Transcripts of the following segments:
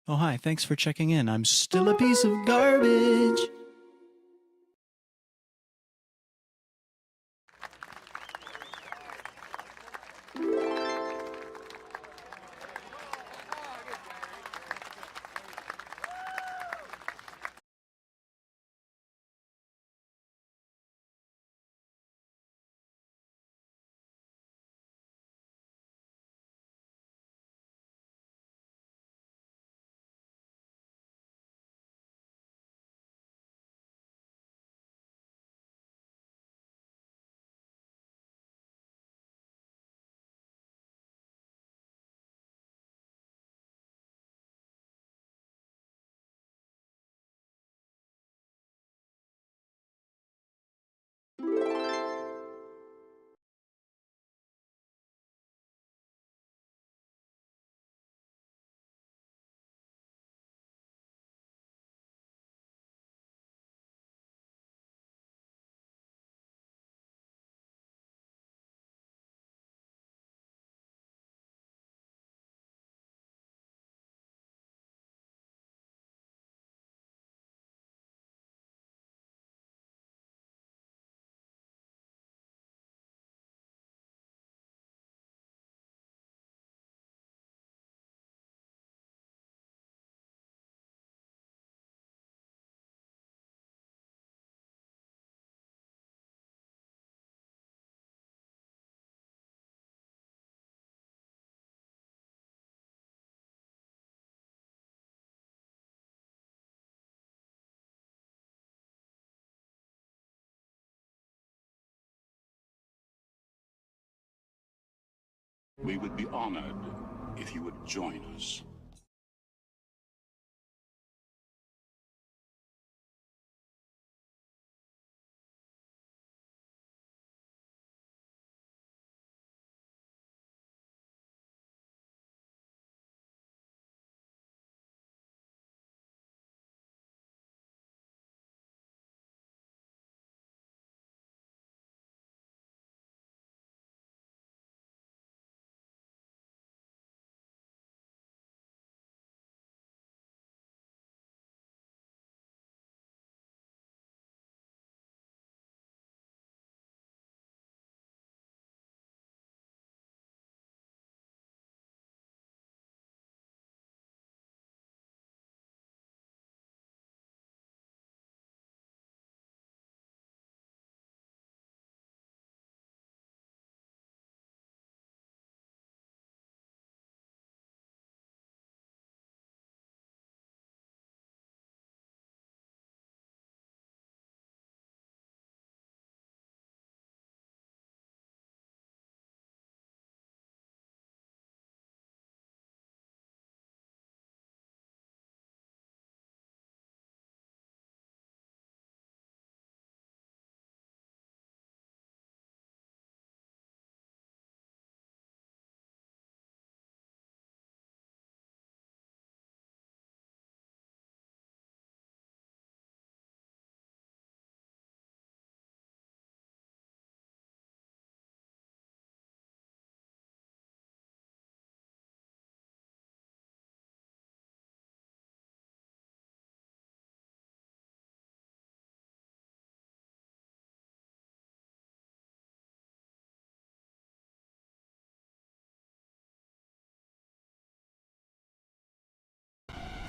Oh, hi, thanks for checking in. I'm still a piece of garbage. We would be honored if you would join us.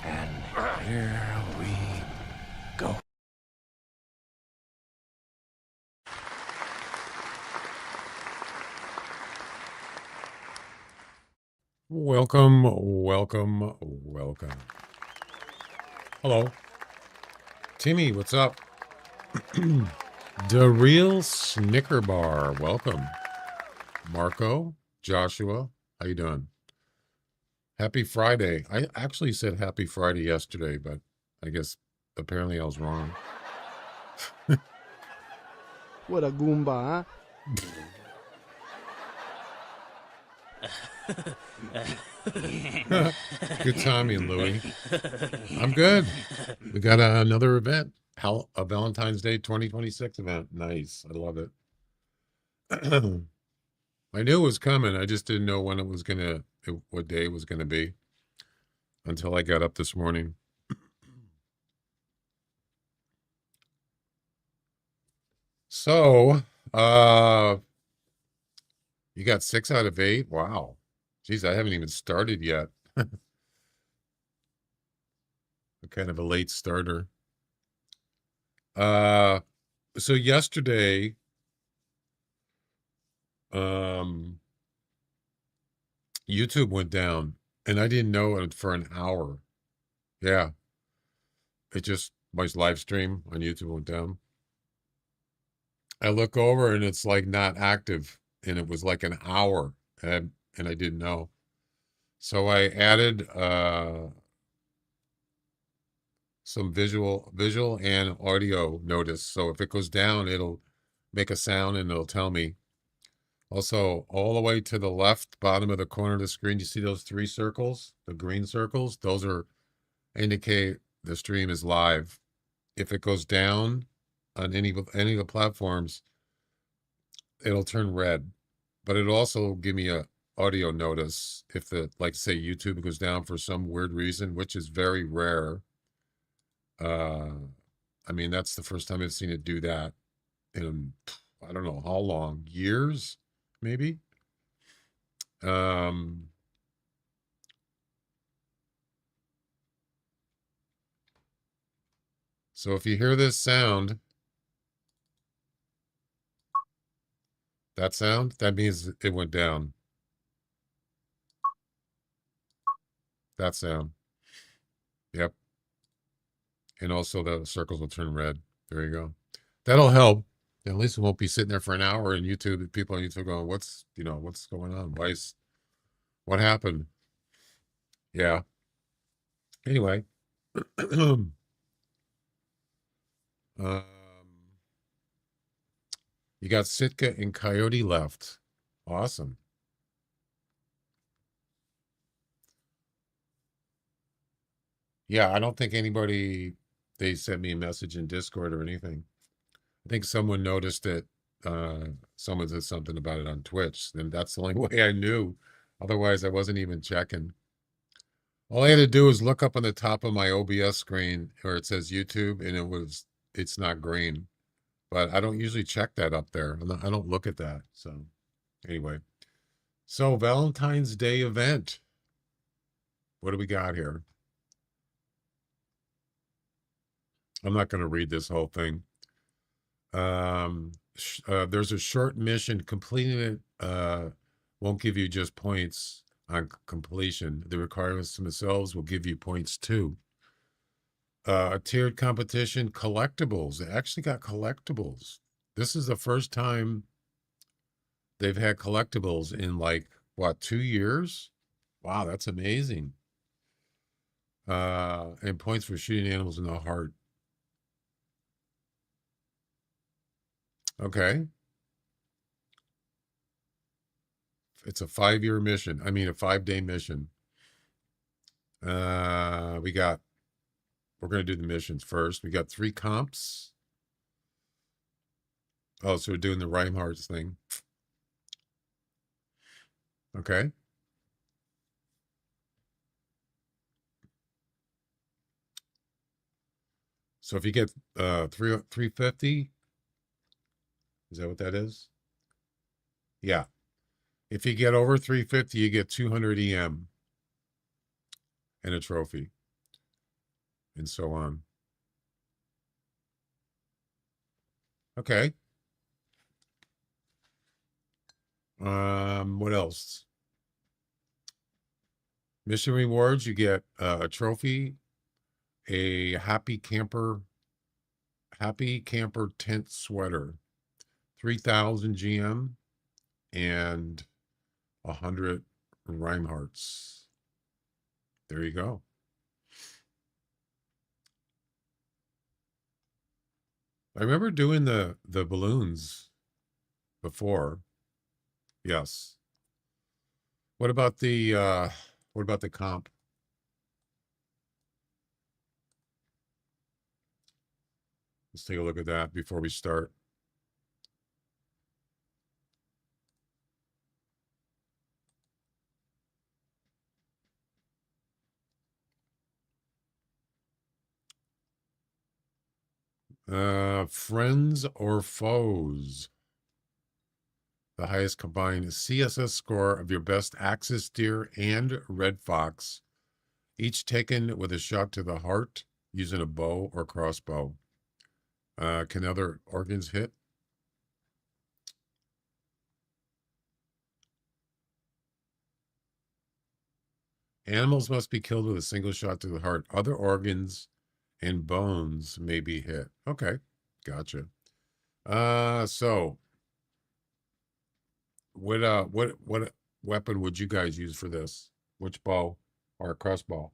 And here we go. Welcome, welcome, welcome. Hello. Timmy, what's up? The Real Snicker Bar, welcome. Marco, Joshua, how you doing? Happy Friday. I actually said happy Friday yesterday, but I guess apparently I was wrong. What a Goomba, Good timing, Louie. I'm good. We got another event, a Valentine's Day 2026 event. Nice. I love it. I knew it was coming. I just didn't know when it was what day it was gonna be. until I got up this morning. So, you got 6 out of 8. Wow. Geez, I haven't even started yet. Kind of a late starter. So yesterday, YouTube went down, and I didn't know it for an hour. Yeah. It just, my live stream on YouTube went down. I look over and it's like not active, and it was like an hour, and I didn't know. So I added some visual and audio notice. So if it goes down, it'll make a sound and it'll tell me. Also, all the way to the left bottom of the corner of the screen, you see those 3 circles, the green circles? Those are indicate the stream is live. If it goes down on any of the platforms, it'll turn red. But it'll also give me a audio notice if the, like say YouTube goes down for some weird reason, which is very rare. I mean, that's the first time I've seen it do that in, I don't know how long, years, maybe. So if you hear this sound, that sound, that means it went down. That sound. Yep. And also the circles will turn red. There you go. That'll help. At least it won't be sitting there for an hour and YouTube, people on YouTube going, what's going on? What happened? Yeah. Anyway. You got Sitka and Coyote left. Awesome. Yeah, I don't think anybody, they sent me a message in Discord or anything. I think someone noticed it. Someone said something about it on Twitch. Then that's the only way I knew. Otherwise, I wasn't even checking. All I had to do was look up on the top of my OBS screen where it says YouTube, and it's not green. But I don't usually check that up there. I don't look at that. So anyway. So Valentine's Day event. What do we got here? I'm not going to read this whole thing. There's a short mission. Completing it won't give you just points on completion. The requirements themselves will give you points too. A tiered competition, collectibles. They actually got collectibles. This is the first time they've had collectibles in like, what, 2 years? Wow, that's amazing. And points for shooting animals in the heart. Okay. It's a 5-year mission. I mean, a 5-day mission. We're going to do the missions first. We got 3 comps. Oh, so we're doing the Reinhardt's thing. Okay. So if you get 350, is that what that is? Yeah. If you get over 350, you get 200 EM and a trophy, and so on. Okay. What else? Mission rewards, you get a trophy, a happy camper tent sweater, 3,000 GM, and 100 Reinhardts. There you go. I remember doing the balloons before. Yes. What about the comp? Let's take a look at that before we start. Friends or foes? The highest combined CSS score of your best axis deer and red fox, each taken with a shot to the heart using a bow or crossbow. Can other organs hit? Animals must be killed with a single shot to the heart. Other organs and bones may be hit. Okay, gotcha. So what weapon would you guys use for this? Which bow or crossbow?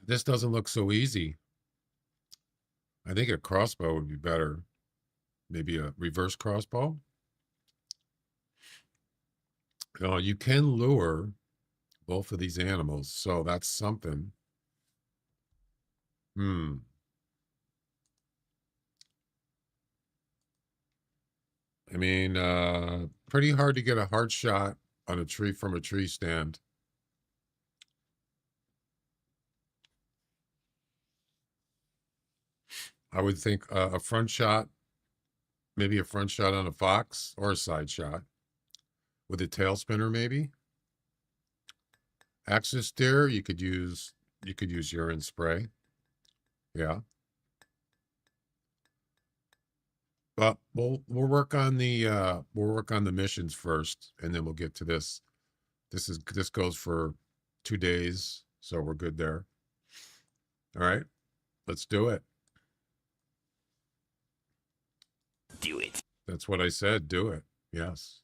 This doesn't look so easy. I think a crossbow would be better. Maybe a reverse crossbow. You can lure both of these animals, so that's something. I mean, pretty hard to get a hard shot on a tree from a tree stand. I would think a front shot, maybe a front shot on a fox or a side shot with a tail spinner, maybe. Axis deer, you could use urine spray. Yeah. But we'll work on the missions first, and then we'll get to this. This goes for 2 days, so we're good there. All right, let's do it. Do it. That's what I said. Do it. Yes.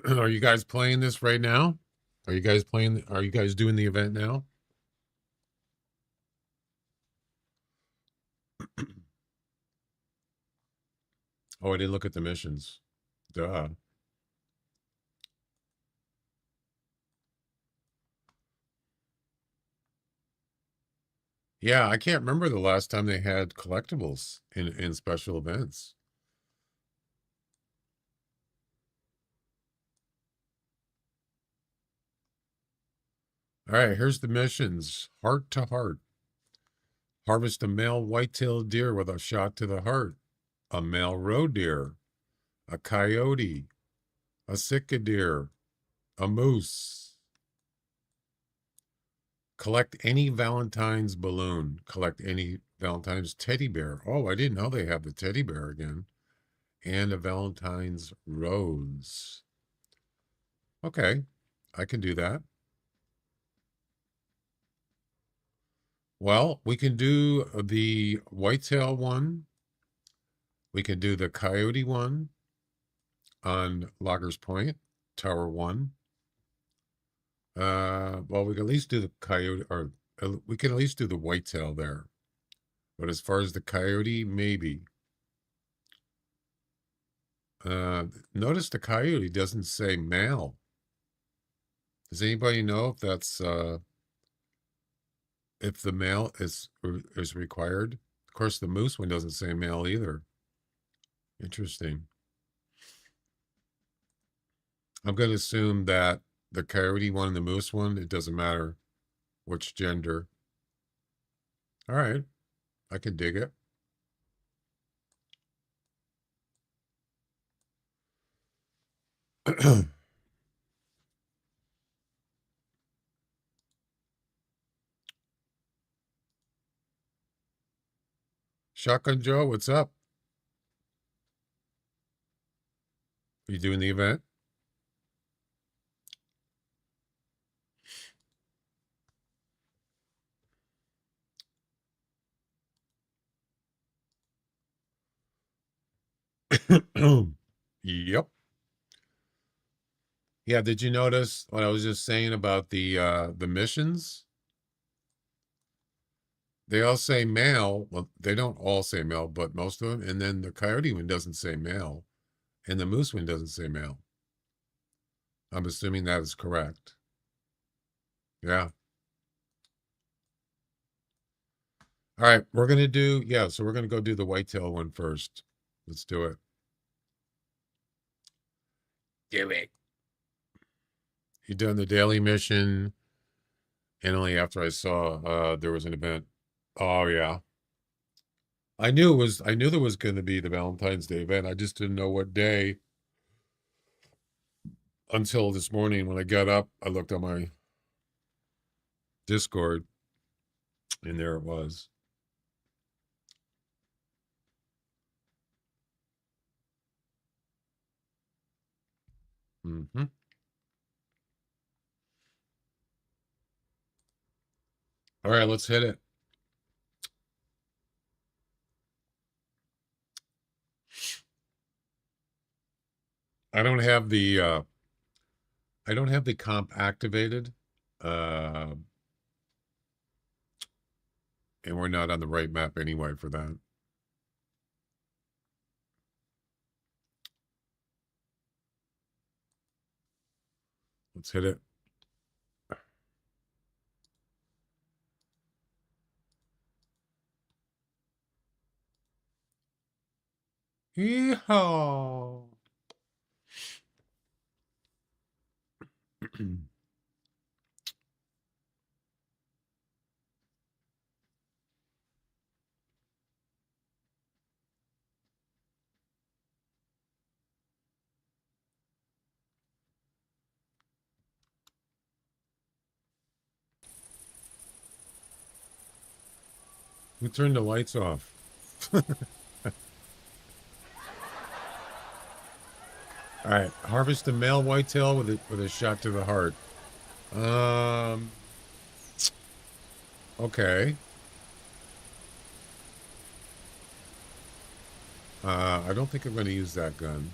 Are you guys playing this right now? Are you guys doing the event now? Oh, I didn't look at the missions. Duh. Yeah, I can't remember the last time they had collectibles in special events. All right, here's the missions. Heart to heart. Harvest a male white-tailed deer with a shot to the heart. A male roe deer. A coyote. A sitka deer. A moose. Collect any Valentine's balloon. Collect any Valentine's teddy bear. Oh, I didn't know they have the teddy bear again. And a Valentine's rose. Okay, I can do that. Well, we can do the whitetail one. We can do the coyote one on Loggers Point, Tower 1. Well, we can at least do the coyote, or we can at least do the whitetail there. But as far as the coyote, maybe. Notice the coyote doesn't say male. Does anybody know if that's if the male is required? Of course, the moose one doesn't say male either. Interesting. I'm going to assume that the coyote one and the moose one, it doesn't matter which gender. All right, I can dig it. Shotgun Joe, what's up? You doing the event? Yep. Yeah, did you notice what I was just saying about the missions? They all say male. Well, they don't all say male, but most of them. And then the coyote one doesn't say male. And the moose one doesn't say male. I'm assuming that is correct. Yeah. All right, we're going to do, so we're going to go do the whitetail one first. Let's do it. Do it. You done the daily mission, and only after I saw there was an event. Oh yeah. I knew there was going to be the Valentine's Day event. I just didn't know what day until this morning when I got up. I looked on my Discord, and there it was. Mm-hmm. All right, let's hit it. I don't have the comp activated, and we're not on the right map anyway for that. Let's hit it. Yeehaw. Who turned the lights off? All right, harvest a male whitetail with a shot to the heart. Okay. I don't think I'm going to use that gun.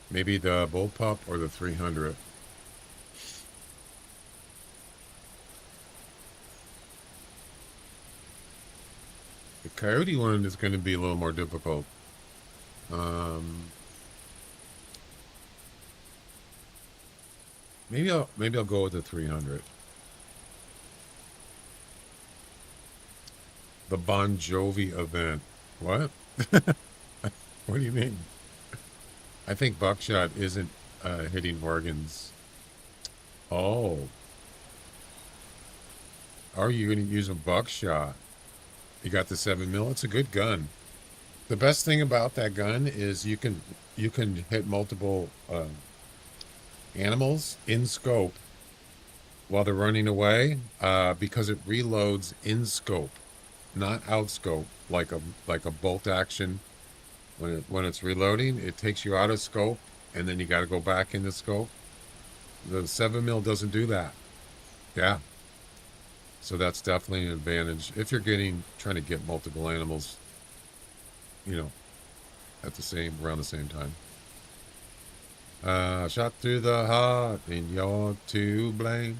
Maybe the bullpup or the 300. The coyote one is going to be a little more difficult. Maybe I'll go with the 300. The Bon Jovi event. What? What do you mean? I think buckshot isn't hitting organs. Oh. Are you going to use a buckshot? You got the 7mm. It's a good gun. The best thing about that gun is you can hit multiple animals in scope while they're running away because it reloads in scope, not out scope like a bolt action. When it's reloading, it takes you out of scope and then you got to go back into scope. The 7mm doesn't do that. Yeah. So that's definitely an advantage if you're trying to get multiple animals, around the same time. Shot through the heart and you're to blame.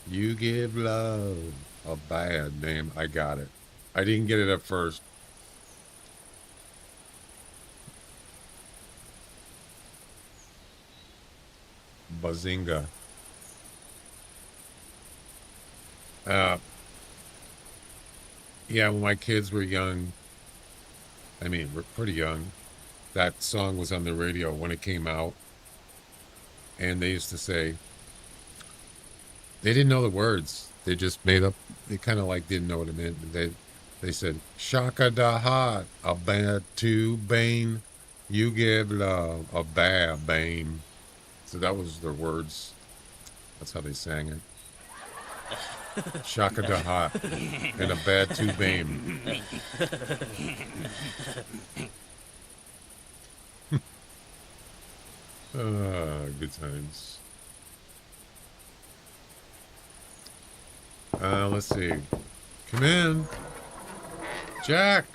You give love a bad name. I got it. I didn't get it at first. Bazinga. Yeah, when my kids were young, we're pretty young, that song was on the radio when it came out. And they used to say, they didn't know the words. They just made up, they kind of like didn't know what it meant. They said, Shaka da heart, a bad to bane, you give love a bad bane. So that was their words. That's how they sang it. Shaka da hot and a bad to bane. Good times. Let's see. Come in. Jack.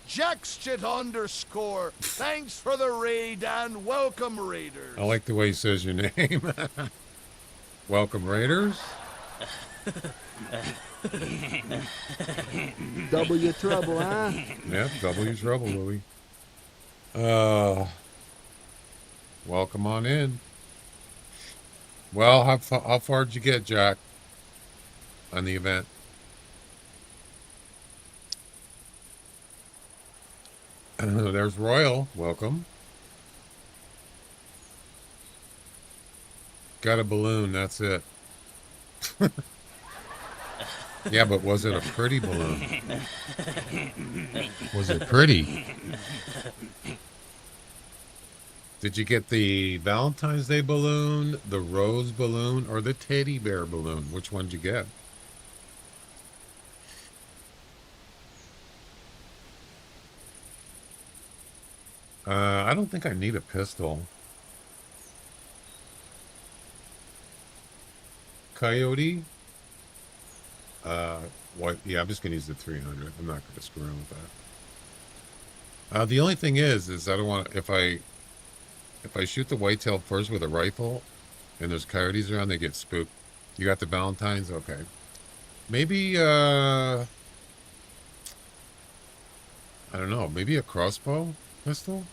Jackshit _ Thanks for the raid and welcome, Raiders. I like the way he says your name. Welcome, Raiders. W trouble, huh? Yep, W trouble, Louie. Welcome on in. Well, how far did you get, Jack, on the event? There's Royal. Welcome. Got a balloon. That's it. Yeah, but was it a pretty balloon? Was it pretty? Did you get the Valentine's Day balloon, the rose balloon, or the teddy bear balloon? Which one did you get? I don't think I need a pistol. Coyote? What? Yeah, I'm just gonna use the 300. I'm not gonna screw around with that. The only thing is I don't want if I shoot the whitetail first with a rifle, and there's coyotes around, they get spooked. You got the Valentines, okay? Maybe I don't know. Maybe a crossbow pistol.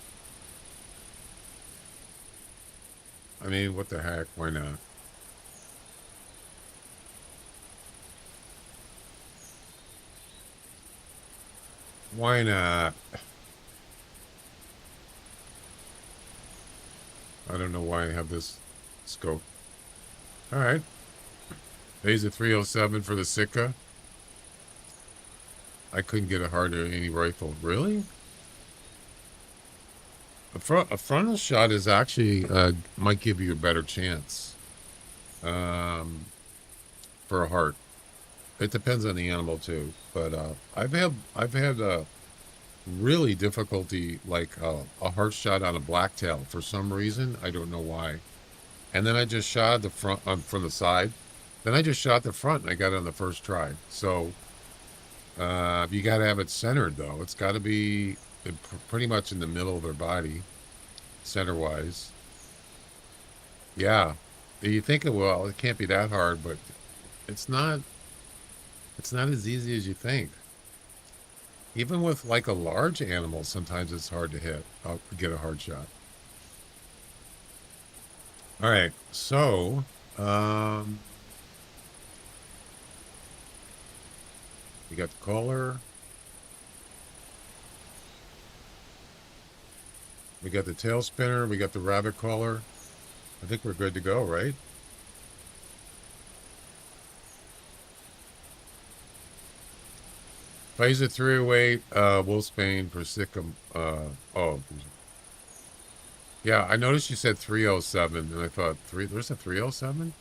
I mean, what the heck? Why not? Why not? I don't know why I have this scope. All right. There's a 307 for the Sitka. I couldn't get a harder any rifle. Really? A frontal shot is actually might give you a better chance for a heart. It depends on the animal too. But I've had really difficulty like a heart shot on a blacktail for some reason. I don't know why. And then I just shot the front from the side. Then I just shot the front and I got it on the first try. So you got to have it centered though. It's got to be pretty much in the middle of their body, center wise. Yeah. You think, well, it can't be that hard, but it's not. It's not as easy as you think. Even with like a large animal, sometimes it's hard to hit. I'll get a hard shot. All right, so we got the collar. We got the tail spinner. We got the rabbit collar. I think we're good to go, right? Phase 308, Wolfsbane for Sitka. Oh, yeah, I noticed you said 307, and I thought, there's a 307?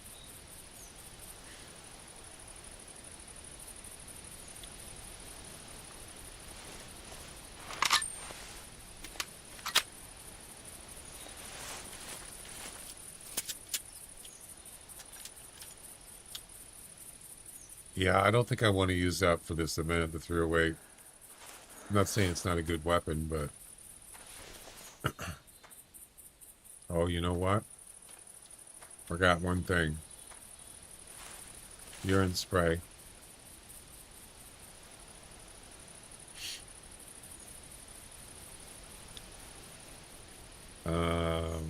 Yeah, I don't think I want to use that for this event, the 308. I'm not saying it's not a good weapon, but... Oh, you know what? Forgot one thing. Urine spray. Um,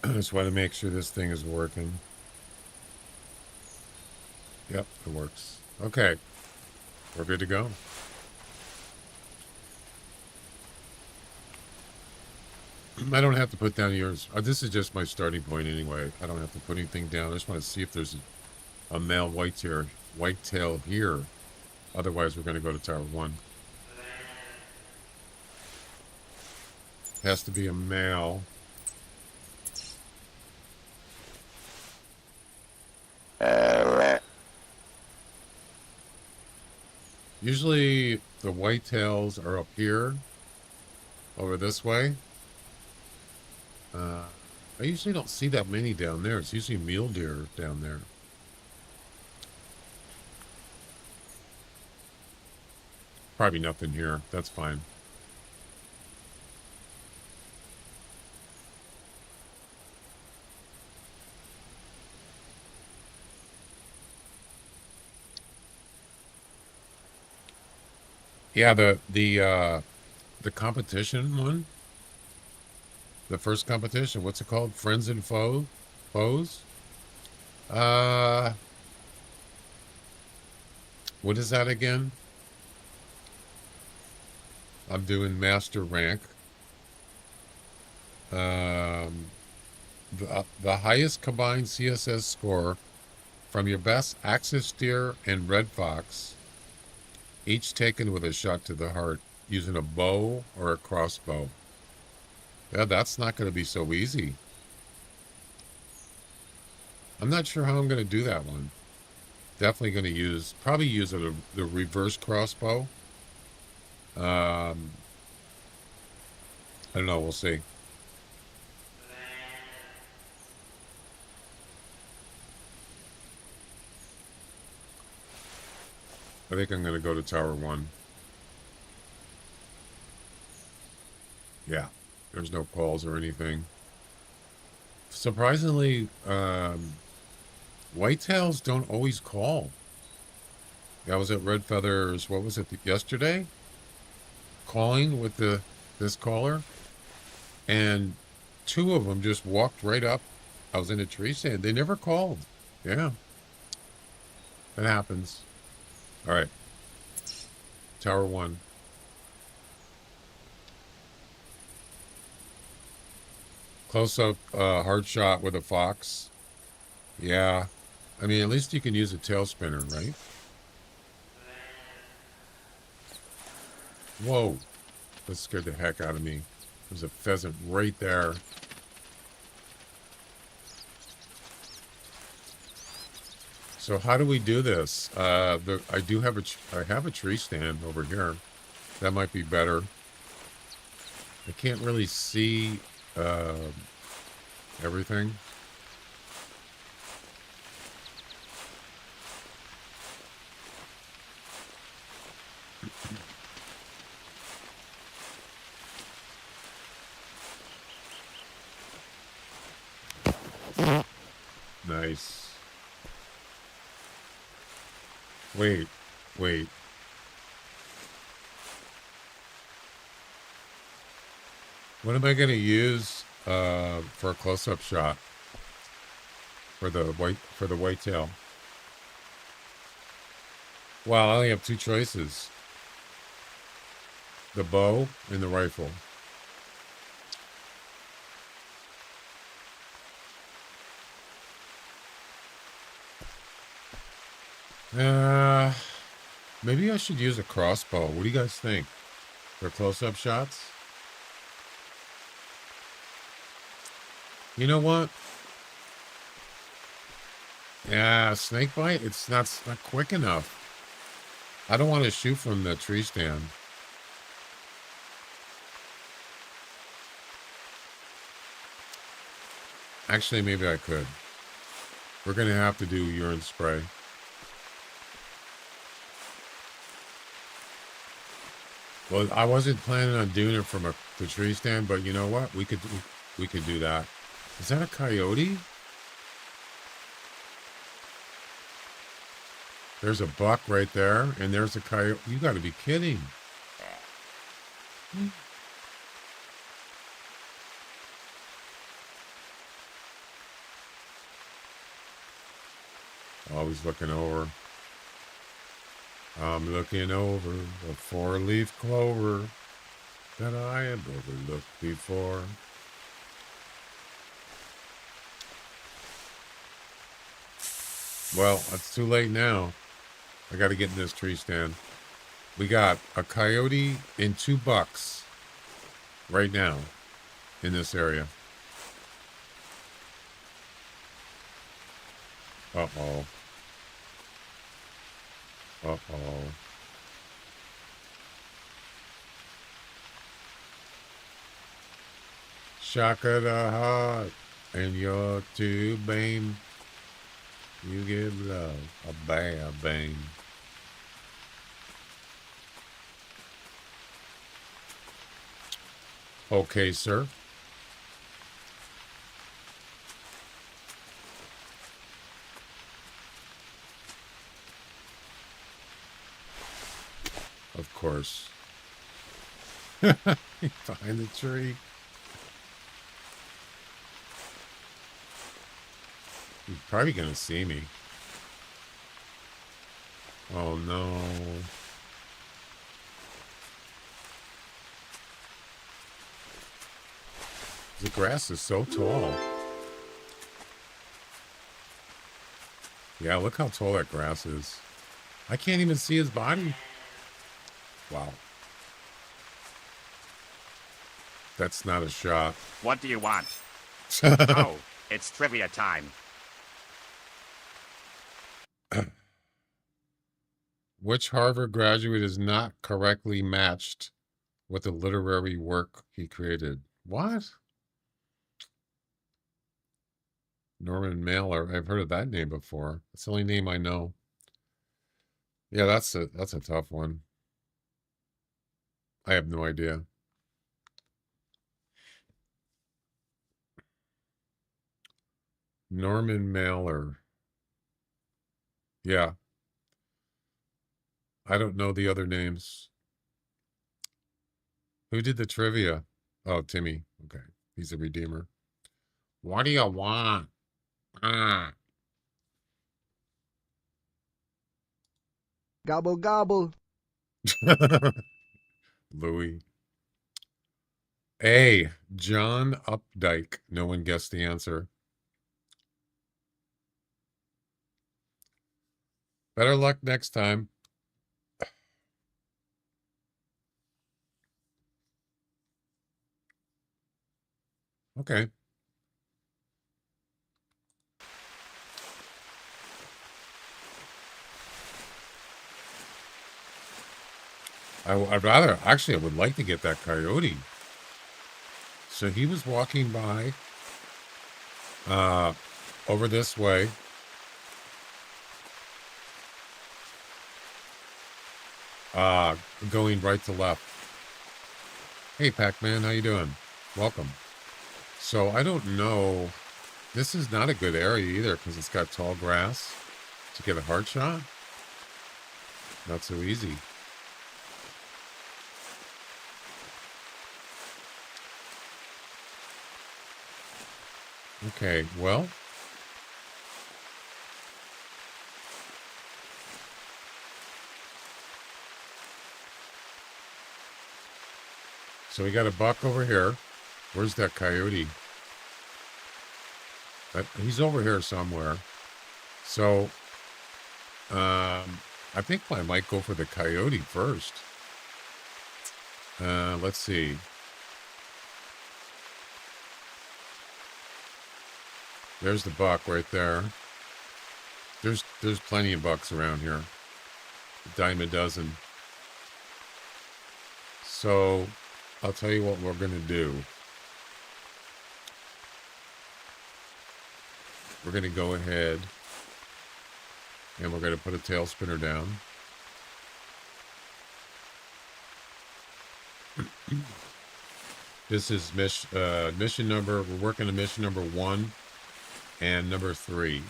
I just want to make sure this thing is working. Yep, it works. Okay, we're good to go. I don't have to put down yours. This is just my starting point anyway. I don't have to put anything down. I just want to see if there's a male whitetail here. Otherwise, we're going to go to Tower 1. Has to be a male. Usually, the whitetails are up here, over this way. I usually don't see that many down there. It's usually mule deer down there. Probably nothing here. That's fine. Yeah, the competition one, the first competition. What's it called? Friends and foes. Uh, what is that again? I'm doing master rank. Um, the highest combined CSS score from your best axis deer and red fox, each taken with a shot to the heart using a bow or a crossbow. Yeah, that's not going to be so easy. I'm not sure how I'm going to do that one. Definitely going to probably use the reverse crossbow. I don't know. We'll see. I think I'm going to go to Tower 1. Yeah, there's no calls or anything. Surprisingly, whitetails don't always call. I was at Red Feathers, what was it, yesterday? Calling with this caller. And two of them just walked right up. I was in a tree stand. They never called. Yeah, that happens. All right. Tower 1. Close up hard shot with a fox. Yeah. I mean, at least you can use a tail spinner, right? Whoa. That scared the heck out of me. There's a pheasant right there. So how do we do this? I have a tree stand over here. That might be better. I can't really see everything. Nice. Wait. What am I going to use for a close-up shot for the whitetail? Well, I only have two choices: the bow and the rifle. Maybe I should use a crossbow. What do you guys think for close-up shots? You know what? Yeah, snake bite. It's not quick enough. I don't want to shoot from the tree stand. Actually, maybe I could. We're gonna have to do urine spray. Well, I wasn't planning on doing it from the tree stand, but you know what? We could do that. Is that a coyote? There's a buck right there, and there's a coyote. You got to be kidding. Always looking over. I'm looking over the four-leaf clover that I have overlooked before. Well, it's too late now. I got to get in this tree stand. We got a coyote and two bucks right now in this area. Uh-oh. Uh-oh. Shaka the heart and you're to blame. You give love a bad bang. Okay, sir. Of course. Behind the tree. He's probably going to see me. Oh, no. The grass is so tall. Yeah, look how tall that grass is. I can't even see his body. Wow. That's not a shot. What do you want? Oh, it's trivia time. Which Harvard graduate is not correctly matched with the literary work he created? What? Norman Mailer. I've heard of that name before. That's the only name I know. Yeah, that's a tough one. I have no idea. Norman Mailer. Yeah. I don't know the other names. Who did the trivia? Oh, Timmy. Okay. He's a redeemer. What do you want? Ah. Gobble, gobble. Louis. A. John Updike. No one guessed the answer. Better luck next time. Okay. I'd rather, actually, I would like to get that coyote. So he was walking by over this way. Going right to left. Hey, Pac-Man, how you doing? Welcome. So I don't know. This is not a good area either because it's got tall grass. To get a hard shot, not so easy. Okay, well. So we got a buck over here. Where's that coyote? He's over here somewhere. So, I think I might go for the coyote first. Let's see. There's the buck right there. There's plenty of bucks around here. A dime a dozen. So, I'll tell you what we're going to do. We're going to go ahead and we're going to put a tail spinner down. This is mission number, we're working on mission number 1 and number 3.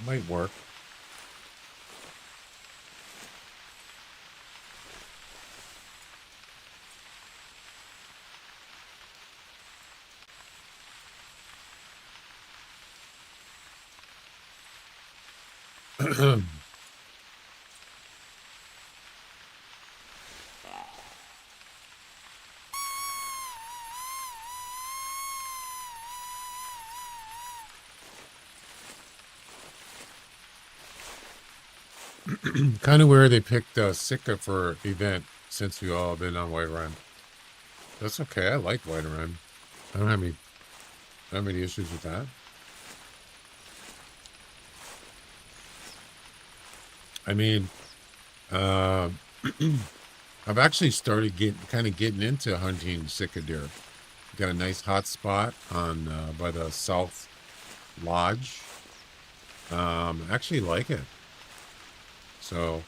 Might work. Kind of weird they picked Sitka for event since we all been on White Run. That's okay. I like White Run. I don't have any issues with that. I mean, I've actually started getting into hunting Sitka deer. Got a nice hot spot on by the south lodge. Actually like it. So,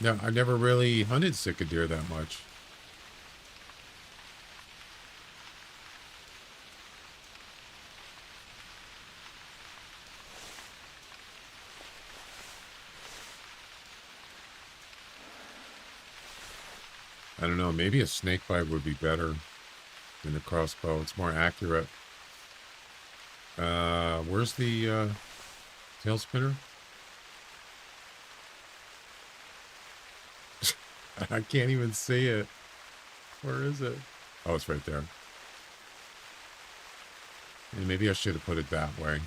no, I never really hunted sitka deer that much. I don't know, maybe a snake bite would be better than a crossbow. It's more accurate. Where's the tail spinner? I can't even see it. Where is it? Oh, it's right there. And maybe I should have put it that way.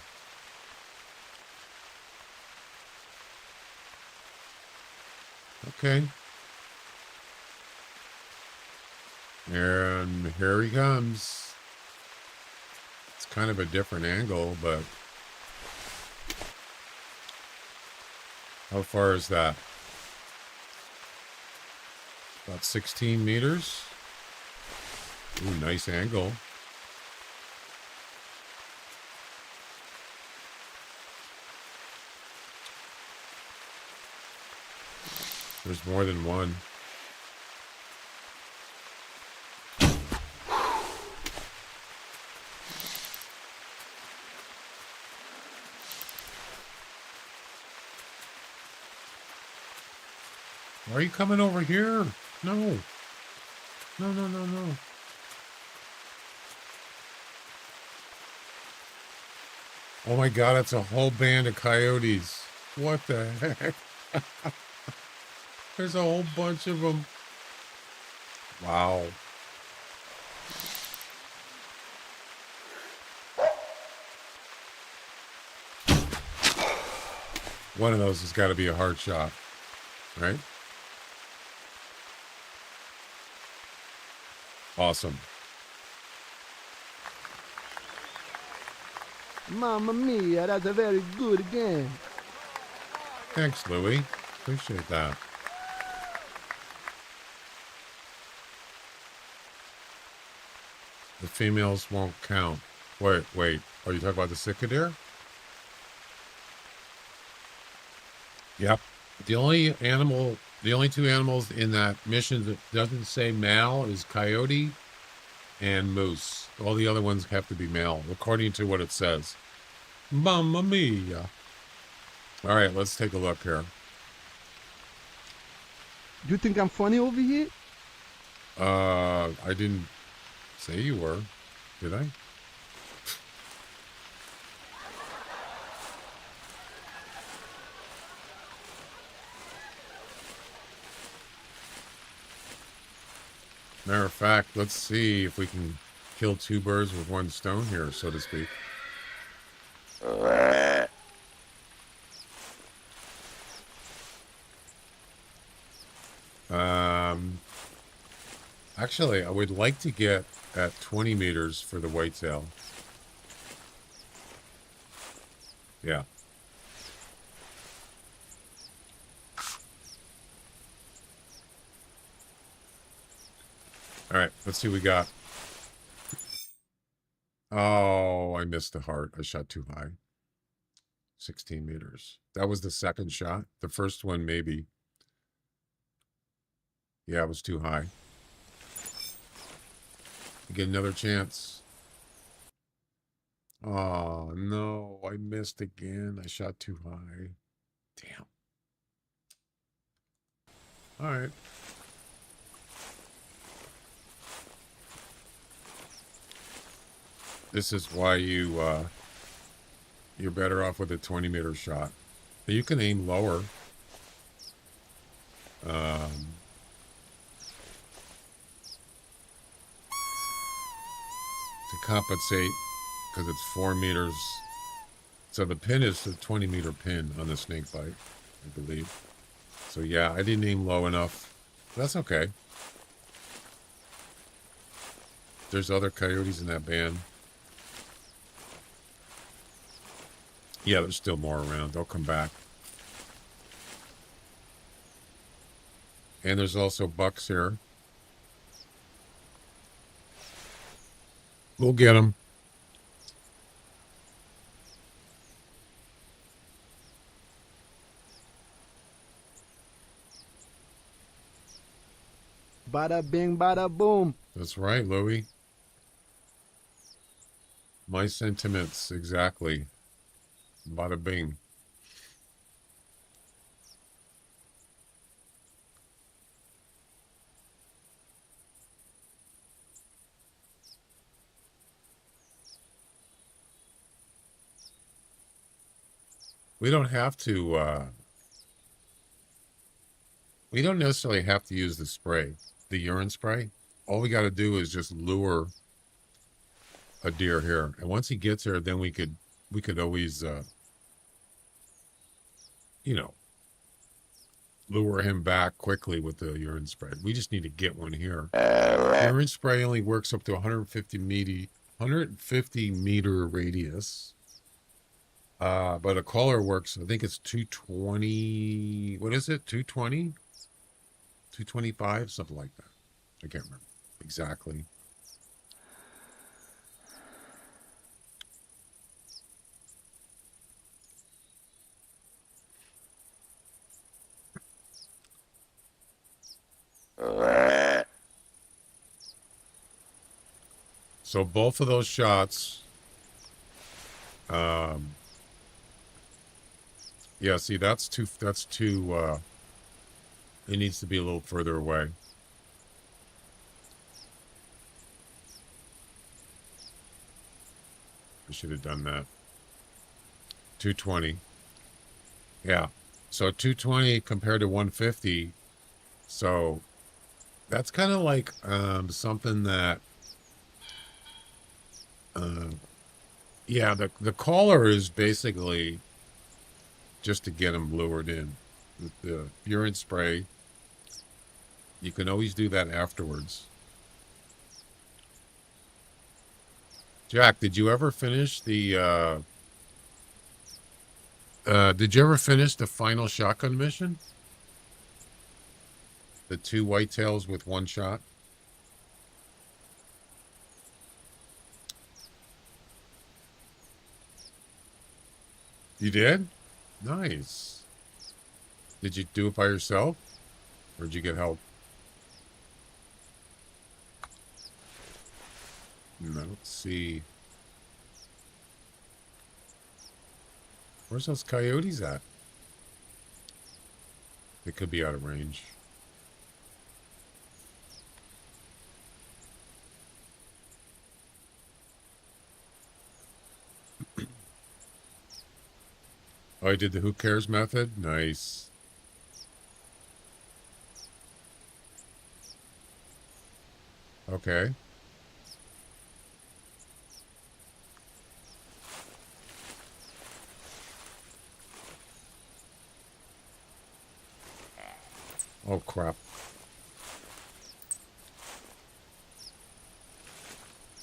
Okay. And here he comes. It's kind of a different angle, but how far is that? About 16 meters. Ooh, nice angle. There's more than one. Why are you coming over here? No. No, no, no, no. Oh my God, it's a whole band of coyotes. What the heck? There's a whole bunch of them. Wow. One of those has got to be a hard shot, right? Awesome. Mamma mia, that's a very good game. Thanks, Louie. Appreciate that. The females won't count. Wait. Are you talking about the sitka deer? Yep. The only two animals in that mission that doesn't say male is coyote and moose. All the other ones have to be male, according to what it says. Mamma mia. All right, let's take a look here. You think I'm funny over here? I didn't say you were, did I? Matter of fact, let's see if we can kill two birds with one stone here, so to speak. Actually, I would like to get at 20 meters for the whitetail. Yeah. All right, let's see what we got. Oh, I missed the heart. I shot too high. 16 meters. That was the second shot. The first one, maybe. Yeah, it was too high. Get another chance. Oh, no. I missed again. I shot too high. Damn. All right. This is why you're better off with a 20-meter shot. You can aim lower. To compensate, because it's 4 meters. So the pin is the 20-meter pin on the snake bite, I believe. So yeah, I didn't aim low enough. That's okay. There's other coyotes in that band. Yeah, there's still more around. They'll come back. And there's also bucks here. We'll get them. Bada bing, bada boom. That's right, Louie. My sentiments, exactly. Bada bing. We don't have to, we don't necessarily have to use the spray, the urine spray. All we got to do is just lure a deer here. And once he gets here, then we could always, you know, lure him back quickly with the urine spray. We just need to get one here. Urine spray only works up to 150 meter radius. But a collar works, I think it's 220, what is it? 220? 225? Something like that. I can't remember exactly. So both of those shots, yeah, see, that's too, it needs to be a little further away. I should have done that. 220. Yeah. So 220 compared to 150. So that's kind of like something that, yeah, the collar is basically just to get them lured in. With the urine spray, you can always do that afterwards. Jack, did you ever finish the final shotgun mission? The 2 whitetails with 1 shot? You did? Nice. Did you do it by yourself? Or did you get help? No, let's see. Where's those coyotes at? They could be out of range. Oh, I did the who cares method? Nice. Okay. Oh, crap.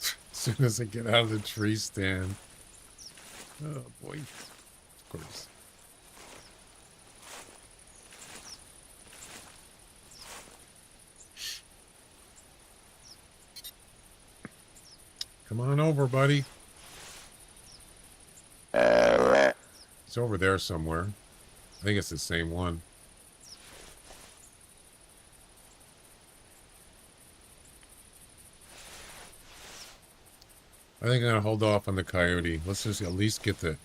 As soon as I get out of the tree stand. Oh, boy. Of course. Come on over, buddy. It's over there somewhere. I think it's the same one. I think I'm gonna hold off on the coyote. Let's just at least get the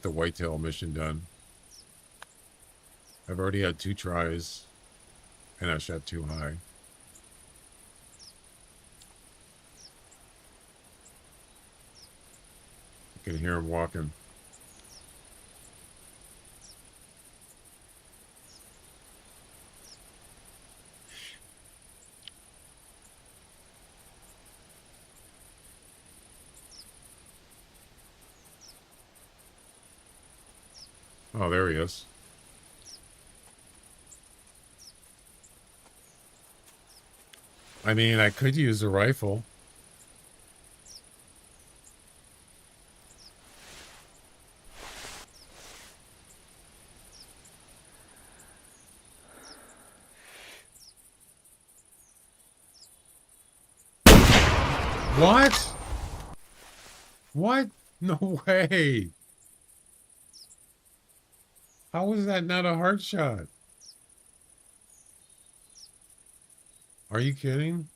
whitetail mission done. I've already had 2 tries, and I shot too high. I can hear him walking. Oh, there he is. I mean, I could use a rifle. What? What? No way. How was that not a hard shot? Are you kidding?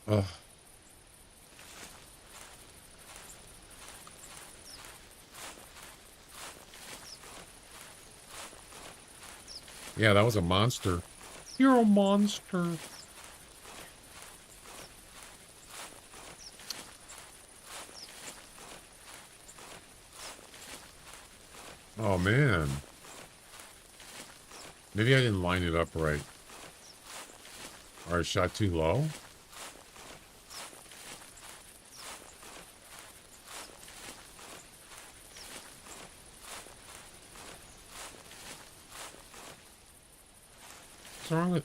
Ugh. Yeah, that was a monster. You're a monster. Oh, man. Maybe I didn't line it up right. Or I shot too low?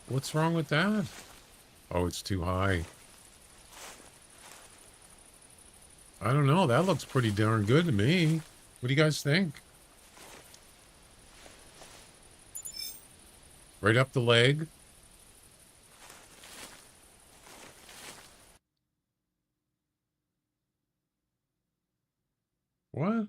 What's wrong with that? Oh, it's too high. I don't know. That looks pretty darn good to me. What do you guys think? Right up the leg. What?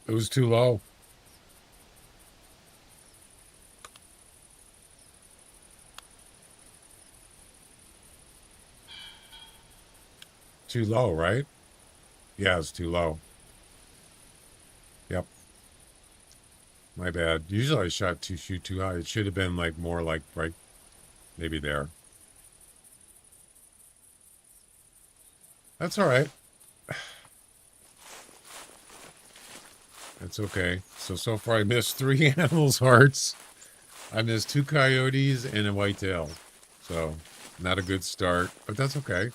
It was too low. Too low, right? Yeah, it's too low. Yep. My bad. Usually I shoot too high. It should have been like more like right maybe there. That's all right. That's okay. So far I missed 3 animals' hearts. I missed 2 coyotes and a whitetail. So, not a good start, but that's okay.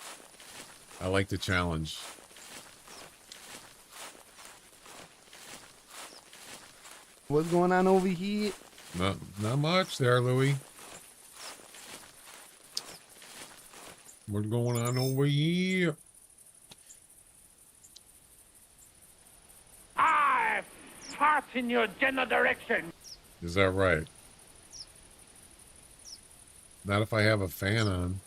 I like the challenge. What's going on over here? Not much there, Louie. What's going on over here? I fart in your general direction. Is that right? Not if I have a fan on.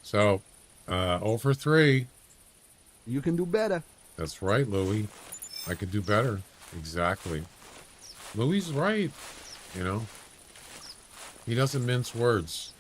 So, 0 for 3. You can do better. That's right, Louie. I could do better. Exactly. Louie's right. You know, he doesn't mince words.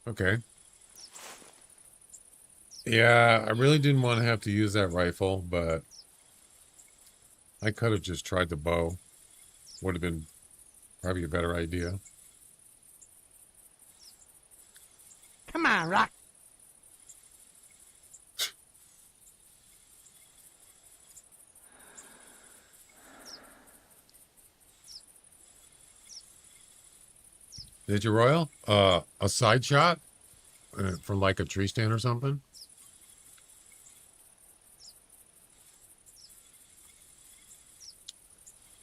Okay. Yeah, I really didn't want to have to use that rifle, but I could have just tried the bow. Would have been probably a better idea. Come on, Rock. Did you, Royal? A side shot from like a tree stand or something?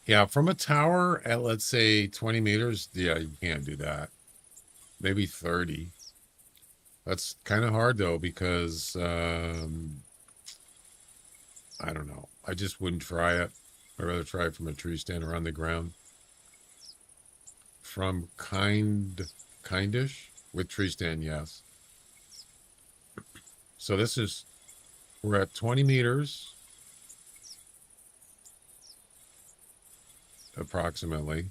Yeah, from a tower at, let's say, 20 meters, yeah, you can't do that. Maybe 30. That's kind of hard, though, because, I don't know. I just wouldn't try it. I'd rather try it from a tree stand or on the ground. From kindish with tree stand, yes. So we're at 20 meters. approximately.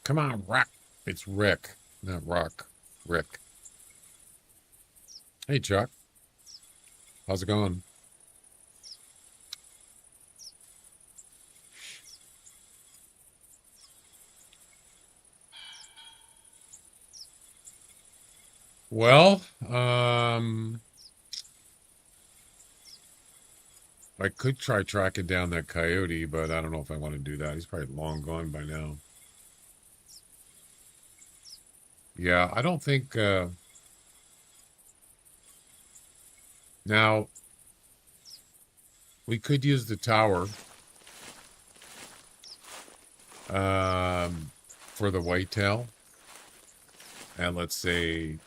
Come on, Rock. It's Rick, not Rock. Rick. Hey, Chuck. How's it going? Well, I could try tracking down that coyote, but I don't know if I want to do that. He's probably long gone by now. Yeah, I don't think, now, we could use the tower, for the whitetail. And let's say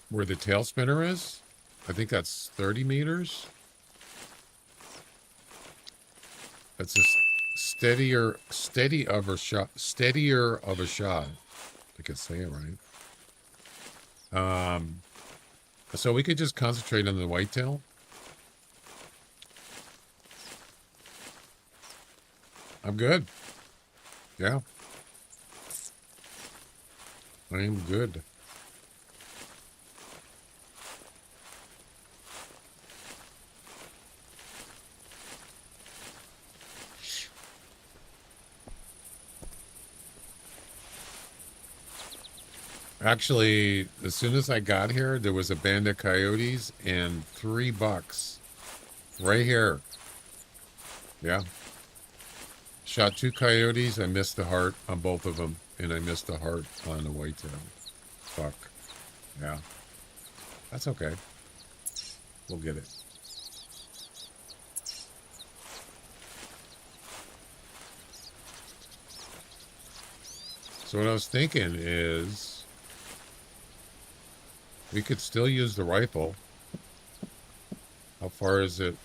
where the tail spinner is. I think that's 30 meters. That's a steadier of a shot. I can say it right. So we could just concentrate on the whitetail. I'm good. Yeah. I am good. Actually, as soon as I got here, there was a band of coyotes and 3 bucks right here. Yeah. Shot 2 coyotes. I missed the heart on both of them, and I missed the heart on the whitetail. Fuck. Yeah. That's okay. We'll get it. So what I was thinking is we could still use the rifle. How far is it?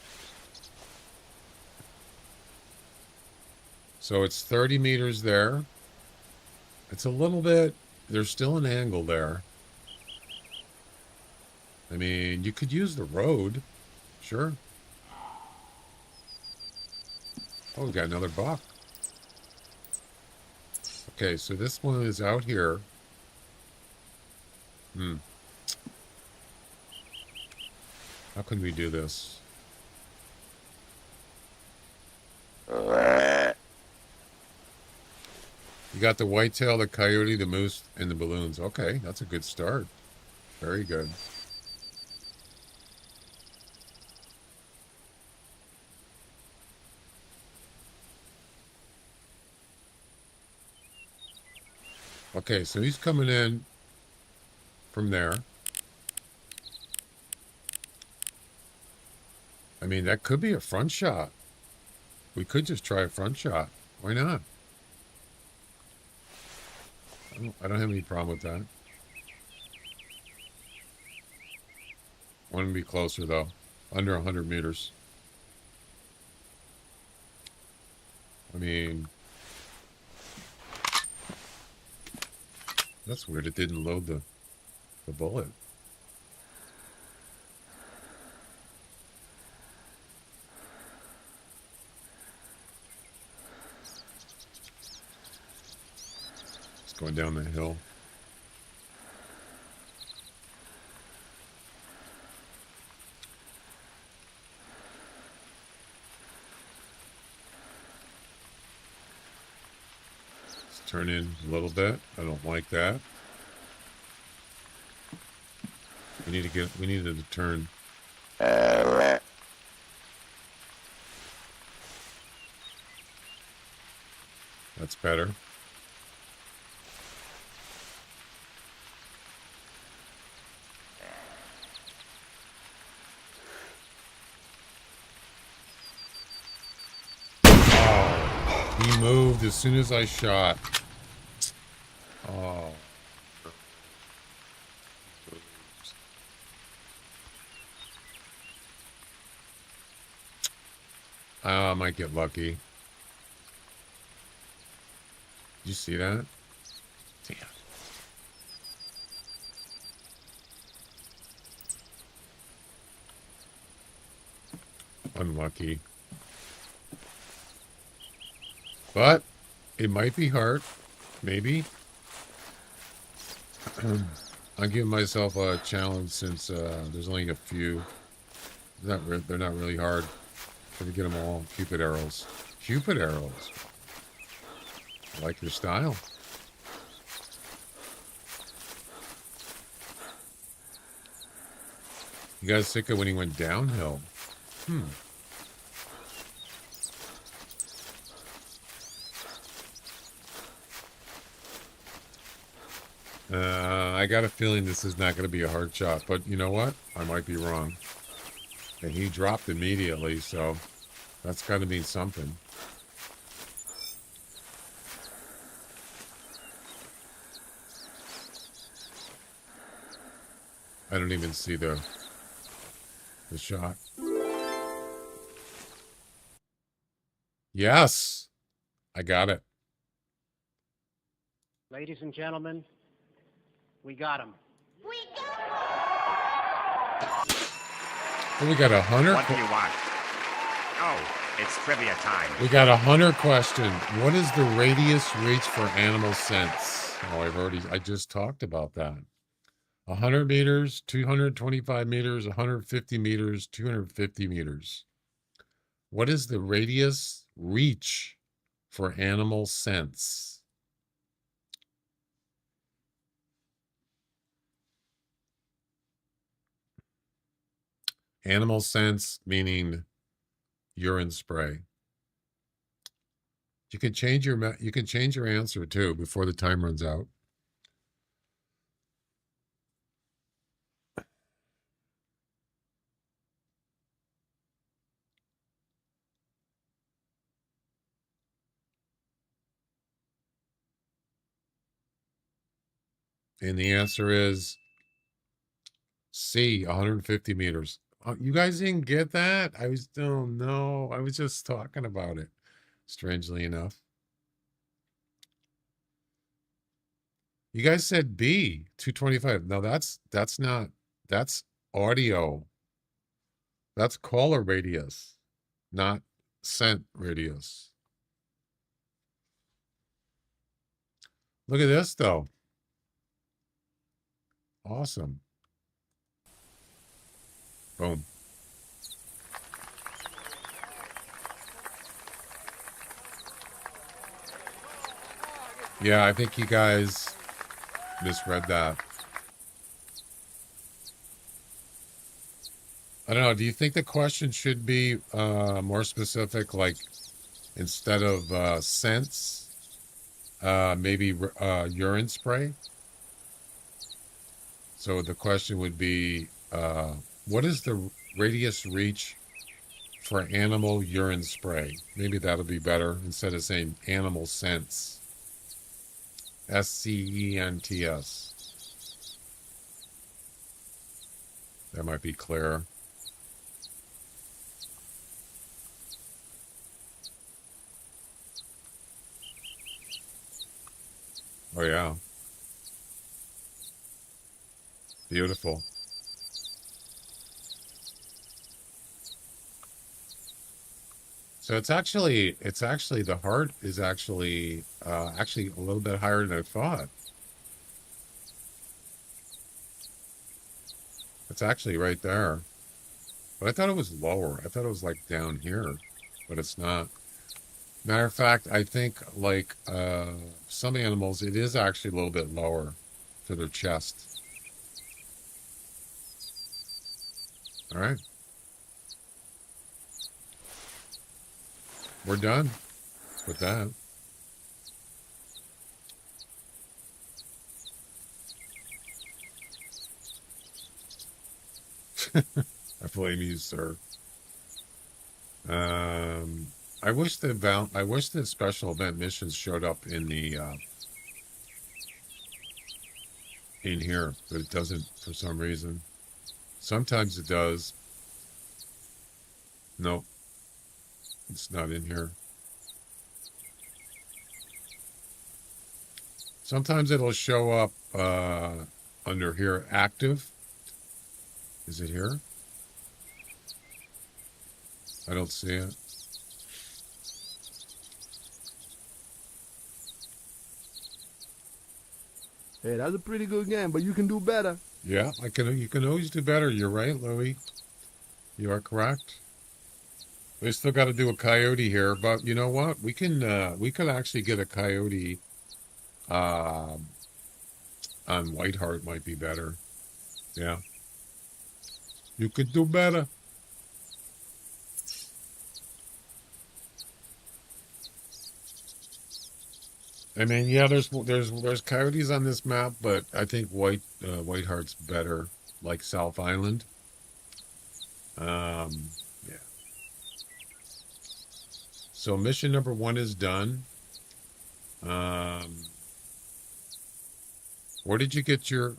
So it's 30 meters there. It's a little bit, there's still an angle there. I mean, you could use the road. Sure. Oh, we got another buck. Okay, so this one is out here. How can we do this? You got the whitetail, the coyote, the moose, and the balloons. Okay, that's a good start. Very good. Okay, so he's coming in from there. I mean, that could be a front shot. We could just try a front shot. Why not? I don't have any problem with that. I want to be closer, though. Under 100 meters. I mean... That's weird. It didn't load the bullet. It's going down the hill. Let's turn in a little bit. I don't like that. We needed to turn. That's better. Oh, he moved as soon as I shot. Oh. I might get lucky. Did you see that? Damn. Unlucky. But it might be hard. Maybe. I'm giving myself a challenge since there's only a few. They're not really hard. If we get them all, Cupid arrows. Cupid arrows. I like your style. You got Sitka when he went downhill. I got a feeling this is not going to be a hard shot, but you know what? I might be wrong. And he dropped immediately, so that's got to mean something. I don't even see the shot. Yes, I got it. Ladies and gentlemen, we got him. And we got a hunter. What do you want? Oh, it's trivia time. We got a hunter question. What is the radius reach for animal sense? Oh, I just talked about that. 100 meters, 225 meters, 150 meters, 250 meters. What is the radius reach for animal sense? Animal sense meaning urine spray. You can change your answer too before the time runs out. And the answer is C, 150 meters. You guys didn't get that? I was just talking about it, strangely enough. You guys said B, 225. No, that's not, that's audio. That's caller radius, not scent radius. Look at this, though. Awesome. Boom. Yeah, I think you guys misread that. I don't know. Do you think the question should be more specific, like instead of scents, maybe urine spray? So the question would be, what is the radius reach for animal urine spray? Maybe that'll be better instead of saying animal scents. SCENTS. That might be clearer. Oh, yeah. Beautiful. So it's actually the heart is actually a little bit higher than I thought. It's actually right there. But I thought it was lower. I thought it was like down here, but it's not. Matter of fact, I think like some animals, it is actually a little bit lower to their chest. All right. We're done with that. I blame you, sir. I wish the special event missions showed up in the in here, but it doesn't for some reason. Sometimes it does. Nope. It's not in here. Sometimes it'll show up under here, active. Is it here? I don't see it. Hey, that's a pretty good game, but you can do better. Yeah, I can. You can always do better. You're right, Louie. You are correct. We still got to do a coyote here, but you know what? We can. We could actually get a coyote. On Whiteheart might be better. Yeah, you could do better. I mean, yeah, there's coyotes on this map, but I think Whiteheart's better, like South Island. Yeah. So mission number 1 is done. Where did you get your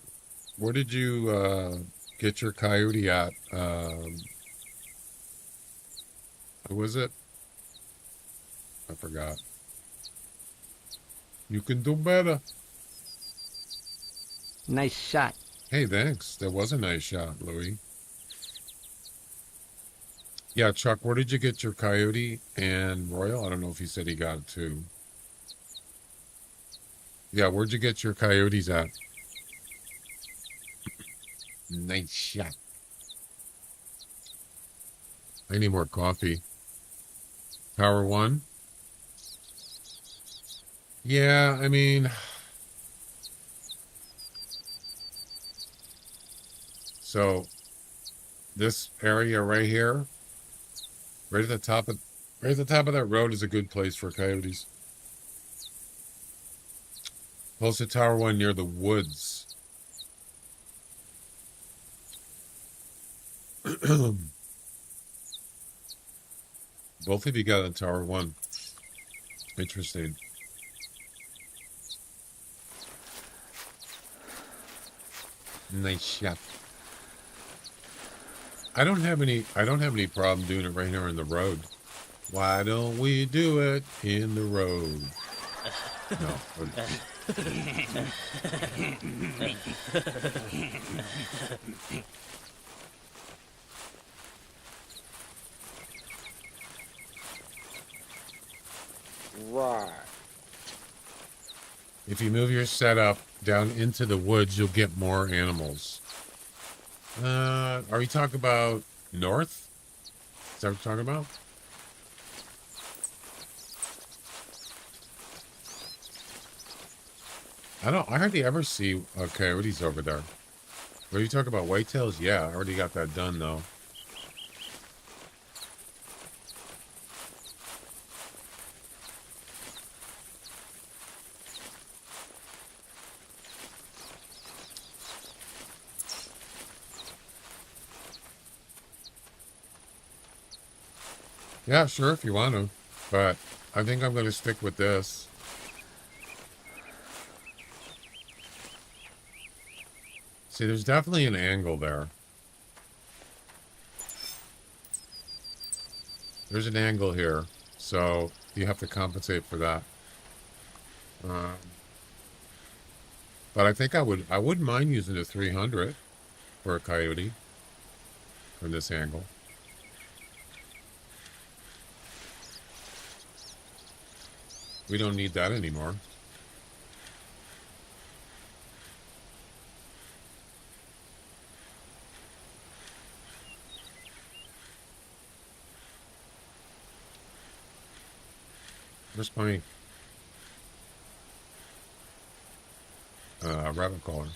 coyote at? Who was it? I forgot. You can do better. Nice shot. Hey, thanks. That was a nice shot, Louis. Yeah, Chuck, where did you get your coyote? And Royal? I don't know if he said he got it too. Yeah, where'd you get your coyotes at? Nice shot. I need more coffee. Power 1? Yeah, I mean... So, this area right here, right at the top of that road is a good place for coyotes. Close to Tower 1 near the woods. Both of you got on Tower 1. Interesting. Nice shot. I don't have any problem doing it right here in the road. Why don't we do it in the road? No. Right. If you move your setup down into the woods, you'll get more animals. Are we talking about north? Is that what we're talking about? I hardly ever see coyotes over there. What are you talking about? Whitetails? Yeah, I already got that done though. Yeah, sure, if you want to. But I think I'm going to stick with this. See, there's definitely an angle there. There's an angle here. So you have to compensate for that. But I think I wouldn't mind using a 300 for a coyote from this angle. We don't need that anymore. Where's my rabbit caller?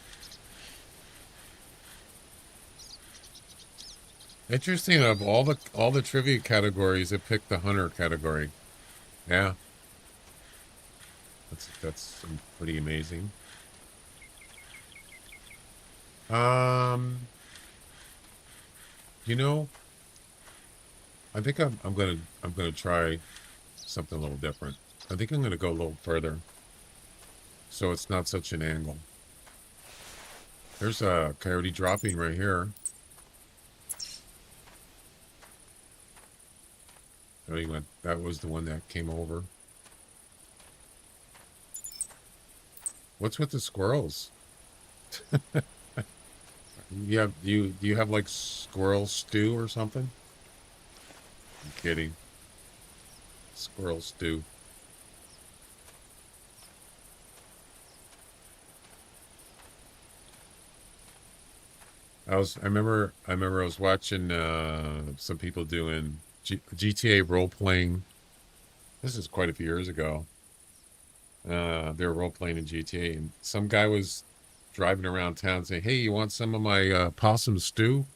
Interesting. Of all the trivia categories, it picked the hunter category. Yeah. That's pretty amazing. You know, I think I'm gonna try something a little different. I think I'm gonna go a little further, so it's not such an angle. There's a coyote dropping right here. Anyway, that was the one that came over. What's with the squirrels? Do you have like squirrel stew or something? I'm kidding. Squirrel stew. I remember I was watching some people doing GTA role playing. This is quite a few years ago. They were role playing in GTA, and some guy was driving around town saying, "Hey, you want some of my possum stew?"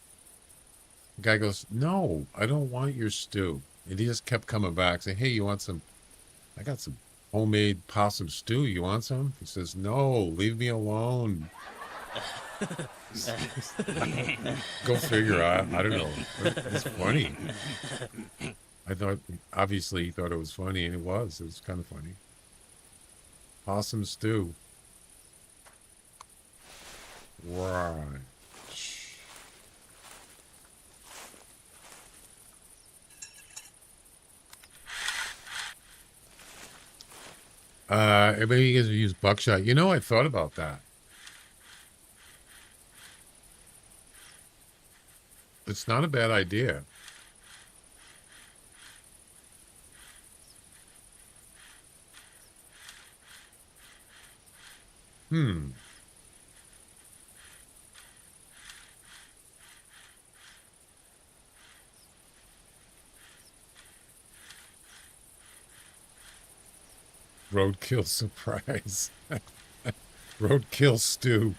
The guy goes, "No, I don't want your stew." And he just kept coming back saying, "Hey, you want some? I got some homemade possum stew. You want some?" He says, "No, leave me alone." Go figure. I don't know. It's funny. I thought, obviously, he thought it was funny, and it was. It was kind of funny. Possum stew. Right. Maybe you guys use buckshot. You know, I thought about that. It's not a bad idea. Hmm. Roadkill surprise. Roadkill stew.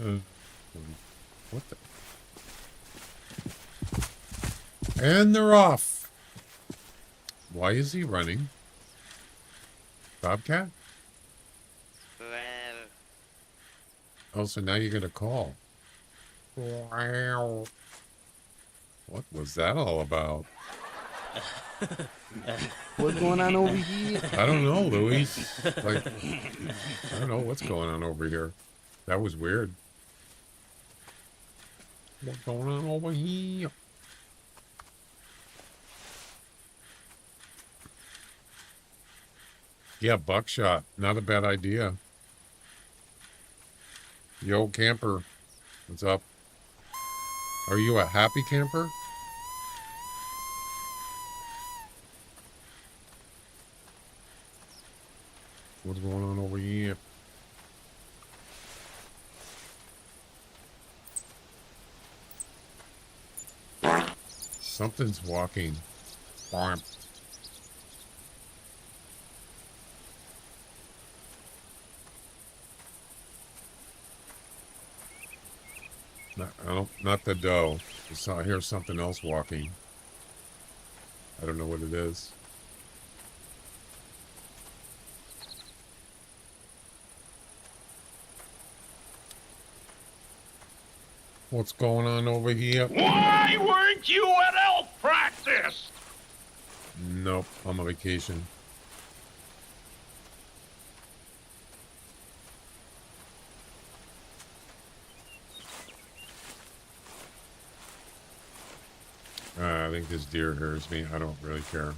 Uh, what the? And they're off. Why is he running? Bobcat? Oh, so now you're going to call. Wow. What was that all about? What's going on over here? I don't know, Louis. Like, I don't know what's going on over here. That was weird. What's going on over here? Yeah, buckshot. Not a bad idea. Yo, camper. What's up? Are you a happy camper? What's going on over here? Something's walking. Barm. Not the doe. I hear something else walking. I don't know what it is. What's going on over here? Why weren't you at elk practice? Nope, I'm on vacation. I think this deer hears me. I don't really care.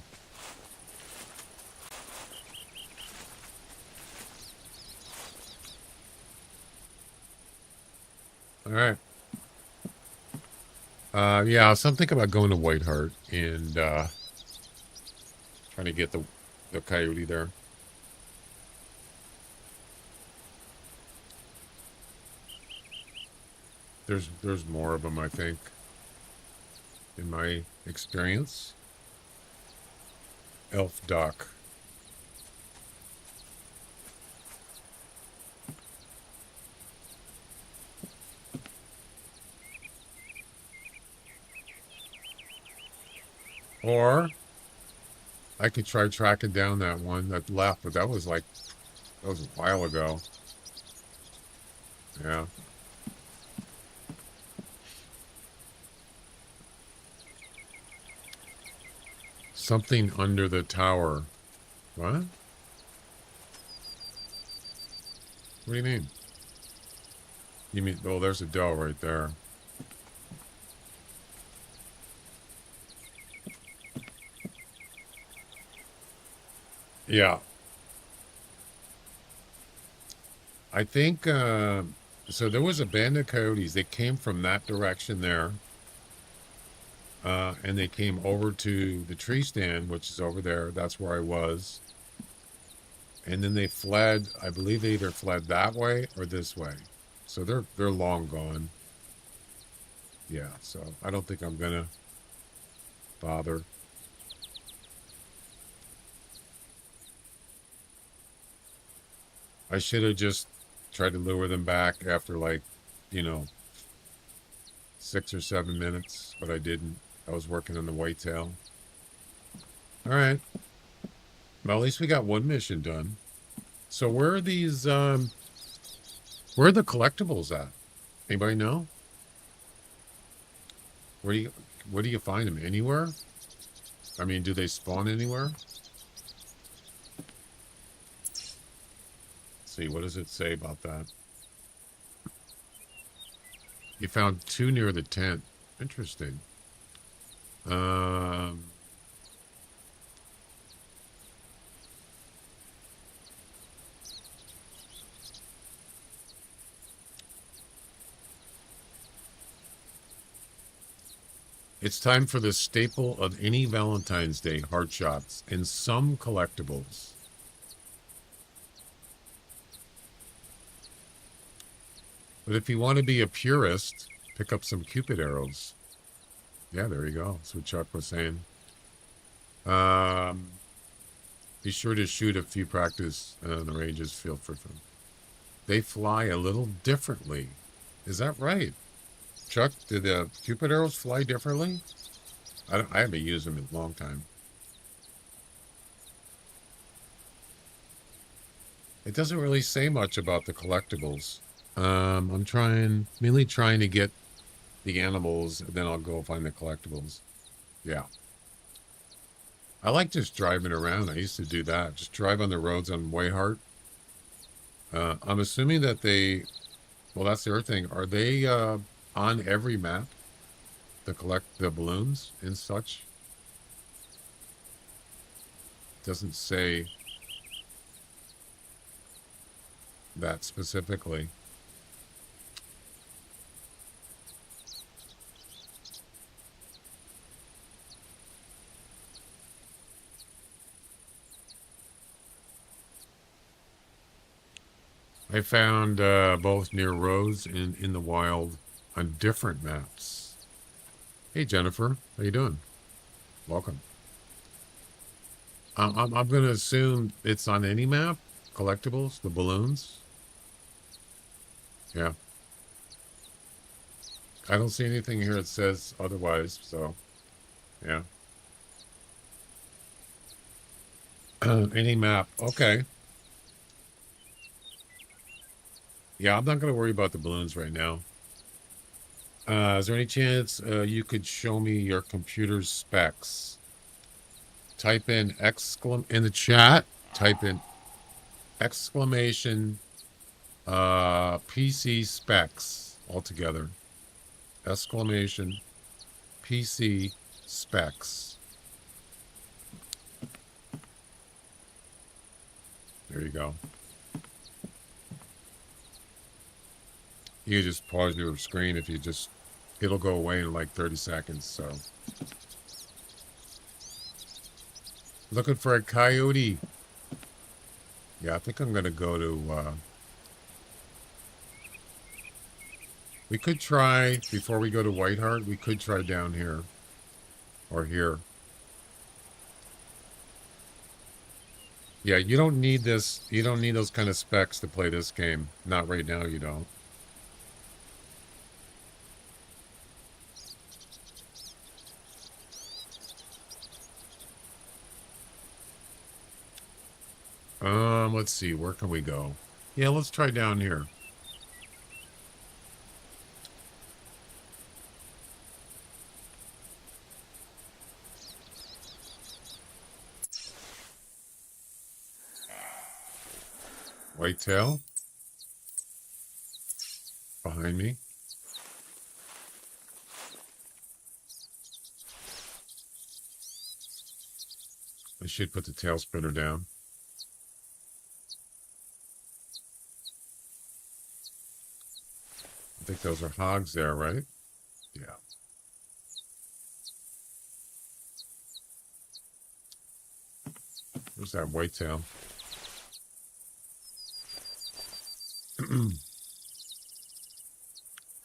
All right. Yeah, so I'm thinking about going to Whiteheart and trying to get the coyote there. There's more of them, I think, in my experience. Elf duck. Or I could try tracking down that one that left, but that was a while ago. Yeah. Something under the tower. What? What do you mean? You mean, oh, there's a doe right there. Yeah. I think, so there was a band of coyotes that came from that direction there. And they came over to the tree stand, which is over there. That's where I was. And then they fled. I believe they either fled that way or this way. So they're long gone. Yeah, so I don't think I'm gonna bother. I should have just tried to lure them back after like, you know, 6 or 7 minutes, but I didn't. I was working on the whitetail. All right. Well, at least we got one mission done. So where are these, where are the collectibles at? Anybody know? Where do you find them? Anywhere? I mean, do they spawn anywhere? Let's see, what does it say about that? You found 2 near the tent. Interesting. It's time for the staple of any Valentine's Day, heart shots, and some collectibles. But if you want to be a purist, pick up some Cupid arrows. Yeah, there you go. That's what Chuck was saying. Be sure to shoot a few practice on the ranges. Feel free for them. They fly a little differently. Is that right? Chuck, did the Cupid arrows fly differently? I haven't used them in a long time. It doesn't really say much about the collectibles. I'm mainly trying to get the animals, and then I'll go find the collectibles. Yeah. I like just driving around. I used to do that. Just drive on the roads on Wayhart. I'm assuming that well, that's the other thing. Are they on every map? The balloons and such? Doesn't say that specifically. I found both near roads and in the wild on different maps. Hey, Jennifer. How you doing? Welcome. I'm going to assume it's on any map. Collectibles, the balloons. Yeah. I don't see anything here that says otherwise, so yeah. Any map. Okay. Yeah, I'm not going to worry about the balloons right now. Is there any chance you could show me your computer's specs? Type in in the chat. Type in exclamation PC specs altogether. Exclamation PC specs. There you go. You can just pause your screen if you it'll go away in like 30 seconds, so. Looking for a coyote. Yeah, I think I'm gonna go to, we could try, before we go to Whiteheart, we could try down here. Or here. Yeah, you don't need this, you don't need those kind of specs to play this game. Not right now, you don't. Let's see, where can we go? Yeah, let's try down here. Whitetail. Behind me. I should put the tail spinner down. I think those are hogs there, right? Yeah. Where's that whitetail?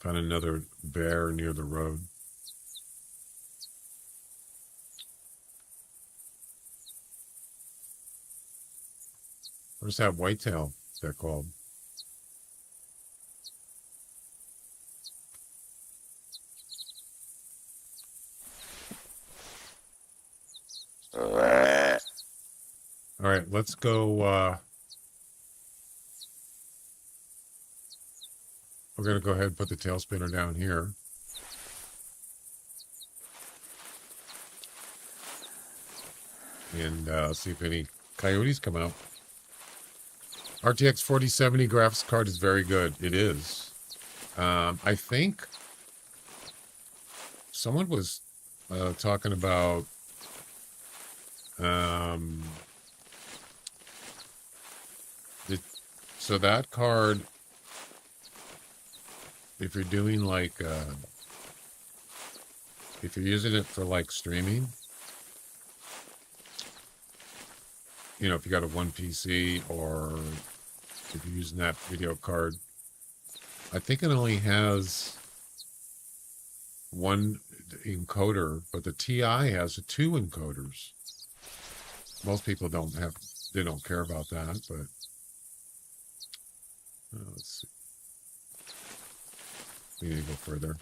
Found another bear near the road. Where's that whitetail they're called? All right, let's go. We're going to go ahead and put the tail spinner down here. And see if any coyotes come out. RTX 4070 graphics card is very good. It is. I think someone was talking about so that card, if you're doing like if you're using it for like streaming, you know, if you got a one PC or if you're using that video card, I think it only has one encoder, but the TI has two encoders. Most people don't have, they don't care about that, but let's see. We need to go further.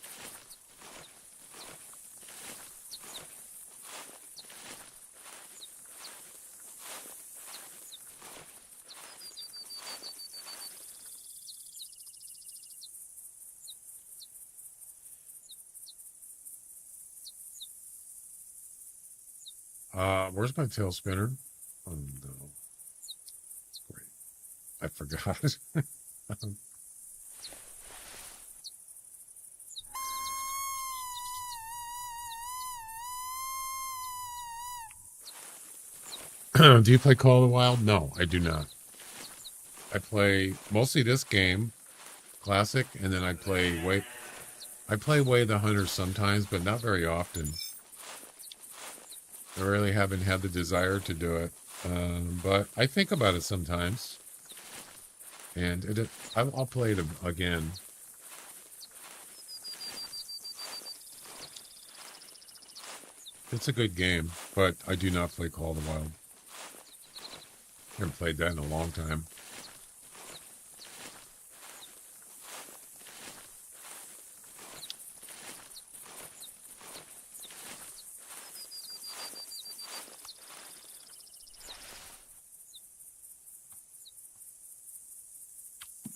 Where's my tail spinner? Oh no. Great. I forgot. Do you play Call of the Wild? No, I do not. I play mostly this game, Classic, and then I play Way the Hunter sometimes, but not very often. I really haven't had the desire to do it, but I think about it sometimes, and I'll play it again. It's a good game, but I do not play Call of the Wild. I haven't played that in a long time.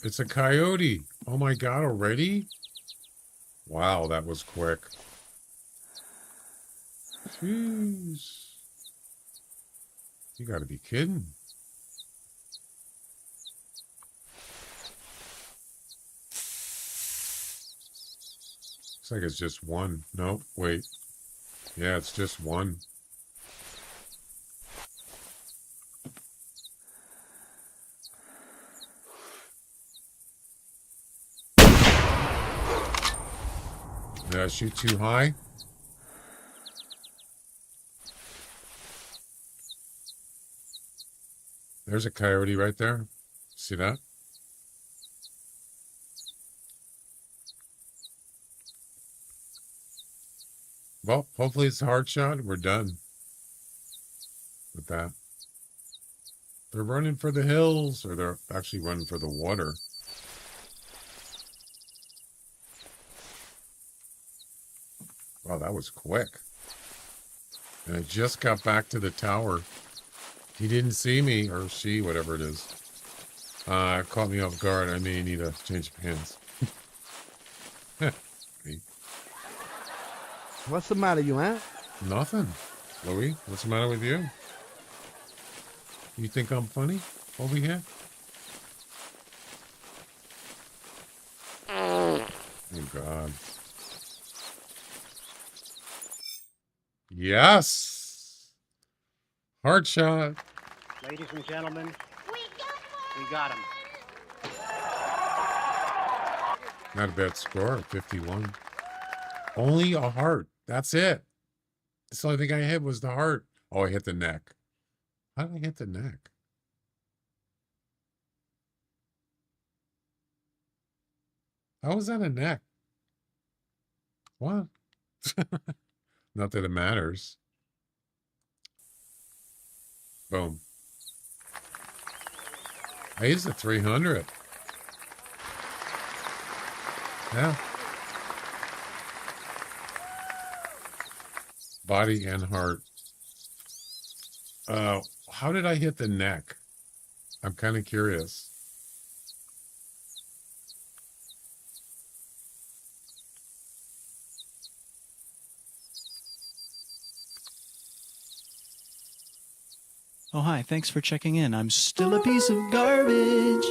It's a coyote. Oh my God, already? Wow, that was quick. Jeez. You gotta be kidding. Looks like it's just one. No, wait. Yeah, it's just one. Did I shoot too high? There's a coyote right there. See that? Well, hopefully it's a hard shot. We're done with that. They're running for the hills, or they're actually running for the water. Wow, that was quick. And I just got back to the tower. He didn't see me, or she, whatever it is. Caught me off guard. I may need a change of pants. What's the matter, you, huh? Nothing. Louis, what's the matter with you? You think I'm funny over here? Oh, God. Yes. Hard shot. Ladies and gentlemen, we got him. Not a bad score, 51. Only a heart. That's it. That's the only thing I hit was the heart. Oh, I hit the neck. How did I hit the neck? How was that a neck? What? Not that it matters. Boom. I used the 300. Yeah. Body and heart. How did I hit the neck? I'm kind of curious. Oh, hi. Thanks for checking in. I'm still a piece of garbage.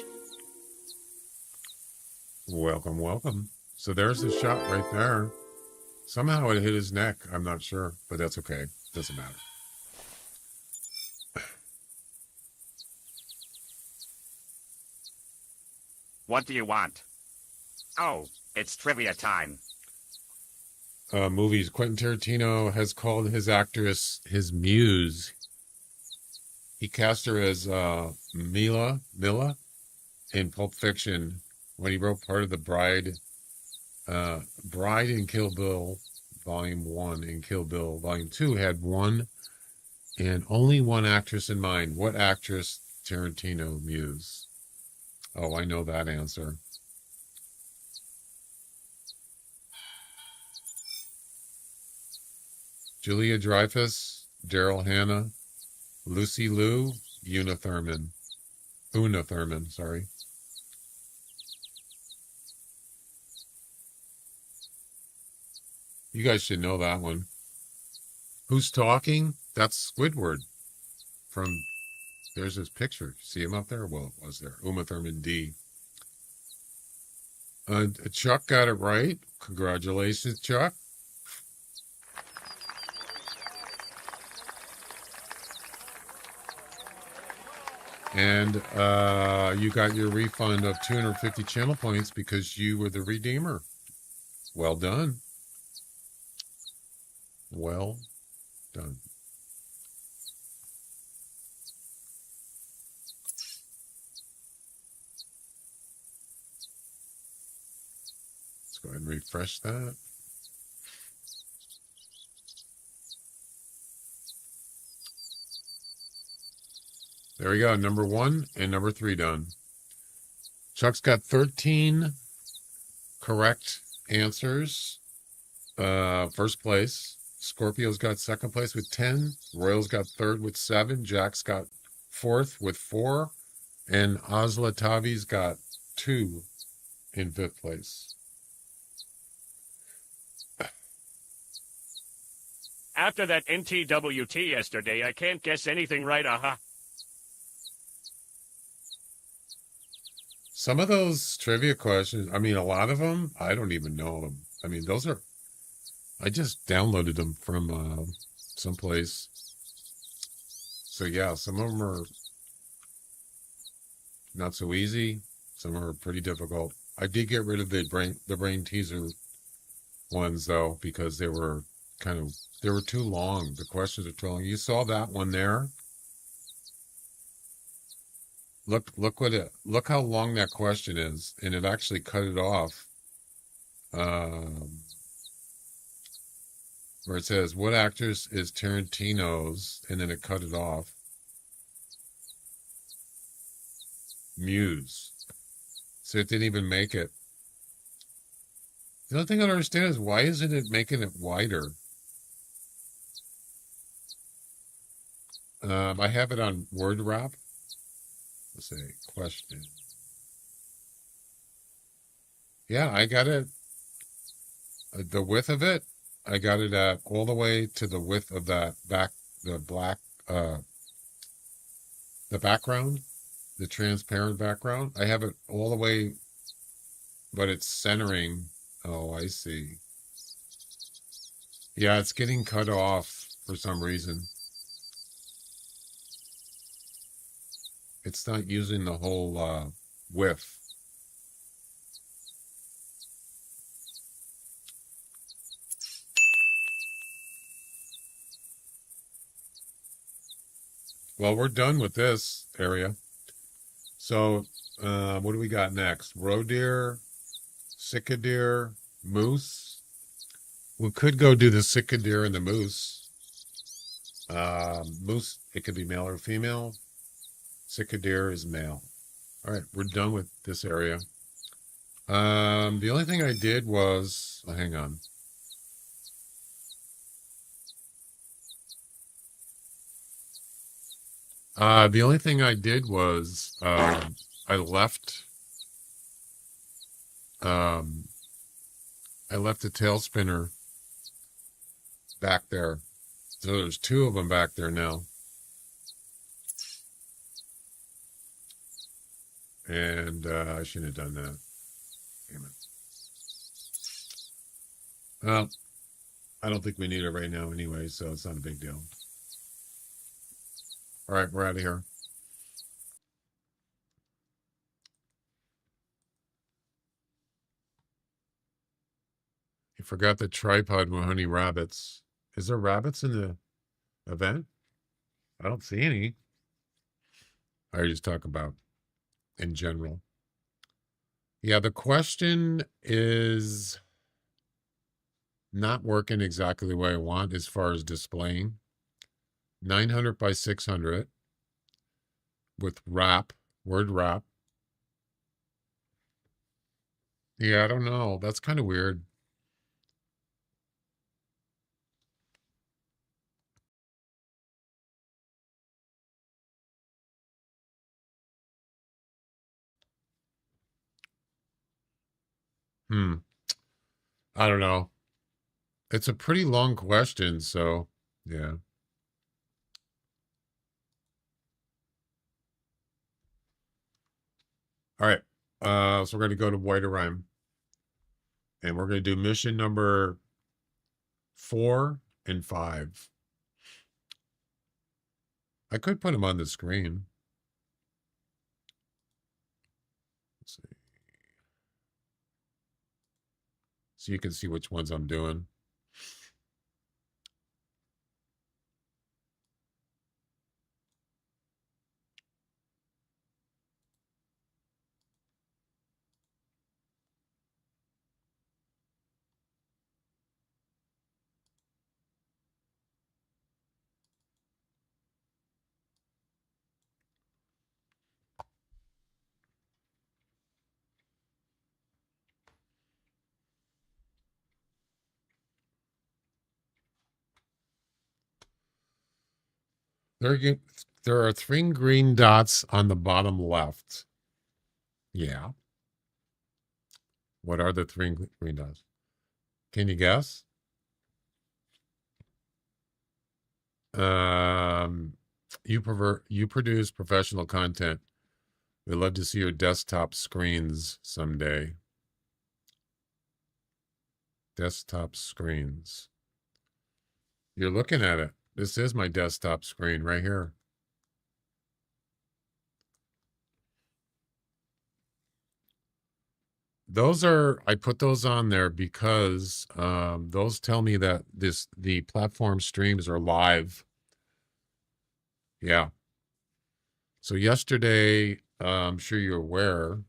Welcome, welcome. So there's the shot right there. Somehow it hit his neck. I'm not sure, but that's okay. Doesn't matter. What do you want? Oh, it's trivia time. Movies. Quentin Tarantino has called his actress his muse. He cast her as Mila in Pulp Fiction when he wrote part of the Bride in Kill Bill Volume 1 and Kill Bill Volume 2 had one and only one actress in mind. What actress Tarantino muse? Oh, I know that answer. Julia Dreyfus, Daryl Hannah, Lucy Liu, Una Thurman, sorry. You guys should know that one. Who's talking? That's Squidward from, there's his picture. See him up there? Well, it was there. Uma Thurman D. Chuck got it right. Congratulations, Chuck. And you got your refund of 250 channel points because you were the redeemer. Well done. Well done. Let's go ahead and refresh that. There we go. Number 1 and number 3 done. Chuck's got 13 correct answers. First place. Scorpio's got second place with 10. Royal's got third with 7. Jack's got fourth with 4. And Osla Tavi's got 2 in 5th place. After that NTWT yesterday, I can't guess anything right, Some of those trivia questions, I mean, a lot of them, I don't even know them. I mean, those are, I just downloaded them from someplace. So yeah, some of them are not so easy. Some are pretty difficult. I did get rid of the brain teaser ones though, because they were too long. The questions are too long. You saw that one there. Look how long that question is, and it actually cut it off. Where it says, what actress is Tarantino's, and then it cut it off. Muse. So it didn't even make it. The only thing I don't understand is why isn't it making it wider? I have it on word wrap. Let's say question. Yeah, I got it. The width of it, I got it at all the way to the width of that the background, the transparent background. I have it all the way, but it's centering. Oh, I see. Yeah, it's getting cut off for some reason. It's not using the whole width. Well, we're done with this area. So, what do we got next? Roe deer, sitka deer, moose, We could go do the sitka deer and the moose. Moose, it could be male or female. Sitka deer is male. All right, we're done with this area. The only thing I did was, hang on. The only thing I did was I left the tail spinner back there. So there's two of them back there now. And I shouldn't have done that. Damn it. Well, I don't think we need it right now anyway, so it's not a big deal. All right, we're out of here. You forgot the tripod, Mahoney rabbits. Is there rabbits in the event? I don't see any. I just talk about in general. Yeah, the question is not working exactly the way I want as far as displaying. 900 by 600 with wrap, word wrap. Yeah, I don't know. That's kind of weird. I don't know. It's a pretty long question, so yeah. All right. So we're going to go to White Rhyme. And we're going to do mission number 4 and 5. I could put them on the screen. Let's see. So you can see which ones I'm doing. There are 3 green dots on the bottom left. Yeah. What are the 3 green dots? Can you guess? You produce professional content. We'd love to see your desktop screens someday. Desktop screens. You're looking at it. This is my desktop screen right here. I put those on there because those tell me that the platform streams are live. Yeah. So yesterday, I'm sure you're aware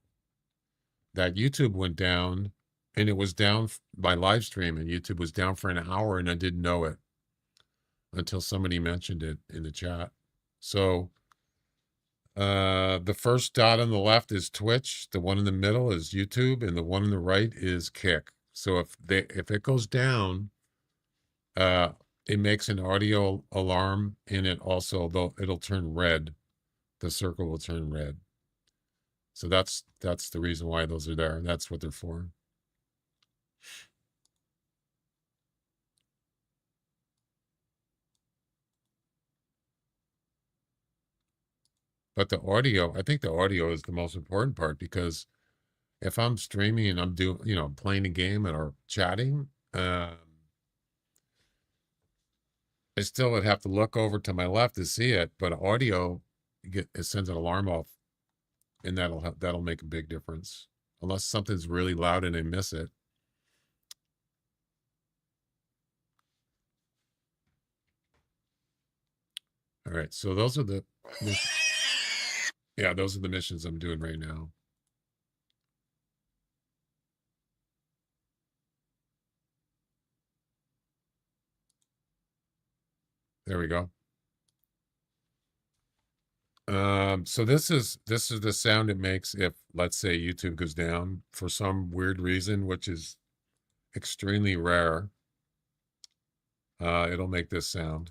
that YouTube went down, and it was down by live stream, and YouTube was down for an hour, and I didn't know it until somebody mentioned it in the chat. So the first dot on the left is Twitch, the one in the middle is YouTube, and the one on the right is Kick. So if it goes down, it makes an audio alarm, and it'll turn red. The circle will turn red. So that's the reason why those are there. That's what they're for. But the audio, I think the audio is the most important part, because if I'm streaming and I'm playing a game or chatting, I still would have to look over to my left to see it. But audio, it sends an alarm off, and that'll make a big difference. Unless something's really loud and I miss it. All right, so those are the missions I'm doing right now. There we go. So this is the sound it makes if, let's say, YouTube goes down for some weird reason, which is extremely rare. It'll make this sound.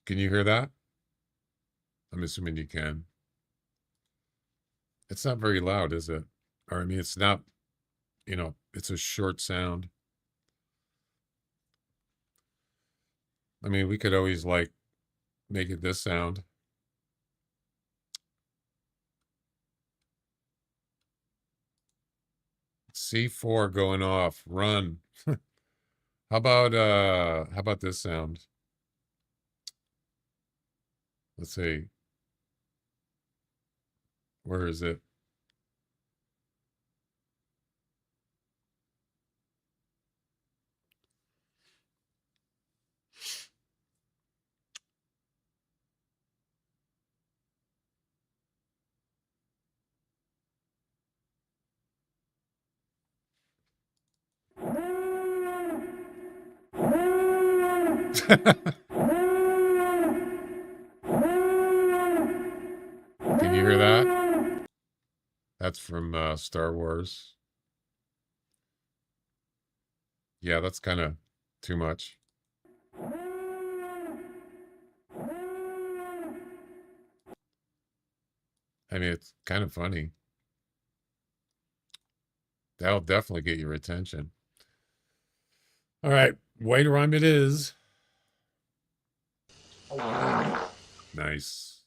Can you hear that? I'm assuming you can. It's not very loud, is it? Or I mean, it's not, you know, it's a short sound. I mean, we could always like make it this sound. C4 going off, run. How about this sound? Let's see. Where is it? Can you hear that? That's from Star Wars. Yeah, that's kind of too much. I mean, it's kind of funny. That'll definitely get your attention. All right, white rhyme it is. Nice.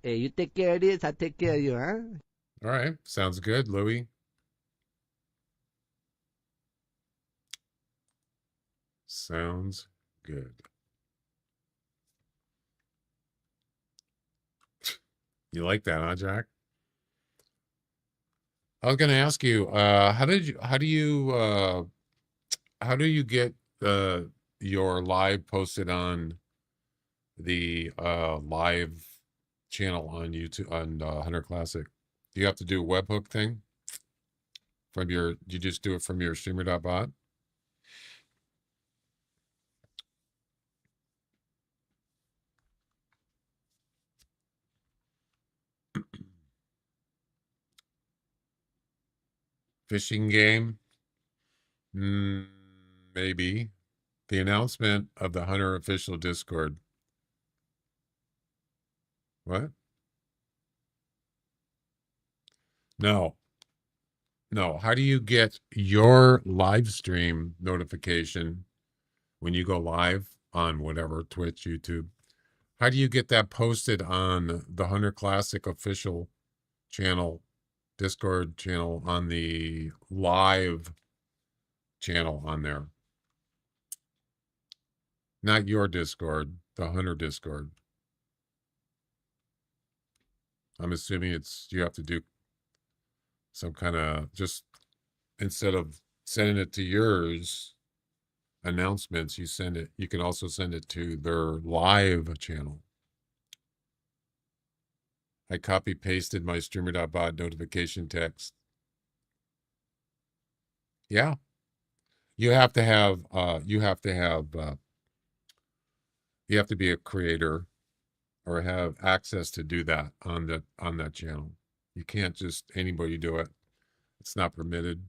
Hey, you take care of this, I take care of you, huh? All right, sounds good, Louis. Sounds good. You like that, huh, Jack? I was going to ask you, how do you get your live posted on the live channel on YouTube on Hunter Classic? Do you have to do a webhook thing from your? Do you just do it from your streamer.bot? Fishing game? Maybe. The announcement of the Hunter official Discord. What? No. No. How do you get your live stream notification when you go live on whatever, Twitch, YouTube? How do you get that posted on the Hunter Classic official channel, Discord channel, on the live channel on there? Not your Discord, the Hunter Discord. I'm assuming you have to do some kind of, just instead of sending it to yours announcements, you can also send it to their live channel. I copy pasted my streamer.bot notification text. Yeah. You have to be a creator or have access to do that on that channel. You can't just anybody do it. It's not permitted.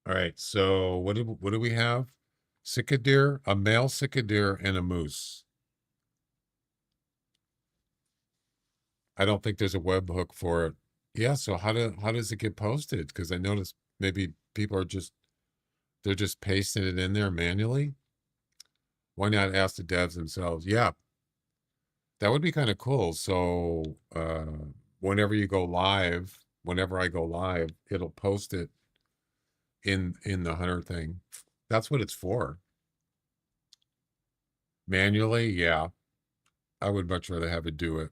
All right. So what do we have? Sitka deer, a male sitka deer, and a moose. I don't think there's a webhook for it. Yeah. So how does it get posted? Because I noticed maybe people are they're just pasting it in there manually. Why not ask the devs themselves? Yeah, that would be kind of cool. So whenever I go live, it'll post it in the Hunter thing. That's what it's for. Manually, yeah. I would much rather have it do it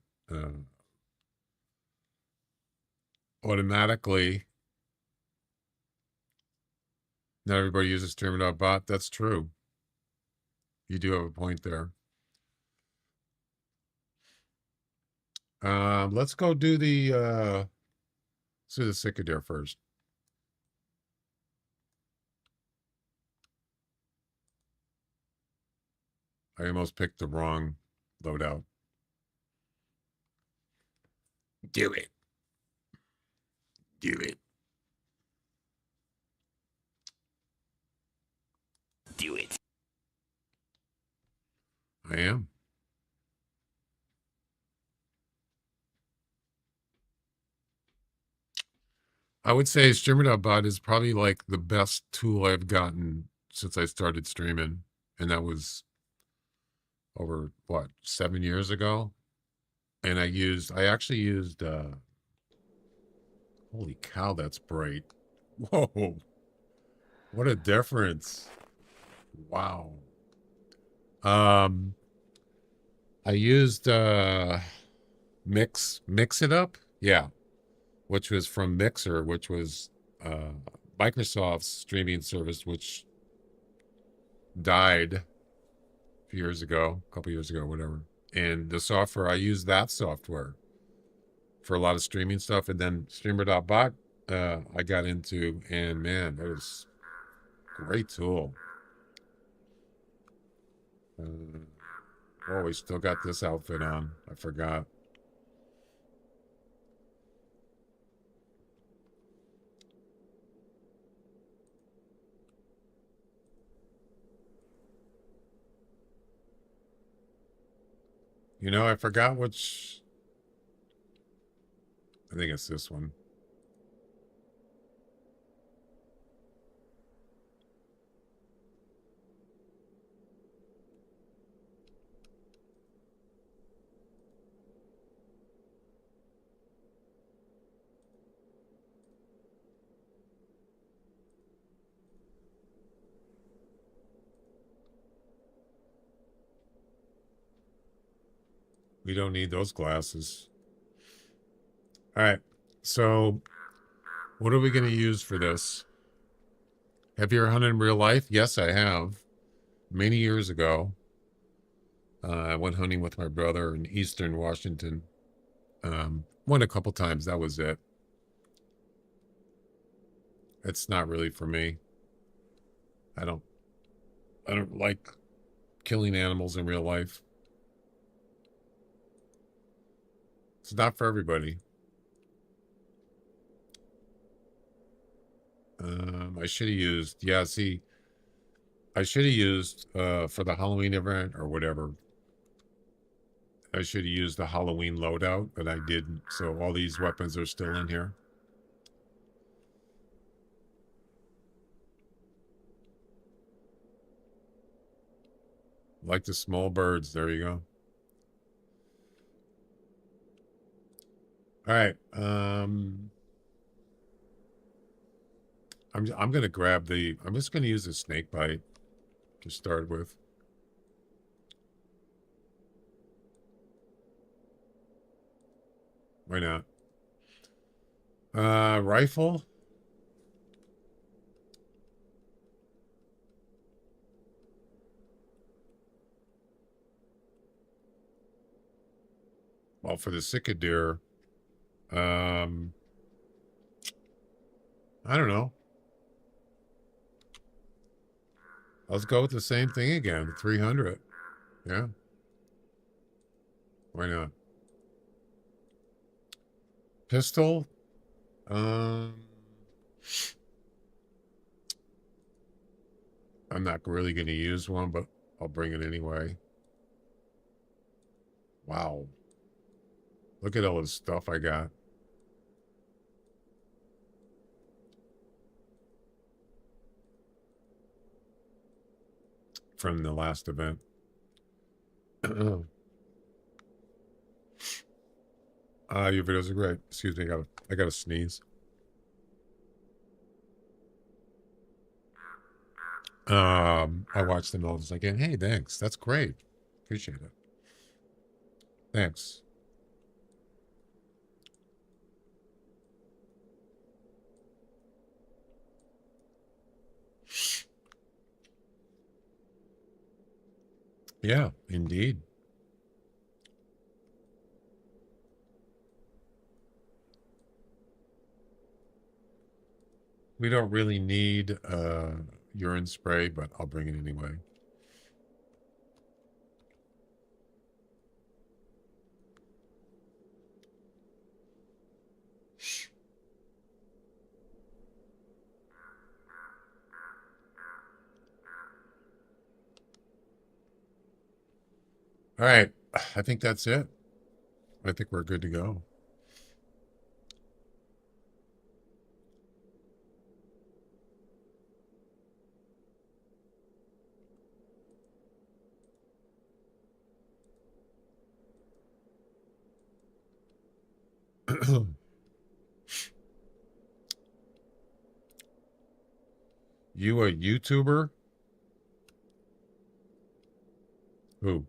automatically. Not everybody uses Terminal bot. That's true. You do have a point there. Let's go do the Cicadere first. I almost picked the wrong loadout. Do it. Do it. Do it. I am. I would say Streamer.bot is probably like the best tool I've gotten since I started streaming. And that was over, what, 7 years ago? And I actually used, holy cow, that's bright. Whoa. What a difference. Wow. I used, Mix It Up. Yeah. Which was from Mixer, which was Microsoft's streaming service, which died a couple years ago, whatever. And the software, I used that software for a lot of streaming stuff. And then Streamer.bot, I got into, and man, that was a great tool. Oh, we still got this outfit on. I forgot. You know, I forgot which. I think it's this one. We don't need those glasses. All right. So what are we going to use for this? Have you ever hunted in real life? Yes, I have. Many years ago. I went hunting with my brother in Eastern Washington. Went a couple times. That was it. It's not really for me. I don't like killing animals in real life. It's not for everybody. I should have used, I should have used for the Halloween event or whatever. I should have used the Halloween loadout, but I didn't. So all these weapons are still in here. Like the small birds. There you go. All right. I'm gonna grab I'm just gonna use the snake bite to start with. Why not? Rifle. Well, for the Cicadere, I don't know. Let's go with the same thing again. 300. Yeah. Why not? Pistol. I'm not really going to use one, but I'll bring it anyway. Wow. Look at all this stuff I got. From the last event. Your videos are great. Excuse me, I got to sneeze. I watched them all just like, hey, thanks. That's great. Appreciate it. Thanks. Yeah, indeed. We don't really need urine spray, but I'll bring it anyway. All right. I think that's it. I think we're good to go. You a YouTuber? Who?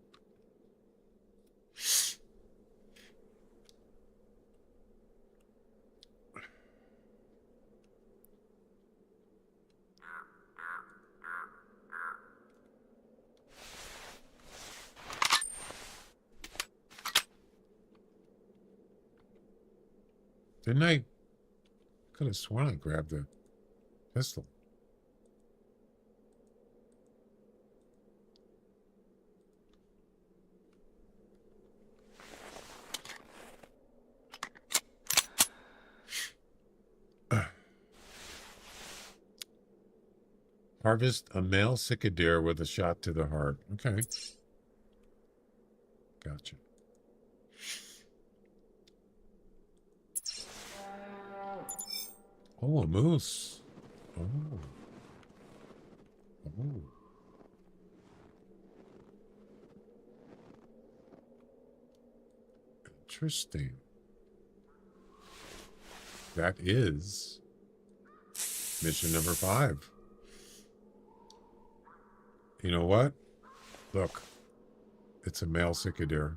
Didn't I? Could have sworn I grabbed the pistol. Harvest a male sitka with a shot to the heart. Okay. Gotcha. Oh, a moose. Oh. Oh. Interesting. That is mission number 5. You know what? Look. It's a male cicadeer.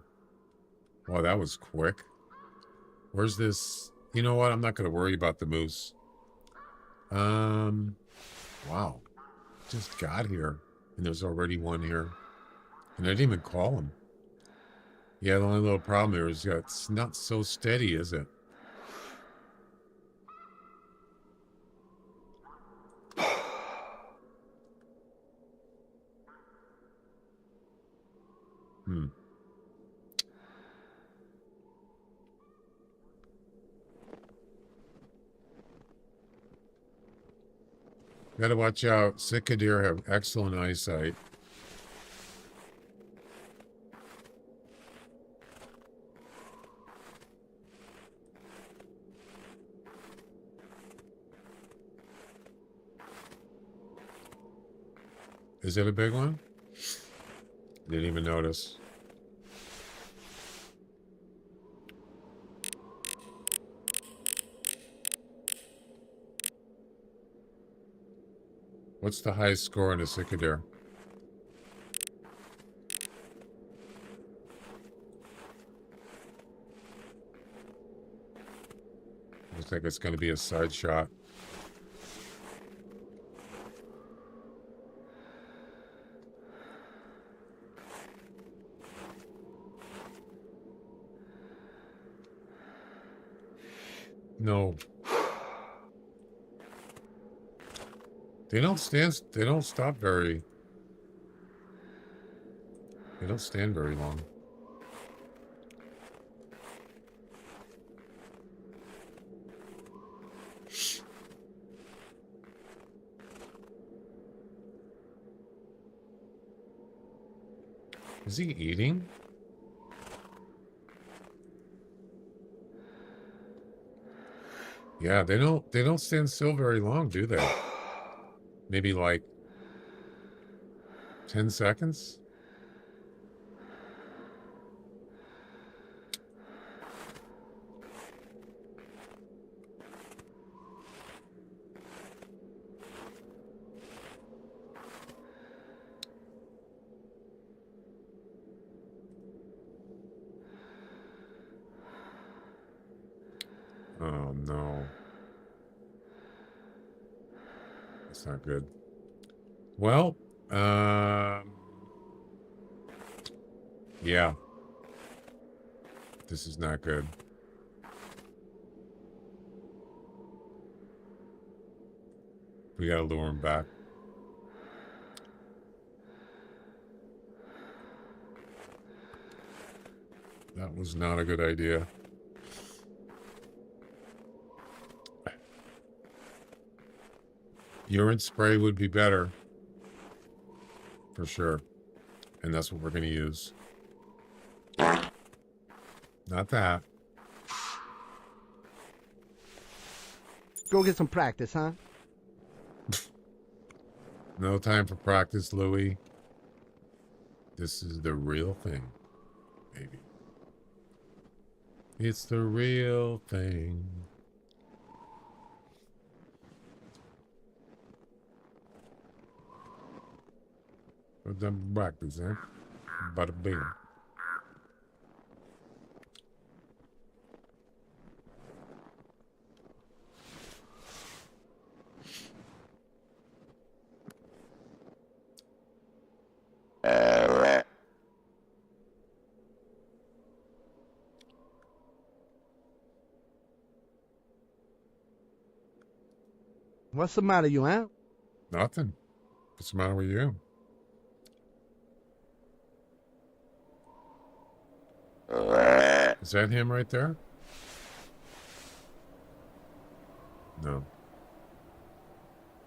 Wow, that was quick. Where's this? You know what? I'm not going to worry about the moose. Wow. Just got here. And there's already one here. And I didn't even call him. Yeah, the only little problem here is it's not so steady, is it? Gotta watch out. Sitka deer have excellent eyesight. Is it a big one? Didn't even notice. What's the highest score in a cicadeer? Looks like it's going to be a side shot. No. They don't stop very. They don't stand very long. Is he eating? Yeah, they don't stand still very long, do they? Maybe like 10 seconds? Oh no. That's not good. Well, yeah. This is not good. We gotta lure him back. That was not a good idea. Urine spray would be better. For sure. And that's what we're going to use. Not that. Go get some practice, huh? No time for practice, Louie. This is the real thing, baby. It's the real thing. We've done practice, eh? Bada bing. What's the matter, you, huh? Nothing. What's the matter with you? Is that him right there? No.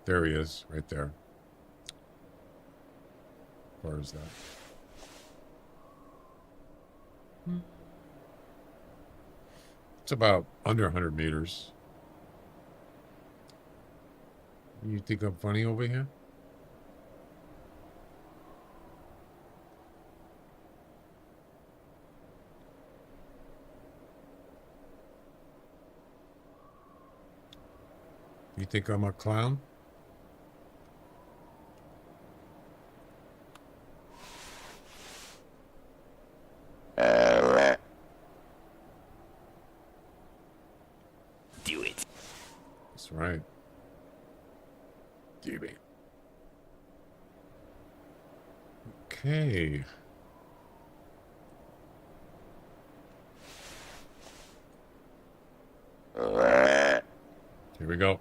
There he is, right there. As far as that. It's about under 100 meters. You think I'm funny over here? You think I'm a clown? Do it. That's right. Do it. Okay. Here we go.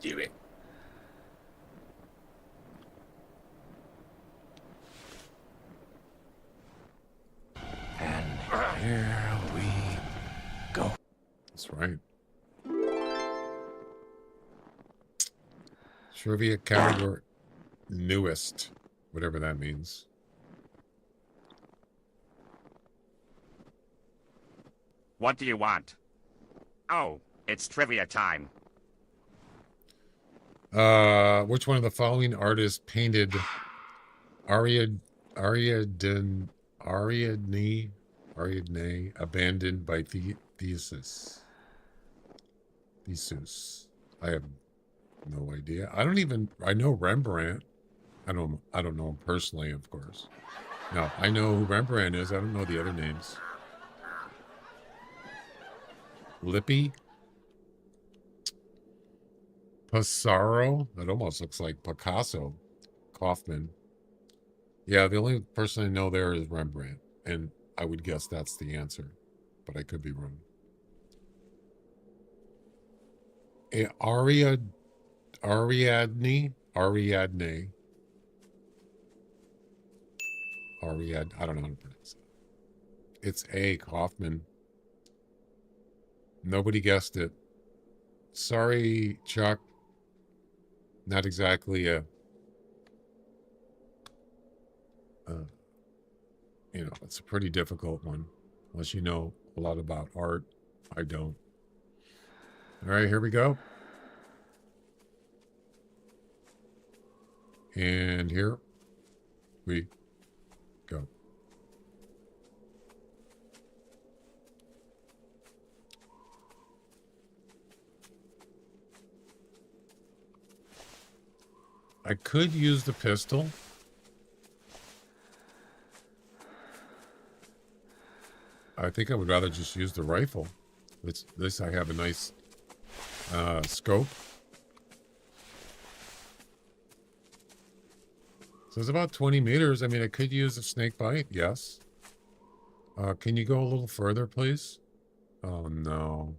Do it. And here we go. That's right. Trivia category newest, whatever that means. What do you want? Oh, it's trivia time. Which one of the following artists painted Ariadne abandoned by Theseus? I have no idea. I know Rembrandt. I don't know him personally, of course. No, I know who Rembrandt is. I don't know the other names. Lippi? Pissarro? That almost looks like Picasso. Kaufman. Yeah, the only person I know there is Rembrandt. And I would guess that's the answer. But I could be wrong. Ariadne? I don't know how to pronounce it. It's A. Kaufman. Nobody guessed it. Sorry, Chuck. Not exactly a... it's a pretty difficult one. Unless you know a lot about art. I don't. All right, here we go. And here we go. I could use the pistol. I think I would rather just use the rifle. This I have a nice scope. So it's about 20 meters. I mean, I could use a snake bite. Yes. Can you go a little further, please? Oh, no.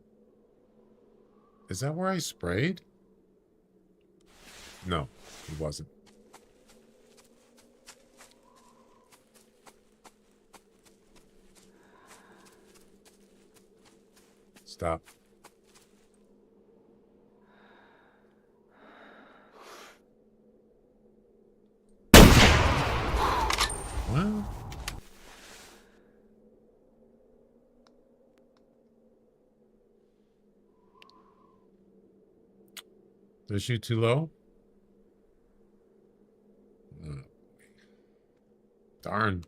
Is that where I sprayed? No, it wasn't. Stop. What? Did I shoot too low? Darn.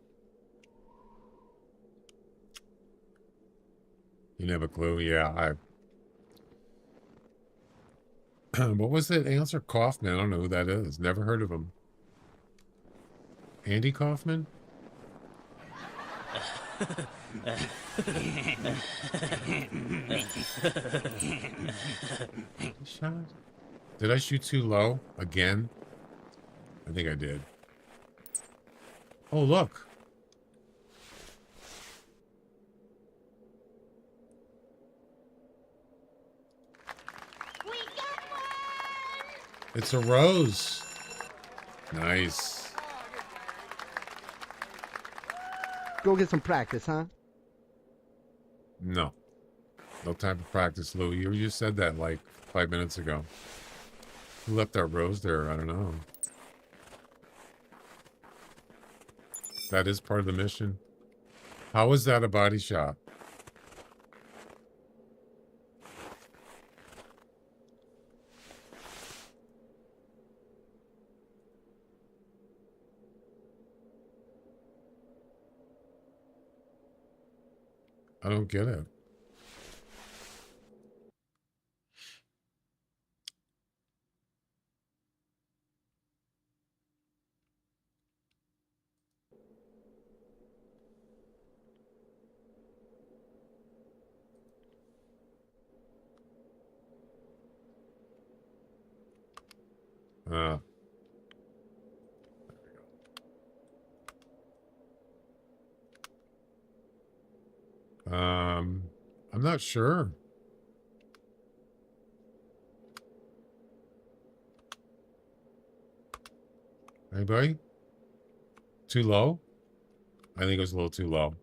You never have a clue. Yeah, what was that answer? Kaufman. I don't know who that is. Never heard of him. Andy Kaufman? Shot? Did I shoot too low? Again? I think I did. Oh, look. We got one! It's a rose. Nice. Go get some practice, huh? No. No time for practice, Lou. You just said that like 5 minutes ago. Who left our rose there? I don't know. That is part of the mission. How is that a body shot? I don't get it. I'm not sure. Anybody? Too low? I think it was a little too low.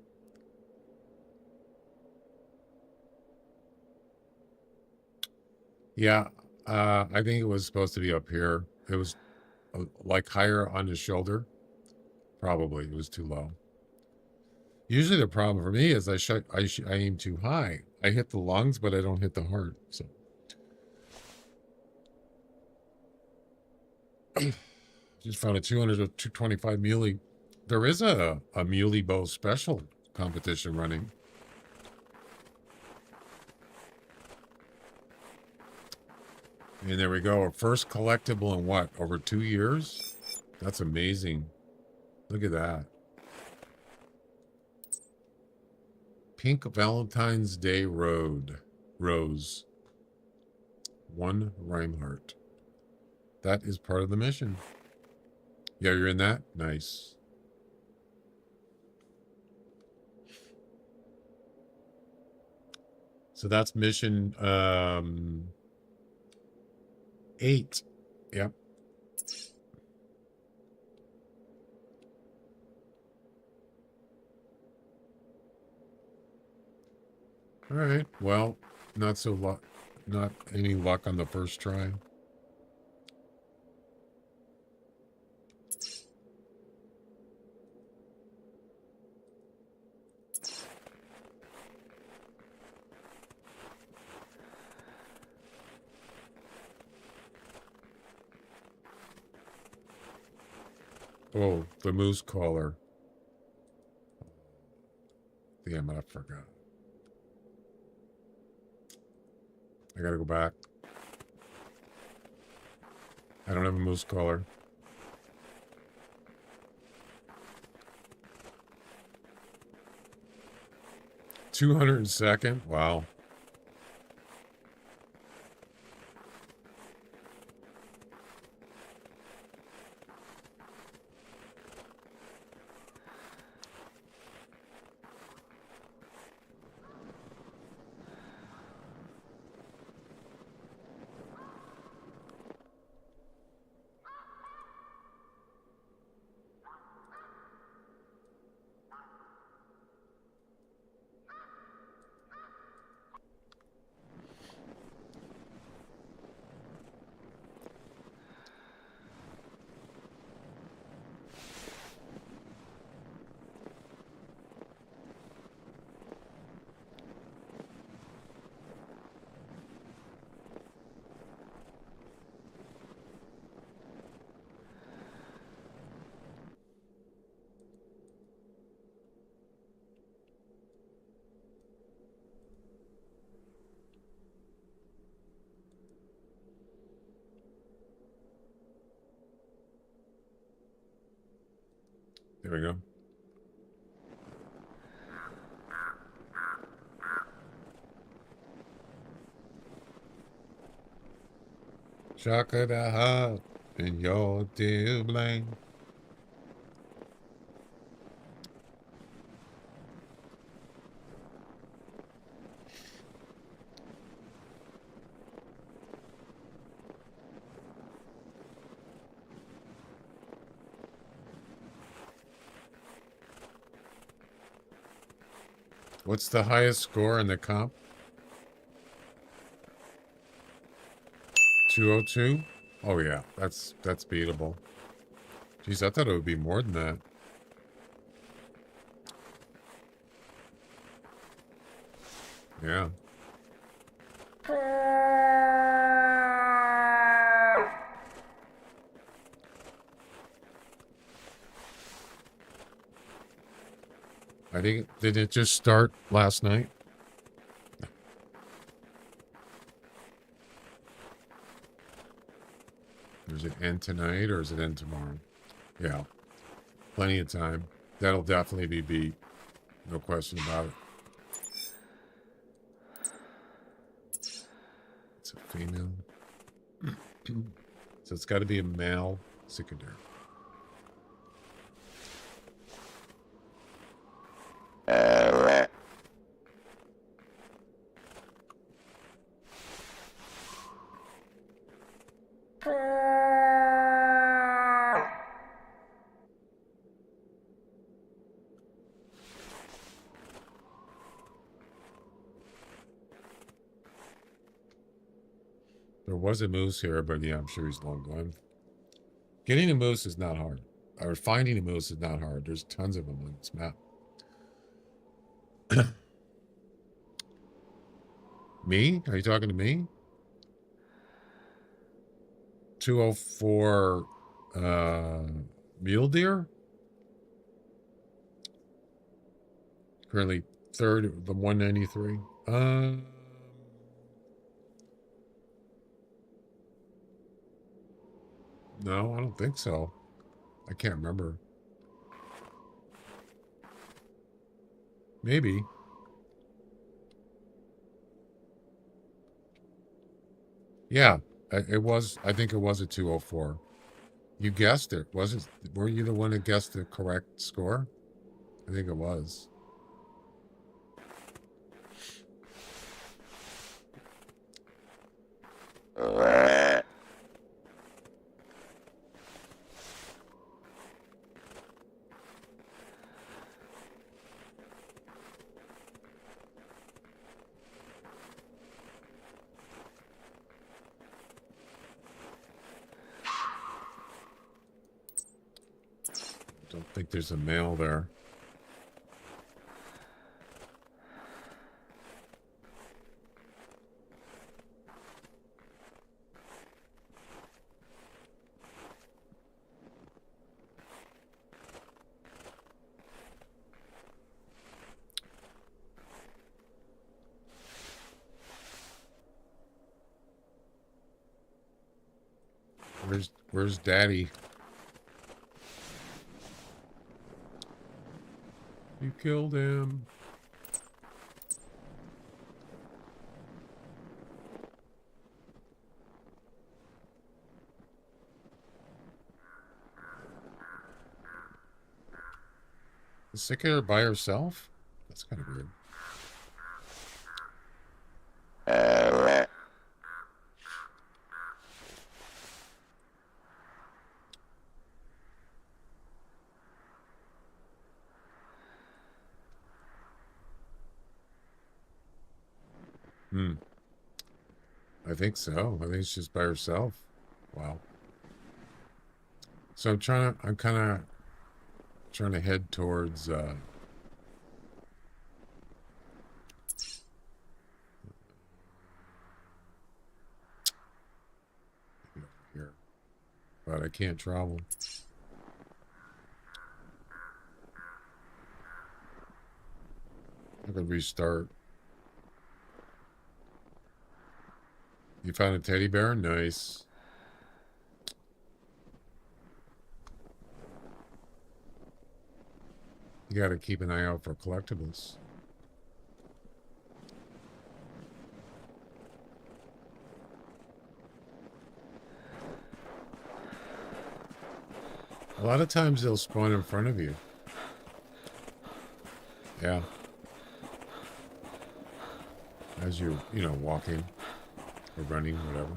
Yeah, I think it was supposed to be up here. It was like higher on the shoulder. Probably it was too low. Usually the problem for me is I aim too high. I hit the lungs, but I don't hit the heart. So just found a 200 to 225 muley. There is a muley bow special competition running. And there we go. Our first collectible in what? Over 2 years? That's amazing. Look at that. Pink Valentine's Day Rose. 1 Reinhardt. That is part of the mission. Yeah, you're in that? Nice. So that's mission 8. Yep. All right. Well, not any luck on the first try. Oh, the moose collar. Damn it, I forgot. I gotta go back. I don't have a moose collar. $202nd? Wow. There we go. Shaka da ha and your dear blame. What's the highest score in the comp? 202? Oh yeah, that's beatable. Jeez, I thought it would be more than that. Yeah. I think, did it just start last night? Does it end tonight or is it end tomorrow? Yeah. Plenty of time. That'll definitely be beat. No question about it. It's a female. So it's got to be a male secondary. There was a moose here, but yeah, I'm sure he's long gone. Getting a moose is not hard. Or finding a moose is not hard. There's tons of them on this map. Me? Are you talking to me? 204 mule deer? Currently third of the 193. No, I don't think so. I can't remember. Maybe. Yeah, it was. I think it was a 204. You guessed it. Wasn't? Were you the one that guessed the correct score? I think it was. Don't think there's a male there. Where's Daddy? You killed him. Is Sitka by herself? That's kind of weird. I think so. I think she's by herself. Wow. So I'm kind of trying to head towards here, but I can't travel. I could restart. You found a teddy bear? Nice. You got to keep an eye out for collectibles. A lot of times they'll spawn in front of you. Yeah. As you're, walking or running, whatever.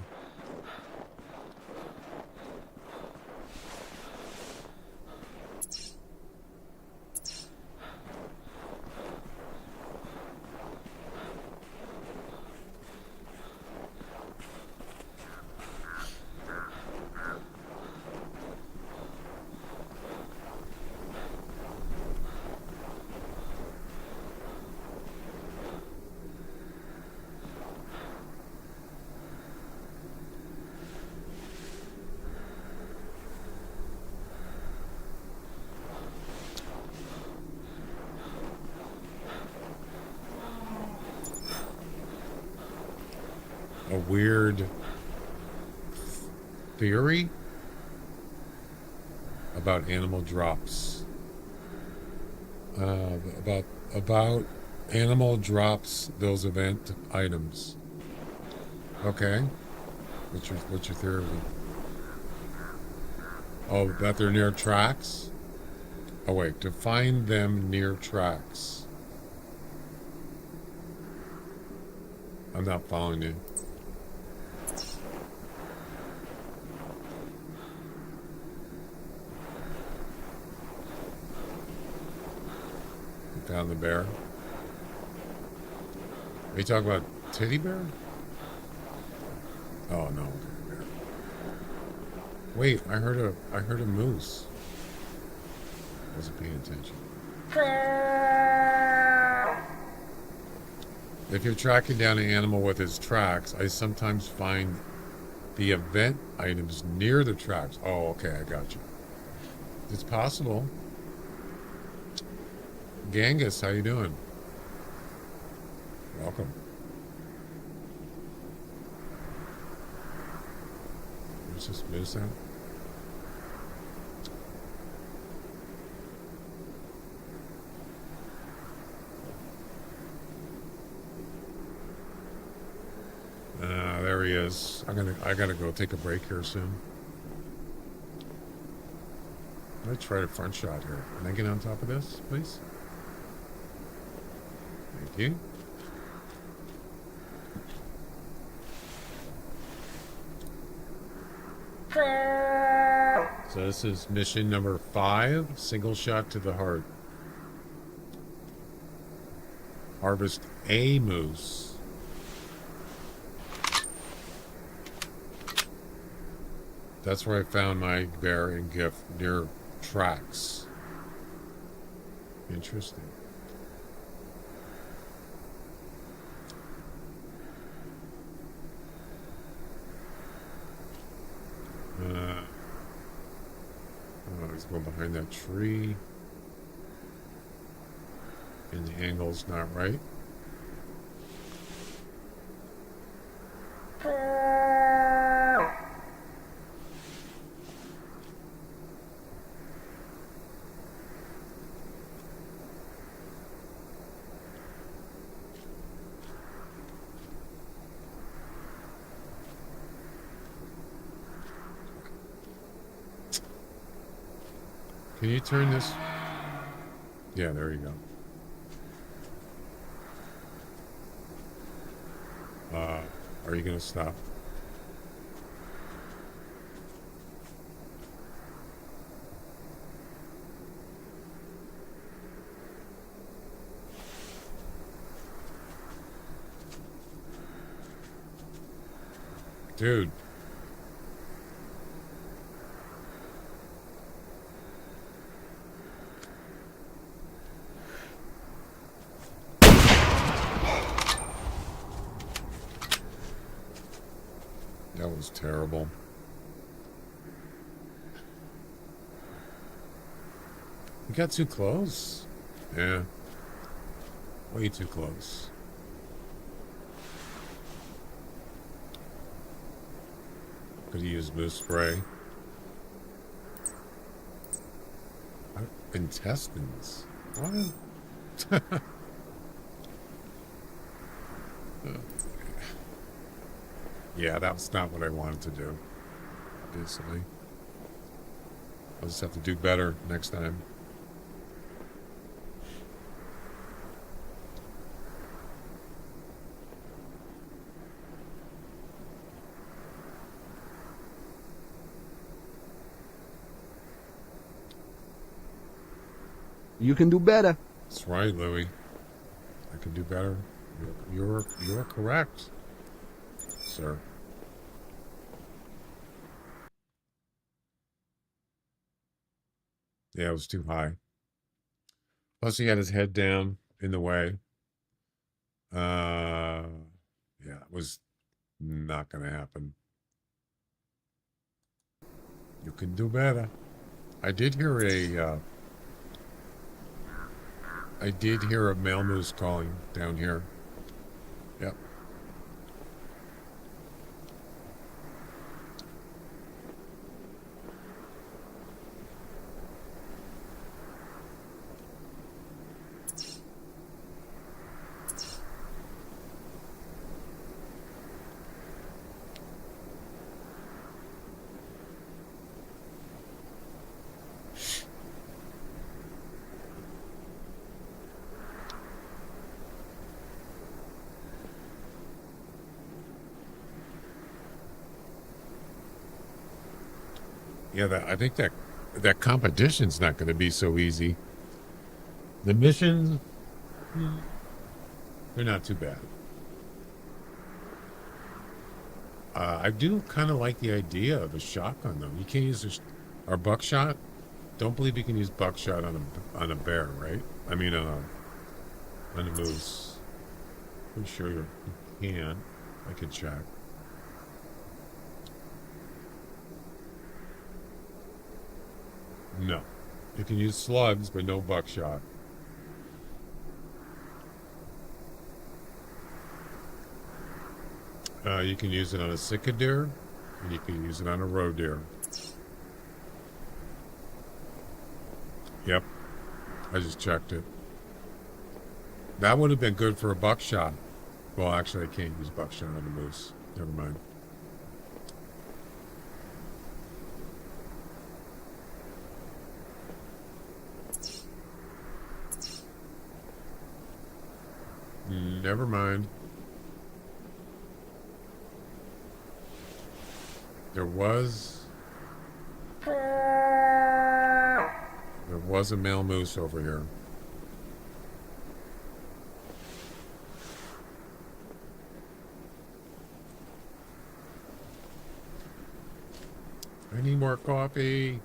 A weird theory about animal drops. About animal drops, those event items. Okay. What's your theory? Oh, that they're near tracks? Oh wait, to find them near tracks. I'm not following you. Found the bear. Are you talking about teddy bear? Oh no, bear. Wait, I heard a moose. Wasn't paying attention. If you're tracking down an animal with its tracks, I sometimes find the event items near the tracks. Oh, okay, I got you. It's possible. Genghis, how you doing? Welcome. Where's this moose at? There he is. I gotta go take a break here soon. Let's try a front shot here. Can I get on top of this, please? Thank you. So this is mission number 5, single shot to the heart. Harvest a moose. That's where I found my bear and gift, near tracks. Interesting. He's going behind that tree. And the angle's not right. Can you turn this? Yeah, there you go. Are you gonna stop? Dude. That was terrible. You got too close. Yeah. Way too close. Could use moose spray. Intestines. What? Yeah, that was not what I wanted to do, obviously. I'll just have to do better next time. You can do better. That's right, Louie. I can do better. You're correct, sir. Yeah, it was too high. Plus, he had his head down in the way. Yeah, it was not going to happen. You can do better. I did hear a male moose calling down here. Yep. Yeah, I think that competition's not going to be so easy. The missions, they're not too bad. I do kind of like the idea of a shotgun, though. You can't use our buckshot. Don't believe you can use buckshot on a bear, right? I mean, on a moose. Pretty sure you can. I can check. No. You can use slugs, but no buckshot. You can use it on a sitka deer, and you can use it on a roe deer. Yep. I just checked it. That would have been good for a buckshot. Well, actually, I can't use buckshot on a moose. Never mind. Never mind. There was a male moose over here. I need more coffee.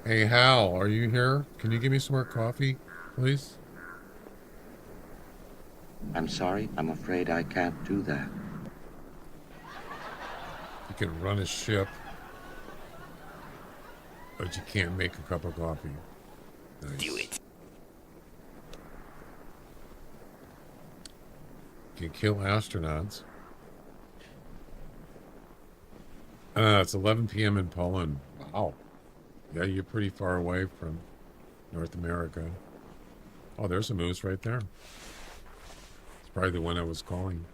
Hey, Hal, are you here? Can you give me some more coffee, please? I'm sorry, I'm afraid I can't do that. You can run a ship, but you can't make a cup of coffee. Nice. Do it. You can kill astronauts. It's 11 p.m. in Poland. Wow. Yeah, you're pretty far away from North America. Oh, there's a moose right there. It's probably the one I was calling.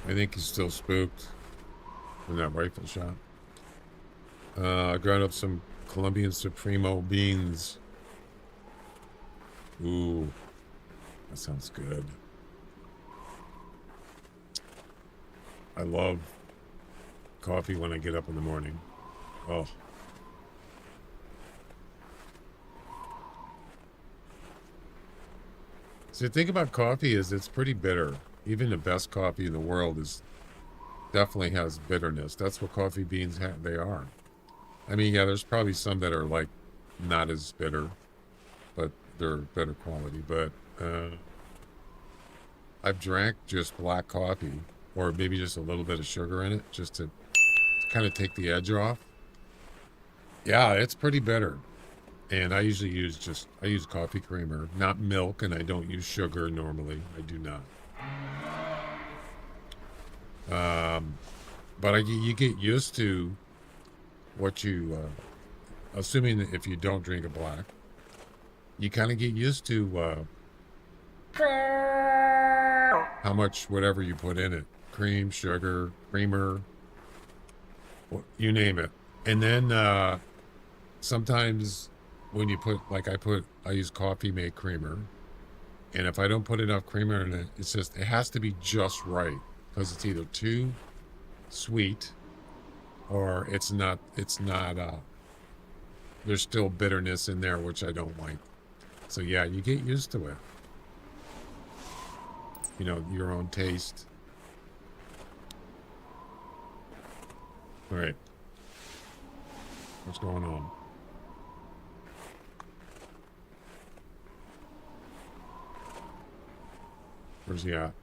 I think he's still spooked from that rifle shot. I ground up some Colombian Supremo beans. Ooh, that sounds good. I love coffee when I get up in the morning. Oh. So the thing about coffee is it's pretty bitter. Even the best coffee in the world is definitely has bitterness. That's what coffee beans they are. I mean, yeah, there's probably some that are like not as bitter, but they're better quality. But I've drank just black coffee, or maybe just a little bit of sugar in it, just to kind of take the edge off. Yeah, it's pretty bitter. And I usually use coffee creamer, not milk, and I don't use sugar normally. I do not. But you get used to what you, assuming that if you don't drink a black, you kind of get used to how much whatever you put in it. Cream, sugar, creamer, you name it. And then sometimes when you put, like I use coffee made creamer. And if I don't put enough creamer in it, it has to be just right. Because it's either too sweet or it's not, there's still bitterness in there, which I don't like. So yeah, you get used to it. You know, your own taste. All right. What's going on? Where's he at?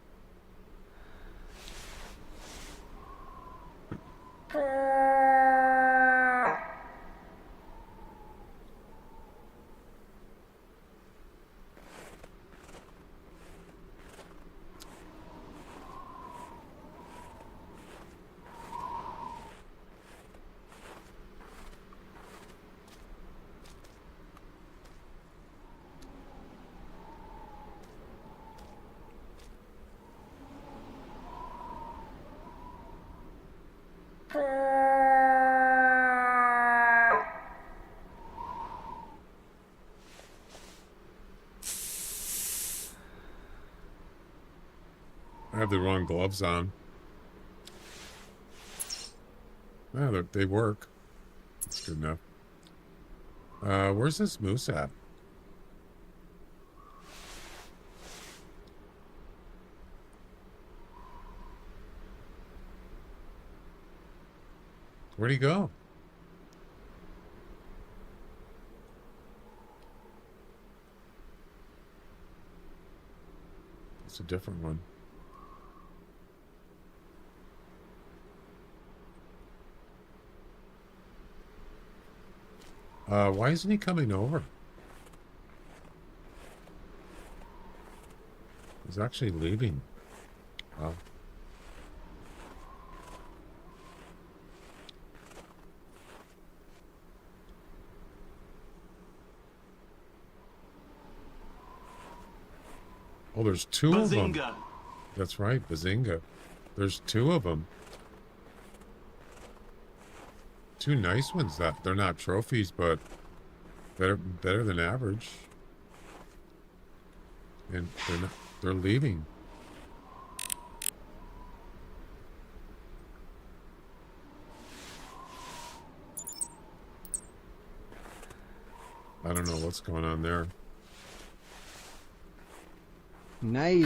I have the wrong gloves on. Yeah, they work. That's good enough. Where's this moose at? Where'd he go? It's a different one. Why isn't he coming over? He's actually leaving. Wow. Oh, there's two of them. That's right, Bazinga. There's two of them. Two nice ones. That they're not trophies, but better than average. And they're leaving. I don't know what's going on there. Nice.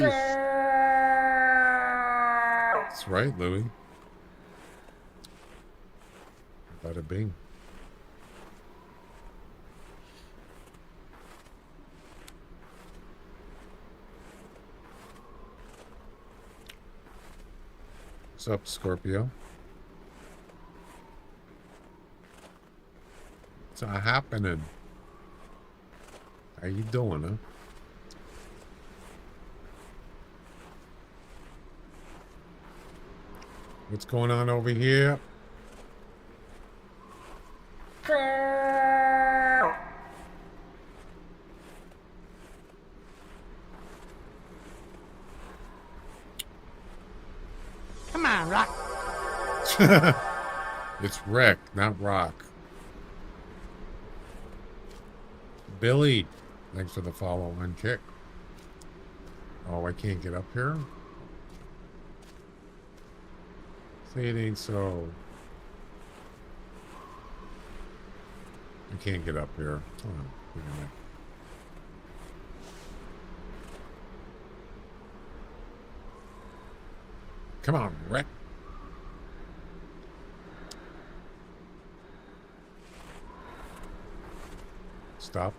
That's right, Louie. Bada bing. What's up, Scorpio? What's happening? How you doing, huh? What's going on over here? Come on, Rock. It's Rick, not Rock. Billy, thanks for the follow on Kick. Oh, I can't get up here? Say it ain't so. I can't get up here. Hold on. Wait a minute. Come on, Rick. Stop.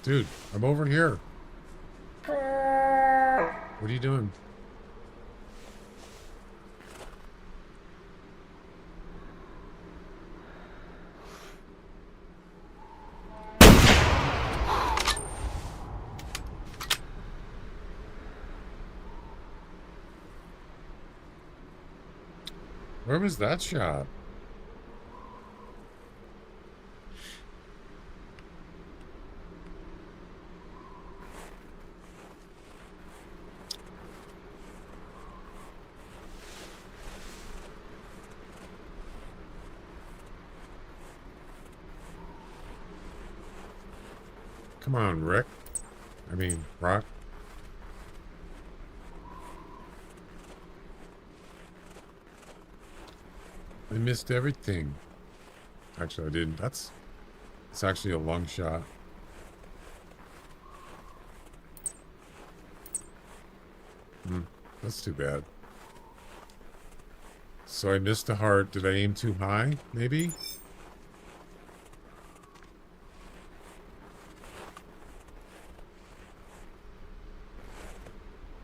Dude, I'm over here. What are you doing? Where was that shot? Come on, Rick. I mean, Rock. I missed everything. Actually, I didn't. It's actually a long shot. That's too bad. So I missed a heart. Did I aim too high? Maybe?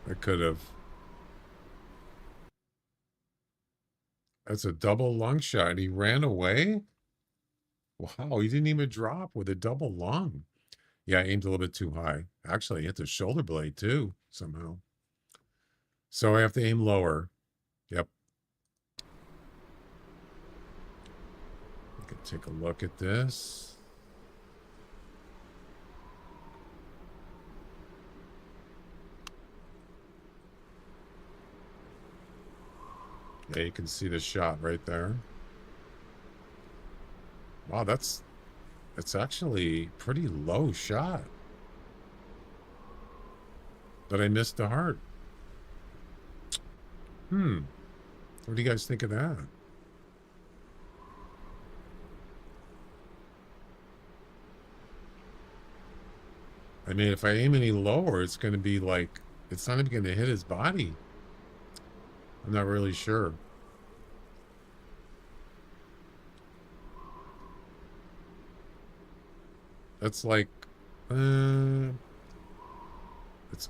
I could have. That's a double lung shot. He ran away? Wow, he didn't even drop with a double lung. Yeah, I aimed a little bit too high. Actually, I hit the shoulder blade too, somehow. So I have to aim lower. Yep. We can take a look at this. Yeah, you can see the shot right there. Wow, that's actually pretty low shot. But I missed the heart. What do you guys think of that? I mean, if I aim any lower, it's going to be like, it's not even going to hit his body. I'm not really sure. That's like, it's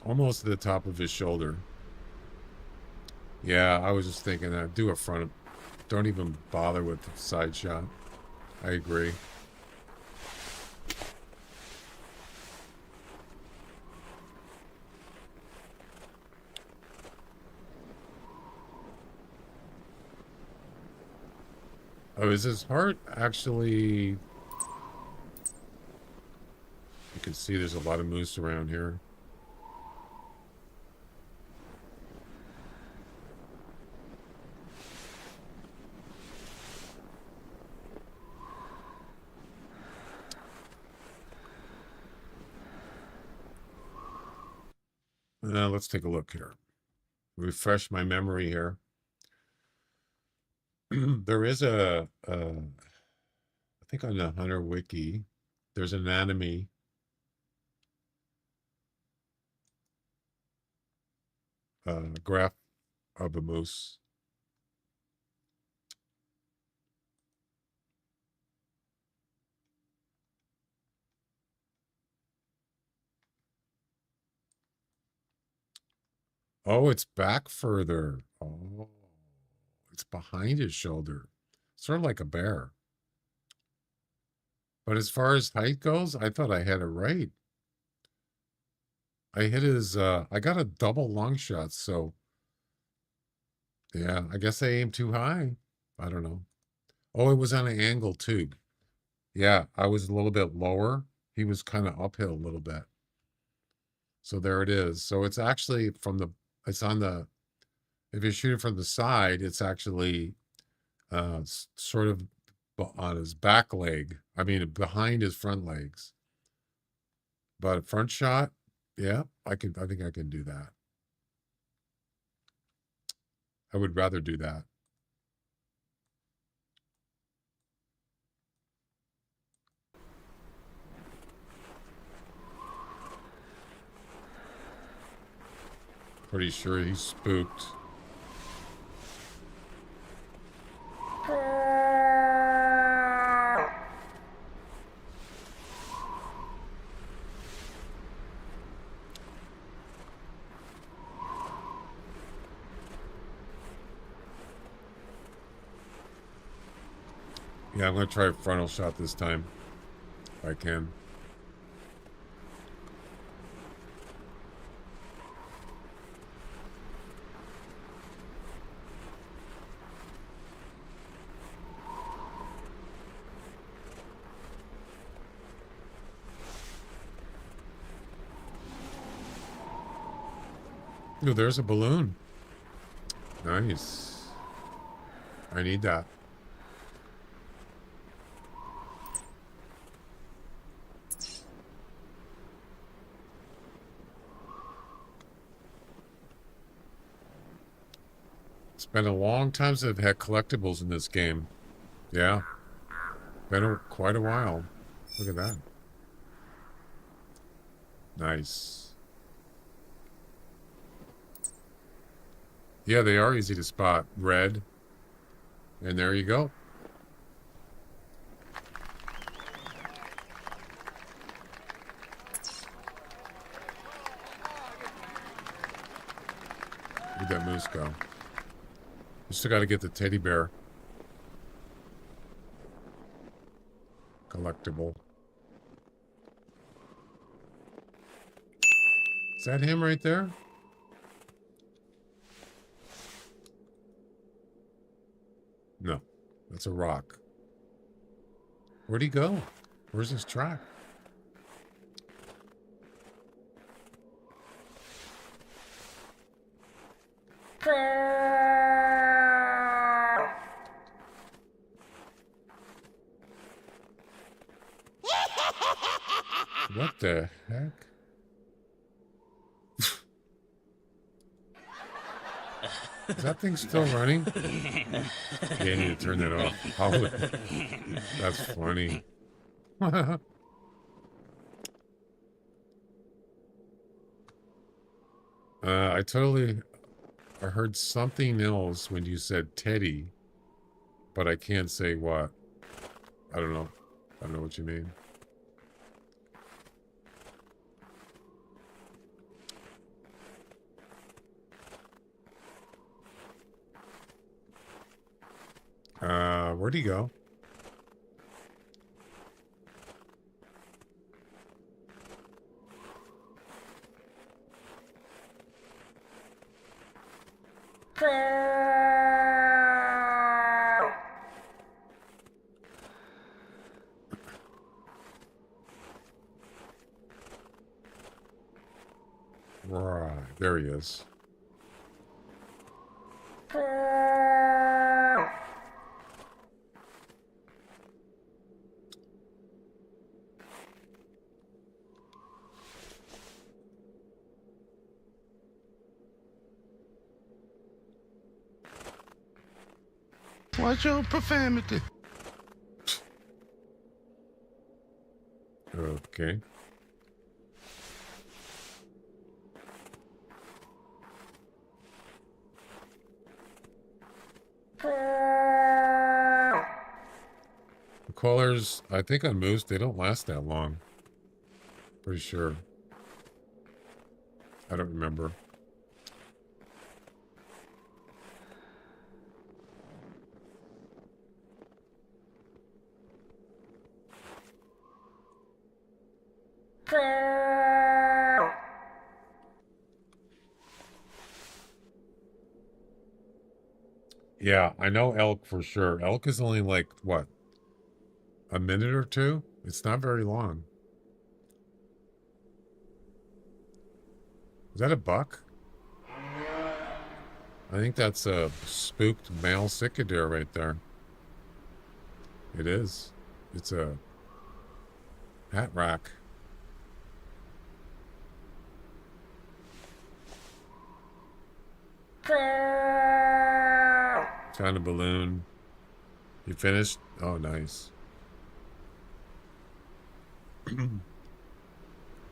almost to the top of his shoulder. Yeah, I was just thinking that. Do a front. Don't even bother with the side shot. I agree. Oh, is his heart actually... You can see there's a lot of moose around here. Let's take a look here. Refresh my memory here. There is I think on the Hunter Wiki, there's an anatomy. Graph of a moose. Oh, it's back further. Oh, it's behind his shoulder. Sort of like a bear. But as far as height goes, I thought I had it right. I hit his, I got a double long shot, so yeah, I guess I aimed too high. I don't know. Oh, it was on an angle too. Yeah, I was a little bit lower. He was kind of uphill a little bit. So there it is. So it's actually from the, it's on the, if you're shooting from the side, it's actually sort of on his back leg. I mean, behind his front legs. But a front shot, yeah, I think I can do that. I would rather do that. Pretty sure he's spooked. Yeah, I'm going to try a frontal shot this time, if I can. Oh, there's a balloon. Nice. I need that. It's been a long time since I've had collectibles in this game. Yeah. Been quite a while. Look at that. Nice. Yeah, they are easy to spot. Red. And there you go. Where'd that moose go? We still got to get the teddy bear. Collectible. Is that him right there? No, that's a rock. Where'd he go? Where's his track? What the heck? Is that thing still running? Yeah, I need to turn that off. That's funny. I heard something else when you said Teddy, but I can't say what. I don't know. I don't know what you mean. Where'd he go? Right, there he is. Watch your profanity. Okay. The colors, I think on moose, they don't last that long. Pretty sure. I don't remember. Yeah, I know elk for sure. Elk is only like, what, a minute or two? It's not very long. Is that a buck? I think that's a spooked male cicadere right there. It is. It's a hat rack. Found a balloon. You finished? Oh, nice.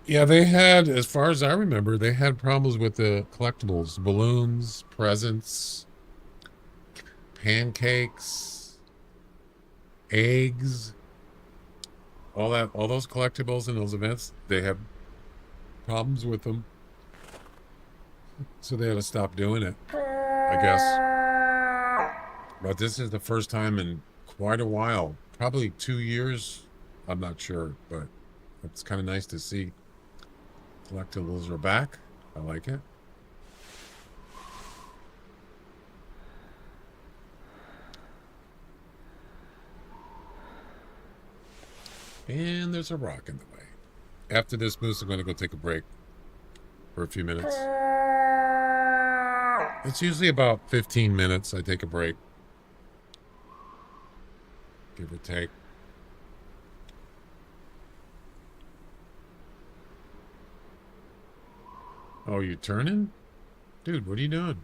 Yeah, they had, as far as I remember, they had problems with the collectibles, balloons, presents, pancakes, eggs, all those collectibles in those events, they have problems with them. So they had to stop doing it, I guess. But this is the first time in quite a while, probably 2 years. I'm not sure, but it's kind of nice to see. Collectibles are back. I like it. And there's a rock in the way. After this moose, I'm going to go take a break for a few minutes. It's usually about 15 minutes I take a break. Give or take. Oh, you turning? Dude, what are you doing?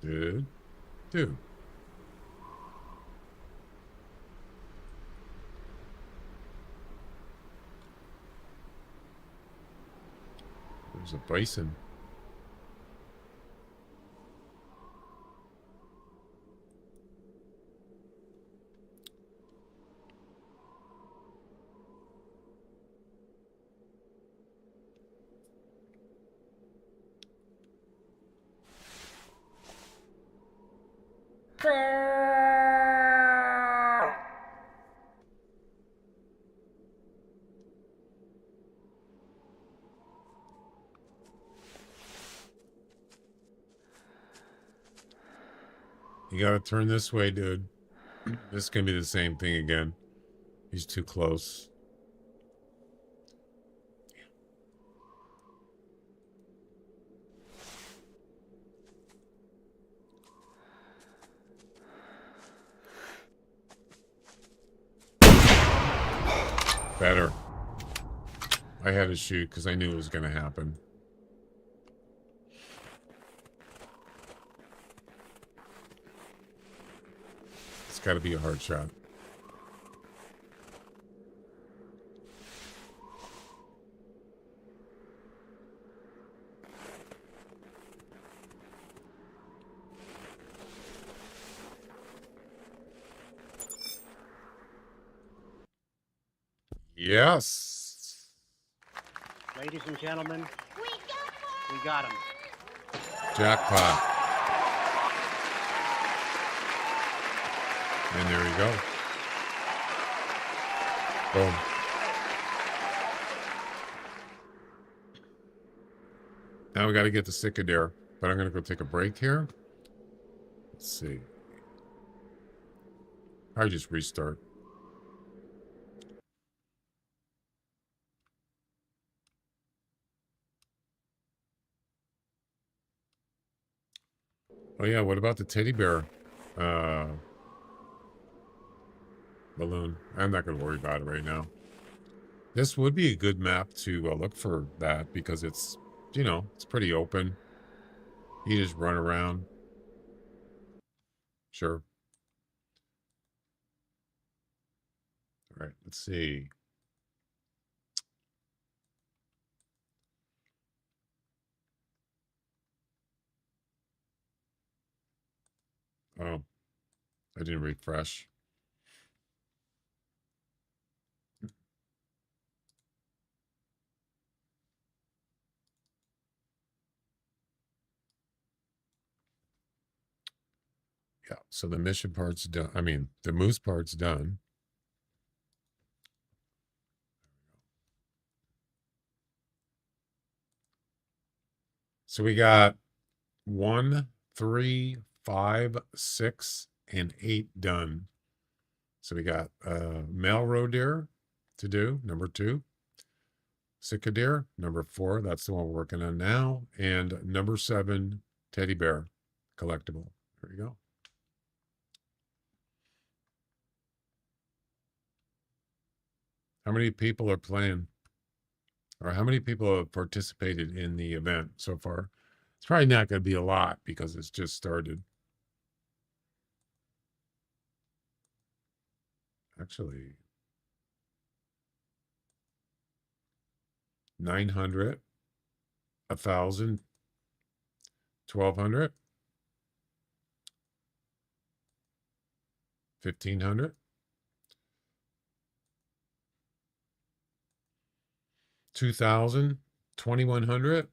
Dude. There's a bison. You gotta turn this way, dude. This is gonna be the same thing again. He's too close. Better. I had to shoot because I knew it was gonna happen. It's gotta be a hard shot. Yes. Ladies and gentlemen, we got him. Jackpot. And there you go. Boom. Now we got to get the sitka deer, but I'm going to go take a break here. Let's see. I just restart. Oh yeah, what about the teddy bear balloon? I'm not going to worry about it right now. This would be a good map to look for that because it's, you know, it's pretty open. You just run around. Sure. All right, let's see. Oh, I didn't refresh. Yeah, so the mission part's done. I mean, the moose part's done. So we got 1, 3, 5, 6, and 8 done. So we got male roe deer to do, number 2. Sitka deer, number 4. That's the one we're working on now. And number 7, teddy bear collectible. There you go. How many people are playing? Or how many people have participated in the event so far? It's probably not going to be a lot because it's just started. Actually, 900, 1,000, 1,200, 1,500, 2,000, 2,100,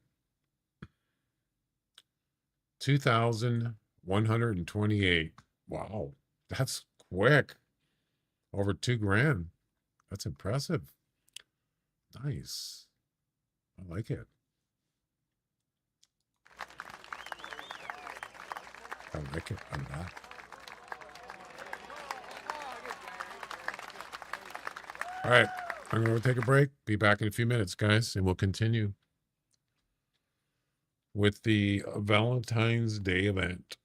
2,128. Wow, that's quick. Over 2 grand. That's impressive. Nice. I like it. I like it a lot. All right. I'm going to take a break. Be back in a few minutes, guys, and we'll continue with the Valentine's Day event.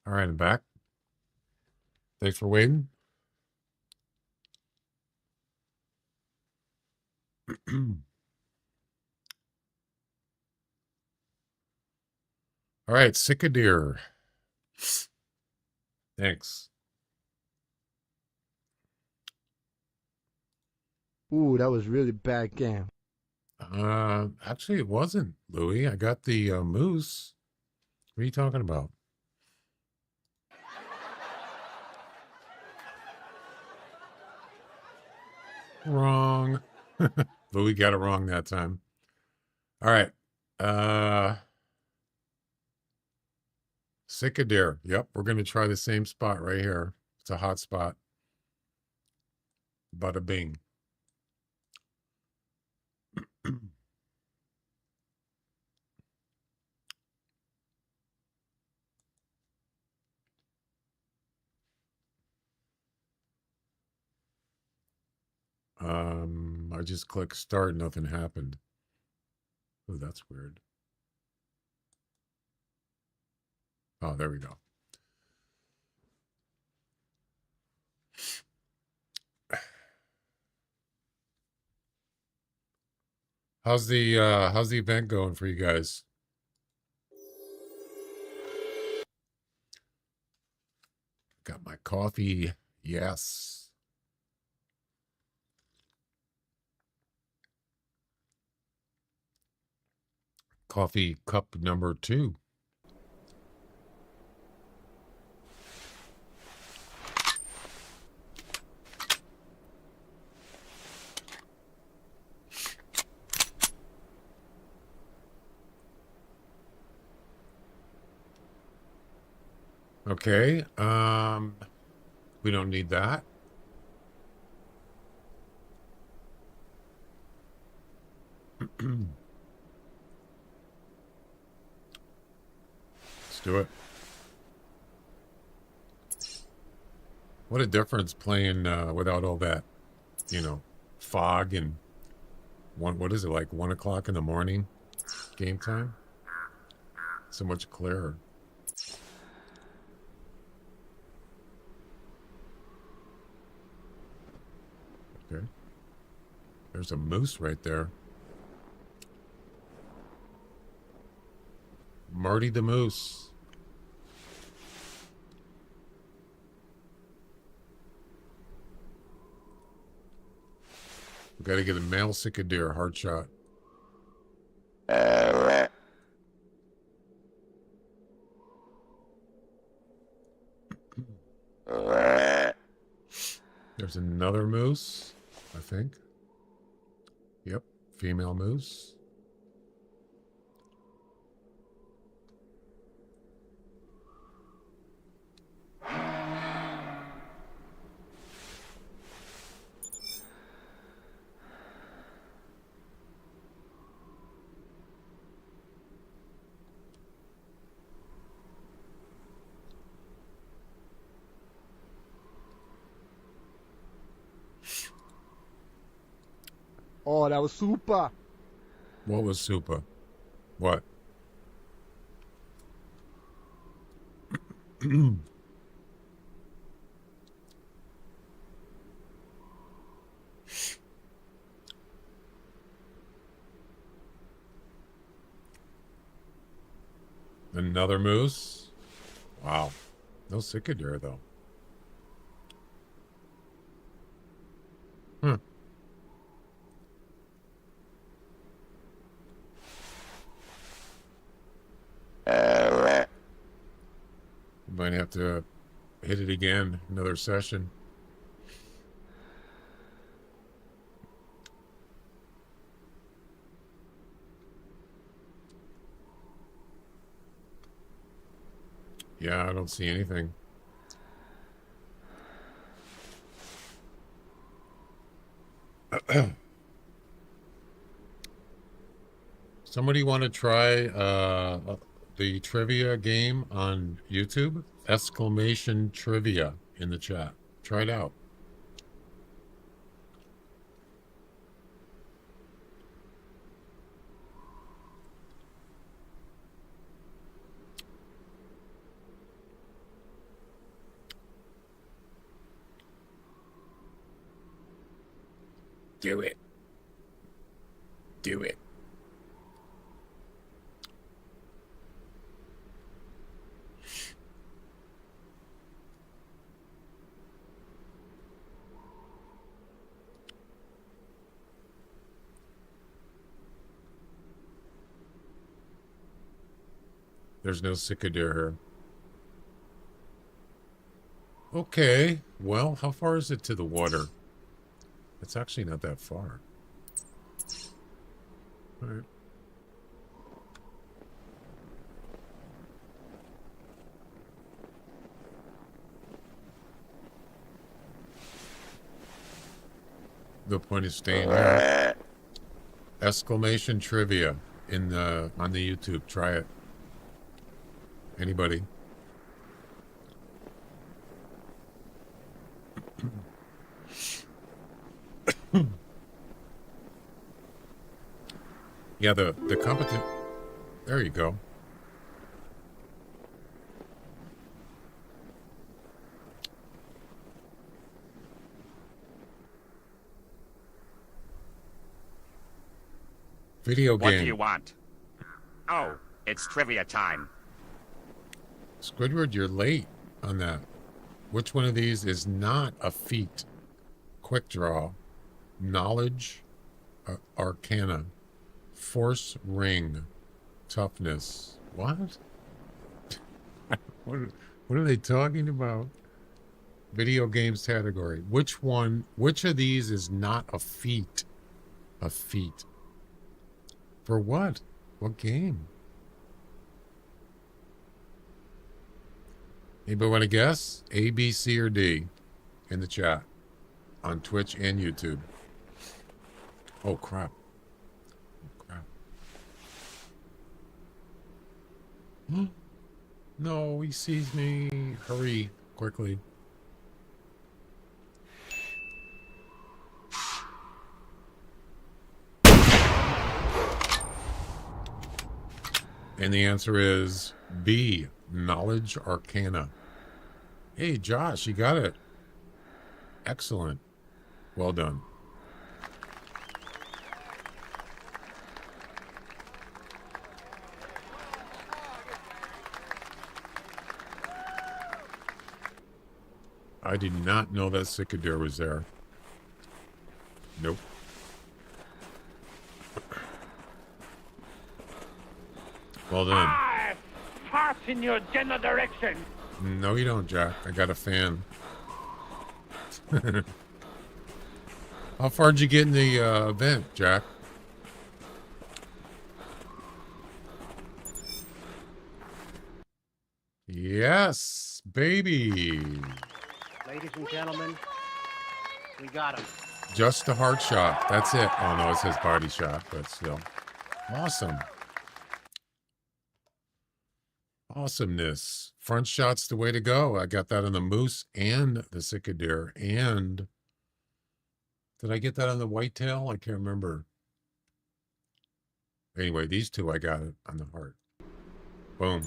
All right, I'm back. Thanks for waiting. All right, sitka deer. Thanks. Ooh, that was really bad game. Actually, it wasn't, Louis. I got the moose. What are you talking about? Wrong. Louis got it wrong that time. All right. Sitka deer. Yep, we're going to try the same spot right here. It's a hot spot. Bada bing. I just clicked start, nothing happened. Oh, that's weird. Oh, there we go. How's the event going for you guys? Got my coffee. Yes. Coffee cup number 2. Okay. We don't need that. Let's do it. What a difference playing without all that, fog and what is it, like 1 o'clock in the morning game time? So much clearer. Okay. There's a moose right there. Marty the moose. We got to get a male sitka deer, hard shot. There's another moose, I think. Yep, female moose. Oh, that was super. What was super? What? Another moose? Wow. No sitka deer, though. Hmm. Might have to hit it again, another session. Yeah, I don't see anything. Somebody want to try the trivia game on YouTube? Exclamation trivia in the chat. Try it out. Do it. Do it. There's no cicadere here. Okay. Well, how far is it to the water? It's actually not that far. All right. The point is staying here. Exclamation trivia in the on the YouTube. Try it. Anybody? Yeah, the competition. There you go. Video game. What do you want? Oh, it's trivia time. Squidward, you're late on that. Which one of these is not a feat? Quick draw, knowledge, arcana, force ring, toughness. What? What are they talking about? Video games category. Which of these is not a feat? A feat. For what? What game? Anybody want to guess? A, B, C, or D in the chat on Twitch and YouTube. Oh, crap. Oh, crap. No, he sees me. Hurry, quickly. And the answer is B, knowledge arcana. Hey, Josh, you got it. Excellent. Well done. I did not know that cicadere was there. Nope. Well done. I pass in your general direction. No, you don't, Jack. I got a fan. How far did you get in the event, Jack? Yes, baby. Ladies and gentlemen, we got him. Just a heart shot. That's it. Oh, no, it says body shot, but still. Awesome. Awesomeness. Front shot's the way to go. I got that on the moose and the cicadere. And did I get that on the whitetail? I can't remember. Anyway, these two I got it on the heart. Boom.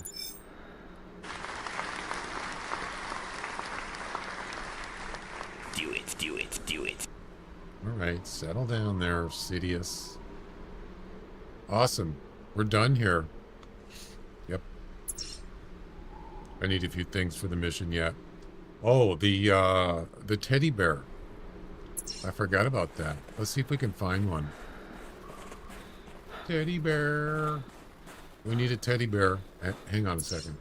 Do it, do it, do it. All right, settle down there, Sidious. Awesome. We're done here. Yep. I need a few things for the mission yet. Oh, the teddy bear. I forgot about that. Let's see if we can find one. Teddy bear. We need a teddy bear. Hang on a second.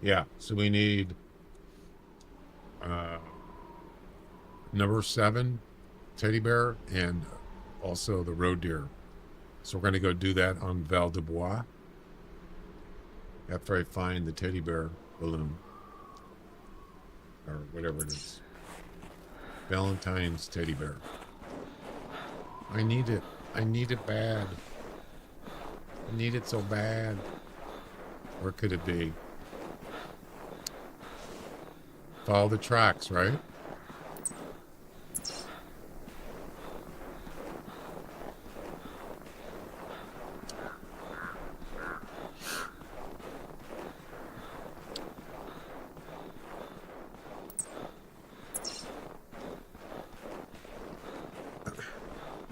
Yeah, so we need number 7 teddy bear and also the road deer. So we're going to go do that on Val de Bois after I find the teddy bear balloon or whatever it is. Valentine's teddy bear. I need it. I need it bad. I need it so bad. Where could it be? Follow the tracks, right?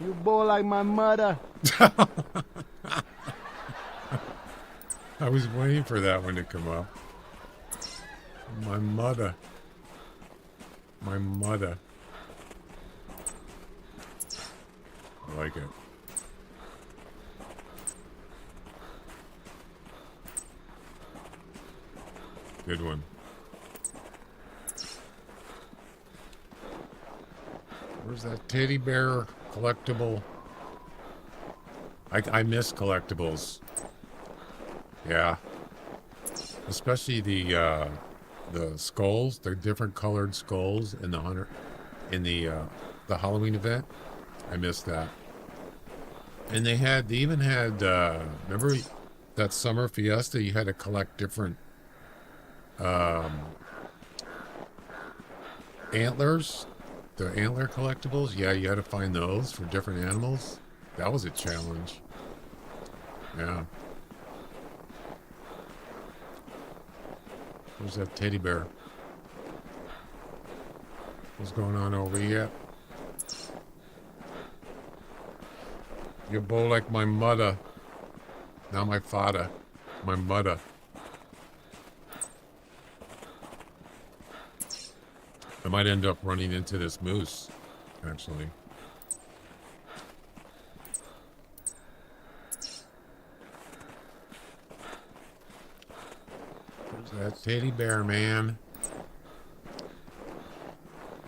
You boy like my mother. I was waiting for that one to come up. My mother. My mother. I like it. Good one. Where's that teddy bear collectible? I miss collectibles. Yeah. Especially the skulls, the different colored skulls in the the Halloween event. I missed that. And they even had remember that summer fiesta, you had to collect different antlers, the antler collectibles. Yeah, you had to find those for different animals. That was a challenge. Yeah. Where's that teddy bear? What's going on over here? You're both like my mother. Not my father. My mother. I might end up running into this moose, actually. There's that teddy bear, man.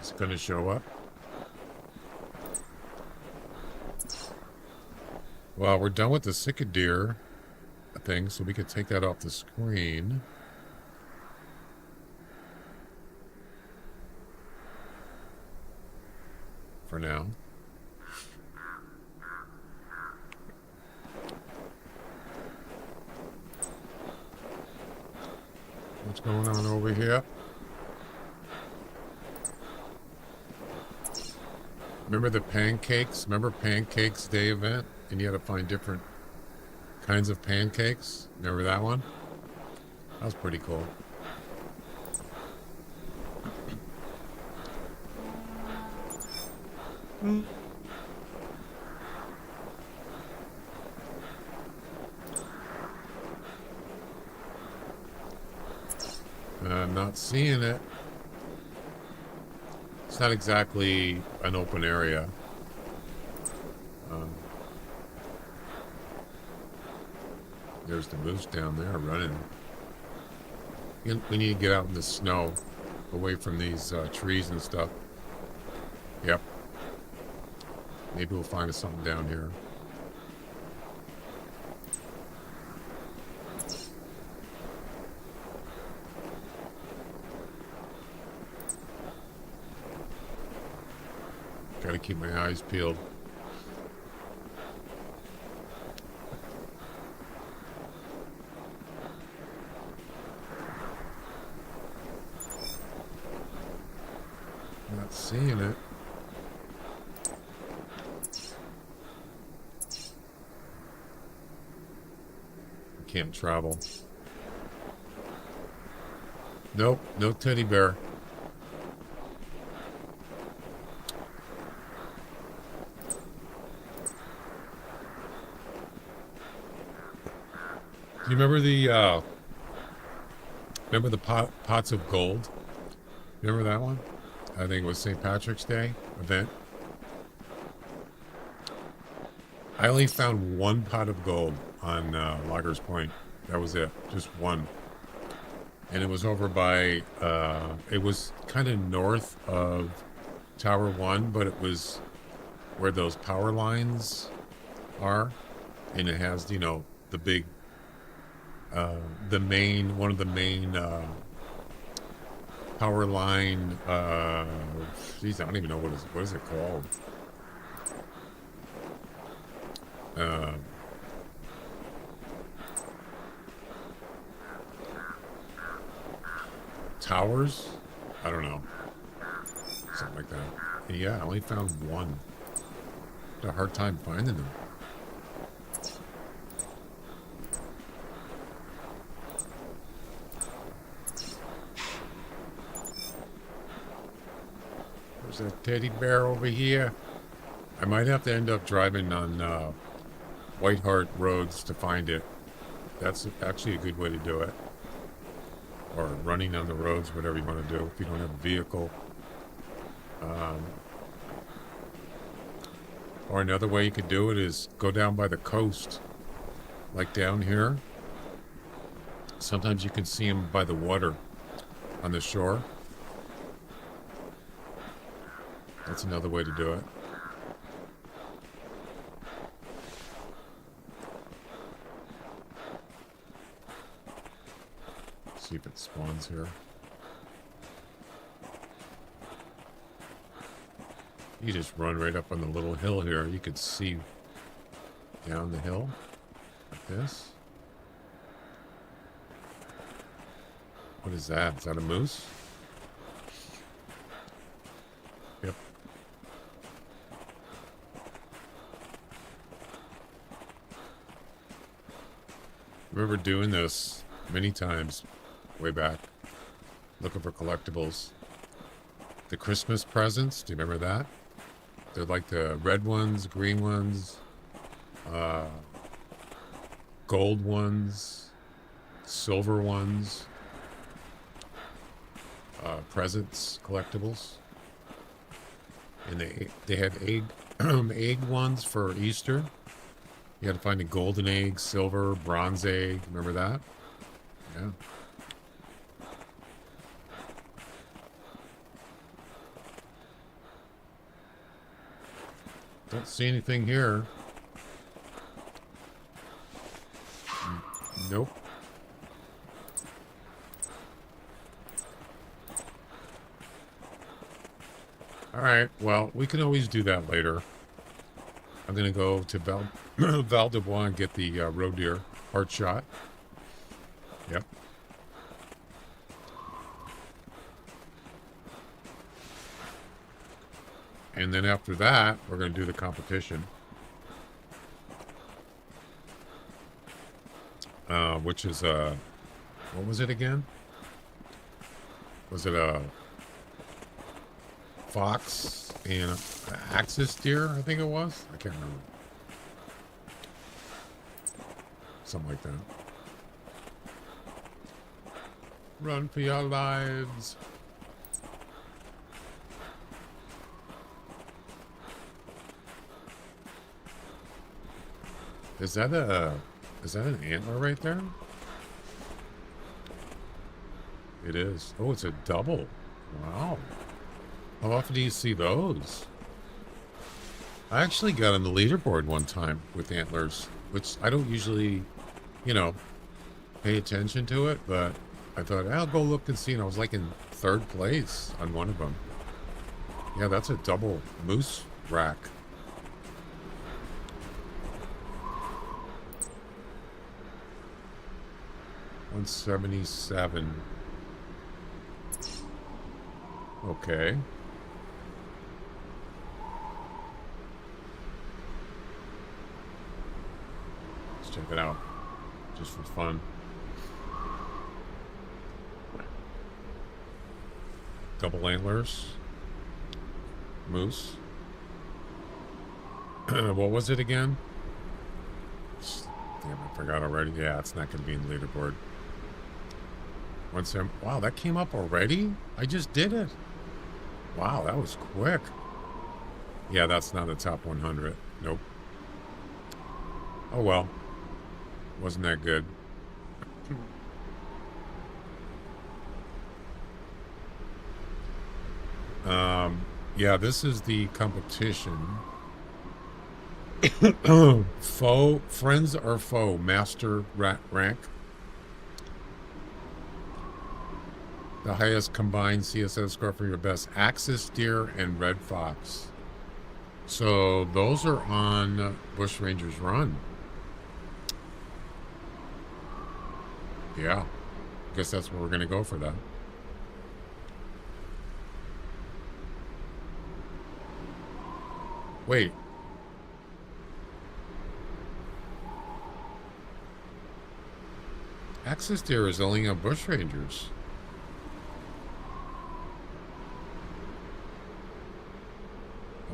Is it gonna show up? Well, we're done with the sitka deer thing, so we could take that off the screen. For now. What's going on over here? Remember the pancakes? Remember Pancakes Day event? And you had to find different kinds of pancakes? Remember that one? That was pretty cool. I'm not seeing it. It's not exactly an open area. There's the moose down there running. We need to get out in the snow, away from these trees and stuff. Yep. Maybe we'll find something down here. Gotta keep my eyes peeled. Not seeing it. Can't travel. Nope, no teddy bear. Do you remember the pots of gold? Remember that one? I think it was St. Patrick's Day event. I only found one pot of gold on Loggers Point. That was it, just one. And it was over by, it was kind of north of Tower 1, but it was where those power lines are. And it has, you know, the big, one of the main power line, geez, I don't even know what is it called? Towers? I don't know. Something like that. And yeah, I only found one. Had a hard time finding them. There's a teddy bear over here. I might have to end up driving on White Hart roads to find it. That's actually a good way to do it. Or running on the roads, whatever you want to do if you don't have a vehicle. Or another way you could do it is go down by the coast, like down here. Sometimes you can see them by the water on the shore. That's another way to do it. See if it spawns here. You just run right up on the little hill here. You could see down the hill like this. What is that? Is that a moose? Yep. Remember doing this many times way back, looking for collectibles. The Christmas presents, do you remember that? They're like the red ones, green ones, gold ones, silver ones, presents, collectibles. And they had egg egg ones for Easter. You had to find a golden egg, silver, bronze egg. Remember that? Yeah. Don't see anything here. Nope. Alright, well, we can always do that later. I'm going to go to Val de Bois and get the roe deer heart shot. Yep. And then after that, we're going to do the competition. Which is, what was it again? Was it a fox and axis deer, I think it was? I can't remember. Something like that. Run for your lives. Is that an antler right there? It is. Oh, it's a double. Wow. How often do you see those? I actually got on the leaderboard one time with antlers, which I don't usually, you know, pay attention to it, but I thought, I'll go look and see, and I was like in 3rd place on one of them. Yeah, that's a double moose rack. $177. Okay. Let's check it out. Just for fun. Double antlers. Moose. What was it again? Damn, I forgot already. Yeah, it's not going to be in the leaderboard. Wow, that came up already? I just did it. Wow, that was quick. Yeah, that's not a top 100. Nope. Oh well. Wasn't that good. Yeah, this is the competition. Friends or foe, master rank. The highest combined CSS score for your best axis deer and red fox. So those are on Bush Rangers Run. Yeah, I guess that's where we're going to go for that. Wait. Axis deer is only on Bush Rangers.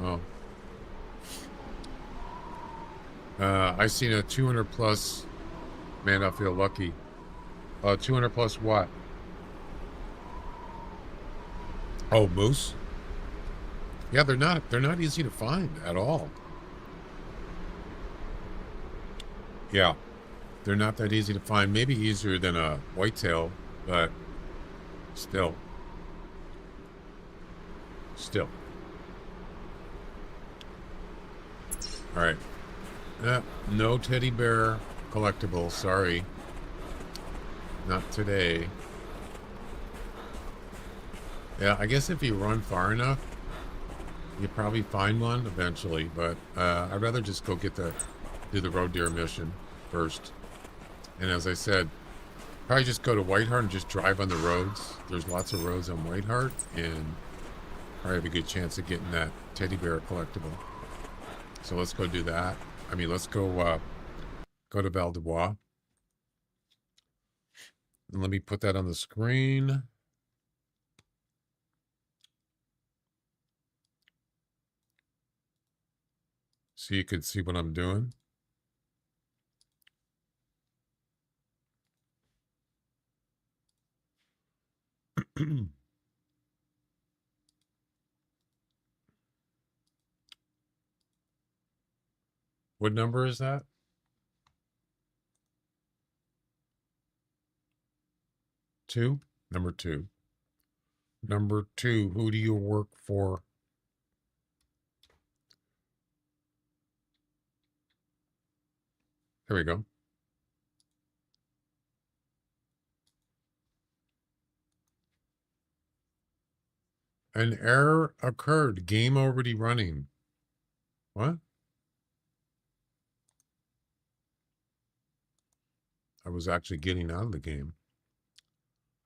Oh. I seen a 200 plus. Man, I feel lucky. 200 plus what? Oh, moose. Yeah, they're not easy to find at all. Yeah, they're not that easy to find. Maybe easier than a whitetail, but still. All right. No teddy bear collectible. Sorry. Not today. Yeah, I guess if you run far enough, you probably find one eventually, but I'd rather just go do the road deer mission first. And as I said, probably just go to Whiteheart and just drive on the roads. There's lots of roads on Whiteheart, and probably have a good chance of getting that teddy bear collectible. So let's go do that. I mean, let's go to Val de Bois. And let me put that on the screen. So you can see what I'm doing. What number is that? 2? Number 2. Number 2, who do you work for? There we go. An error occurred. Game already running. What? I was actually getting out of the game.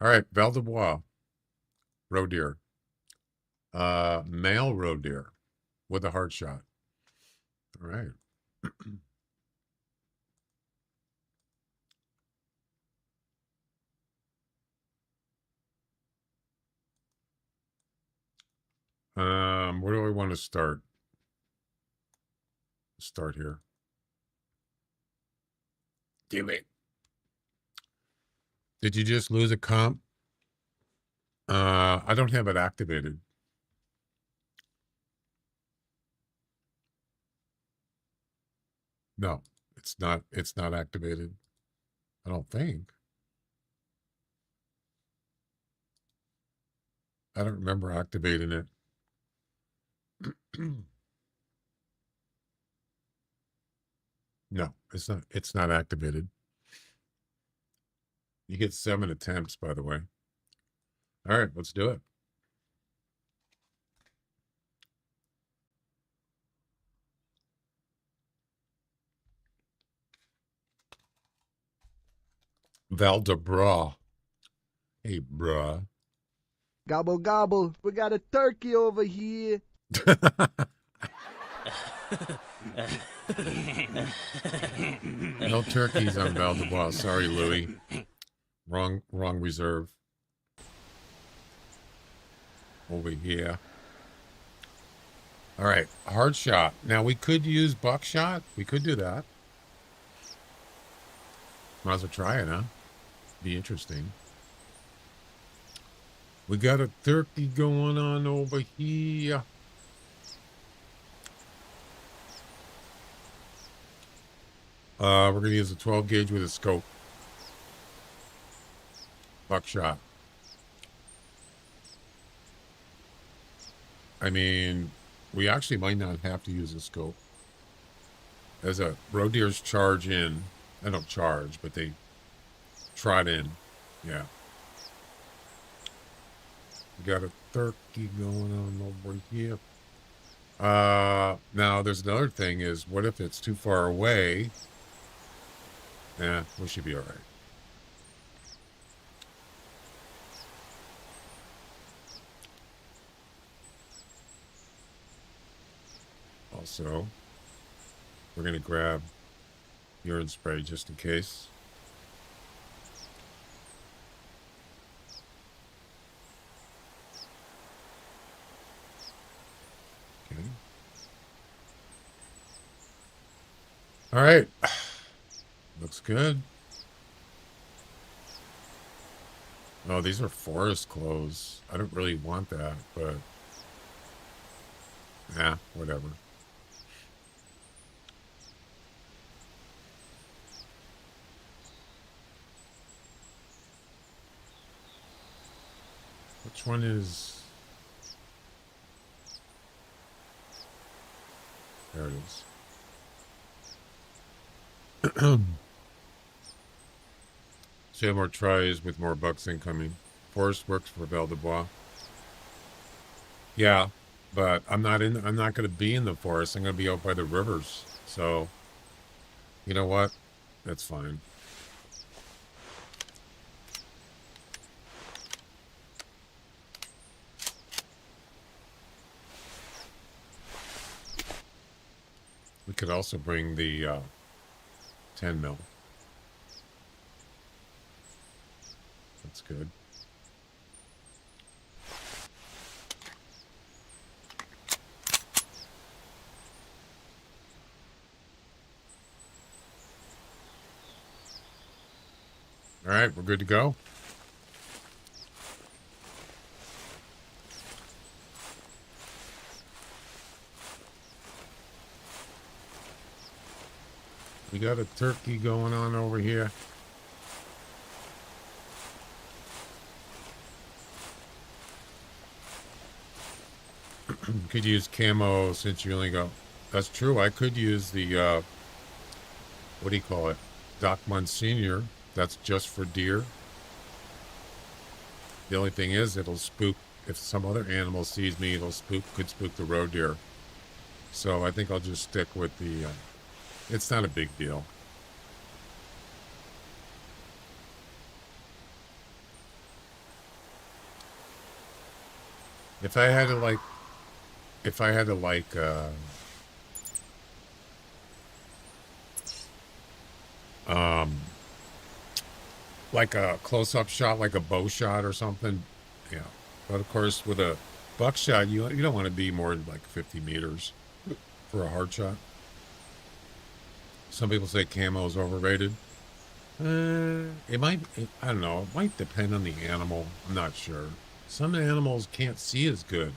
All right, Val de Bois. Roe deer. Male roe deer with a hard shot. All right. Where do I want to start? Start here. Damn it. Did you just lose a comp? I don't have it activated. No, it's not activated. I don't think. I don't remember activating it. No, it's not activated. You get 7 attempts, by the way. All right, let's do it. Val de Bras. Hey, bruh. Gobble gobble. We got a turkey over here. No turkeys on Val de Bois. Sorry, Louis. Wrong reserve. Over here. All right, hard shot. Now we could use buckshot. We could do that. Might as well try it, huh? Be interesting. We got a turkey going on over here. We're gonna use a 12 gauge with a scope. Buckshot. I mean, we actually might not have to use a scope. As a roe deers charge in, they don't charge, but they trot in. Yeah. We got a turkey going on over here. Now there's another thing is, what if it's too far away? Yeah, we should be all right. Also, we're going to grab urine spray just in case. Okay. All right. Looks good. Oh, these are forest clothes. I don't really want that, but yeah, whatever. Which one is... There it is. Say more tries with more bucks incoming. Forest works for Val de Bois. Yeah, but I'm not going to be in the forest. I'm going to be out by the rivers. So, you know what? That's fine. We could also bring the 10 mil. That's good. All right, we're good to go. We got a turkey going on over here. Could use camo since you only go. That's true. I could use the what do you call it? Doc Monsignor. That's just for deer. The only thing is, it'll spook. If some other animal sees me, it'll could spook the roe deer. So I think I'll just stick with the. It's not a big deal. If I had to like a close-up shot, like a bow shot or something, yeah. But of course, with a buckshot, you don't want to be more than like 50 meters for a hard shot. Some people say camo is overrated. It might. I don't know. It might depend on the animal. I'm not sure. Some animals can't see as good.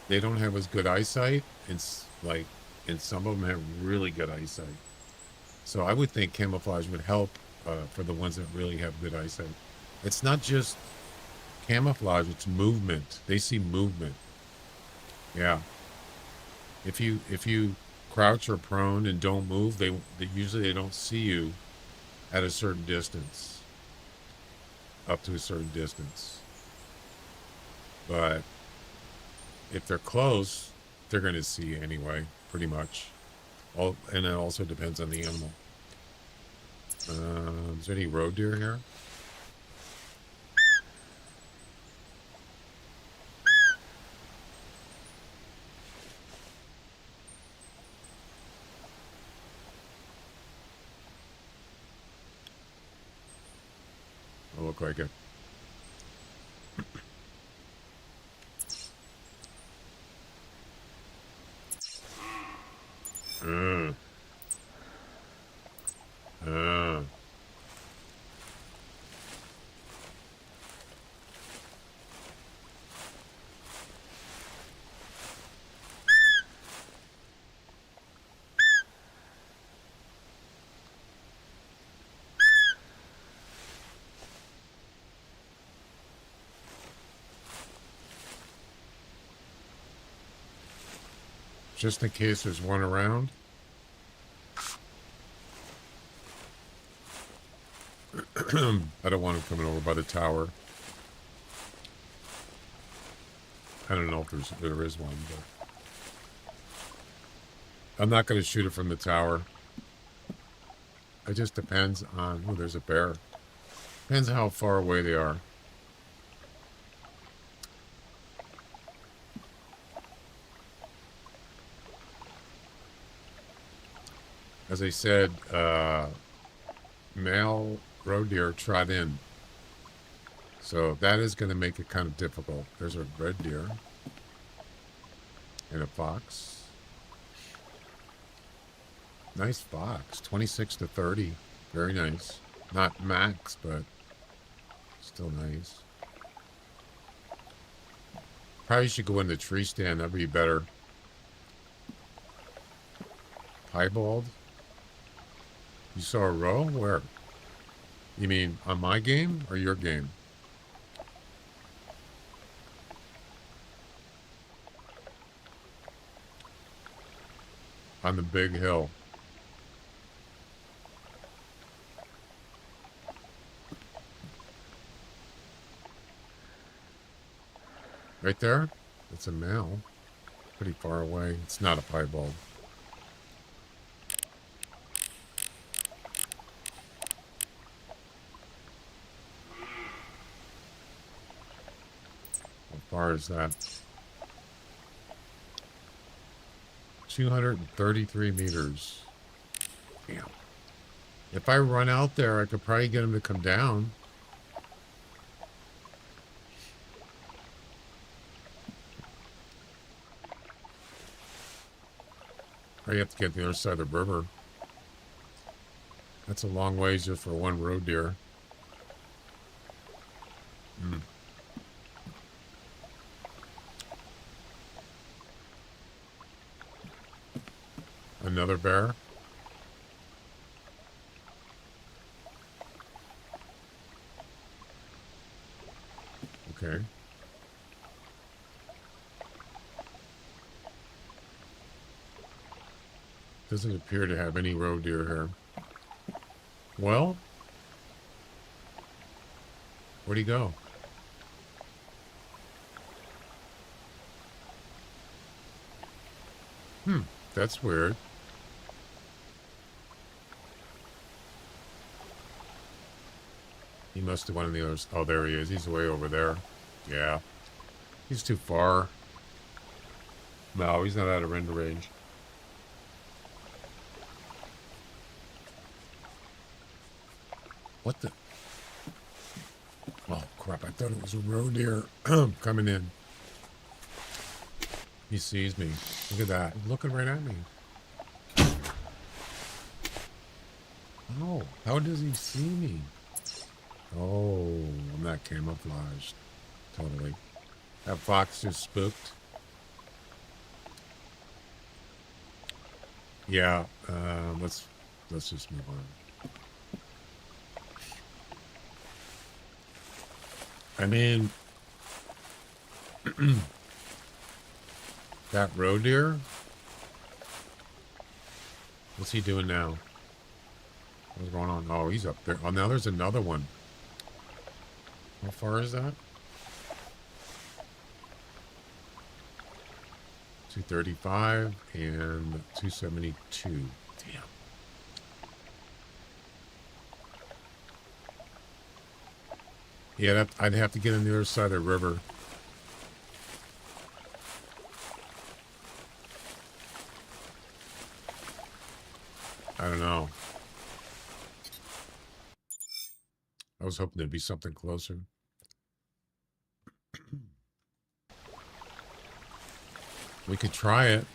They don't have as good eyesight, and some of them have really good eyesight. So I would think camouflage would help for the ones that really have good eyesight. It's not just camouflage; it's movement. They see movement. Yeah. If you crouch or prone and don't move, they usually don't see you at a certain distance, up to a certain distance. But if they're close, they're going to see anyway, pretty much. And it also depends on the animal. Is there any roe deer here? It'll look like it. Just in case there's one around. I don't want him coming over by the tower. I don't know if there is one, but I'm not going to shoot it from the tower. It just depends on... Oh, there's a bear. Depends on how far away they are. As I said, male roe deer trot in. So that is going to make it kind of difficult. There's a red deer. And a fox. Nice fox. 26 to 30. Very nice. Not max, but still nice. Probably should go in the tree stand. That'd be better. Piebald? You saw a row? Where? You mean on my game or your game? On the big hill. Right there? It's a male. Pretty far away. It's not a piebald. How far is that? 233 meters. Damn. If I run out there, I could probably get him to come down. Or you have to get the other side of the river. That's a long ways just for one roe deer. Mm. Another bear. Okay. Doesn't appear to have any roe deer here. Well, where'd he go? That's weird. He must have went in the other. Oh, there he is. He's way over there. Yeah. He's too far. No, he's not out of render range. What the? Oh, crap. I thought it was a roe deer coming in. He sees me. Look at that. He's looking right at me. Oh, how does he see me? Oh, I'm not camouflaged. Totally. That fox just spooked. Yeah, let's just move on. I mean, that roe deer? What's he doing now? What's going on? Oh, he's up there. Oh, now there's another one. How far is that? 235 and 272. Damn. Yeah, I'd have to get on the other side of the river. I don't know. I was hoping there'd be something closer. We could try it.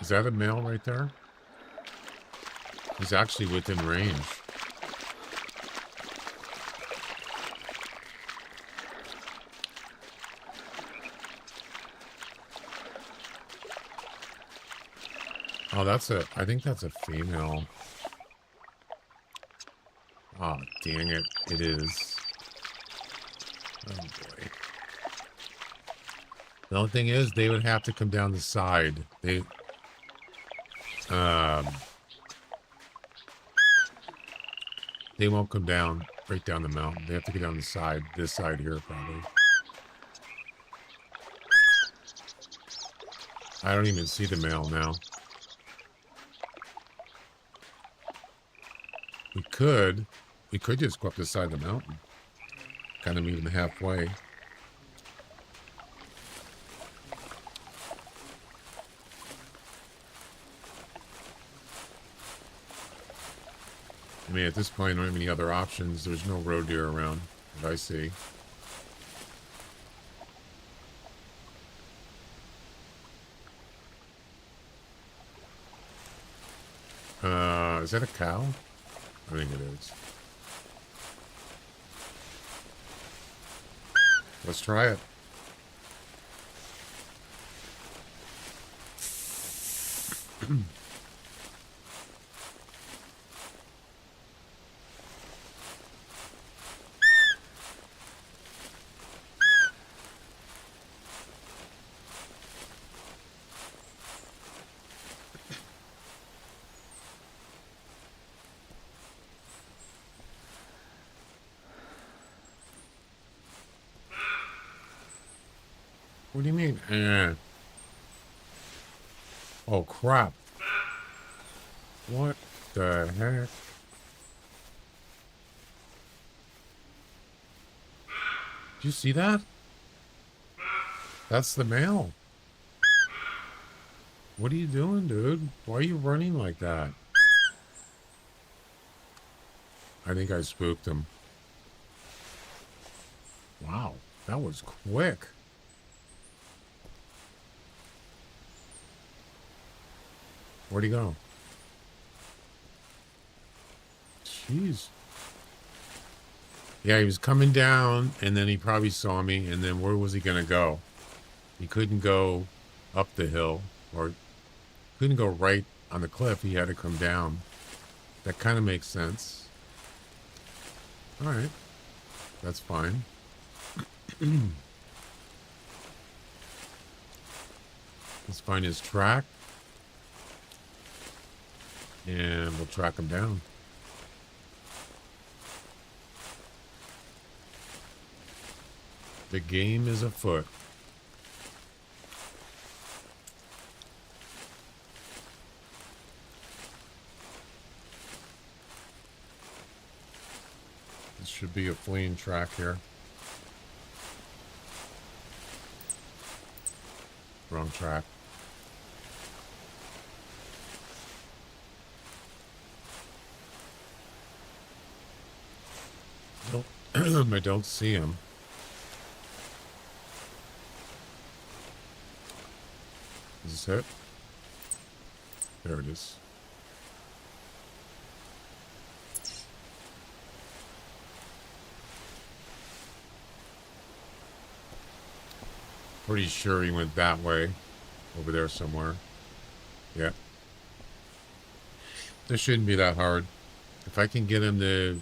Is that a male right there? He's actually within range. Oh, I think that's a female. Oh, dang it. It is. Oh, boy. The only thing is, they would have to come down the side. They won't come down right down the mountain. They have to get down the side, this side here, probably. I don't even see the male now. We could just go up the side of the mountain. Kind of meet them halfway. I mean, at this point, I don't have any other options. There's no roe deer around that I see. Is that a cow? I think it is. Let's try it. What do you mean? Oh, crap. What the heck? Did you see that? That's the male. What are you doing, dude? Why are you running like that? I think I spooked him. Wow, that was quick. Where'd he go? Jeez. Yeah, he was coming down, and then he probably saw me, and then where was he going to go? He couldn't go up the hill, or couldn't go right on the cliff. He had to come down. That kind of makes sense. All right. That's fine. Let's find his track. And we'll track him down. The game is afoot. This should be a fleeing track here. Wrong track. I don't see him. Is this it? There it is. Pretty sure he went that way. Over there somewhere. Yeah. This shouldn't be that hard. If I can get him to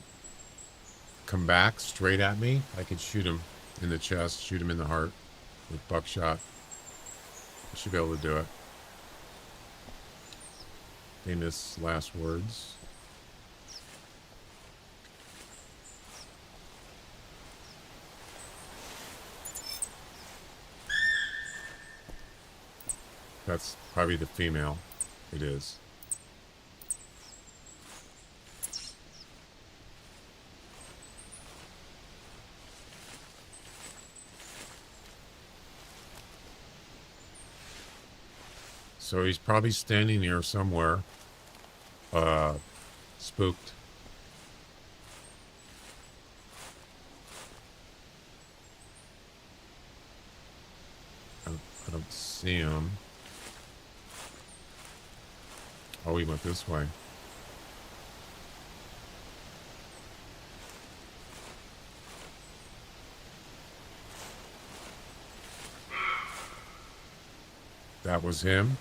come back straight at me, I could shoot him in the chest, shoot him in the heart with buckshot. I should be able to do it. Famous last words. That's probably the female. It is. So he's probably standing here somewhere, spooked. I don't see him. Oh, he went this way. That was him.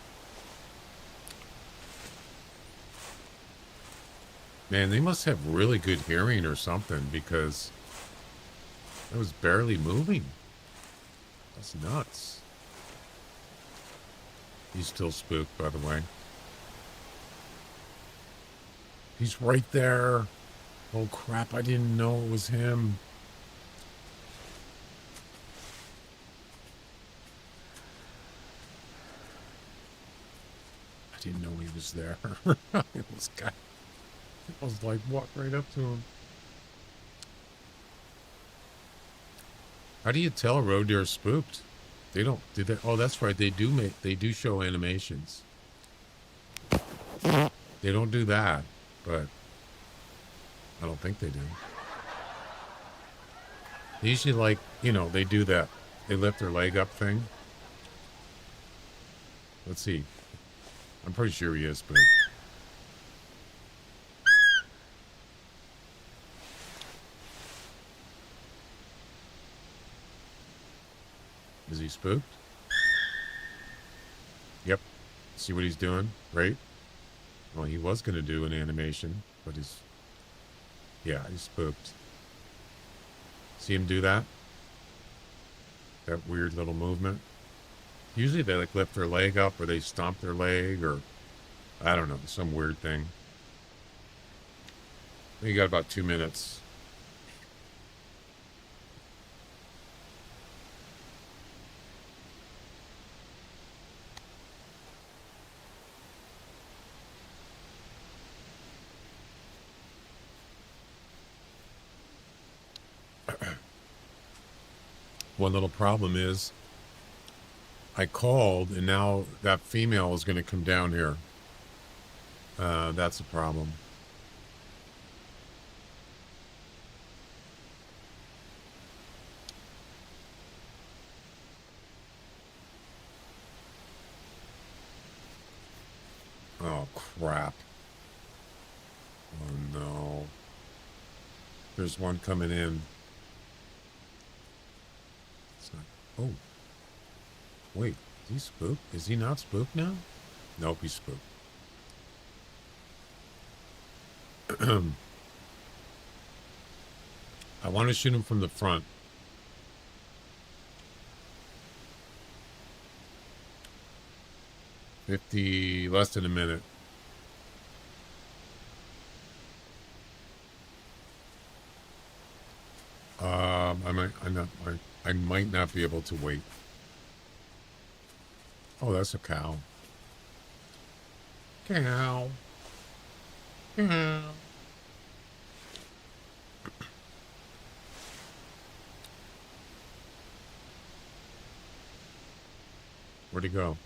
Man, they must have really good hearing or something, because it was barely moving. That's nuts. He's still spooked, by the way. He's right there. Oh crap, I didn't know it was him. I didn't know he was there. This guy. I was like, walk right up to him. How do you tell a roe deer is spooked? They don't do that. Oh, that's right. They do show animations. They don't do that, but I don't think they do. They usually, like, you know, they do that. They lift their leg up thing. Let's see. I'm pretty sure he is spooked. Is he spooked? Yep. See what he's doing, right? Well, he was going to do an animation, but he's... Yeah, he's spooked. See him do that? That weird little movement. Usually they like lift their leg up or they stomp their leg or... I don't know, some weird thing. You got about 2 minutes. One little problem is I called and now that female is going to come down here. That's a problem. Oh, crap. Oh, no. There's one coming in. It's not... Oh. Wait, is he spooked? Is he not spooked now? Nope, he's spooked. I want to shoot him from the front. Less than a minute. I might not be able to wait. Oh, that's a cow. Cow. Cow. Where'd he go?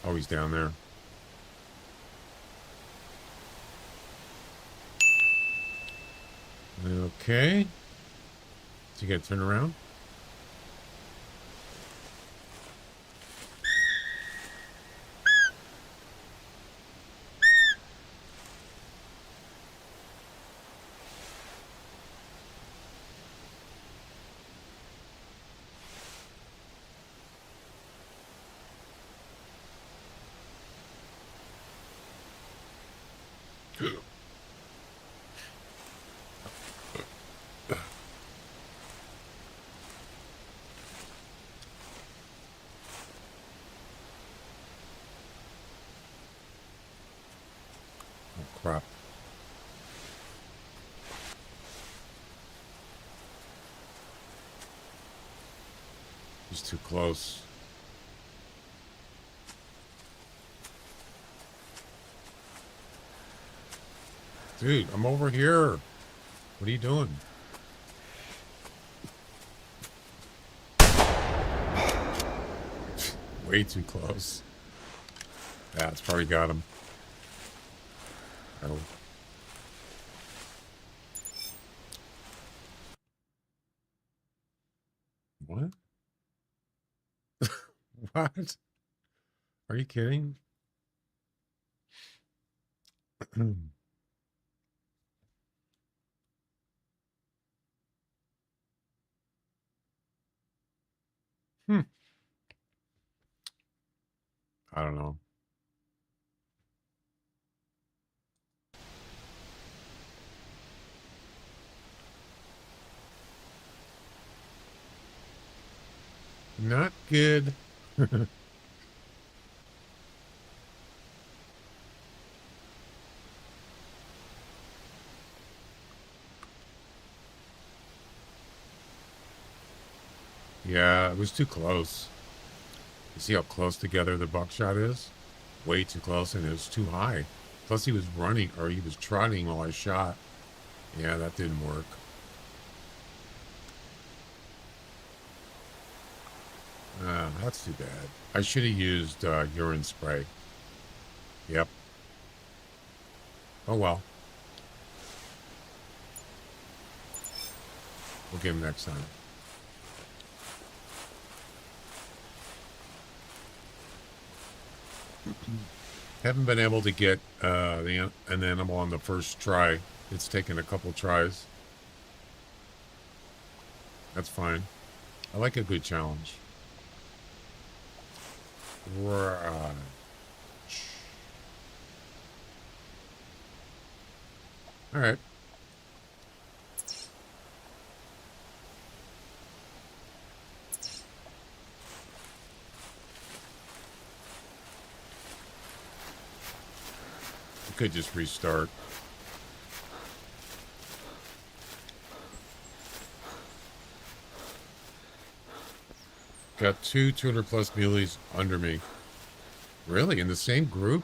Oh, he's down there. Okay. Is he gonna turn around? Oh, crap. He's too close. Dude, I'm over here. What are you doing? Way too close. Yeah, it's probably got him. Oh. What? What? Are you kidding? I don't know. Not good. Yeah, it was too close. You see how close together the buckshot is? Way too close, and it was too high. Plus he was running, or he was trotting while I shot. Yeah, that didn't work. That's too bad. I should have used urine spray. Yep. Oh well. We'll get him next time. Haven't been able to get an animal on the first try. It's taken a couple tries. That's fine. I like a good challenge. Right. All right. You could just restart. Got two 200 plus muleys under me. Really? In the same group?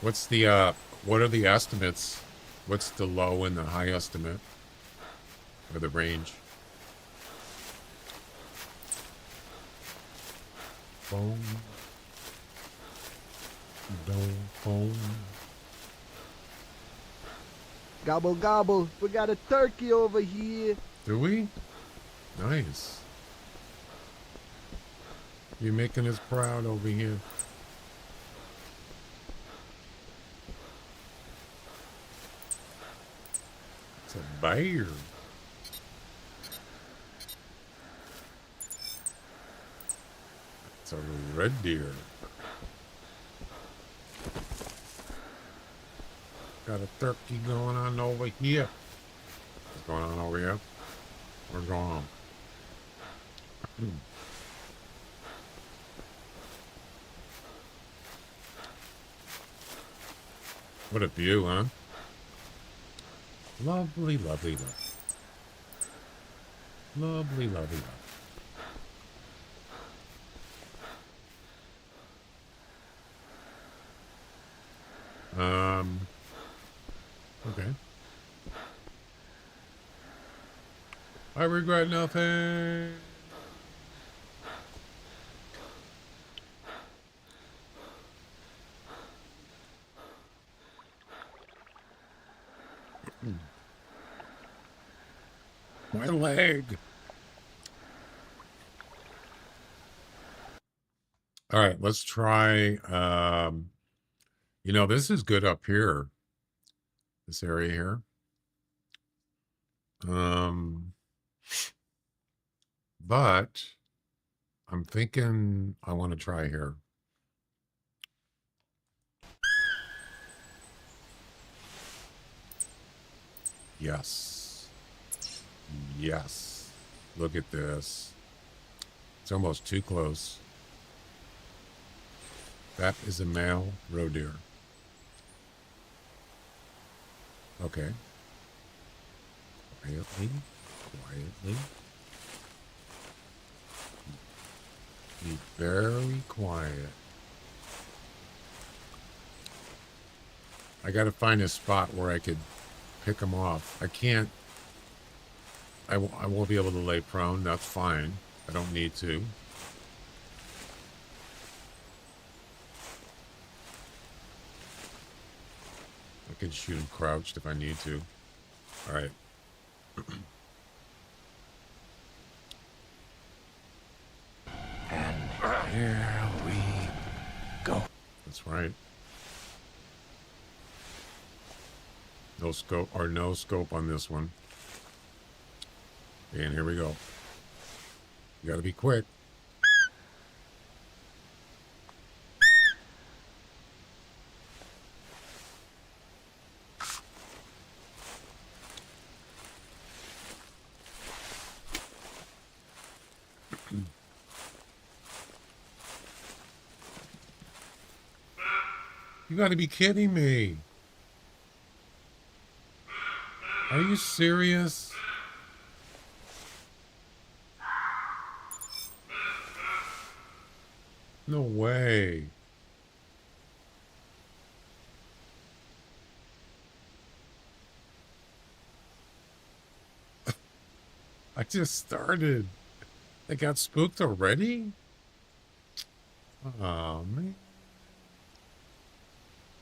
What's the, what are the estimates? What's the low and the high estimate? Or the range? Boom. Boom. Gobble, gobble. We got a turkey over here. Do we? Nice. You're making us proud over here. It's a bear. It's a red deer. Got a turkey going on over here. What's going on over here? What's going on? What a view, huh? Lovely, lovely, lovely. Lovely, lovely, lovely. Okay. I regret nothing. My leg. All right, let's try. You know, this is good up here. This area here. But I'm thinking I want to try here. Yes. Yes. Look at this. It's almost too close. That is a male roe deer. Okay. Quietly. Quietly. Be very quiet. I got to find a spot where I could pick them off. I can't. I won't be able to lay prone. That's fine. I don't need to. I can shoot him crouched if I need to. All right. And here we go. That's right. No scope, or no scope on this one. And here we go. You gotta be quick. You gotta be kidding me. Are you serious? No way. I just started. They got spooked already? Oh, man.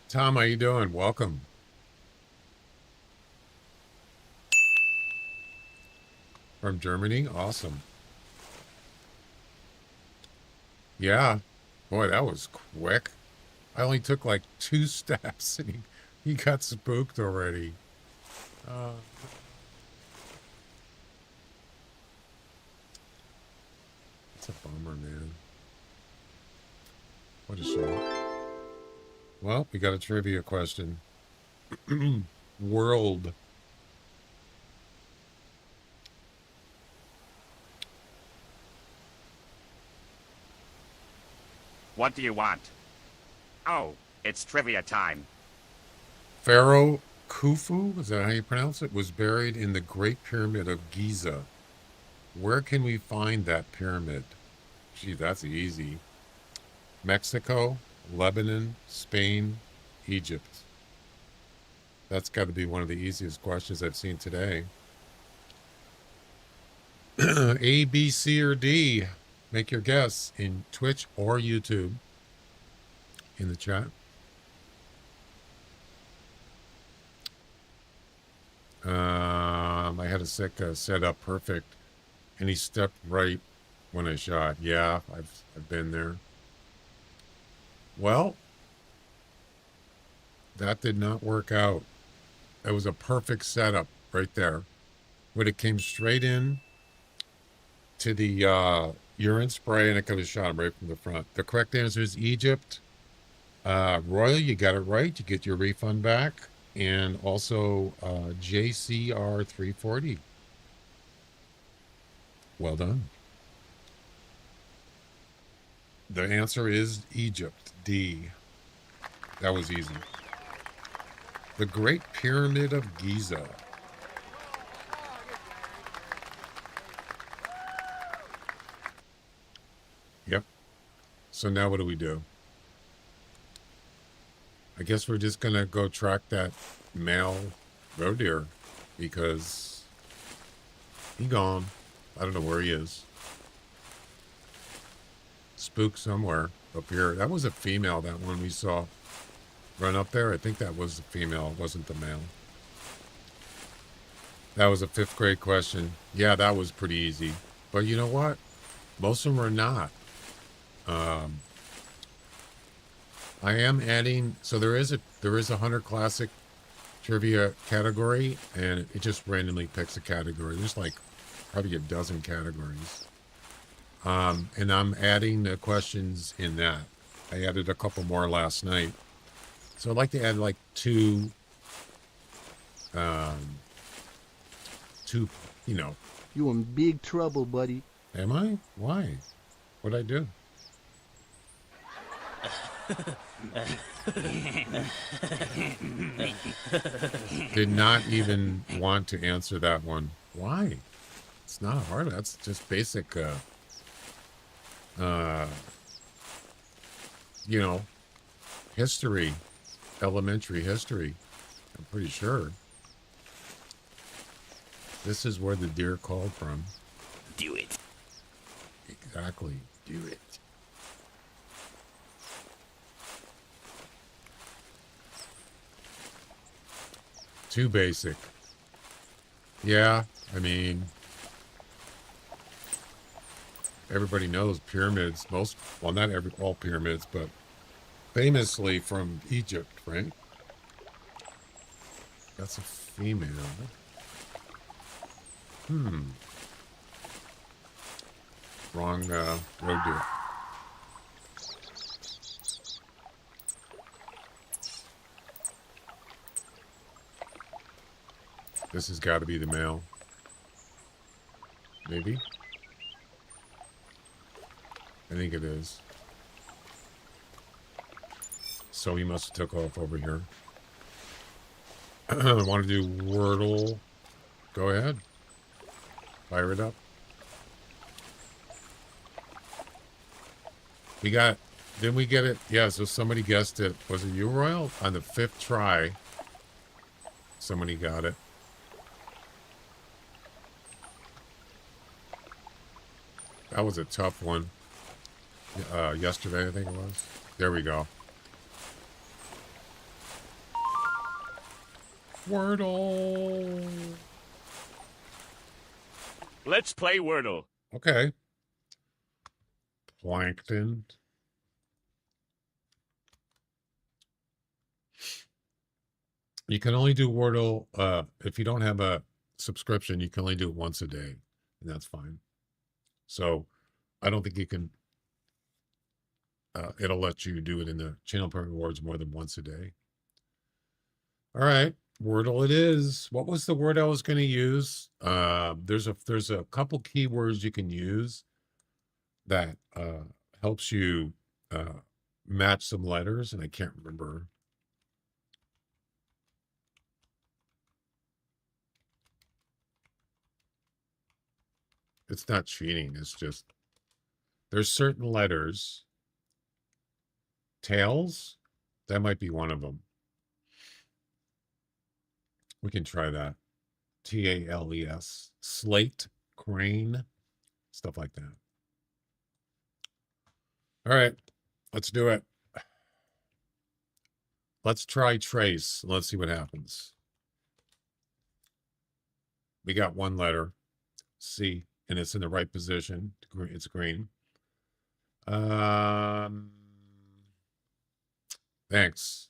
Tom, how you doing? Welcome. From Germany? Awesome. Yeah. Boy, that was quick. I only took like 2 steps and he got spooked already. It's a bummer, man. What a shame. Well, we got a trivia question. World. What do you want? Oh, it's trivia time. Pharaoh Khufu, is that how you pronounce it, was buried in the Great Pyramid of Giza. Where can we find that pyramid? Gee, that's easy. Mexico, Lebanon, Spain, Egypt. That's got to be one of the easiest questions I've seen today. A, B, C, or D? Make your guess in Twitch or YouTube in the chat. I had a sitka set up perfect, and he stepped right when I shot. Yeah, I've been there. Well, that did not work out. It was a perfect setup right there. But it came straight in to the urine spray, and it could have shot him right from the front. The correct answer is Egypt. Royal, you got it right. You get your refund back. And also JCR 340. Well done. The answer is Egypt, D. That was easy. The Great Pyramid of Giza. Yep. So now what do we do? I guess we're just going to go track that male roe deer because he gone. I don't know where he is. Spooked somewhere up here. That was a female, that one we saw run up there. I think that was the female. It wasn't the male. That was a 5th grade question. Yeah, that was pretty easy. But you know what? Most of them are not. I am adding, so there is a Hunter Classic trivia category, and it just randomly picks a category. There's like probably a dozen categories. And I'm adding the questions in that. I added a couple more last night. So I'd like to add like two, you know. You in big trouble, buddy. Am I? Why? What'd I do? Did not even want to answer that one. Why? It's not hard. That's just basic, you know, history, elementary history. I'm pretty sure. This is where the deer called from. Do it. Exactly. Do it. Too basic. Yeah, I mean, everybody knows pyramids. Most, well, not all pyramids, but famously from Egypt, right? That's a female. Wrong road deer. This has got to be the male. Maybe? I think it is. So he must have took off over here. I want to do Wordle. Go ahead. Fire it up. We got Didn't we get it? Yeah, so somebody guessed it. Was it you, Royal? On the 5th try, somebody got it. That was a tough one. Yesterday, I think it was. There we go. Wordle. Let's play Wordle. Okay. Plankton. You can only do Wordle if you don't have a subscription. You can only do it once a day, and that's fine. So I don't think you can. It'll let you do it in the channel point rewards more than once a day. All right, Wordle it is. What was the word I was going to use? There's a couple keywords you can use that helps you match some letters, and I can't remember. It's not cheating. It's just there's certain letters. Tails, that might be one of them. We can try that. Tales. Slate, crane, stuff like that. All right, let's do it. Let's try trace. Let's see what happens. We got one letter, C, and it's in the right position. It's green. Thanks.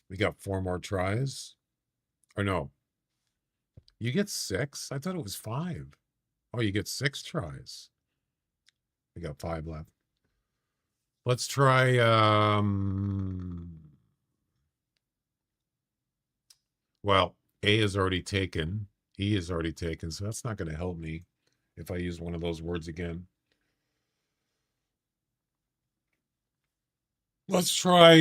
We got 4 more tries. Or no. You get 6? I thought it was 5. Oh, you get 6 tries. We got 5 left. Let's try well, A is already taken. E is already taken, so that's not going to help me if I use one of those words again. Let's try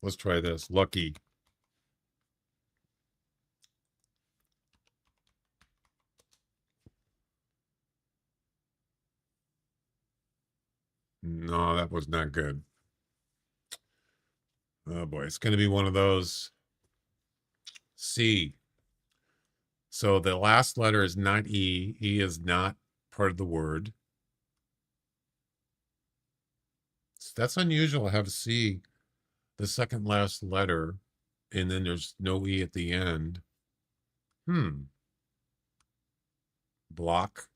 let's try this. Lucky. No, that was not good. Oh boy, it's going to be one of those. C. So the last letter is not E. E is not part of the word. That's unusual to have C, the second last letter, and then there's no E at the end. Block.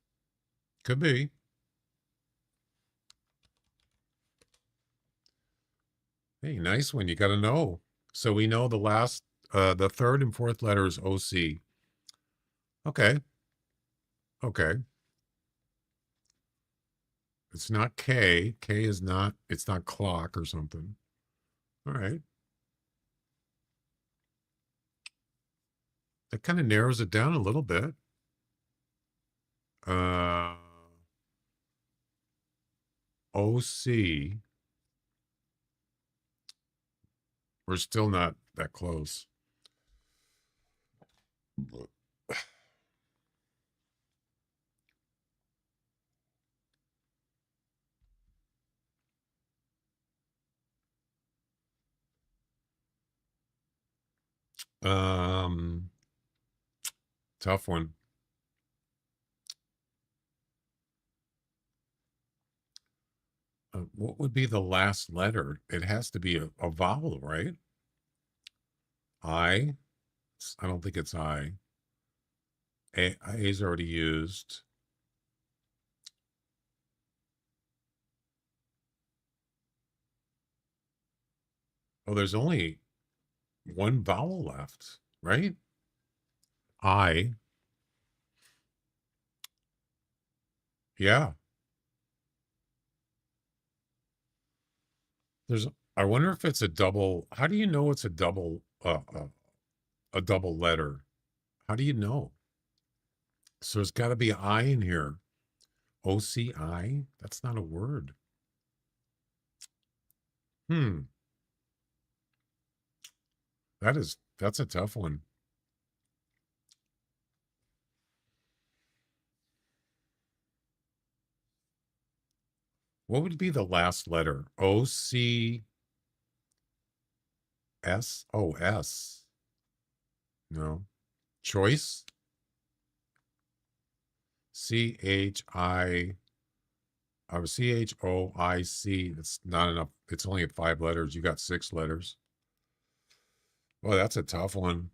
Could be. Hey, nice one. You got to know. So we know the last, the third and fourth letter is OC. Okay. Okay. It's not K. K is not, it's not clock or something. All right. That kind of narrows it down a little bit. OC. We're still not that close. Tough one. What would be the last letter? It has to be a vowel, right? I. I don't think it's I. A is already used. Oh, there's only one vowel left, right? I. Yeah. There's. I wonder if it's a double. How do you know it's a double letter? How do you know? So there's got to be I in here. OCI? That's not a word. That's a tough one. What would be the last letter? O-C-S? Oh, S. No. Choice? C-H-I... C-H-O-I-C. It's not enough. It's only 5 letters. You got 6 letters. Well, that's a tough one.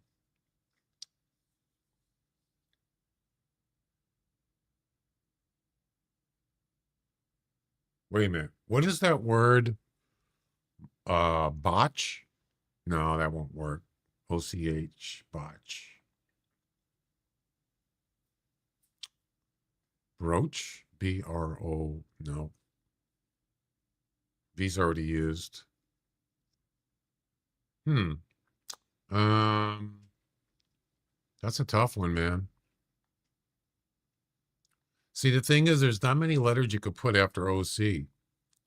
Wait a minute. What is that word? Botch? No, that won't work. O-C-H, botch. Brooch? B-R-O, no. V's already used. That's a tough one, man. See, the thing is, there's not many letters you could put after OC.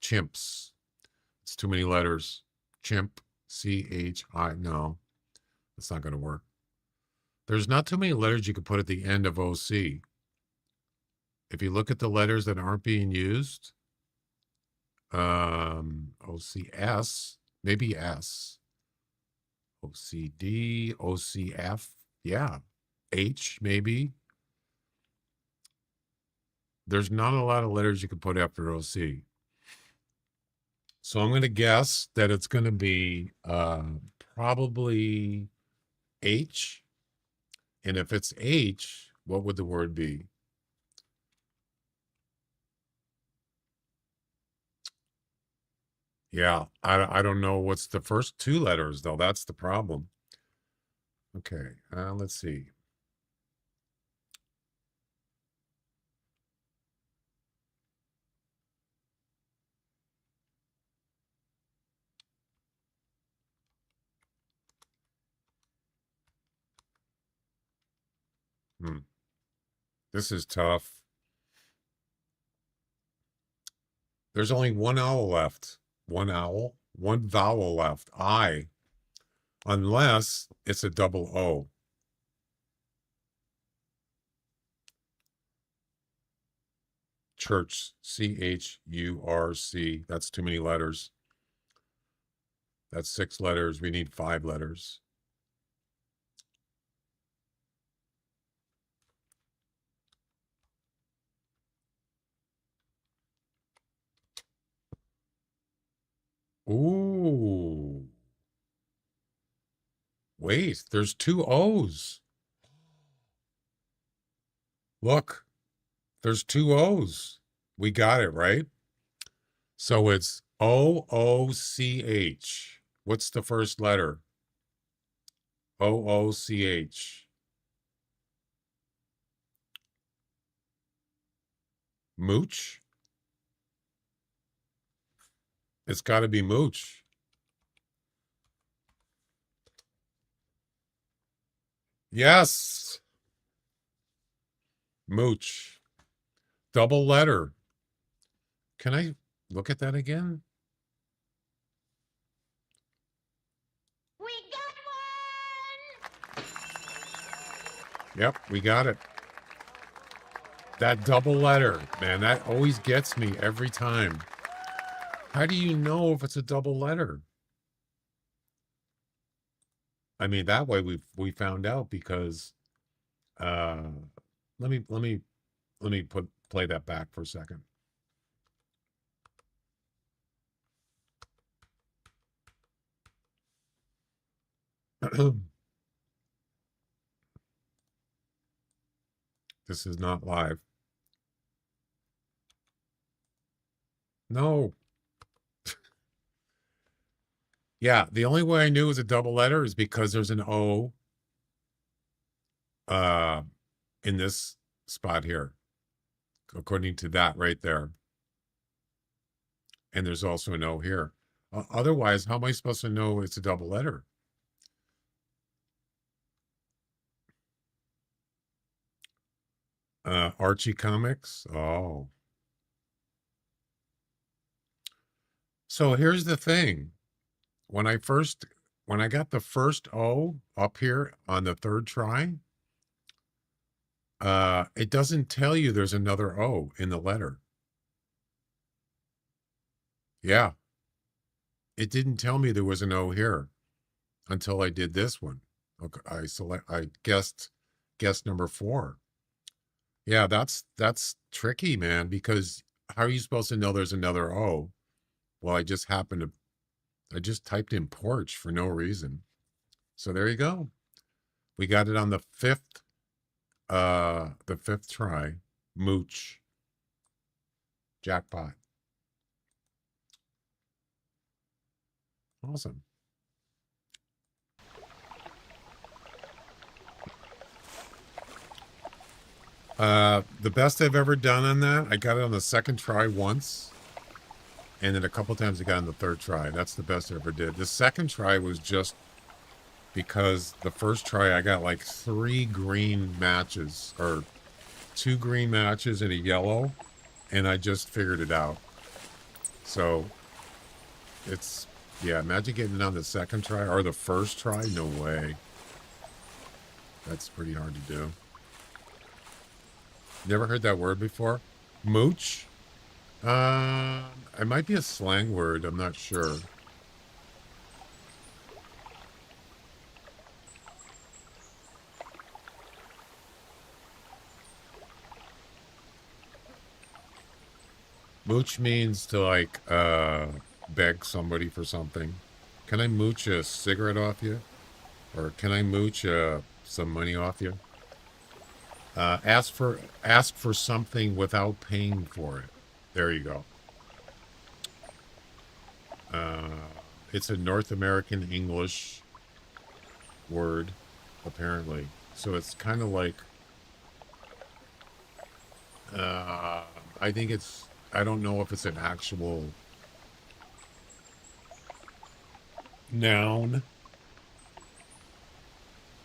Chimps. It's too many letters. Chimp. C-H-I. No, that's not going to work. There's not too many letters you could put at the end of OC. If you look at the letters that aren't being used, OCS, maybe S. OCD, OCF, yeah. H, maybe. There's not a lot of letters you can put after OC. So I'm going to guess that it's going to be probably H. And if it's H, what would the word be? Yeah, I don't know what's the first 2 letters, though. That's the problem. Okay, let's see. This is tough. There's only one owl left. One owl, one vowel left. I. Unless it's a double O. Church. C-H-U-R-C. That's too many letters. That's 6 letters. We need 5 letters. Ooh. Wait, there's 2 O's. Look, there's 2 O's. We got it, right? So it's O-O-C-H. What's the first letter? O-O-C-H. Mooch? It's got to be mooch. Yes. Mooch. Double letter. Can I look at that again? We got one! Yep, we got it. That double letter, man, that always gets me every time. How do you know if it's a double letter? I mean, that way we found out because let me play that back for a second. This is not live. No. Yeah, the only way I knew it was a double letter is because there's an O in this spot here, according to that right there. And there's also an O here. Otherwise, how am I supposed to know it's a double letter? Archie Comics. Oh. So here's the thing. When I got the first O up here on the 3rd try, it doesn't tell you there's another O in the letter. Yeah. It didn't tell me there was an O here until I did this one. Okay, I guessed number 4. Yeah, that's tricky, man, because how are you supposed to know there's another O? Well, I just typed in porch for no reason. So there you go. We got it on the fifth try. Mooch. Jackpot. Awesome. The best I've ever done on that, I got it on the second try once, and then a couple times I got on the third try. That's the best I ever did. The second try was just because the first try I got like 3 green matches, or 2 green matches and a yellow, and I just figured it out. So it's, yeah, imagine getting it on the second try or the first try. No way. That's pretty hard to do. Never heard that word before? Mooch? It might be a slang word. I'm not sure. Mooch means to like beg somebody for something. Can I mooch a cigarette off you? Or can I mooch some money off you? Ask for something without paying for it. There you go. It's a North American English word, apparently. So it's kind of like, I think it's, I don't know if it's an actual noun.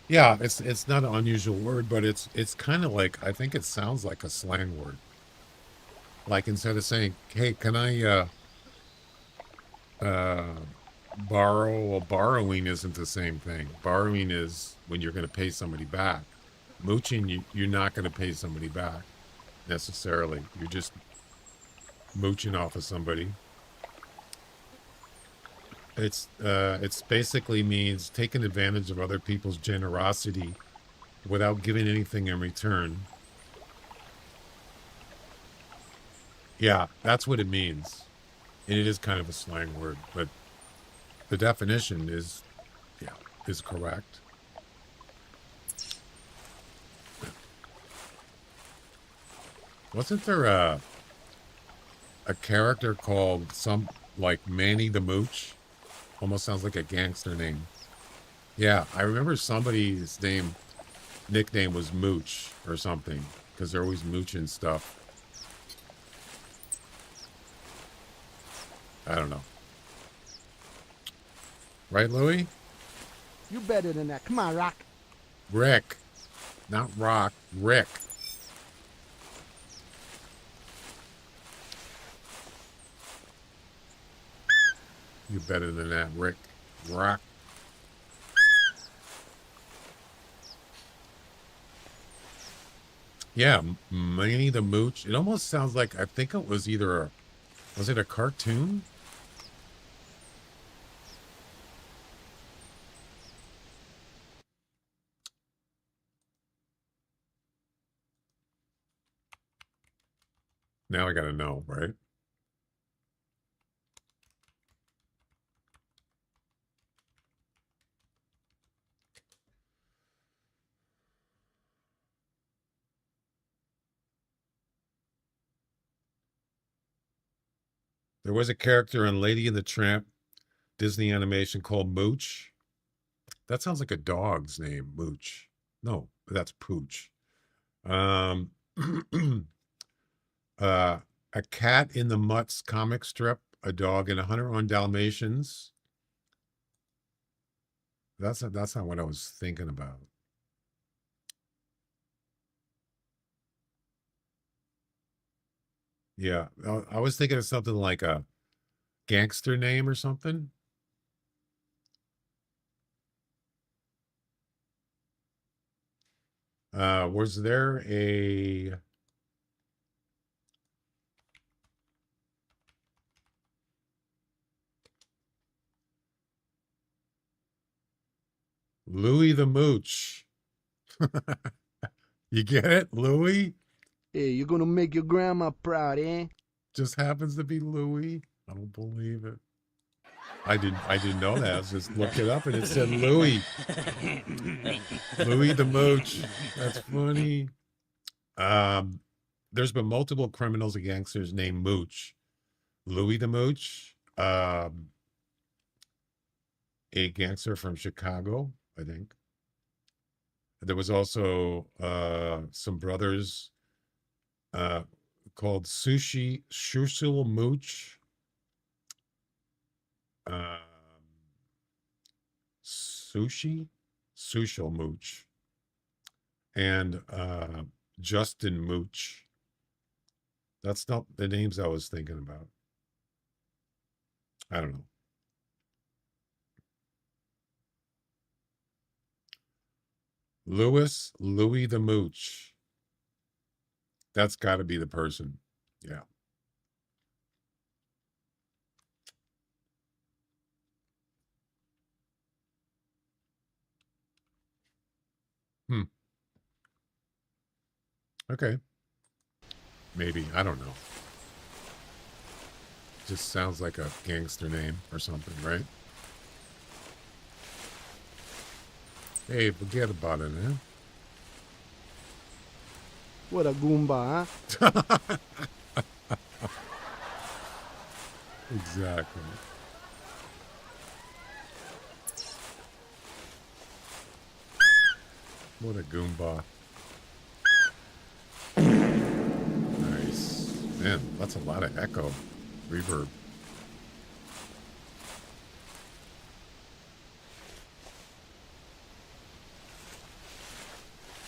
Yeah, it's not an unusual word, but it's kind of like, I think it sounds like a slang word. Like instead of saying, "Hey, can I borrow?" Well, borrowing isn't the same thing. Borrowing is when you're going to pay somebody back. Mooching, you're not going to pay somebody back necessarily. You're just mooching off of somebody. It's basically means taking advantage of other people's generosity without giving anything in return. Yeah, that's what it means. And it is kind of a slang word, but the definition is, yeah, is correct. Wasn't there a character called some, like, Manny the Mooch? Almost sounds like a gangster name. Yeah, I remember somebody's nickname was Mooch or something, because they're always mooching stuff. I don't know. Right, Louie? You better than that. Come on, Rock. Rick. Not Rock. Rick. You better than that, Rick. Rock. Yeah, Minnie the Mooch. It almost sounds like, I think it was either was it a cartoon? Now I gotta know, right? There was a character in Lady and the Tramp Disney animation called Mooch. That sounds like a dog's name, Mooch. No, that's Pooch. Um, a Cat in the Mutts comic strip, a dog in 101 Dalmatians. That's not what I was thinking about. Yeah, I was thinking of something like a gangster name or something. Was there a Louis the Mooch. You get it? Louis? Hey, you're gonna make your grandma proud, eh? Just happens to be Louis. I don't believe it. I didn't know that. I was just looked it up and it said Louis. Louis the Mooch. That's funny. There's been multiple criminals and gangsters named Mooch. Louis the Mooch, a gangster from Chicago, I think. There was also some brothers called Sushil Mooch. Sushil Mooch. And Justin Mooch. That's not the names I was thinking about. I don't know. Louis the Mooch. That's got to be the person. Yeah. Okay. Maybe. I don't know. Just sounds like a gangster name or something, right? Hey, forget about it, eh? What a Goomba, huh? Exactly. What a Goomba. Nice. Man, that's a lot of echo. Reverb.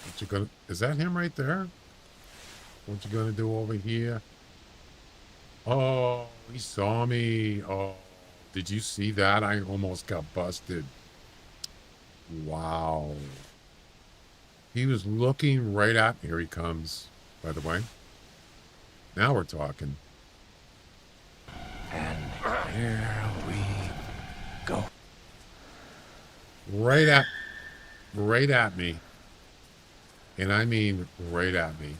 What you gonna, is that him right there? What you gonna do over here? Oh, he saw me. Oh, did you see that? I almost got busted. Wow. He was looking right at me. Here he comes, by the way. Now we're talking. And here we go. Right at me. And I mean right at me.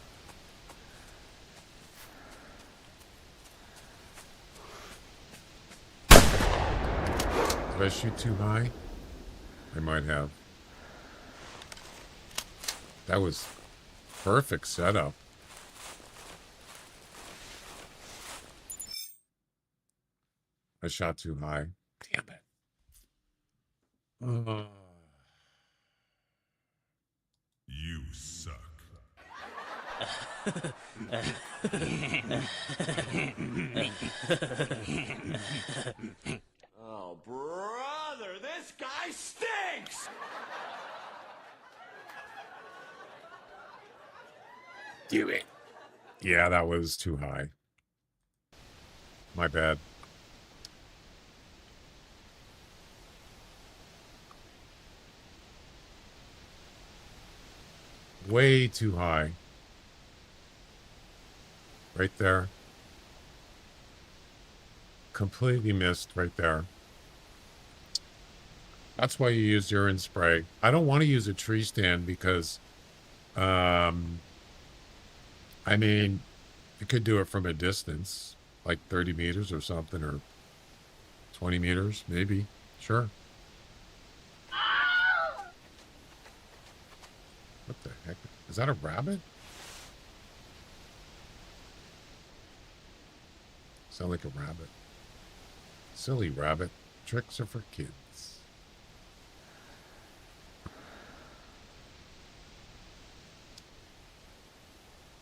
Did I shoot too high? I might have. That was perfect setup. I shot too high. Damn it. You suck. Oh, brother, this guy stinks! Do it. Yeah, that was too high. My bad. Way too high. Right there. Completely missed right there. That's why you use urine spray. I don't want to use a tree stand because, I mean, you could do it from a distance, like 30 meters or something, or 20 meters, maybe. Sure. What the heck? Is that a rabbit? Sound like a rabbit. Silly rabbit. Tricks are for kids.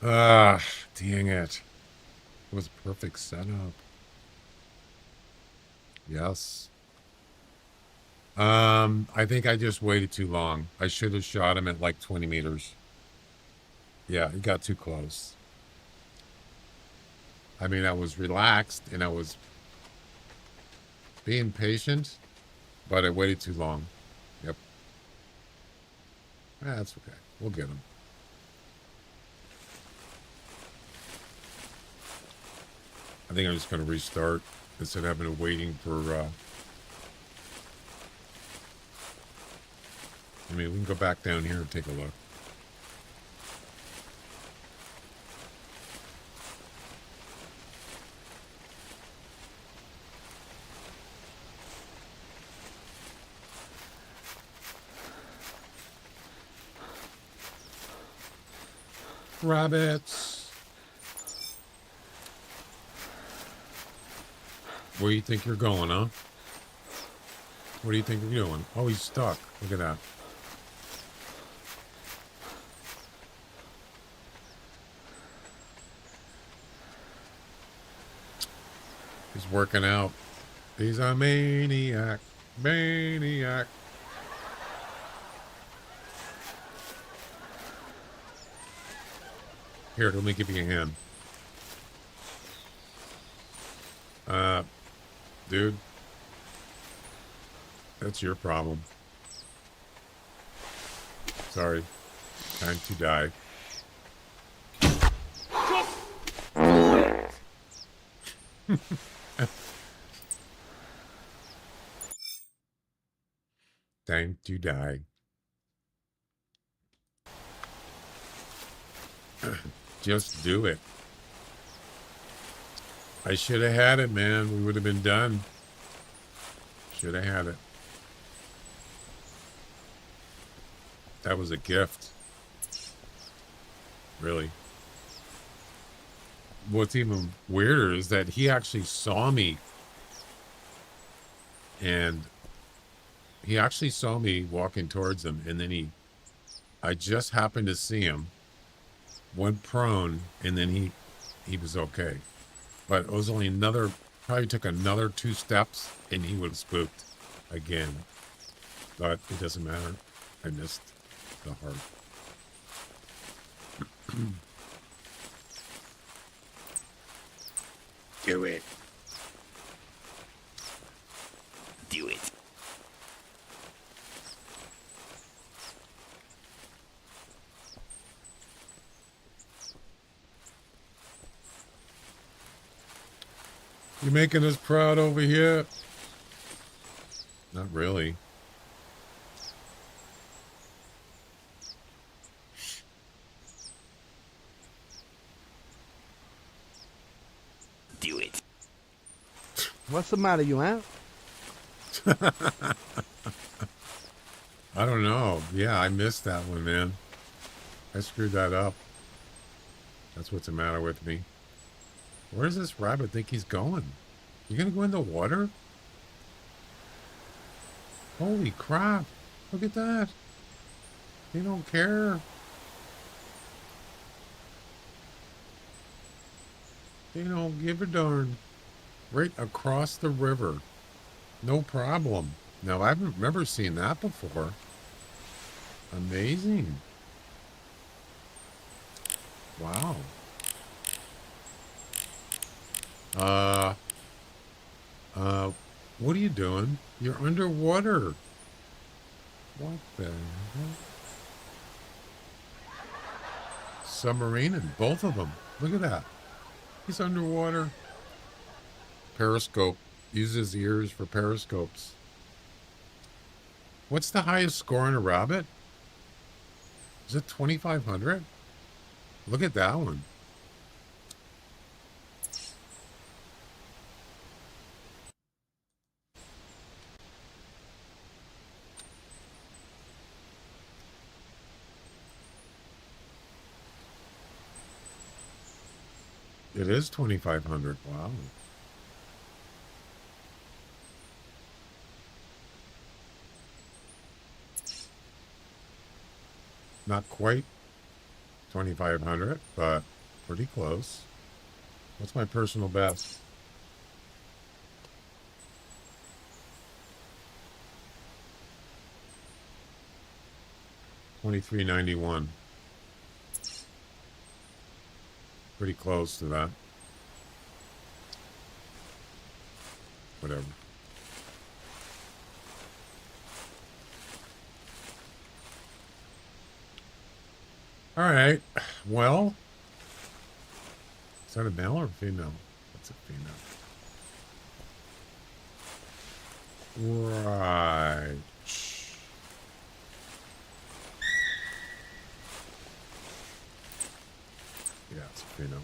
Ah, dang it. It was a perfect setup. Yes. I think I just waited too long. I should have shot him at like 20 meters. Yeah, he got too close. I mean, I was relaxed and I was being patient, but I waited too long. Yep. That's okay. We'll get him. I think I'm just going to restart instead of having to waiting for I mean, we can go back down here and take a look. Rabbits. Where do you think you're going, huh? What do you think you're doing? Oh, he's stuck. Look at that. He's working out. He's a maniac. Maniac. Here, let me give you a hand. Dude. That's your problem. Sorry. Time to die. Time to die. Just do it. I should have had it, man. We would have been done. Should have had it. That was a gift. Really. What's even weirder is that he actually saw me. And he actually saw me walking towards him. And then I just happened to see him. Went prone. And then he was okay. But it was only probably took another 2 steps. And he would have spooked again. But it doesn't matter. I missed the heart. Do it. Do it. You making us proud over here? Not really. Do it. What's the matter, you aunt? I don't know. Yeah, I missed that one, man. I screwed that up. That's what's the matter with me. Where does this rabbit think he's going? You gonna go in the water? Holy crap. Look at that. They don't care. They don't give a darn. Right across the river. No problem. Now, I haven't remember seeing that before. Amazing. Wow. What are you doing? You're underwater. What the hell? Submarine, both of them. Look at that. He's underwater. Periscope. Uses ears for periscopes. What's the highest score on a rabbit? Is it 2,500? Look at that one. It is 2,500. Wow. Not quite 2,500, but pretty close. What's my personal best? $23.91. Pretty close to that. Whatever. All right. Well, is that a male or a female? That's a female. Right. Yeah, it's a female.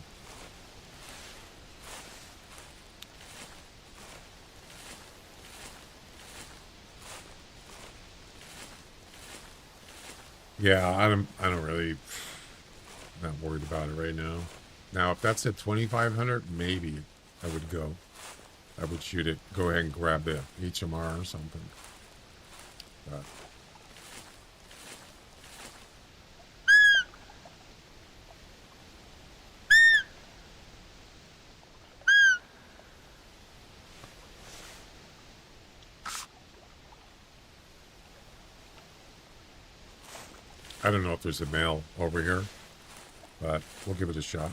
Yeah, I don't really, not worried about it right now. Now, if that's at 2,500, maybe I would go. I would shoot it. Go ahead and grab the HMR or something. But I don't know if there's a male over here, but we'll give it a shot.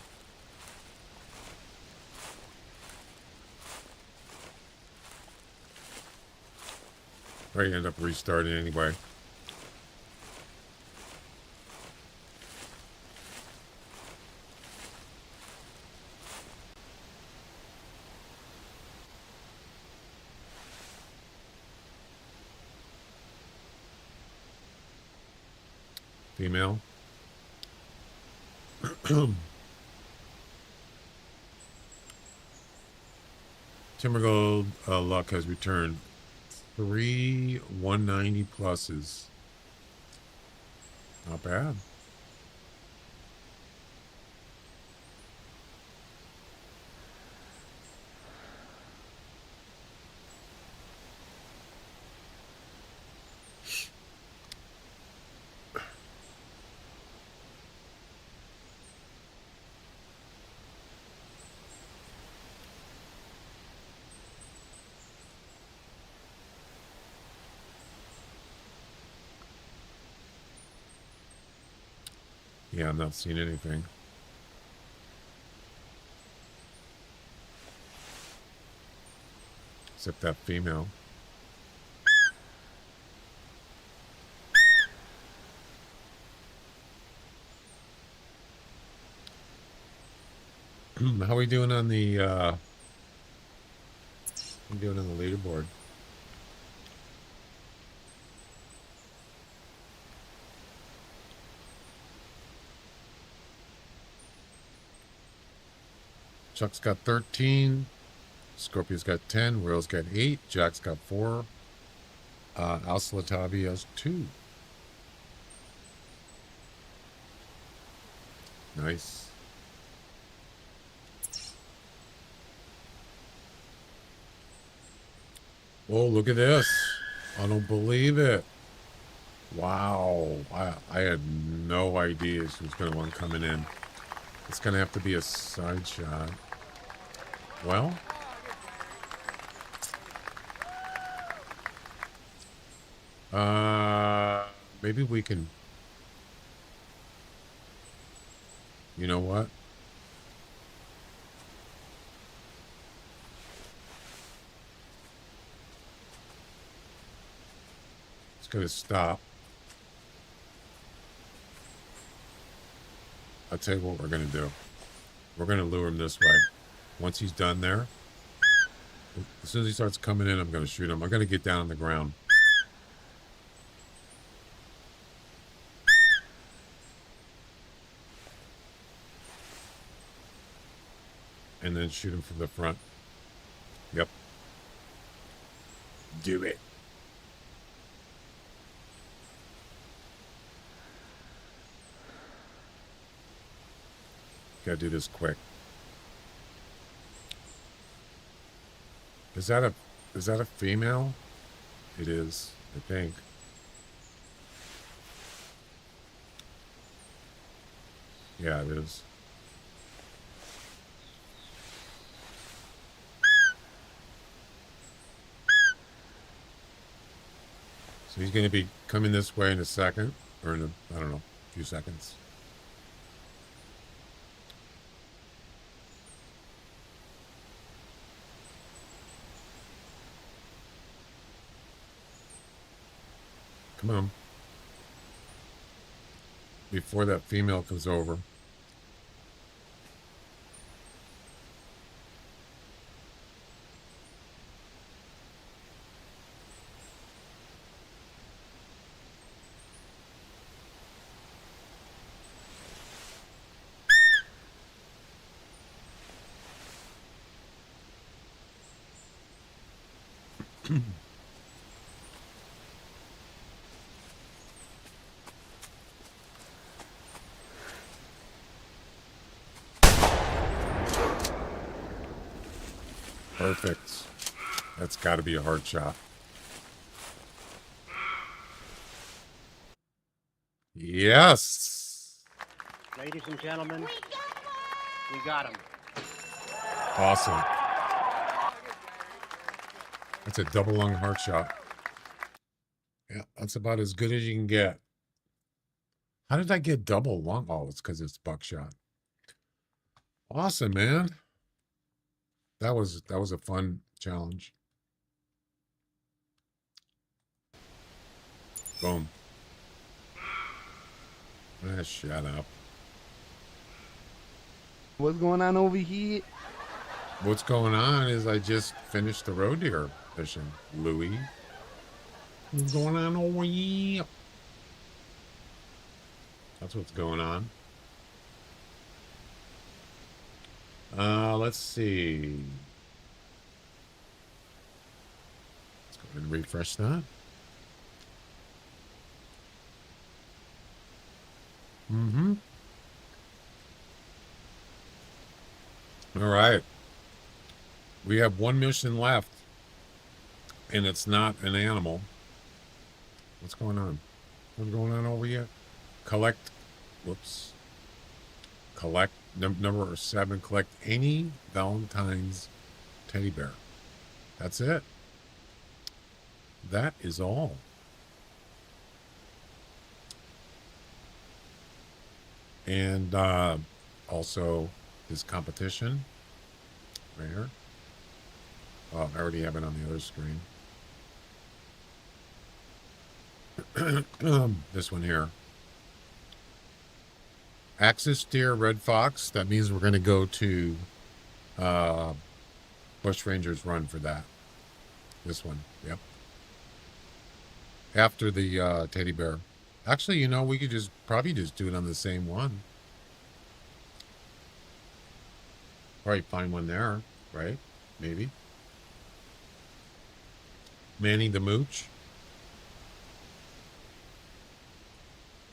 Probably end up restarting anyway. Female. Timbergold luck has returned 3 190 pluses. Not bad. Yeah, I'm not seeing anything. Except that female. How are we doing on the leaderboard? Chuck's got 13. Scorpio's got 10. Royal's got 8. Jack's got 4. Alsalatavi has 2. Nice. Oh, look at this. I don't believe it. Wow. I had no idea she was going to want coming in. It's going to have to be a side shot. Well, maybe we can, you know what? It's going to stop. I'll tell you what we're going to do. We're going to lure him this way. Once he's done there, as soon as he starts coming in, I'm going to shoot him. I'm going to get down on the ground. And then shoot him from the front. Yep. Do it. Gotta do this quick. Is that a female? It is, I think. Yeah, it is. So he's going to be coming this way in a second, or in a, I don't know, a few seconds. Come on. Before that female comes over. Perfect. That's got to be a hard shot. Yes. Ladies and gentlemen, we got him. Awesome. That's a double lung heart shot. Yeah, that's about as good as you can get. How did I get double lung? Oh, it's because it's buckshot. Awesome, man. That was a fun challenge. Boom. Ah, shut up. What's going on over here? What's going on is I just finished the roe deer fishing, Louis. What's going on over here? That's what's going on. Let's see. Let's go ahead and refresh that. All right. We have one mission left, and it's not an animal. What's going on? What's going on over here? Collect number 7. Collect any Valentine's teddy bear. That's it. That is all. And also this competition right here. Oh, I already have it on the other screen. This one here. Axis deer, red fox. That means we're going to go to Bush Rangers Run for that. This one. Yep. After the teddy bear. Actually, you know, we could probably just do it on the same one. Probably find one there, right? Maybe. Manny the Mooch.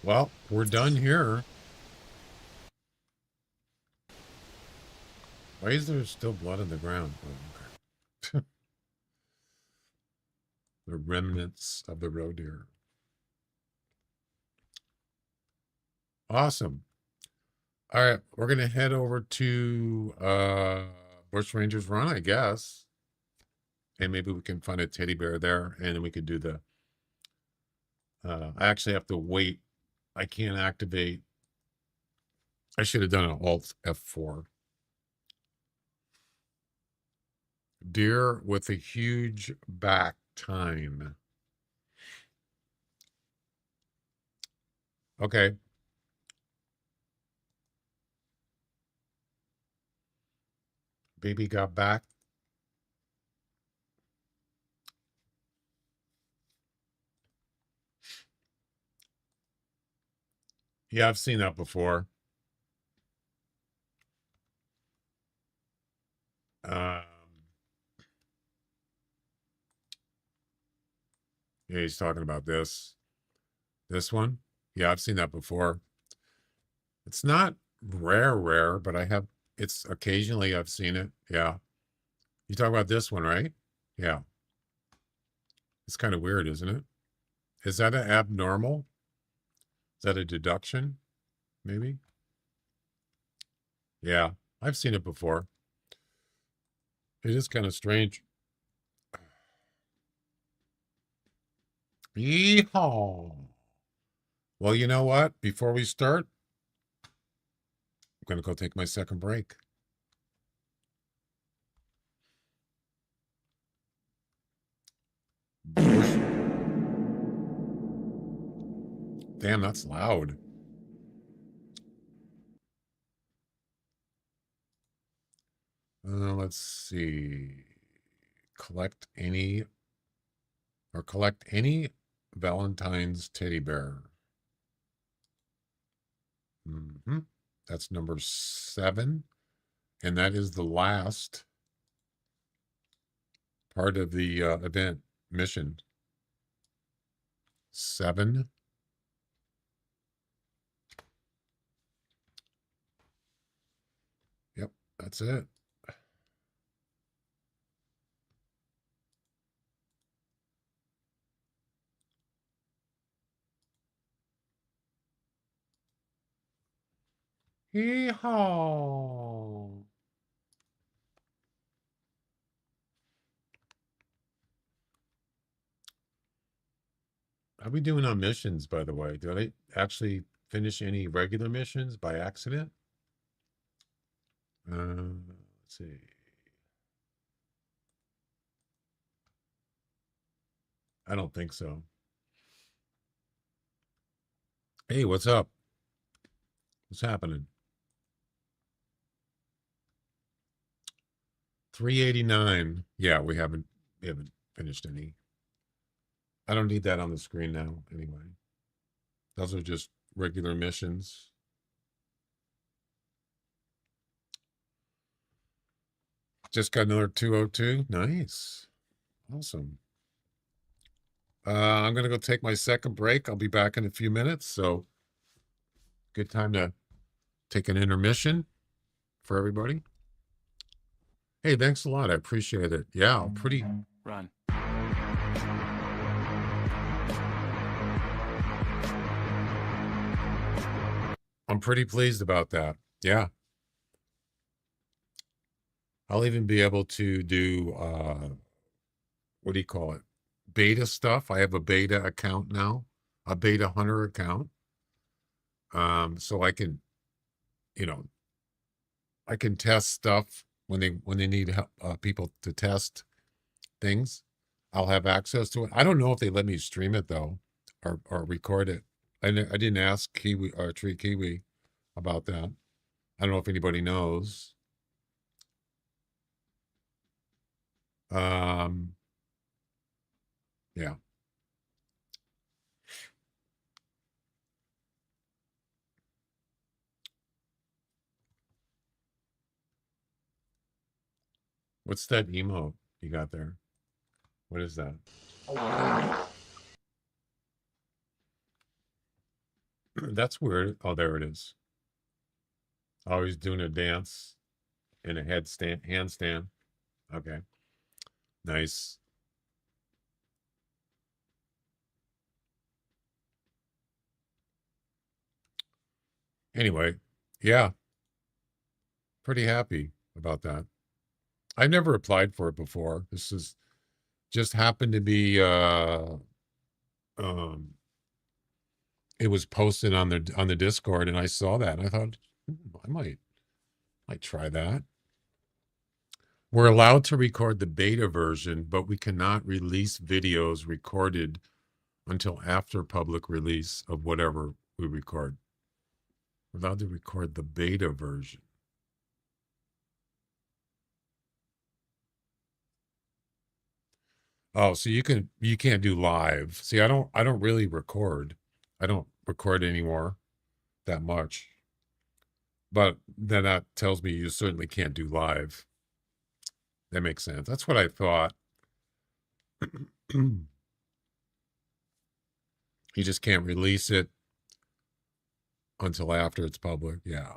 Well, we're done here. Why is there still blood on the ground? Oh, okay. The remnants of the roe deer. Awesome. All right, we're going to head over to Bush Rangers Run, I guess. And maybe we can find a teddy bear there, and then we could do the... I actually have to wait. I can't activate. I should have done an Alt F4. Deer with a huge back tine. Okay. Baby got back. Yeah, I've seen that before. Yeah, he's talking about this. This one? Yeah, I've seen that before. It's not rare, but it's occasionally I've seen it. Yeah. You talk about this one, right? Yeah. It's kind of weird, isn't it? Is that an abnormal? Is that a deduction? Maybe? Yeah, I've seen it before. It is kind of strange. Yeehaw. Well, you know what? Before we start, I'm going to go take my second break. Damn, that's loud. Let's see. Collect any Valentine's teddy bear. That's number 7. And that is the last part of the event mission. 7. Yep, that's it. Hee-haw. How are we doing on missions, by the way? Did I actually finish any regular missions by accident? Let's see. I don't think so. Hey, what's up? What's happening? 389. Yeah, we haven't finished any. I don't need that on the screen now anyway. Those are just regular missions. Just got another 202. Nice. Awesome. I'm going to go take my second break. I'll be back in a few minutes. So good time to take an intermission for everybody. Hey, thanks a lot. I appreciate it. Yeah, pretty. Run. I'm pretty pleased about that. Yeah. I'll even be able to do, what do you call it? Beta stuff. I have a beta account now, a beta hunter account. So I can, I can test stuff when they need help, people to test things. I'll have access to it. I don't know if they let me stream it though, or record it. I didn't ask Kiwi or Tree Kiwi about that. I don't know if anybody knows. Yeah. What's that emote you got there? What is that? That's weird. Oh, there it is. Always doing a dance in a handstand. Okay. Nice. Anyway, yeah. Pretty happy about that. I never applied for it before. This is just happened to be it was posted on the Discord and I saw that and I thought I might try that. We're allowed to record the beta version, but we cannot release videos recorded until after public release of whatever we record. We're allowed to record the beta version. Oh, so you can't do live. See, I don't really record. I don't record anymore that much. But then that tells me you certainly can't do live. That makes sense. That's what I thought. You just can't release it until after it's public. Yeah.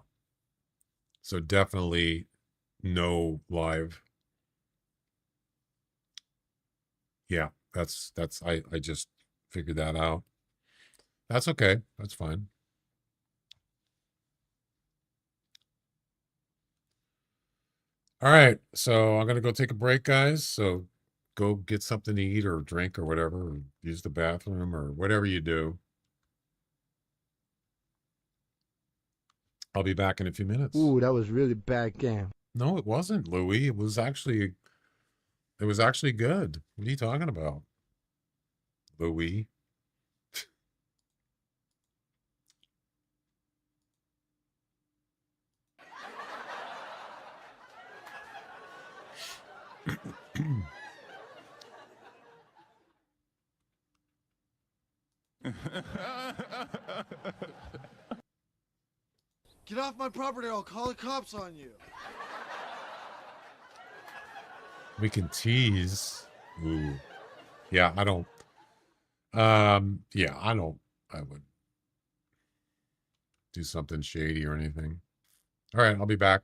So definitely no live. Yeah, that's I just figured that out. That's okay. That's fine. All right, so I'm gonna go take a break, guys. So go get something to eat or drink or whatever, or use the bathroom or whatever you do. I'll be back in a few minutes. Ooh, that was really bad game. No, it wasn't, Louis. It was actually good. What are you talking about, Louis? Get off my property or I'll call the cops on you. We can tease. Ooh. Yeah, I don't. Yeah, I don't. I would do something shady or anything. All right, I'll be back.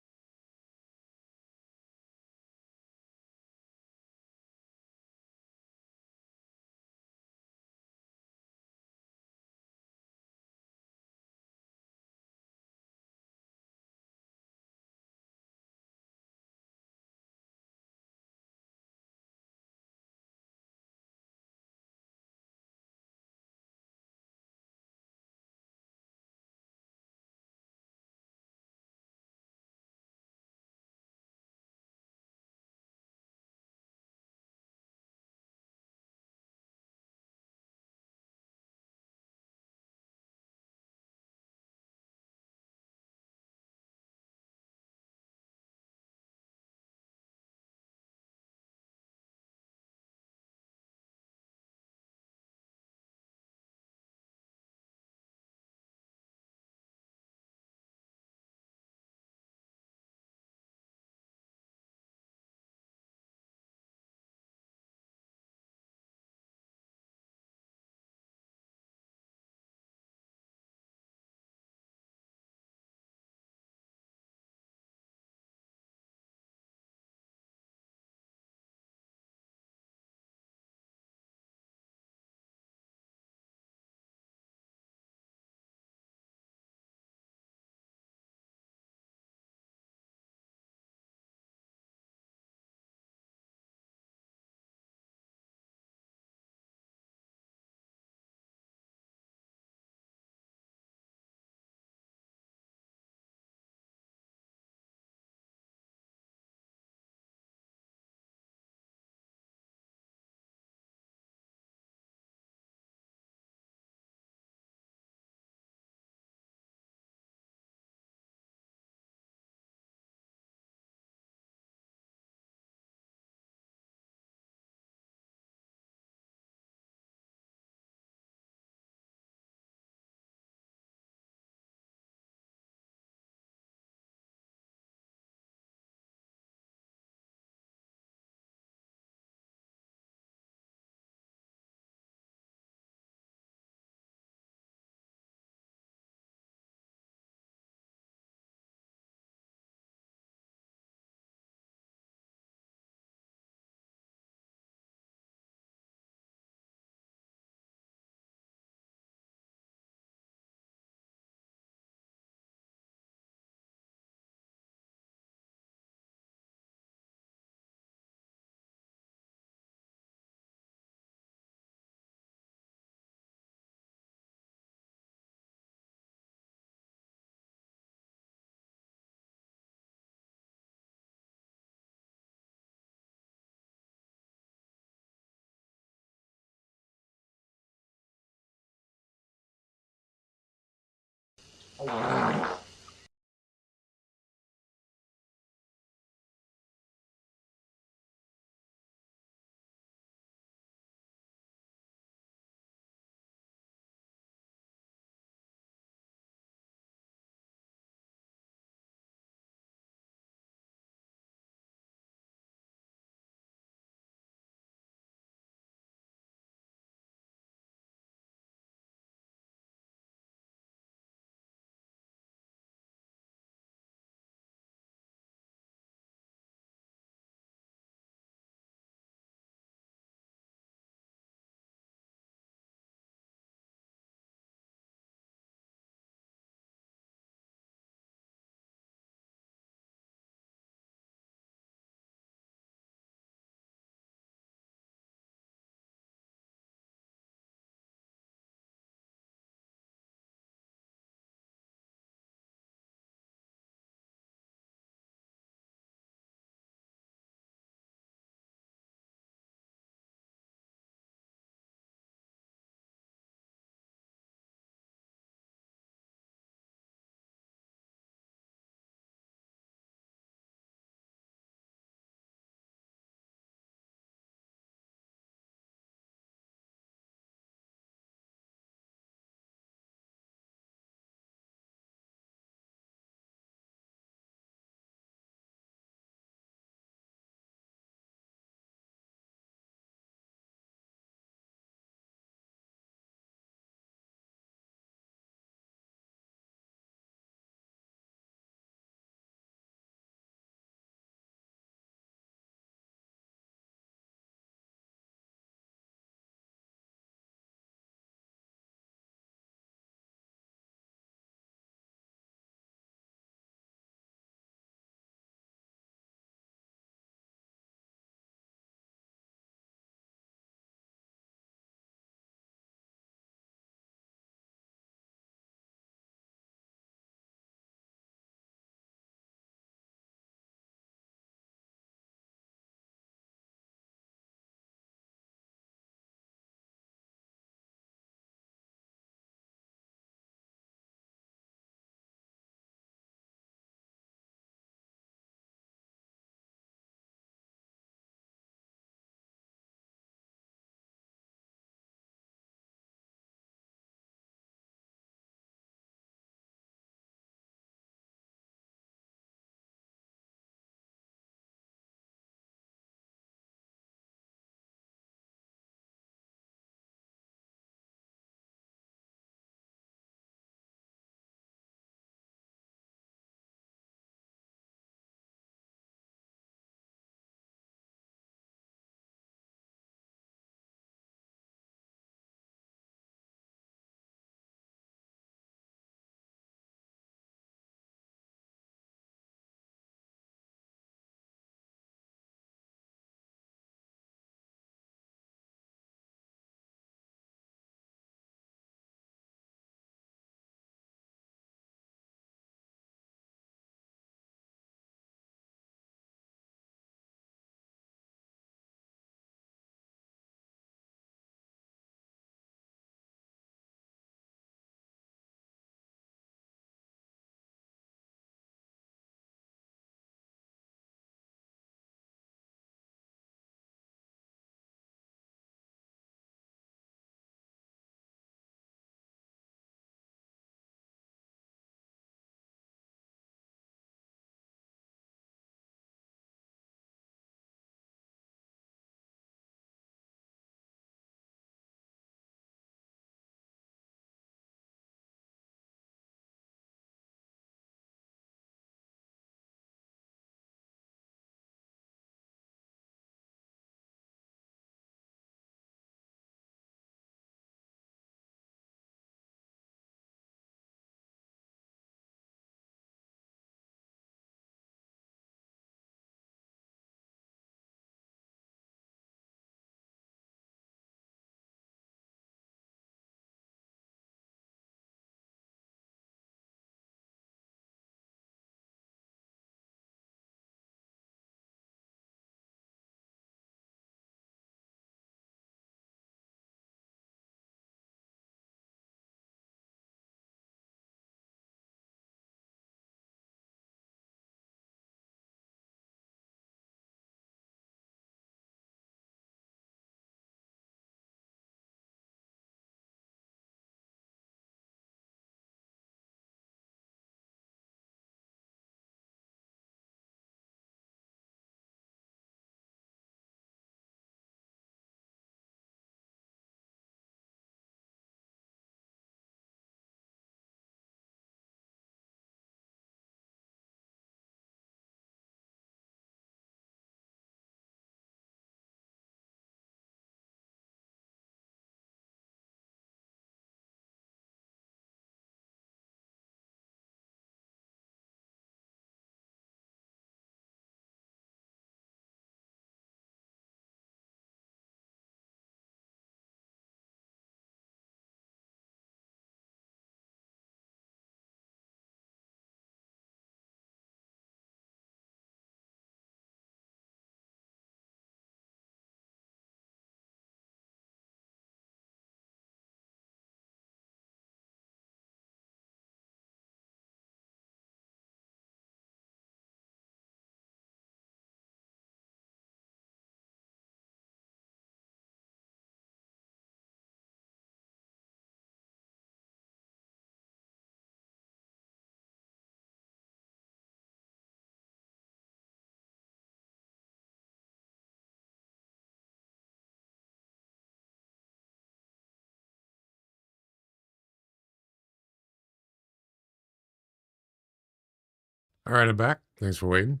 All right, I'm back. Thanks for waiting.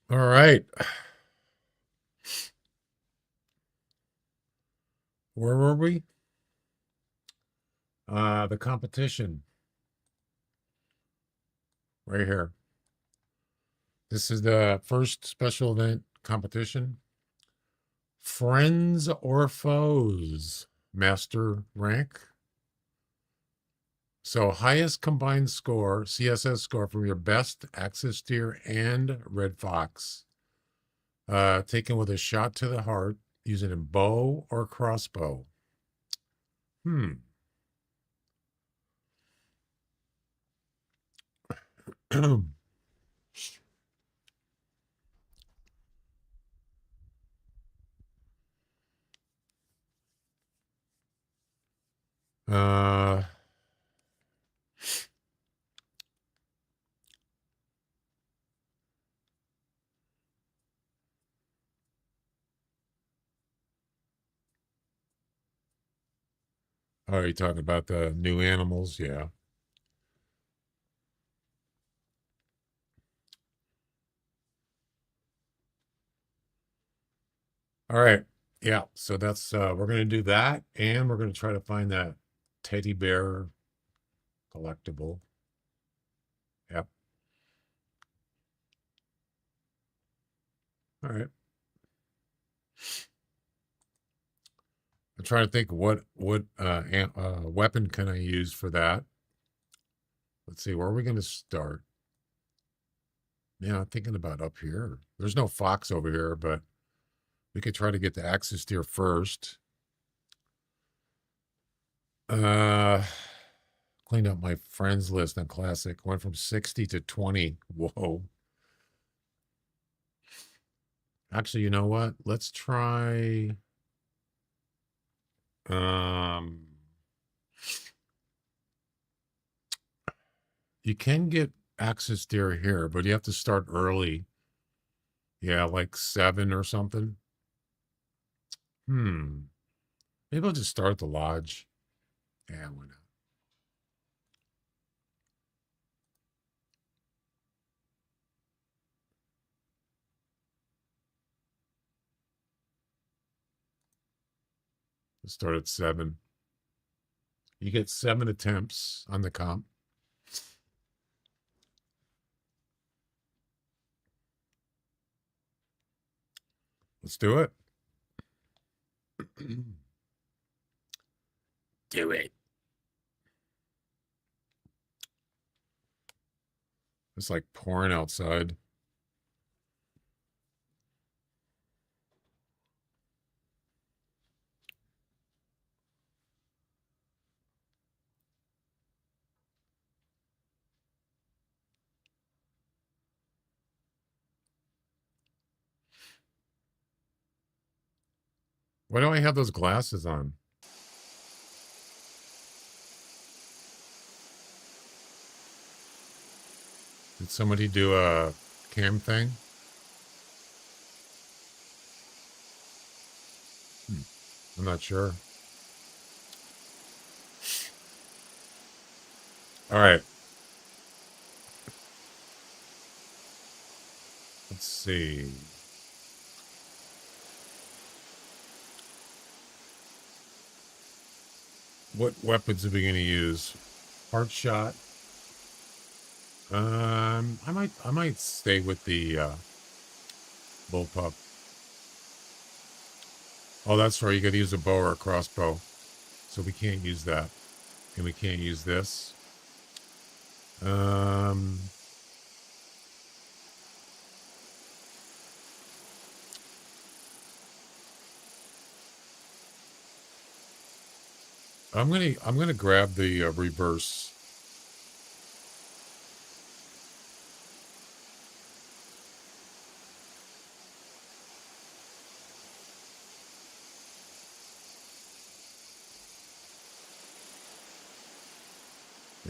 All right. Where were we? The competition. Right here. This is the first special event competition. Friends or foes? Master rank. So highest combined score, CSS score from your best axis deer and red fox. Taken with a shot to the heart, using a bow or crossbow. uh, oh, you talking about the new animals? Yeah. All right. Yeah. So that's we're gonna do that, and we're gonna try to find that teddy bear collectible. Yep. All right. I'm trying to think what weapon can I use for that. Let's see, where are we going to start? Yeah, I'm thinking about up here. There's no fox over here, but we could try to get the axis deer first. Cleaned up my friends list on classic. Went from 60 to 20. Whoa. Actually, you know what? Let's try. You can get axis deer here, but you have to start early. Yeah, like 7 or something. Maybe I'll just start at the lodge. Yeah, why not? Let's start at 7. You get 7 attempts on the comp. Let's do it. Do it. It's like pouring outside. Why do I have those glasses on? Did somebody do a cam thing? I'm not sure. All right. Let's see. What weapons are we going to use? Heart shot. I might stay with the bullpup. Oh, that's right. You got to use a bow or a crossbow. So we can't use that. And we can't use this. I'm gonna grab the reverse.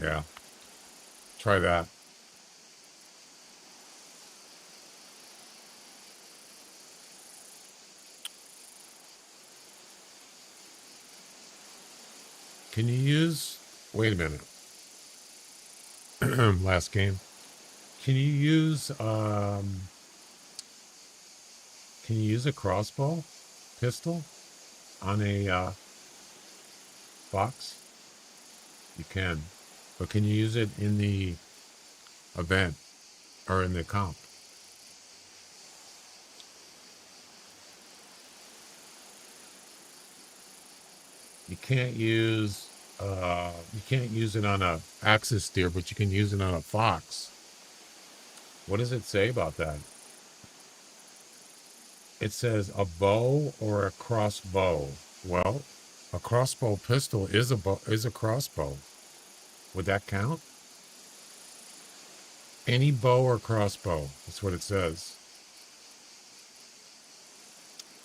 Yeah. Try that. Can you use, wait a minute. Last game. Can you use a crossbow pistol on a fox? You can. But can you use it in the event or in the comp? You can't use it on a axis deer, but you can use it on a fox. What does it say about that? It says a bow or a crossbow. Well, a crossbow pistol is a crossbow. Would that count? Any bow or crossbow. That's what it says.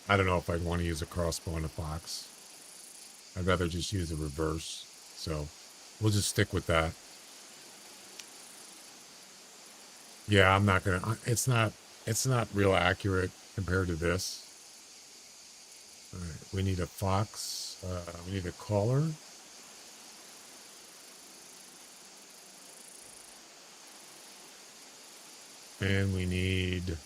I don't know if I'd want to use a crossbow on a fox. I'd rather just use a reverse. So we'll just stick with that. Yeah, I'm not gonna. It's not real accurate compared to this. All right, we need a fox. We need a collar. And we need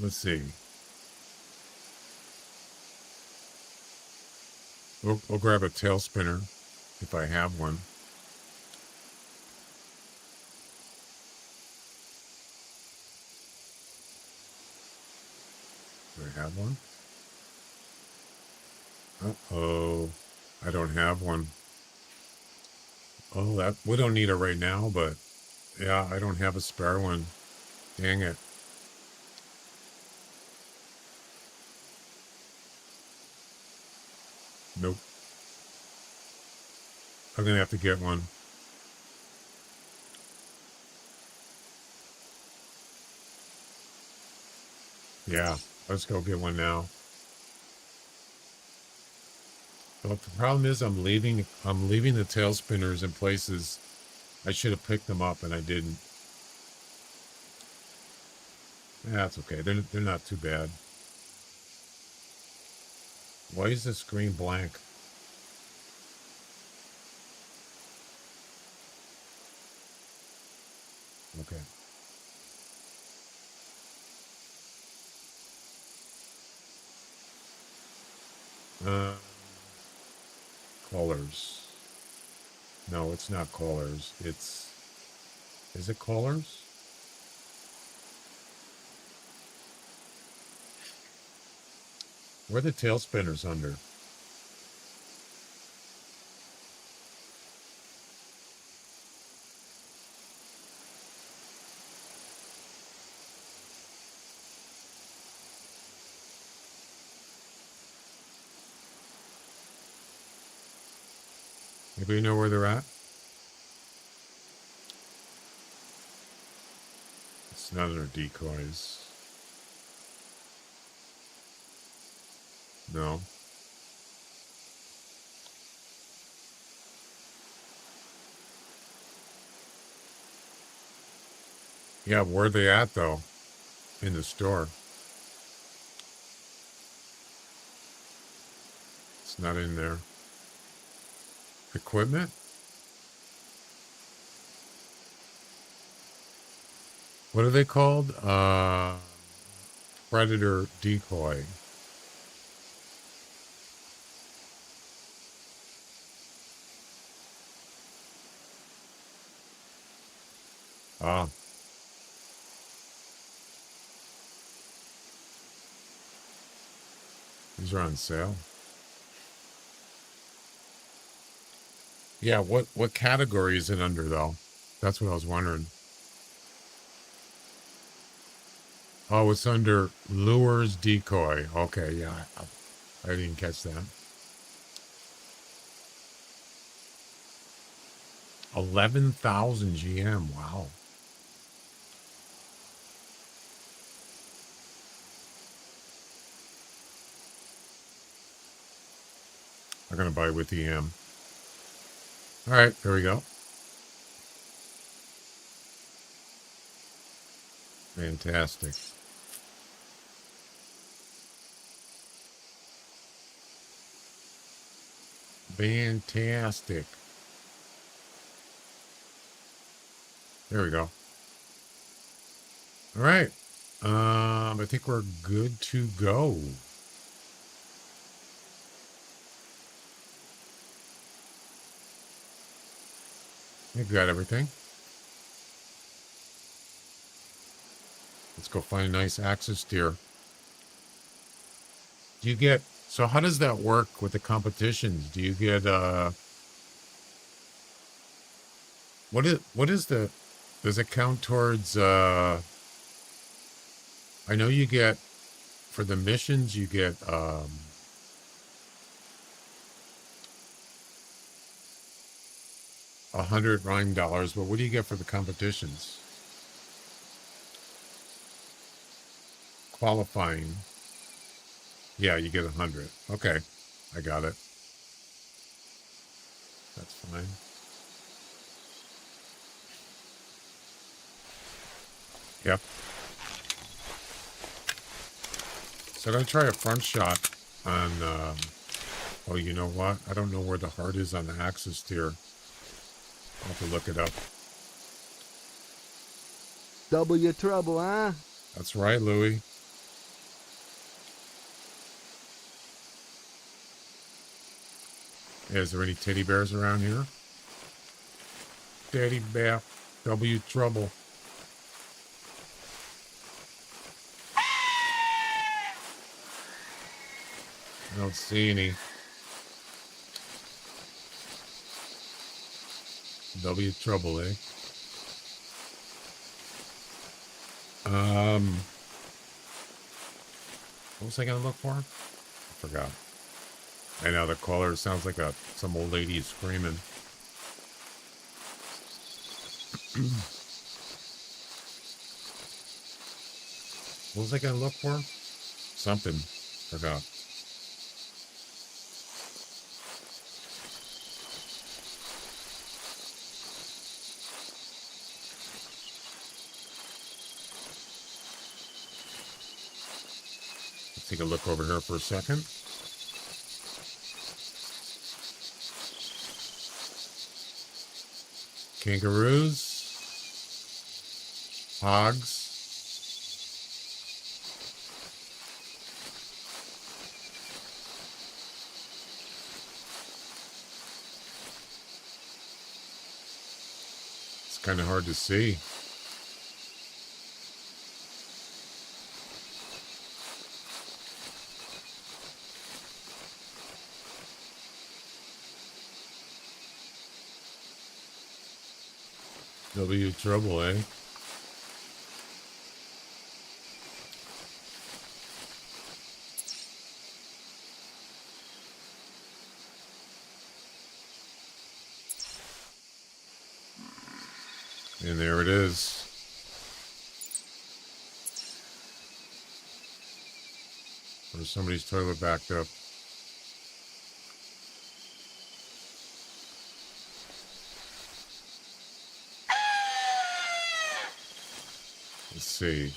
let's see. We'll grab a tail spinner if I have one. Do I have one? Uh-oh. I don't have one. Oh, we don't need it right now, but yeah, I don't have a spare one. Dang it. Nope. I'm gonna have to get one. Yeah, let's go get one now. But the problem is I'm leaving the tail spinners in places I should have picked them up and I didn't. Yeah, that's okay. They're not too bad. Why is the screen blank? Okay. Colors. No, it's not colors. Is it colors? Where are the tail spinners under? Anybody know where they're at? It's not under decoys. No. Yeah, where are they at though? In the store. It's not in there. Equipment? What are they called? Predator decoy. Ah. These are on sale. Yeah, what category is it under though? That's what I was wondering. Oh, it's under lures decoy. Okay, yeah, I didn't catch that. 11,000 GM. Wow. I'm gonna buy with the M. All right, there we go. Fantastic. Fantastic. There we go. All right. I think we're good to go. I think we got everything. Let's go find a nice axis deer. Do you get, so how does that work with the competitions? Do you get, what is the, does it count towards, I know you get, for the missions, you get, $100 but what do you get for the competitions? Qualifying. Yeah, you get 100. Okay, I got it. That's fine. Yep. So I'm gonna try a front shot on. Oh, you know what? I don't know where the heart is on the axis deer. I'll have to look it up. Double your trouble, huh? That's right, Louie. Yeah, is there any teddy bears around here? Teddy bear, W trouble. I don't see any. W trouble, eh? What was I gonna look for? I forgot. I know the caller sounds like some old lady is screaming. What was I gonna look for? Something. Forgot. Let's take a look over here for a second. Kangaroos. Hogs. It's kind of hard to see. W trouble, eh? And there it is. Or somebody's toilet backed up. Let's see.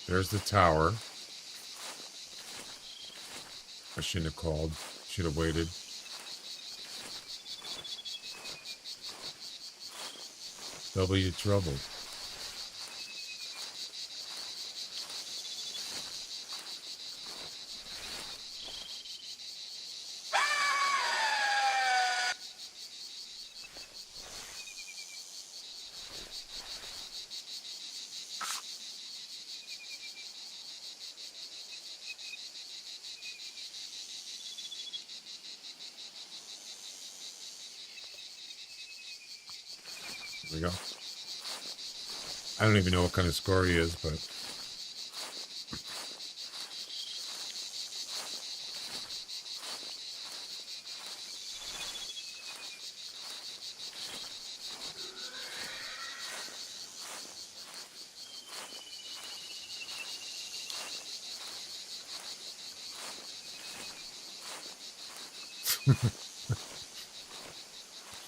There's the tower. I shouldn't have called. Should have waited. W trouble. There we go. I don't even know what kind of score he is, but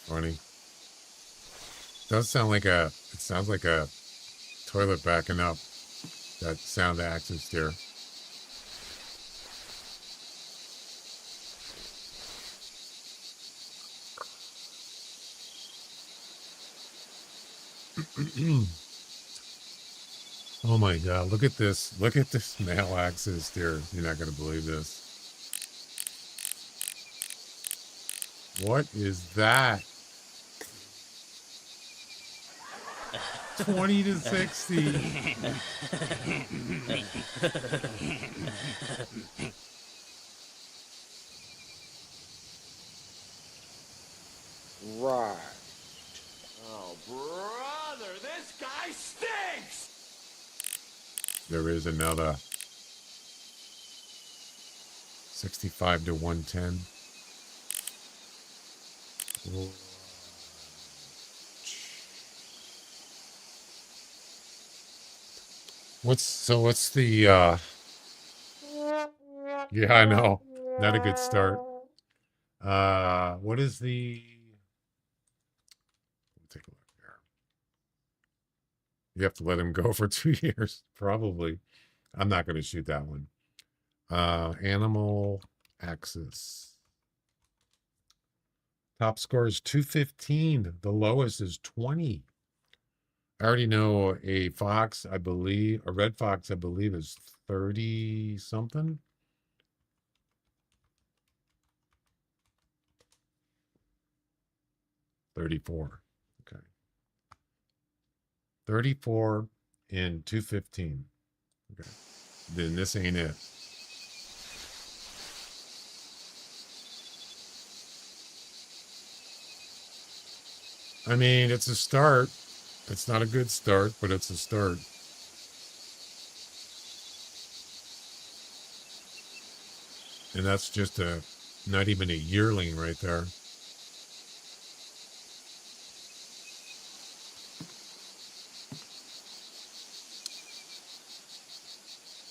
funny. Does sound like it sounds like a toilet backing up. That sound axis there. Oh my God, look at this. Look at this male axis there. You're not going to believe this. What is that? 20 to 60. Right. Oh, brother, this guy stinks! There is another 65 to 110. Whoa. What's the yeah, I know. Not a good start. What is the take a look there. You have to let him go for 2 years, probably. I'm not going to shoot that one. Animal axis. Top score is 215. The lowest is 20. I already know a fox, I believe, a red fox, I believe, is 30 something. $34. Okay. 34 and 215. Okay. Then this ain't it. I mean, it's a start. It's not a good start, but it's a start. And that's just not even a yearling right there.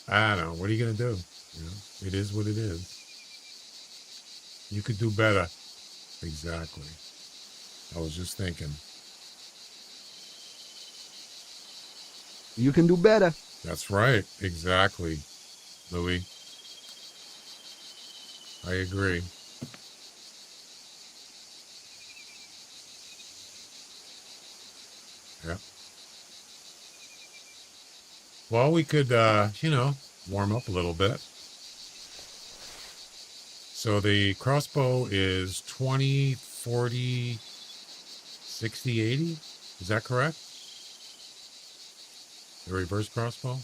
I don't know. What are you going to do? You know, it is what it is. You could do better. Exactly. I was just thinking. You can do better. That's right. Exactly, Louis. I agree. Yeah. Well, we could, warm up a little bit. So the crossbow is 20, 40, 60, 80. Is that correct? The reverse crossbow?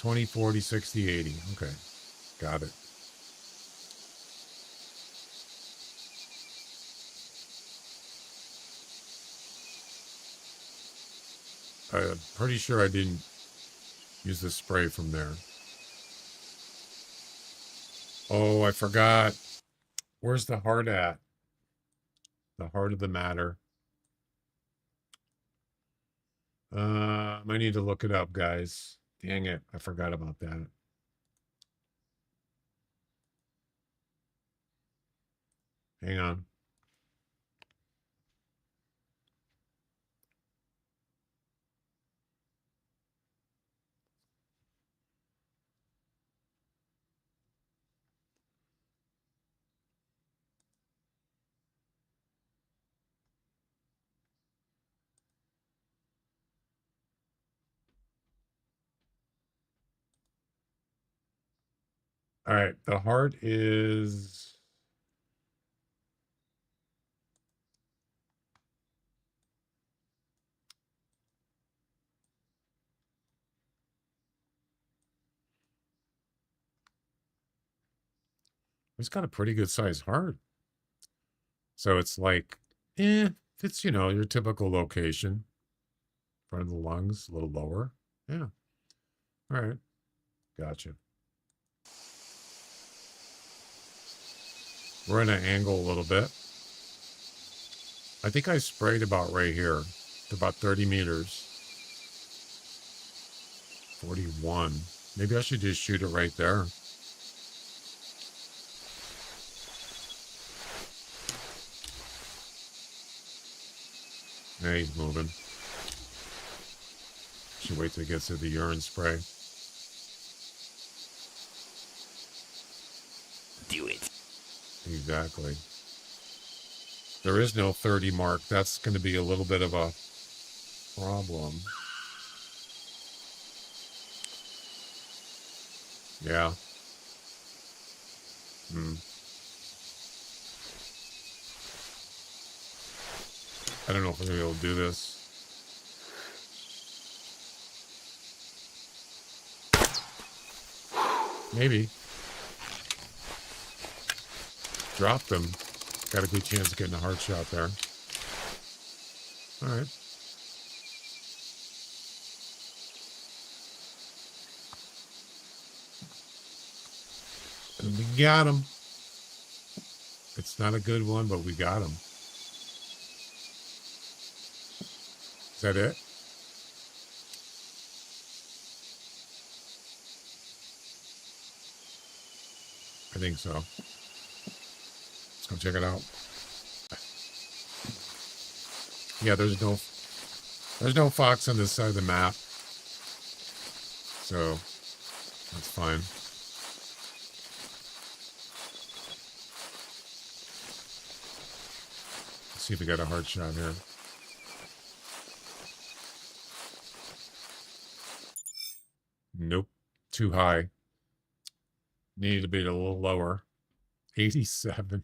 20, 40, 60, 80. Okay. Got it. I'm pretty sure I didn't use the spray from there. Oh, I forgot. Where's the heart at? The heart of the matter. I need to look it up, guys. Dang it. I forgot about that. Hang on. All right. The heart is... It's got a pretty good sized heart. So it's like, it's, your typical location. Front of the lungs, a little lower. Yeah. All right. Gotcha. We're in an angle a little bit. I think I sprayed about right here. To about 30 meters. 41. Maybe I should just shoot it right there. Yeah, he's moving. Should wait till he gets to the urine spray. Do it. Exactly. There is no 30 mark. That's going to be a little bit of a problem. Yeah. I don't know if I'm going to be able to do this. Maybe. Dropped them. Got a good chance of getting a hard shot there. All right. And we got him. It's not a good one, but we got him. Is that it? I think so. Let's go check it out. Yeah, there's no fox on this side of the map. So that's fine. Let's see if we got a hard shot here. Nope. Too high. Needed to be a little lower. 87.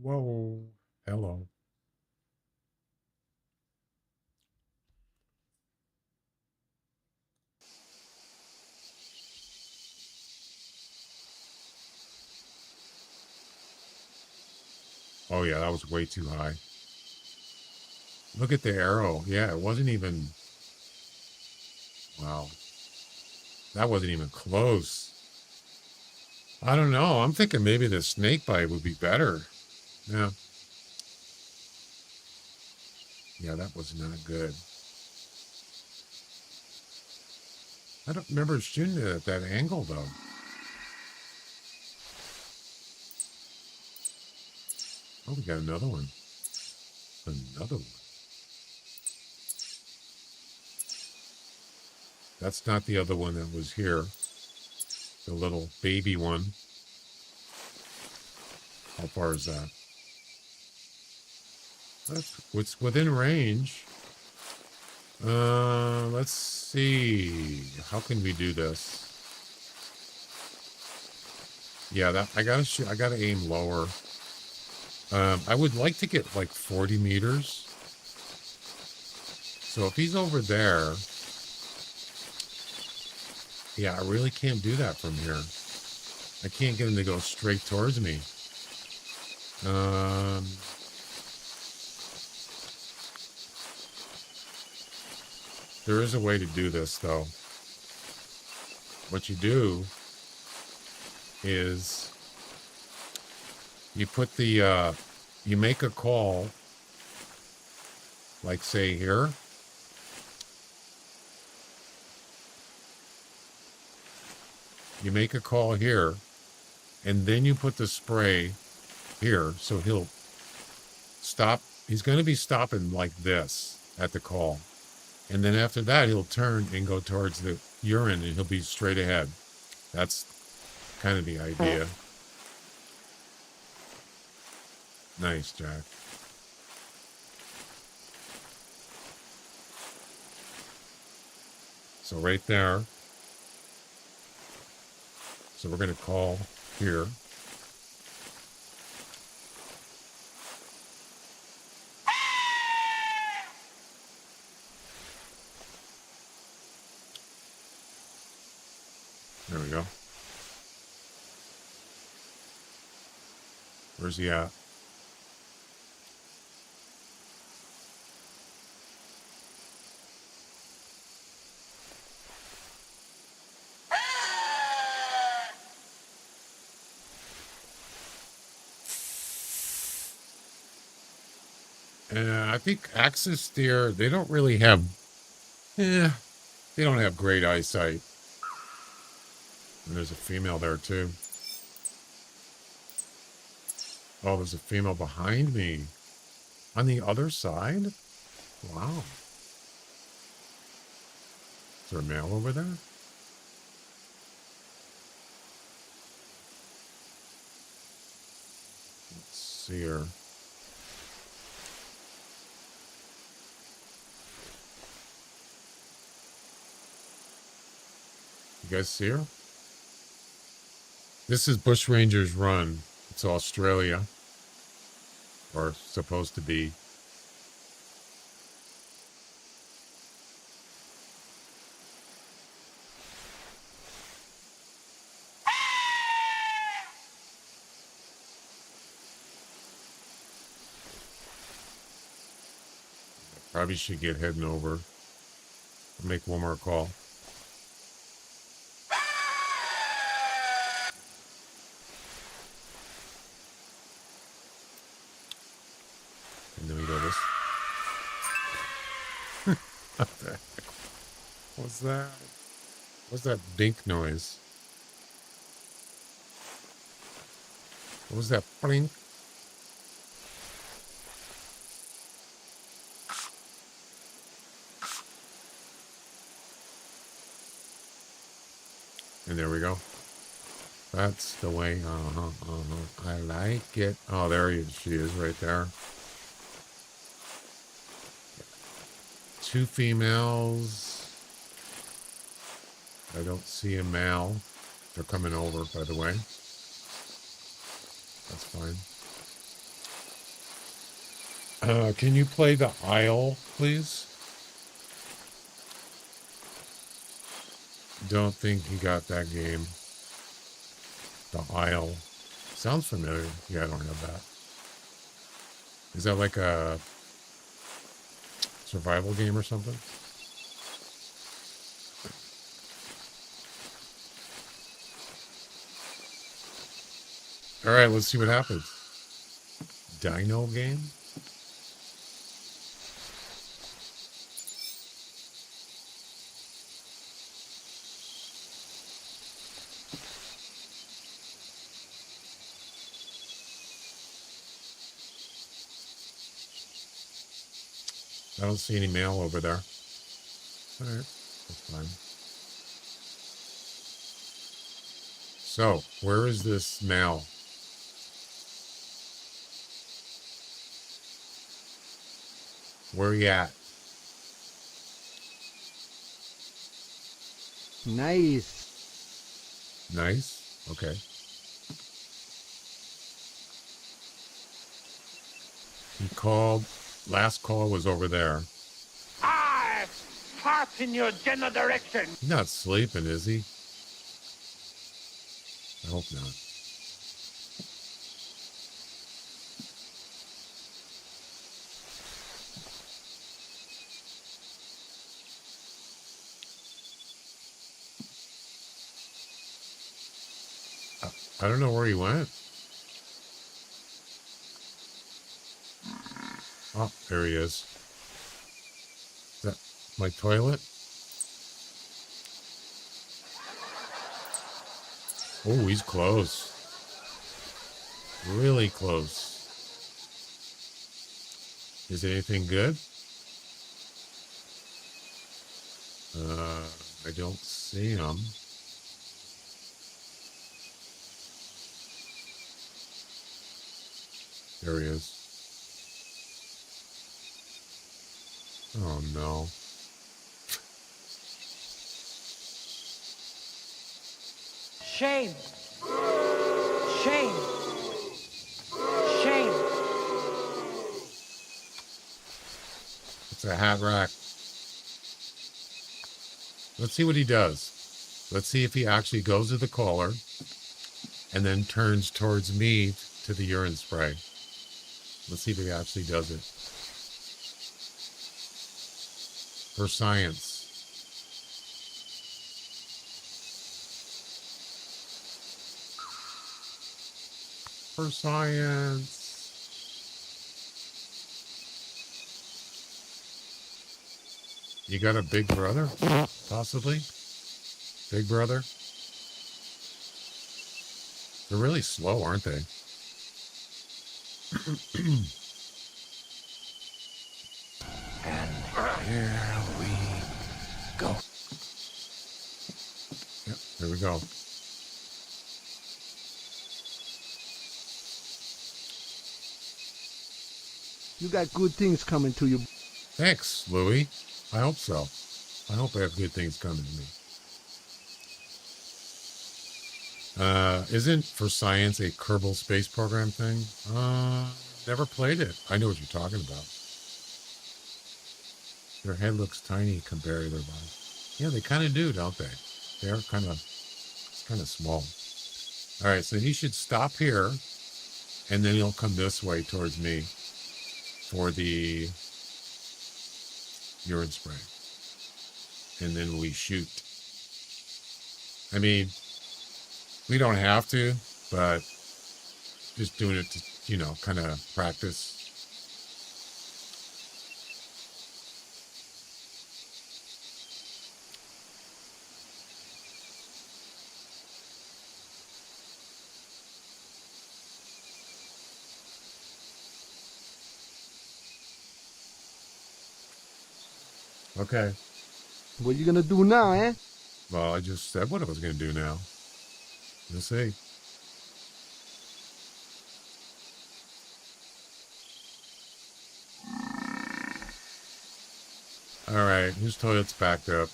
Whoa. Hello. Oh yeah, that was way too high. Look at the arrow. Yeah, it wasn't even... Wow. That wasn't even close. I don't know. I'm thinking maybe the snake bite would be better. Yeah. Yeah, that was not good. I don't remember shooting it at that angle, though. Oh, we got another one. Another one. That's not the other one that was here. The little baby one. How far is that? It's within range. Let's see. How can we do this? Yeah, I gotta aim lower. I would like to get like 40 meters. So if he's over there, yeah, I really can't do that from here. I can't get him to go straight towards me. There is a way to do this, though. What you do is you put the, you make a call, like say here. You make a call here, and then you put the spray here, so he'll stop. He's going to be stopping like this at the call. And then after that, he'll turn and go towards the urine, and he'll be straight ahead. That's kind of the idea. Nice, Jack. So right there. So we're going to call here. There we go. Where's he at? I think axis deer, they don't really have, they don't have great eyesight. And there's a female there too. Oh, there's a female behind me. On the other side? Wow. Is there mail over there? Let's see here. You guys see her? This is Bushrangers Run. It's Australia. Or supposed to be. Probably should get heading over. Make one more call. And then we go this. What the heck? What's that? What's that dink noise? What was that? Blink. And there we go. That's the way. I like it. Oh, there she is right there. 2 females. I don't see a male. They're coming over, by the way. That's fine. Can you play the Isle, please? Don't think he got that game. The Isle. Sounds familiar. Yeah, I don't have that. Is that like a survival game or something? All right, let's see what happens. Dino game? I don't see any mail over there. All right, that's fine. So, where is this mail? Where are you at? Nice. Nice? Okay. He called. Last call was over there. I fart in your general direction. He's not sleeping, is he? I hope not. I don't know where he went. Oh, there he is. Is that my toilet? Oh, he's close. Really close. Is it anything good? I don't see him. There he is. Oh no. Shame. Shame. Shame. It's a hat rack. Let's see what he does. Let's see if he actually goes to the caller and then turns towards me to the urine spray. Let's see if he actually does it. For science. For science. You got a big brother? Possibly? Big brother? They're really slow, aren't they? And Here we go. Yep, there we go. You got good things coming to you. Thanks, Louie. I hope so. I hope I have good things coming to me. Isn't For Science a Kerbal Space Program thing? Never played it. I know what you're talking about. Their head looks tiny compared to their body. Yeah, they kind of do, don't they? They're kind of small. All right, so he should stop here, and then he'll come this way towards me for the urine spray. And then we shoot. I mean, we don't have to, but just doing it to, kind of practice. Okay. What you gonna do now, eh? Well, I just said what I was going to do now. We'll see. All right, whose toilet's backed up?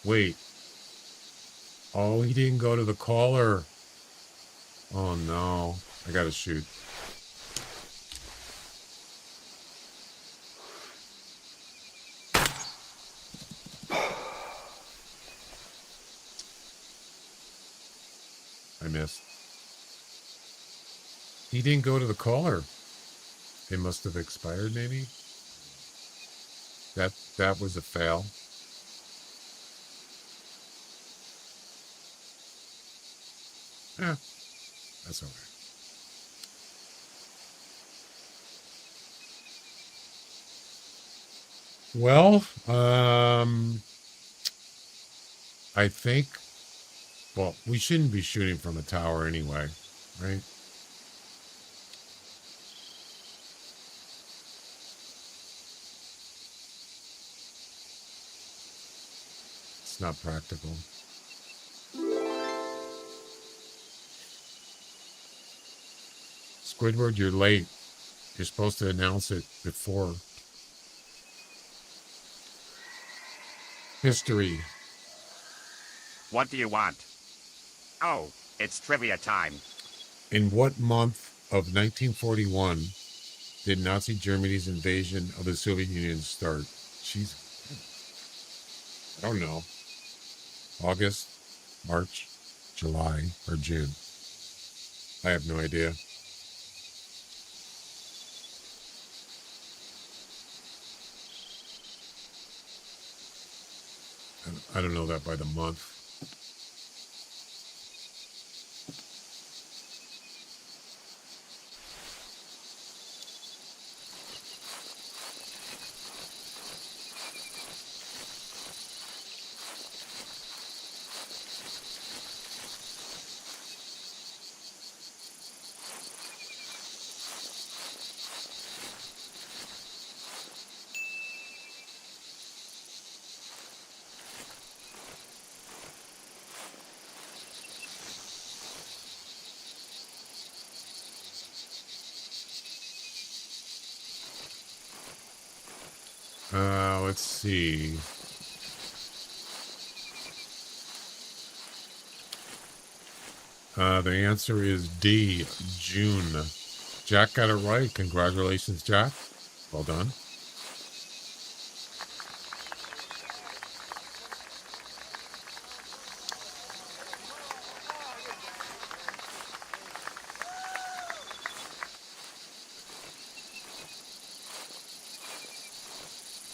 Wait. Oh, he didn't go to the caller. Oh no, I gotta shoot. I missed. He didn't go to the caller. It must have expired, maybe. That was a fail. Yeah, that's all right. Well, I think, well, we shouldn't be shooting from a tower anyway, right? It's not practical. Squidward, you're late. You're supposed to announce it before. History. What do you want? Oh, it's trivia time. In what month of 1941 did Nazi Germany's invasion of the Soviet Union start? Jeez. I don't know. August, March, July, or June? I have no idea. I don't know that by the month. Let's see. The answer is D, June. Jack got it right. Congratulations, Jack. Well done.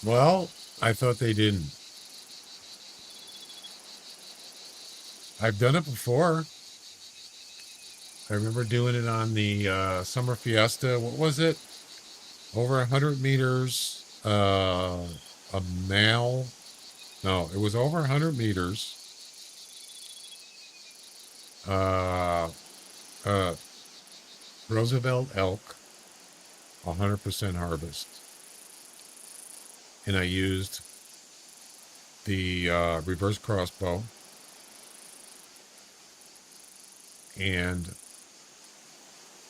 Well, I thought they didn't. I've done it before. I remember doing it on the Summer Fiesta. What was it? Over 100 meters. A mile. No, it was over 100 meters. Uh, uh, Roosevelt elk, 100% harvest. And I used the reverse crossbow. And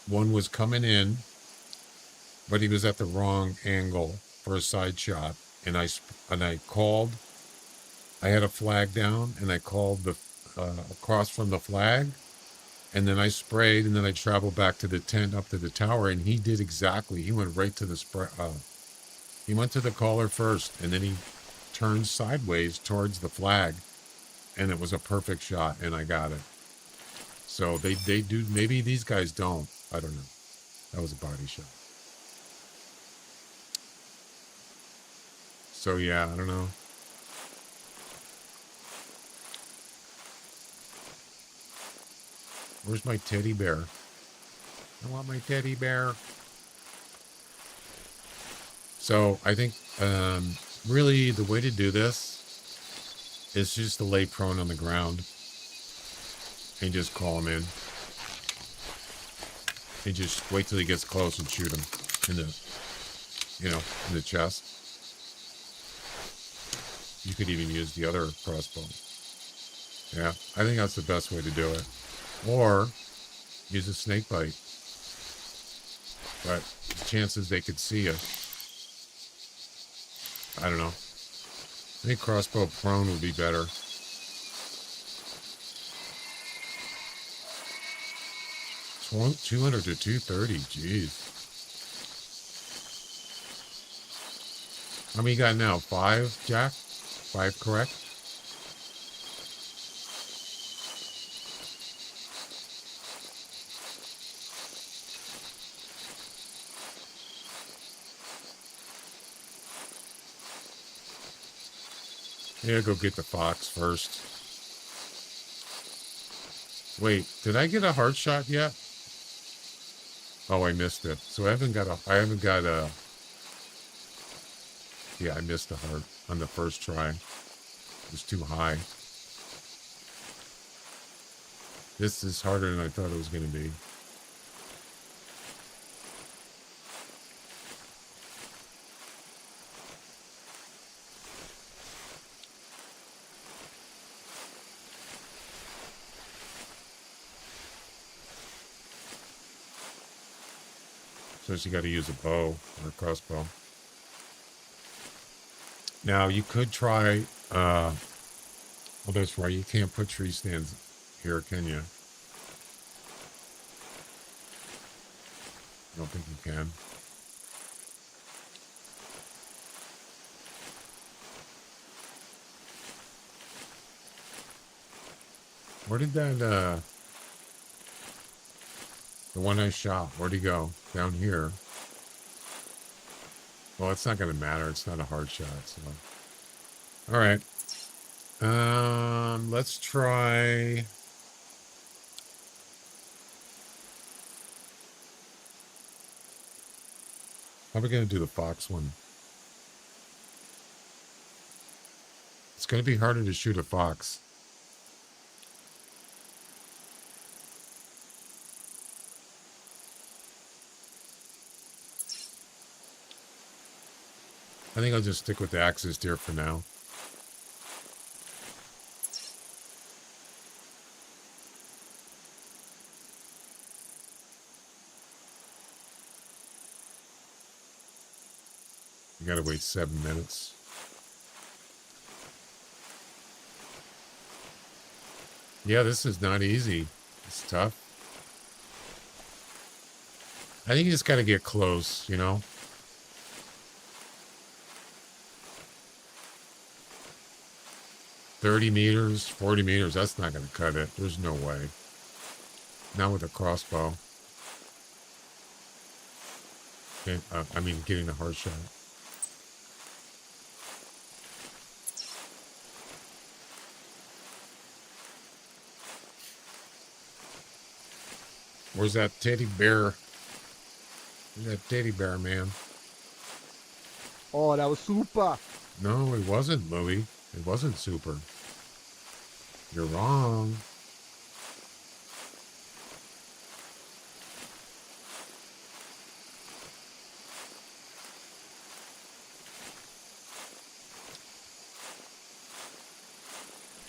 one was coming in, but he was at the wrong angle for a side shot. And I called. I had a flag down, and I called the across from the flag, and then I sprayed, and then I traveled back to the tent up to the tower, and he did exactly. He went right to the spray. He went to the caller first, and then he turned sideways towards the flag, and it was a perfect shot, and I got it. So they do. Maybe these guys don't. I don't know. That was a body shot. So yeah, I don't know. Where's my teddy bear? I want my teddy bear. So I think really the way to do this is just to lay prone on the ground and just call him in. And just wait till he gets close and shoot him in the, in the chest. You could even use the other crossbow. Yeah, I think that's the best way to do it. Or use a snake bite. But the chances they could see you, I don't know. I think crossbow prone would be better. It's 200 to 230. Jeez. How many you got now? 5, Jack? 5 correct? Yeah, go get the fox first. Wait, did I get a heart shot yet? Oh, I missed it. So I haven't got a, yeah, I missed the heart on the first try. It was too high. This is harder than I thought it was going to be. So you got to use a bow or a crossbow. Now you could try, well, that's right. You can't put tree stands here, can you? I don't think you can. Where did that, the one I shot, where'd he go? Down here. Well, it's not going to matter. It's not a hard shot, so. All right. Let's try. How are we going to do the fox one? It's going to be harder to shoot a fox. I think I'll just stick with the axis deer for now. You gotta wait 7 minutes. Yeah, this is not easy. It's tough. I think you just gotta get close, you know? $30 meters, 40 meters, that's not going to cut it. There's no way. Not with a crossbow. Okay, I mean, getting a hard shot. Where's that teddy bear? Where's that teddy bear, man? Oh, that was super. No, it wasn't, Louie. It wasn't super. You're wrong.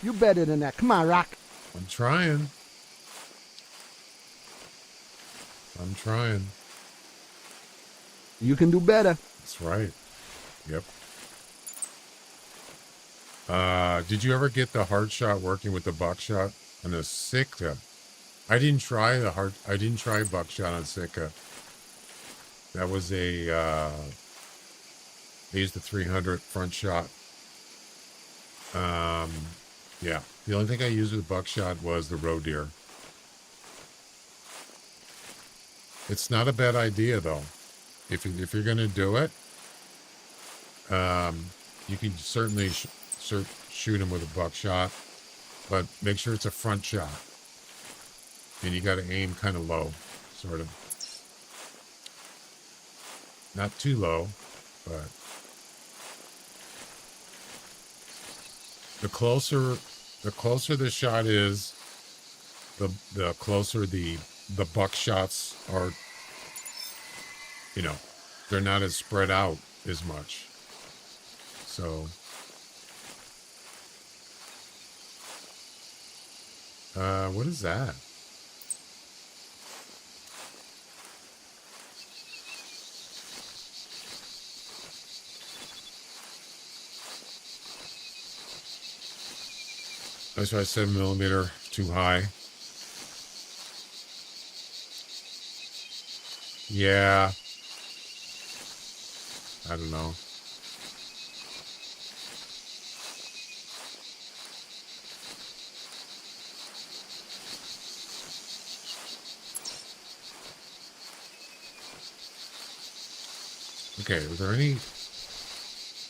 You better than that. Come on, Rock. I'm trying. I'm trying. You can do better. That's right. Yep. Did you ever get the hard shot working with the buckshot on the sitka? I didn't try buckshot on sitka. That was I used the 300 front shot. Yeah. The only thing I used with buckshot was the roe deer. It's not a bad idea though. If you're gonna do it, you can certainly shoot him with a buckshot, but make sure it's a front shot, and you got to aim kind of low, sort of, not too low, but the closer the shot is, the closer the buckshots are. You know, they're not as spread out as much. So, what is that? That's why 7mm too high. Yeah. I don't know. Okay, are there any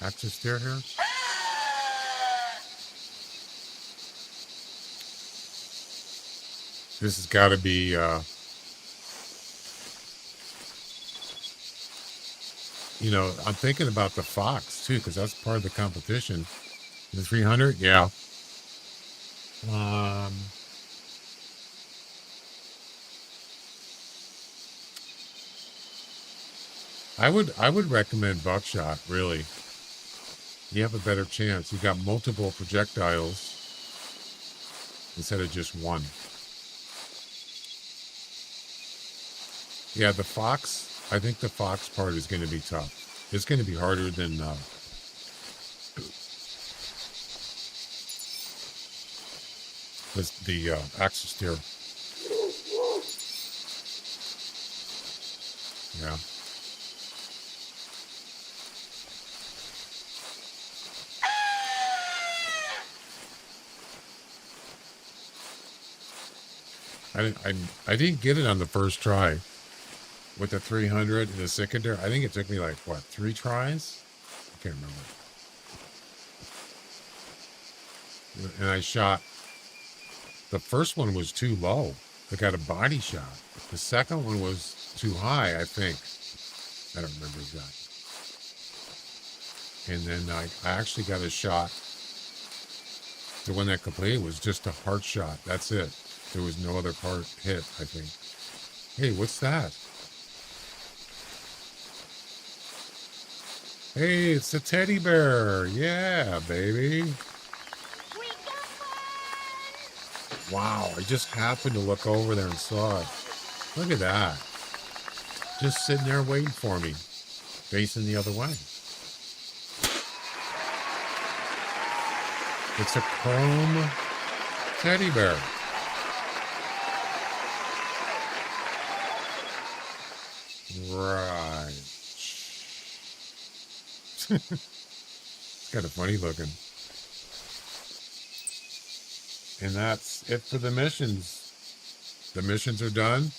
axis deer here? This has got to be you know, I'm thinking about the fox too, because that's part of the competition. The 300, yeah. I would recommend buckshot. Really, you have a better chance. You got multiple projectiles instead of just one. Yeah, the fox. I think the fox part is going to be tough. It's going to be harder than the axis deer. Yeah. I didn't get it on the first try. With the 300 and the sitka, I think it took me like, what, 3 tries? I can't remember. And I shot, the first one was too low. I got a body shot. The second one was too high, I think. I don't remember exactly. And then I actually got a shot. The one that completed was just a heart shot. That's it. There was no other part hit, I think. Hey, what's that? Hey, it's a teddy bear. Yeah, baby. We got one! Wow, I just happened to look over there and saw it. Look at that. Just sitting there waiting for me. Facing the other way. It's a chrome teddy bear. Right. It's kind of funny looking. And that's it for the missions. The missions are done.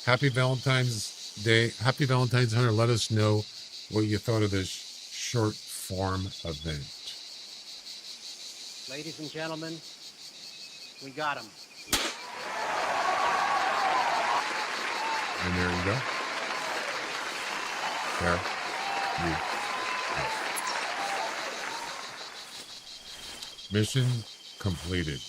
Happy Valentine's Day. Happy Valentine's Hunter. Let us know what you thought of this short form event. Ladies and gentlemen, we got him. And there you go. There you go. Mission completed.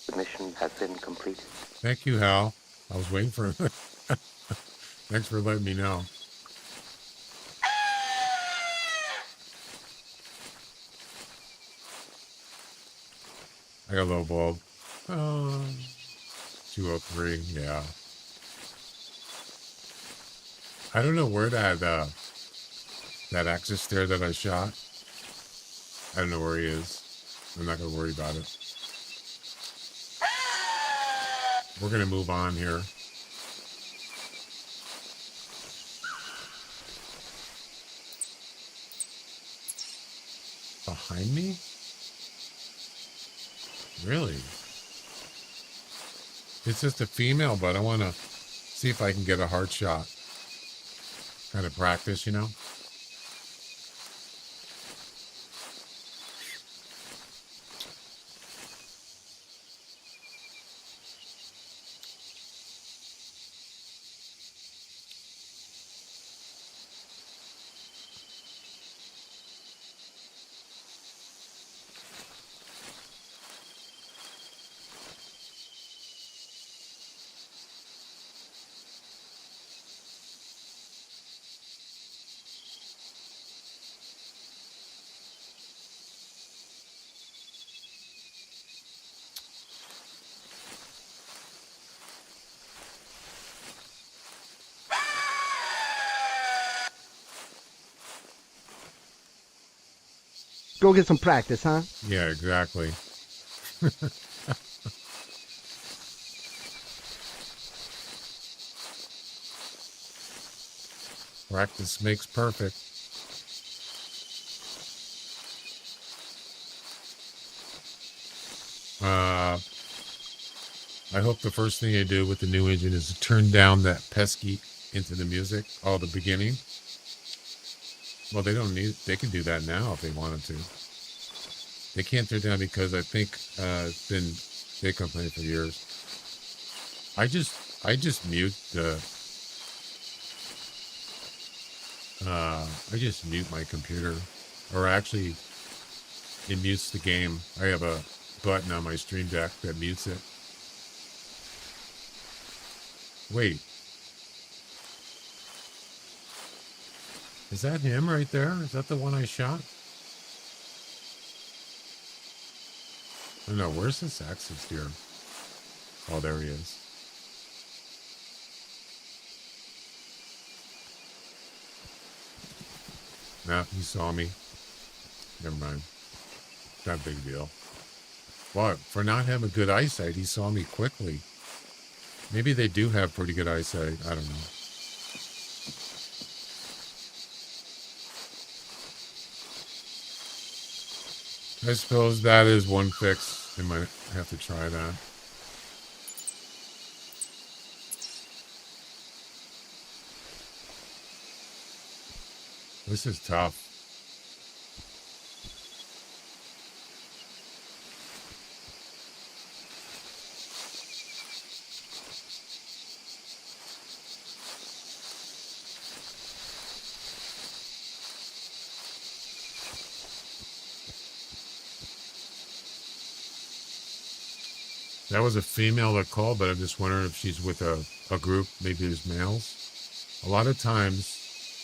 The mission has been completed. Thank you, Hal. I was waiting for it. Thanks for letting me know. I got a low bulb. 203, yeah. I don't know where that axis there that I shot. I don't know where he is. I'm not gonna worry about it. We're gonna move on here. Behind me? Really? It's just a female, but I want to see if I can get a hard shot. Kind of practice, you know? Go get some practice, huh? Yeah, exactly. Practice makes perfect. I hope the first thing they do with the new engine is to turn down that pesky into the music, all the beginning. Well, they don't need, they can do that now if they wanted to. They can't turn it down because I think it's been, they complain for years. I just mute the, I just mute my computer, or actually it mutes the game. I have a button on my Stream Deck that mutes it. Wait. Is that him right there? Is that the one I shot? I don't know. Where's this axis here? Oh, there he is. Nah, he saw me. Never mind. Not a big deal. What? For not having good eyesight, he saw me quickly. Maybe they do have pretty good eyesight. I don't know. I suppose that is one fix. I might have to try that. This is tough. That was a female that called, but I'm just wondering if she's with a group. Maybe there's males. A lot of times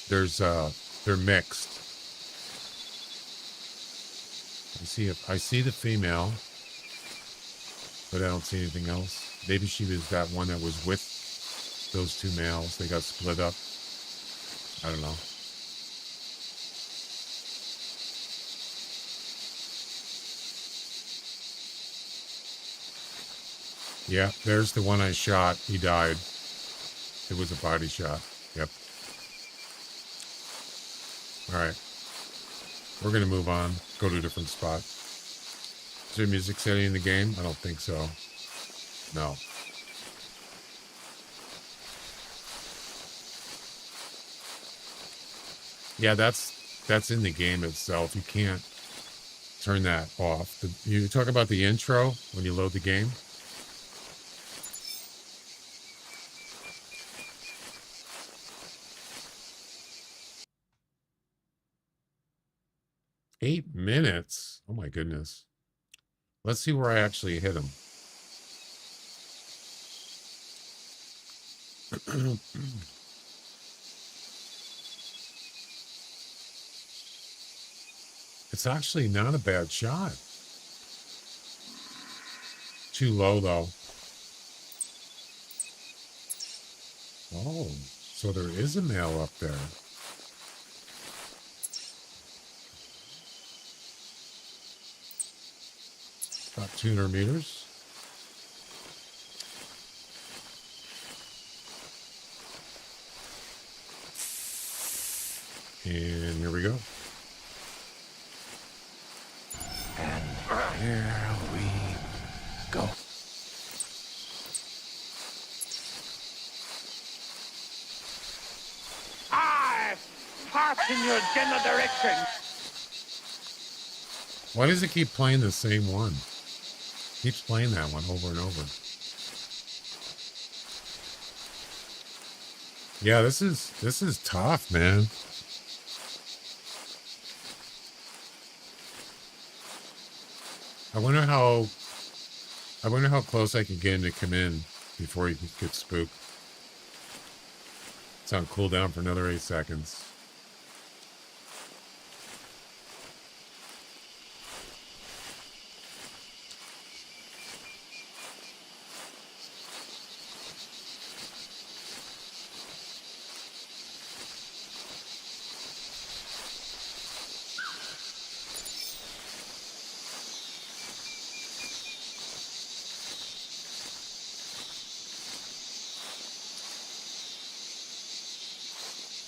there's they're mixed. I see the female, but I don't see anything else. Maybe she was that one that was with those two males. They got split up. I don't know. Yeah, there's the one I shot. He died. It was a body shot. Yep. All right. We're going to move on. Go to a different spot. Is there music setting in the game? I don't think so. No. Yeah, that's in the game itself. You can't turn that off. You talk about the intro when you load the game. $8 minutes. Oh my goodness. Let's see where I actually hit him. It's actually not a bad shot. Too low, though. Oh, so there is a male up there. About 200 meters. And here we go. And here we go. I part in your general direction. Why does it keep playing the same one? Keeps playing that one over and over. Yeah, this is tough, man. I wonder how close I can get him to come in before he gets spooked. It's on cooldown for another 8 seconds.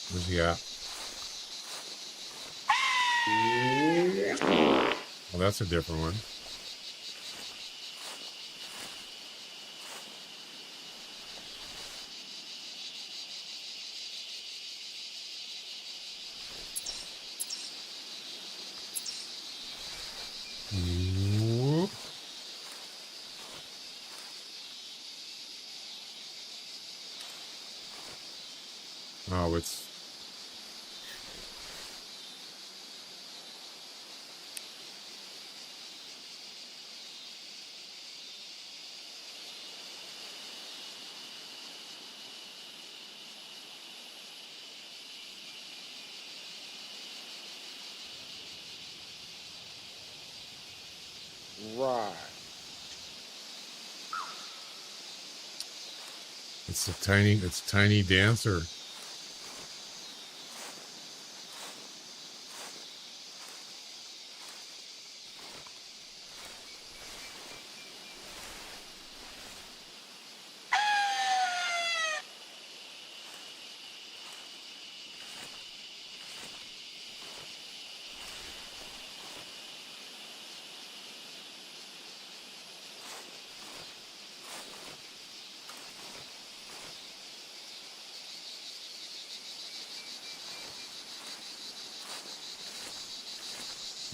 Where's he at? Well, that's a different one. Whoop. Oh, it's... Right. It's tiny dancer.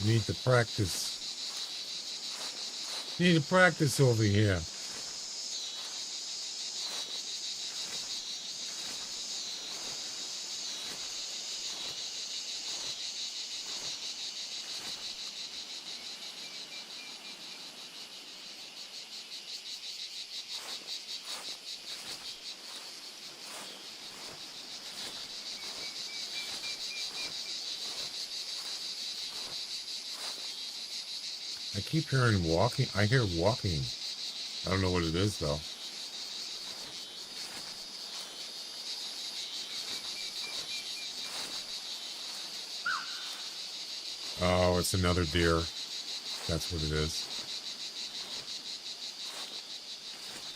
You need to practice. You need to practice over here. I keep hearing walking. I hear walking. I don't know what it is, though. Oh, it's another deer. That's what it is.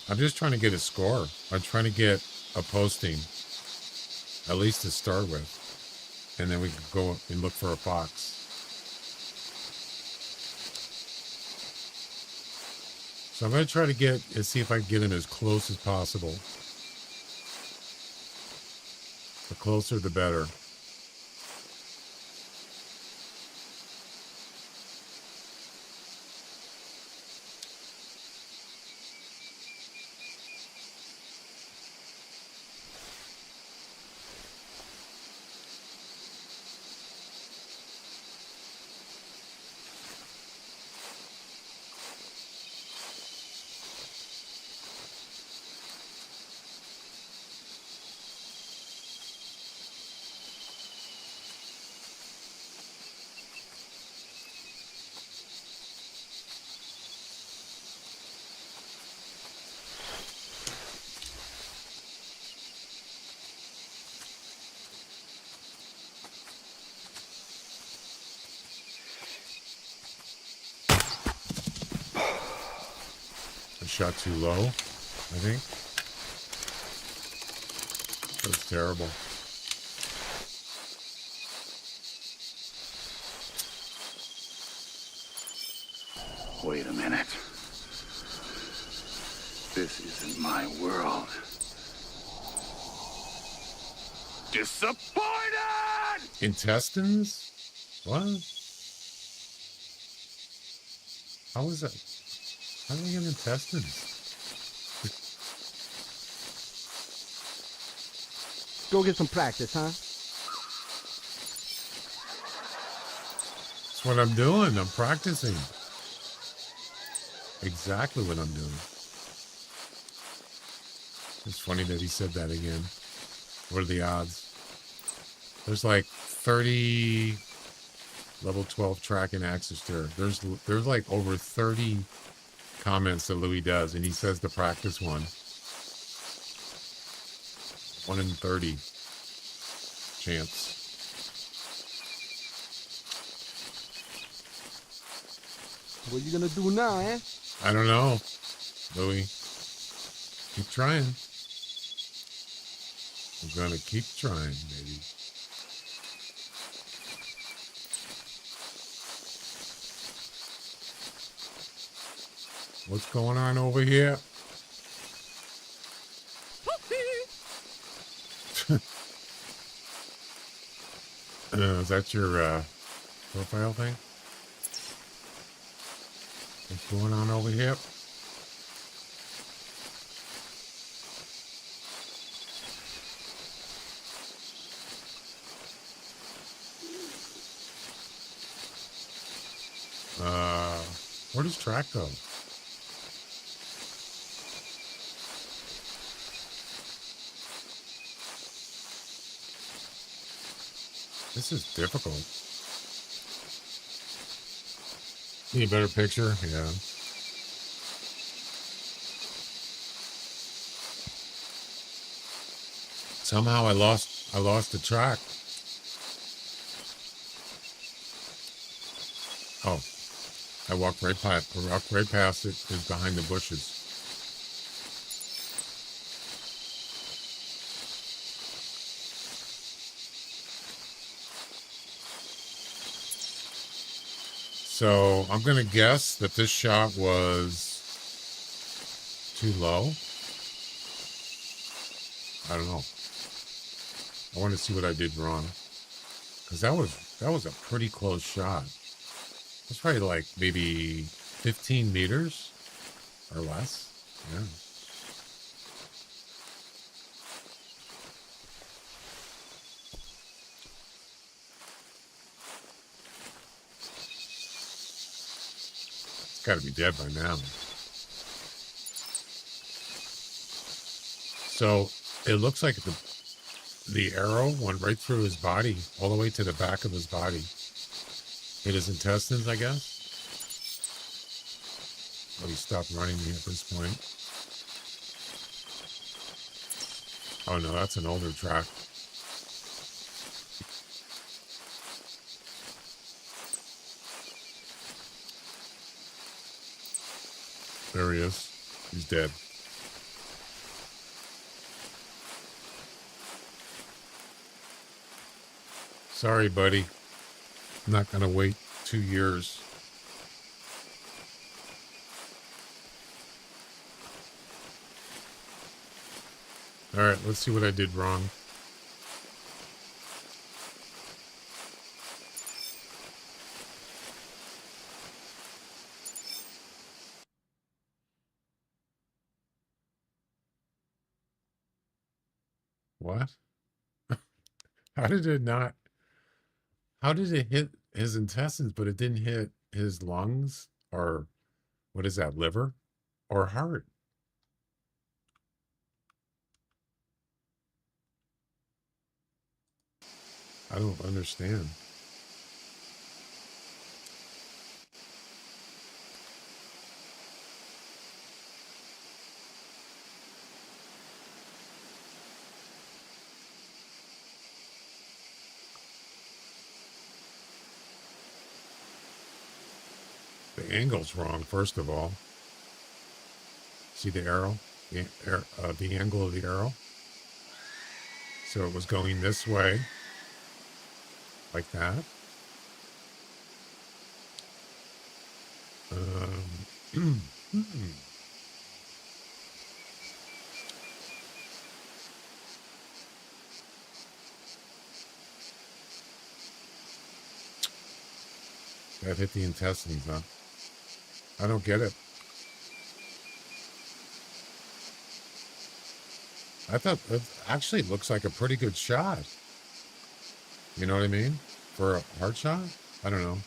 I'm just trying to get a score. I'm trying to get a posting, at least to start with. And then we can go and look for a fox. So I'm going to try to get and see if I can get him as close as possible. The closer, the better. shot too low, I think. That's terrible. Wait a minute. This isn't my world. Disappointed! Intestines? What? How is that? How do we get intestines? Go get some practice, huh? That's what I'm doing. I'm practicing. Exactly what I'm doing. It's funny that he said that again. What are the odds? There's like 30 level 12 tracking access there. There's like over 30 comments that Louis does, and he says the practice one. 1 in 30 chance. What you gonna do now, eh? I don't know, Louis. Keep trying. We're gonna keep trying, baby. What's going on over here? Is that your profile thing? What's going on over here? Where does track go? This is difficult. Need a better picture? Yeah. Somehow I lost the track. Oh, I walked right past it. It's behind the bushes. So I'm going to guess that this shot was too low. I don't know. I want to see what I did wrong. Because that was a pretty close shot. It's probably like maybe 15 meters or less. Yeah. It's got to be dead by now. So it looks like the arrow went right through his body, all the way to the back of his body. Hit his intestines, I guess. Oh, he stopped running me at this point. Oh no, that's an older track. There he is. He's dead. Sorry, buddy. I'm not going to wait 2 years. All right, let's see what I did wrong. What? How did it not? How did it hit his intestines, but it didn't hit his lungs? Or what is that, liver? Or heart? I don't understand. The angle's wrong, first of all. See the arrow? The angle of the arrow. So it was going this way, like that. That hit the intestines, huh? I don't get it. I thought it actually looks like a pretty good shot. You know what I mean? For a hard shot? I don't know.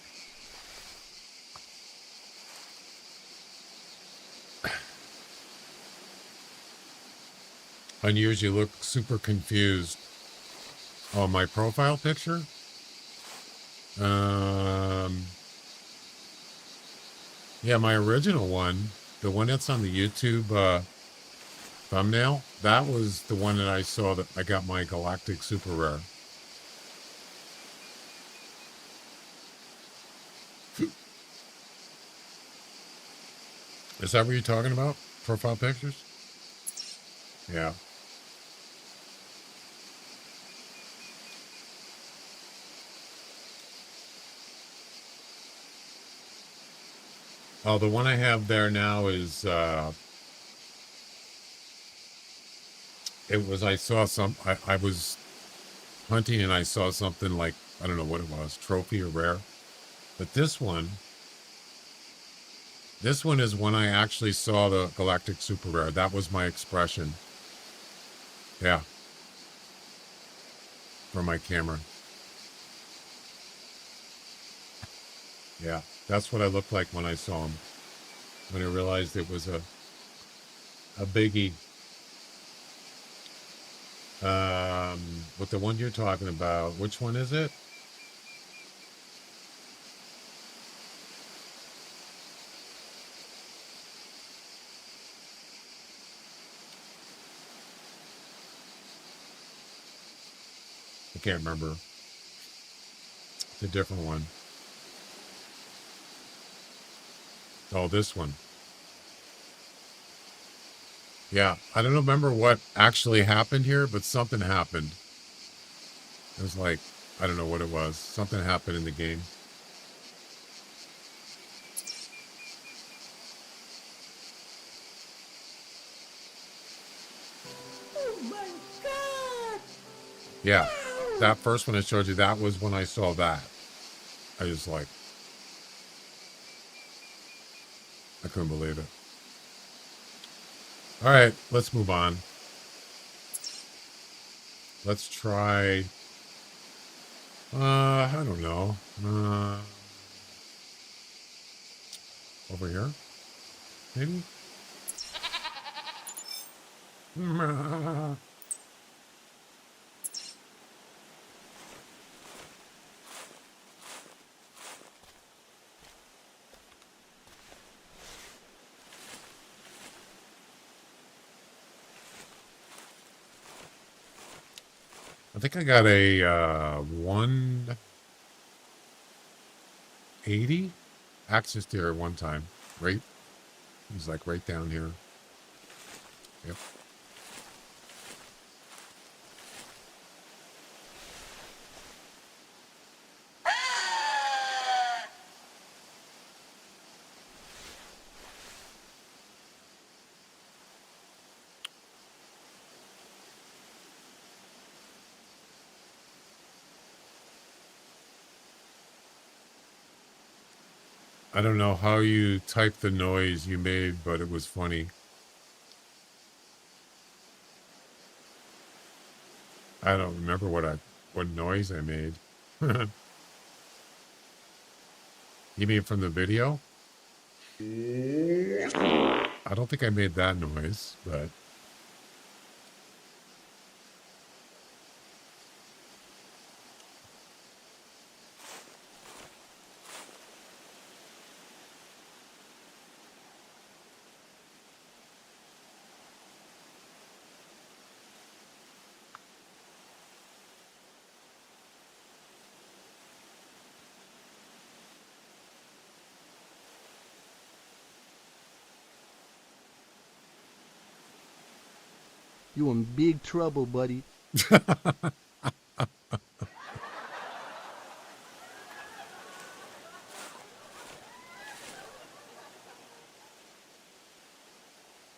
Unused, you look super confused. Oh, my profile picture? Yeah, my original one, the one that's on the YouTube thumbnail, that was the one that I saw that I got my Galactic Super Rare. Is that what you're talking about? Profile pictures? Yeah. Oh, the one I have there now is, I was hunting and I saw something like, I don't know what it was, trophy or rare. But this one is when I actually saw the Galactic Super Rare. That was my expression. Yeah. For my camera. Yeah. That's what I looked like when I saw him. When I realized it was a biggie. With the one you're talking about, which one is it? I can't remember. It's a different one. Oh, this one. Yeah, I don't remember what actually happened here, but something happened. It was like, I don't know what it was. Something happened in the game. Oh my God! Yeah, that first one I showed you, that was when I saw that. I just like, I couldn't believe it. All right, let's move on. Let's try, I don't know. Over here, maybe? I think I got a 180 access deer one time. Right? He's like right down here. Yep. I don't know how you typed the noise you made, but it was funny. I don't remember what noise I made. You mean from the video? I don't think I made that noise, but You in big trouble, buddy.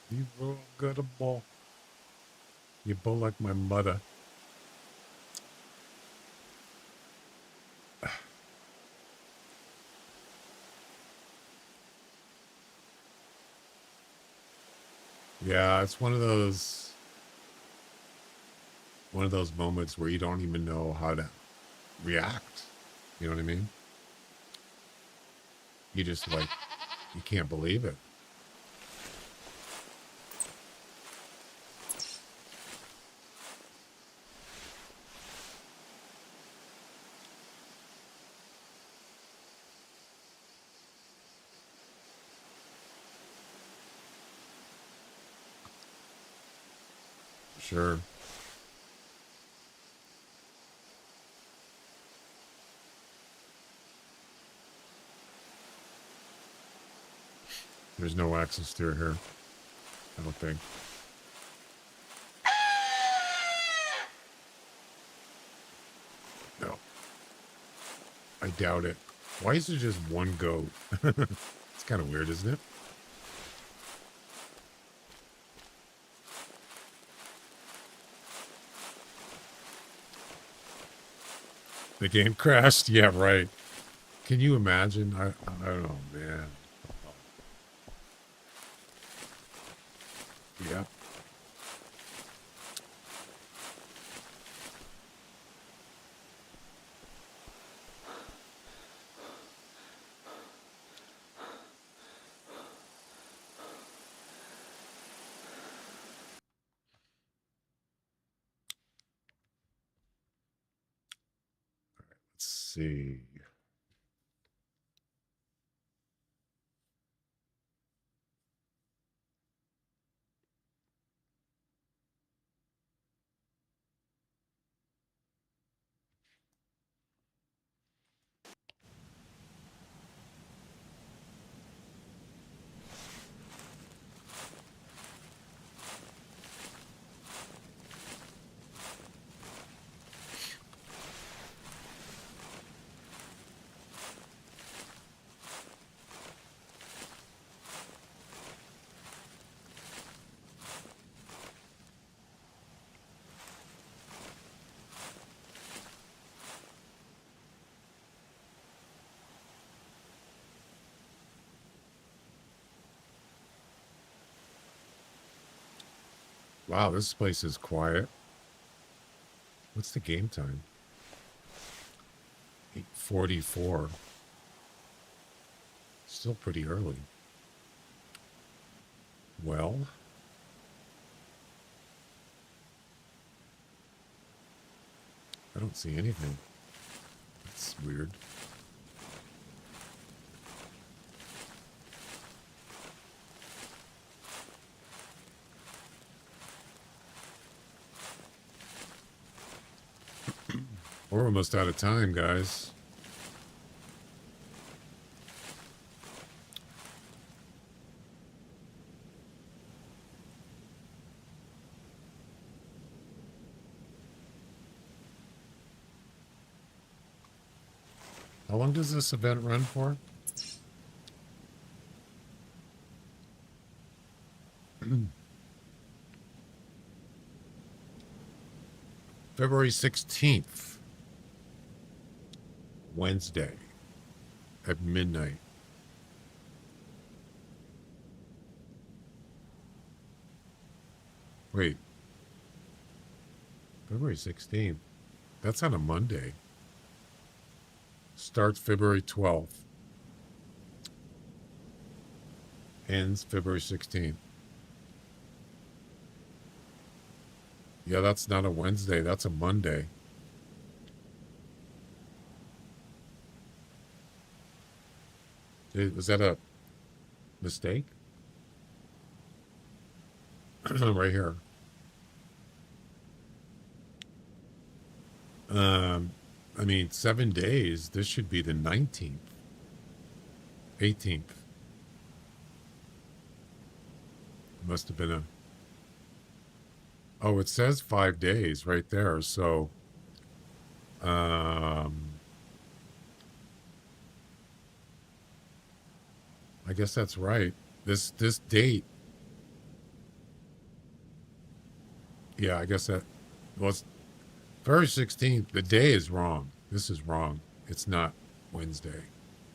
You real good a ball. You bull like my mother. Yeah, it's one of those moments where you don't even know how to react. You know what I mean? You just like, you can't believe it. Sure. There's no access to here, I don't think. No. I doubt it. Why is there just one goat? It's kind of weird, isn't it? The game crashed? Yeah, right. Can you imagine? I don't know, man. Yeah. Let's see. Wow, this place is quiet. What's the game time? 8:44. Still pretty early. Well, I don't see anything. That's weird. We're almost out of time, guys. How long does this event run for? February 16th. Wednesday at midnight. Wait. February 16th. That's on a Monday. Starts February 12th. Ends February 16th. Yeah, that's not a Wednesday. That's a Monday. Was that a mistake? Right here. I mean, 7 days. This should be the 19th. 18th. Must have been Oh, it says 5 days right there. So, I guess that's right. This date. Yeah, I guess that was February 16th. The day is wrong. This is wrong. It's not Wednesday,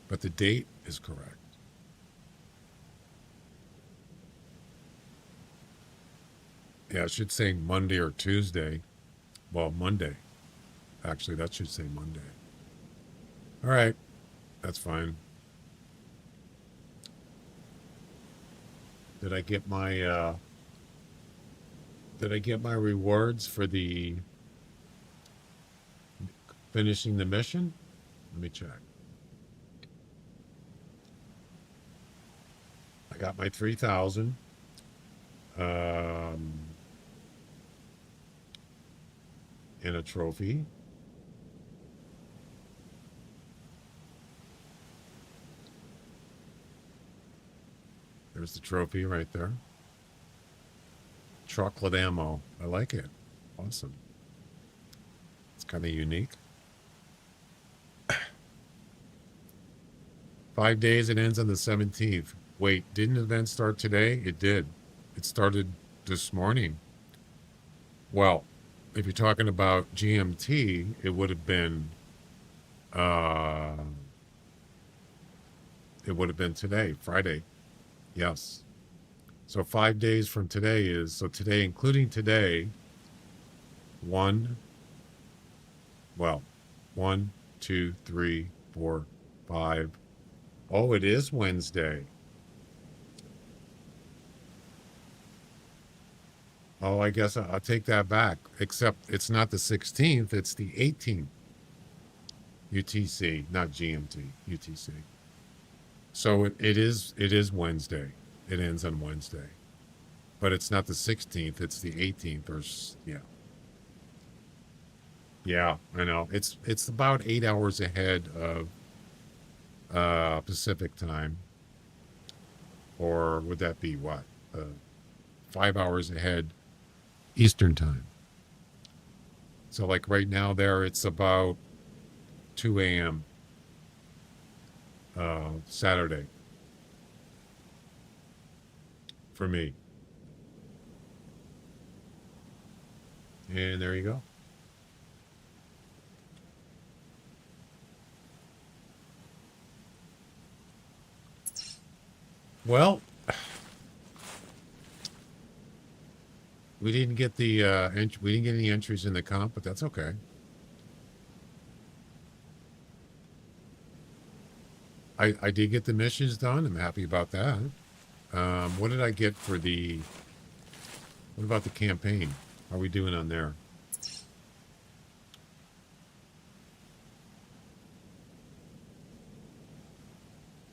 but the date is correct. Yeah, it should say Monday or Tuesday. Well, Monday. Actually, that should say Monday. All right. That's fine. Did I get my rewards for the finishing the mission? Let me check. I got my 3,000. In a trophy. There's the trophy right there. Chocolate ammo. I like it. Awesome. It's kind of unique. 5 days, it ends on the 17th. Wait, didn't the event start today? It did. It started this morning. Well, if you're talking about GMT, it would have been today, Friday. Yes. So 5 days from today is, so today, including today, 1, 2, 3, 4, 5. Oh, it is Wednesday. Oh, I guess I'll take that back. Except it's not the 16th, it's the 18th. UTC, not GMT, UTC. So it is Wednesday. It ends on Wednesday. But it's not the 16th, it's the 18th or yeah. Yeah, I know. It's about 8 hours ahead of Pacific time. Or would that be what? 5 hours ahead Eastern time. So like right now there, it's about 2 a.m. Saturday for me. And there you go. Well, we didn't get the we didn't get any entries in the comp, but that's okay. I did get the missions done. I'm happy about that. What did I get for the? What about the campaign? How are we doing on there?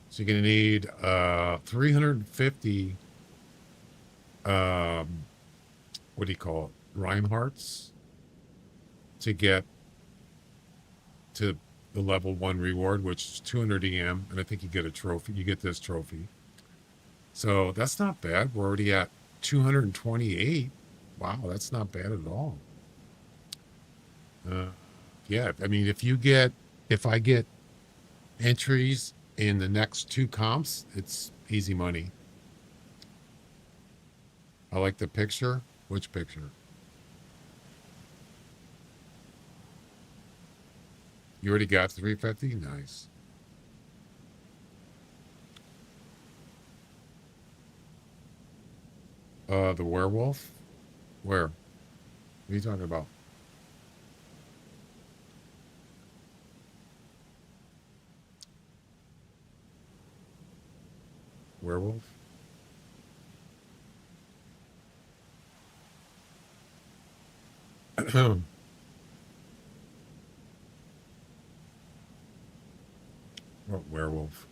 So you're gonna need 350. What do you call it? Rhyme hearts to get to the level 1 reward, which is 200 EM, and I think you get a trophy. You get this trophy. So that's not bad. We're already at 228. Wow, that's not bad at all. Yeah, I mean, if I get entries in the next 2 comps, it's easy money. I like the picture. Which picture? You already got 350? Nice. The werewolf? Where? What are you talking about? Werewolf? What werewolf?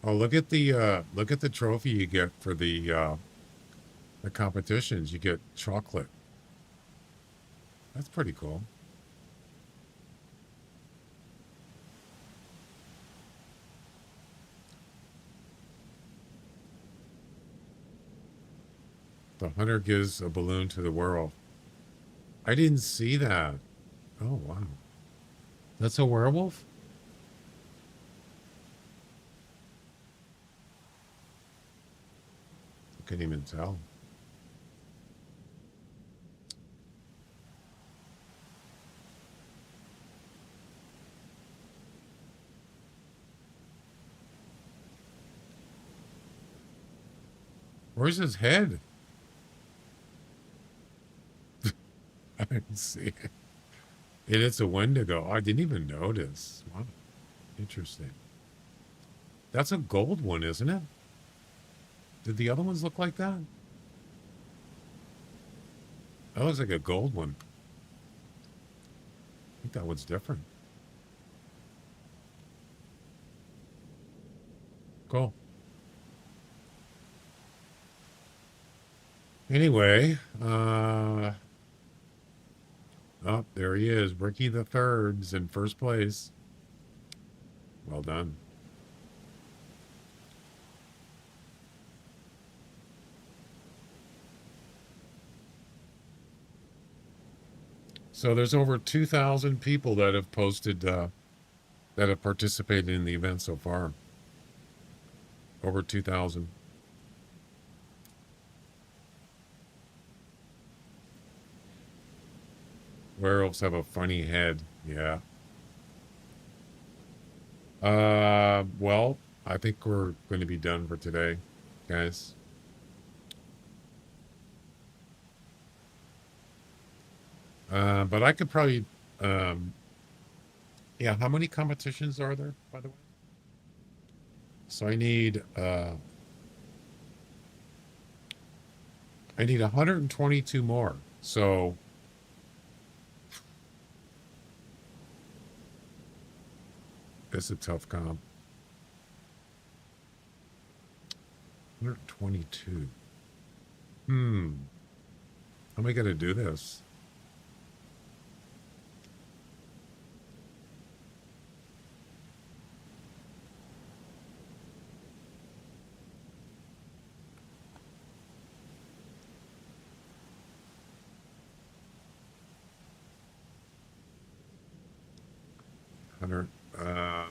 Oh, look at the trophy you get for the competitions. You get chocolate. That's pretty cool. The hunter gives a balloon to the werewolf. I didn't see that. Oh, wow. That's a werewolf? I couldn't even tell. Where's his head? I didn't see it. It's a Wendigo. I didn't even notice. Wow. Interesting. That's a gold one, isn't it? Did the other ones look like that? That looks like a gold one. I think that one's different. Cool. Anyway, oh, there he is. Ricky the Third's in first place. Well done. So there's over 2,000 people that have posted, that have participated in the event so far. Over 2,000. Werewolves have a funny head. Yeah. Well, I think we're going to be done for today, guys. But I could probably, yeah, how many competitions are there, by the way? So I need 122 more. So it's a tough comp. 122. How am I going to do this?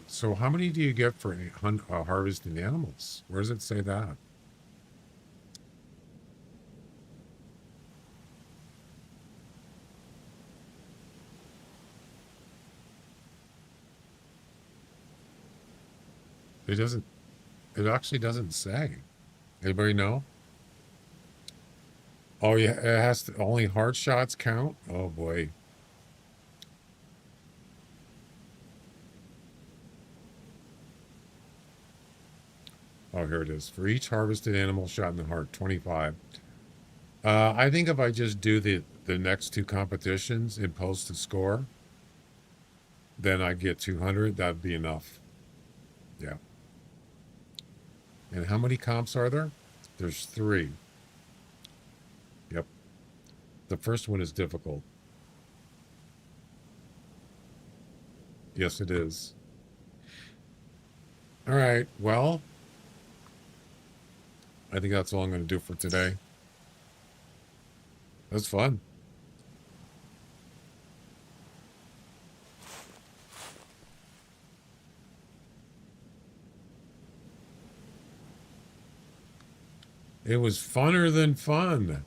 So how many do you get for harvesting animals? Where does it say that? It doesn't. It actually doesn't say. Anybody know? Oh yeah, it has to, only hard shots count. Oh boy. Oh, here it is. For each harvested animal shot in the heart, 25. I think if I just do the next two competitions and post the score, then I get 200. That'd be enough. Yeah. And how many comps are there? There's 3. Yep. The first one is difficult. Yes, it is. All right. Well, I think that's all I'm going to do for today. That's fun. It was funner than fun.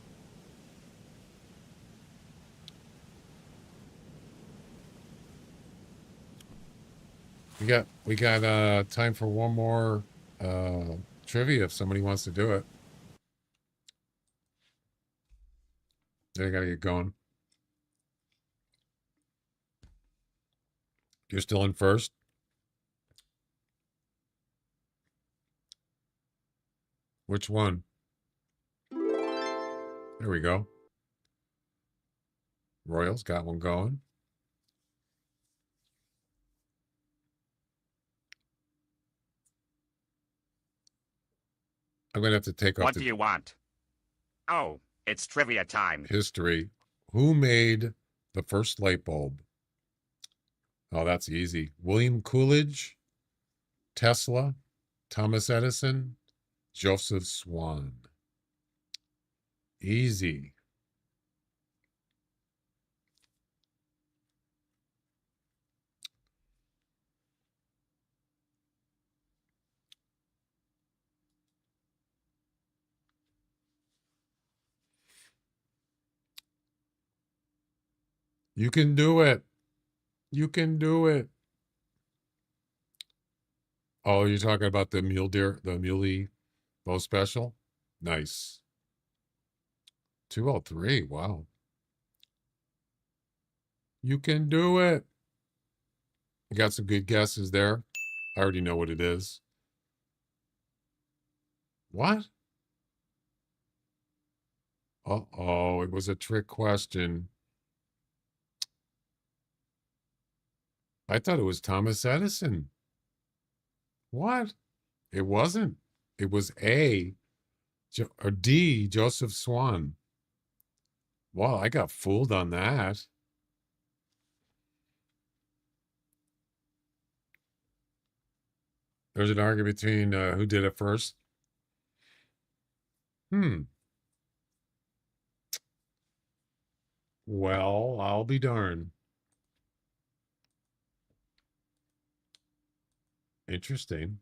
We got time for one more trivia if somebody wants to do it. They gotta get going. You're still in first? Which one? There we go. Royals got one going. I'm going to have to take off What do you want? Oh, it's trivia time. History. Who made the first light bulb? Oh, that's easy. William Coolidge, Tesla, Thomas Edison, Joseph Swan. Easy. You can do it. You can do it. Oh, you're talking about the mule deer, the muley bow special? Nice. 203. Wow. You can do it. You got some good guesses there. I already know what it is. What? Uh-oh, it was a trick question. I thought it was Thomas Edison. What? It wasn't. It was or D, Joseph Swan. Wow, I got fooled on that. There's an argument between who did it first. Well, I'll be darned. Interesting.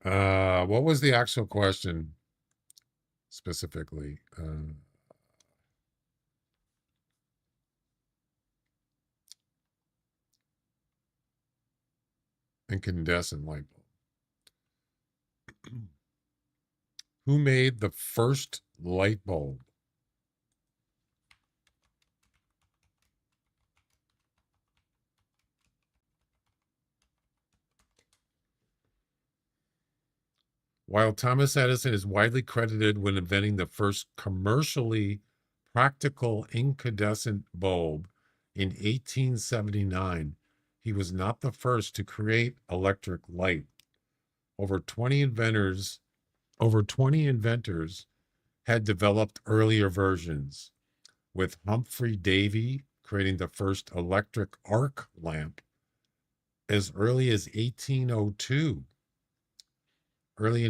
What was the actual question specifically? Incandescent light bulb. Who made the first light bulb? While Thomas Edison is widely credited with inventing the first commercially practical incandescent bulb in 1879, he was not the first to create electric light. Over 20 inventors had developed earlier versions, with Humphrey Davy creating the first electric arc lamp as early as 1802. Early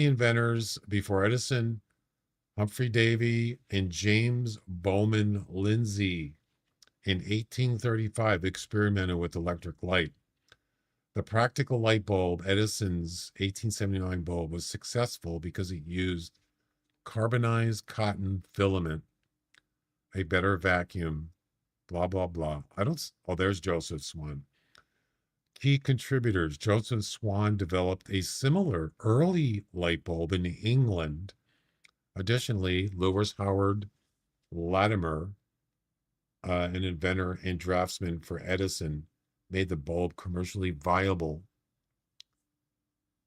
inventors before Edison, Humphrey Davy and James Bowman Lindsay in 1835 experimented with electric light. The practical light bulb, Edison's 1879 bulb, was successful because it used carbonized cotton filament, a better vacuum, blah, blah, blah. There's Joseph Swan. Key contributors. Joseph Swan developed a similar early light bulb in England. Additionally, Lewis Howard Latimer, an inventor and draftsman for Edison, made the bulb commercially viable.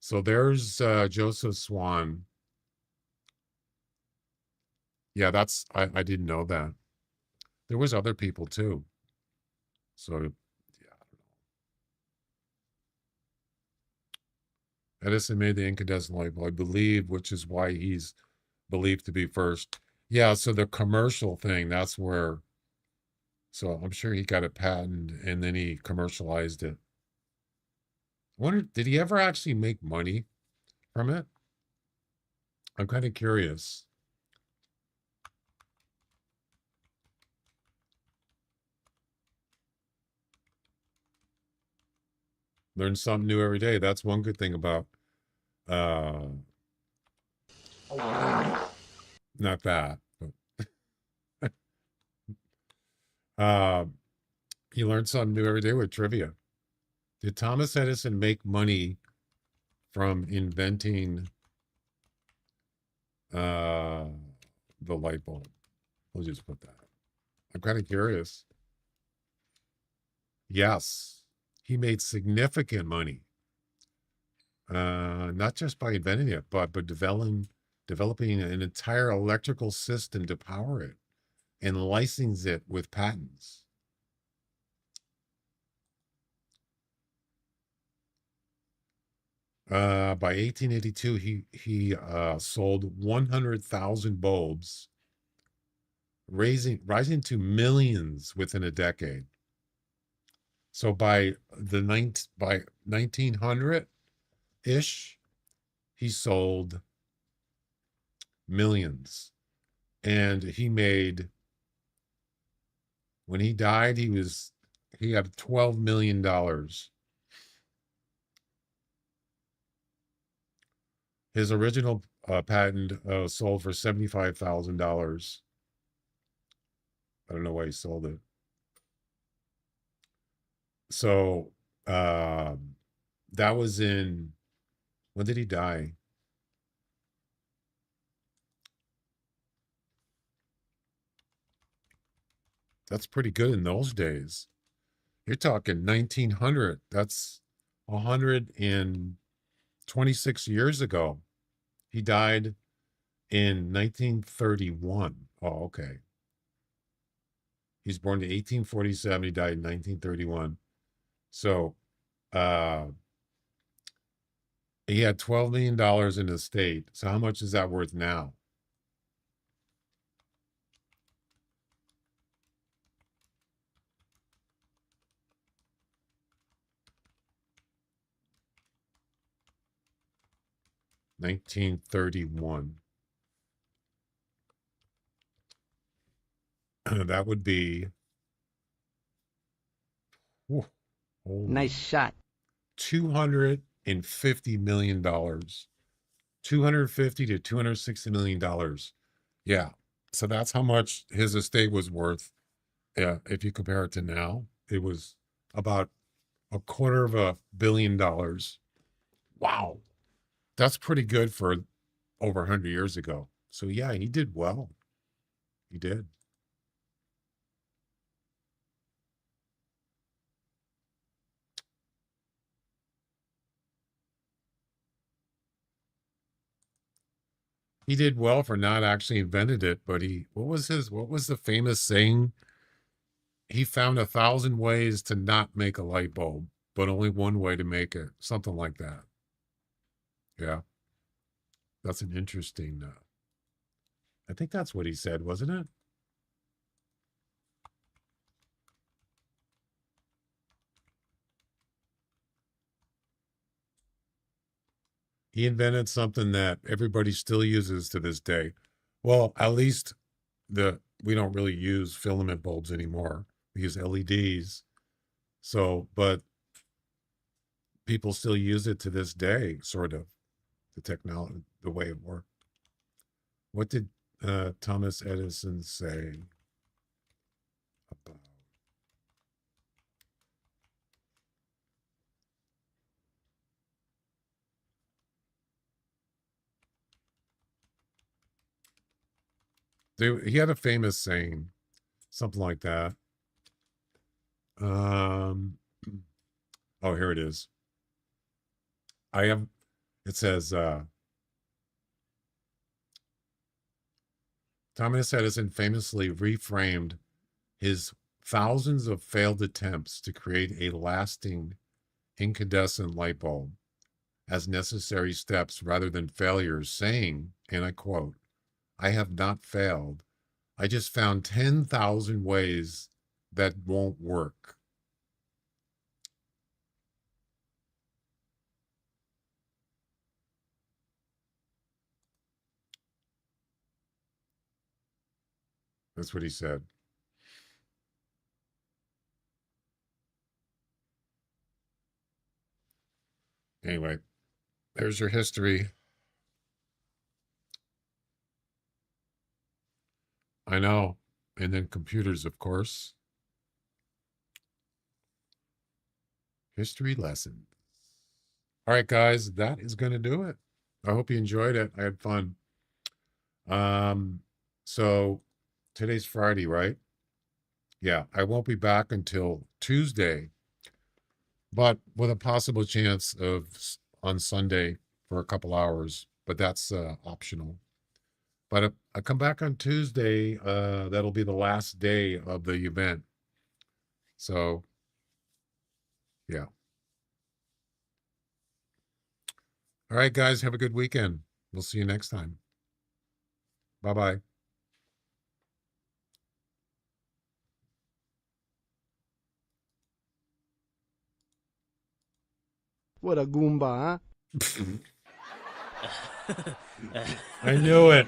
So there's Joseph Swan. Yeah, I didn't know that. There was other people too. So, yeah, I don't know. Edison made the incandescent light bulb, I believe, which is why he's believed to be first. Yeah, so the commercial thing, that's where, so I'm sure he got a patent and then he commercialized it. I wonder, did he ever actually make money from it? I'm kind of curious. Learn something new every day. That's one good thing about not that, but you learn something new every day with trivia. Did Thomas Edison make money from inventing the light bulb? We'll just put that. I'm kind of curious. Yes, he made significant money. Not just by inventing it, but developing an entire electrical system to power it and license it with patents. By 1882, he sold 100,000 bulbs, rising to millions within a decade. So by 1900-ish, he sold millions, and when he died, he had $12 million. His original patent sold for $75,000. I don't know why he sold it. So that was in, when did he die? That's pretty good in those days. You're talking 1900. That's 126 years ago. He died in 1931. Oh, okay. He's born in 1847. He died in 1931. So he had $12 million in his estate. So how much is that worth now? $1931. That would be Nice shot. $250 million. $250 to $260 million. Yeah. So that's how much his estate was worth. Yeah. If you compare it to now, it was about $250 million. Wow. That's pretty good for over 100 years ago. So yeah, he did well. He did. He did well for not actually invented it, but what was the famous saying? He found 1,000 ways to not make a light bulb, but only one way to make it. Something like that. Yeah. That's an interesting, I think that's what he said, wasn't it? He invented something that everybody still uses to this day. Well, at least we don't really use filament bulbs anymore. We use LEDs. So, but people still use it to this day, sort of, the technology, the way it worked. What did Thomas Edison say about? He had a famous saying, something like that. Oh, here it is. It says, Thomas Edison famously reframed his thousands of failed attempts to create a lasting incandescent light bulb as necessary steps rather than failures, saying, and I quote, "I have not failed. I just found 10,000 ways that won't work." That's what he said. Anyway, there's your history. I know. And then computers, of course. History lesson. All right, guys, that is going to do it. I hope you enjoyed it. I had fun. So today's Friday, right? Yeah, I won't be back until Tuesday, but with a possible chance of on Sunday for a couple hours, but that's optional. But I come back on Tuesday. That'll be the last day of the event. So, yeah. All right, guys, have a good weekend. We'll see you next time. Bye-bye. What a Goomba, huh? I knew it.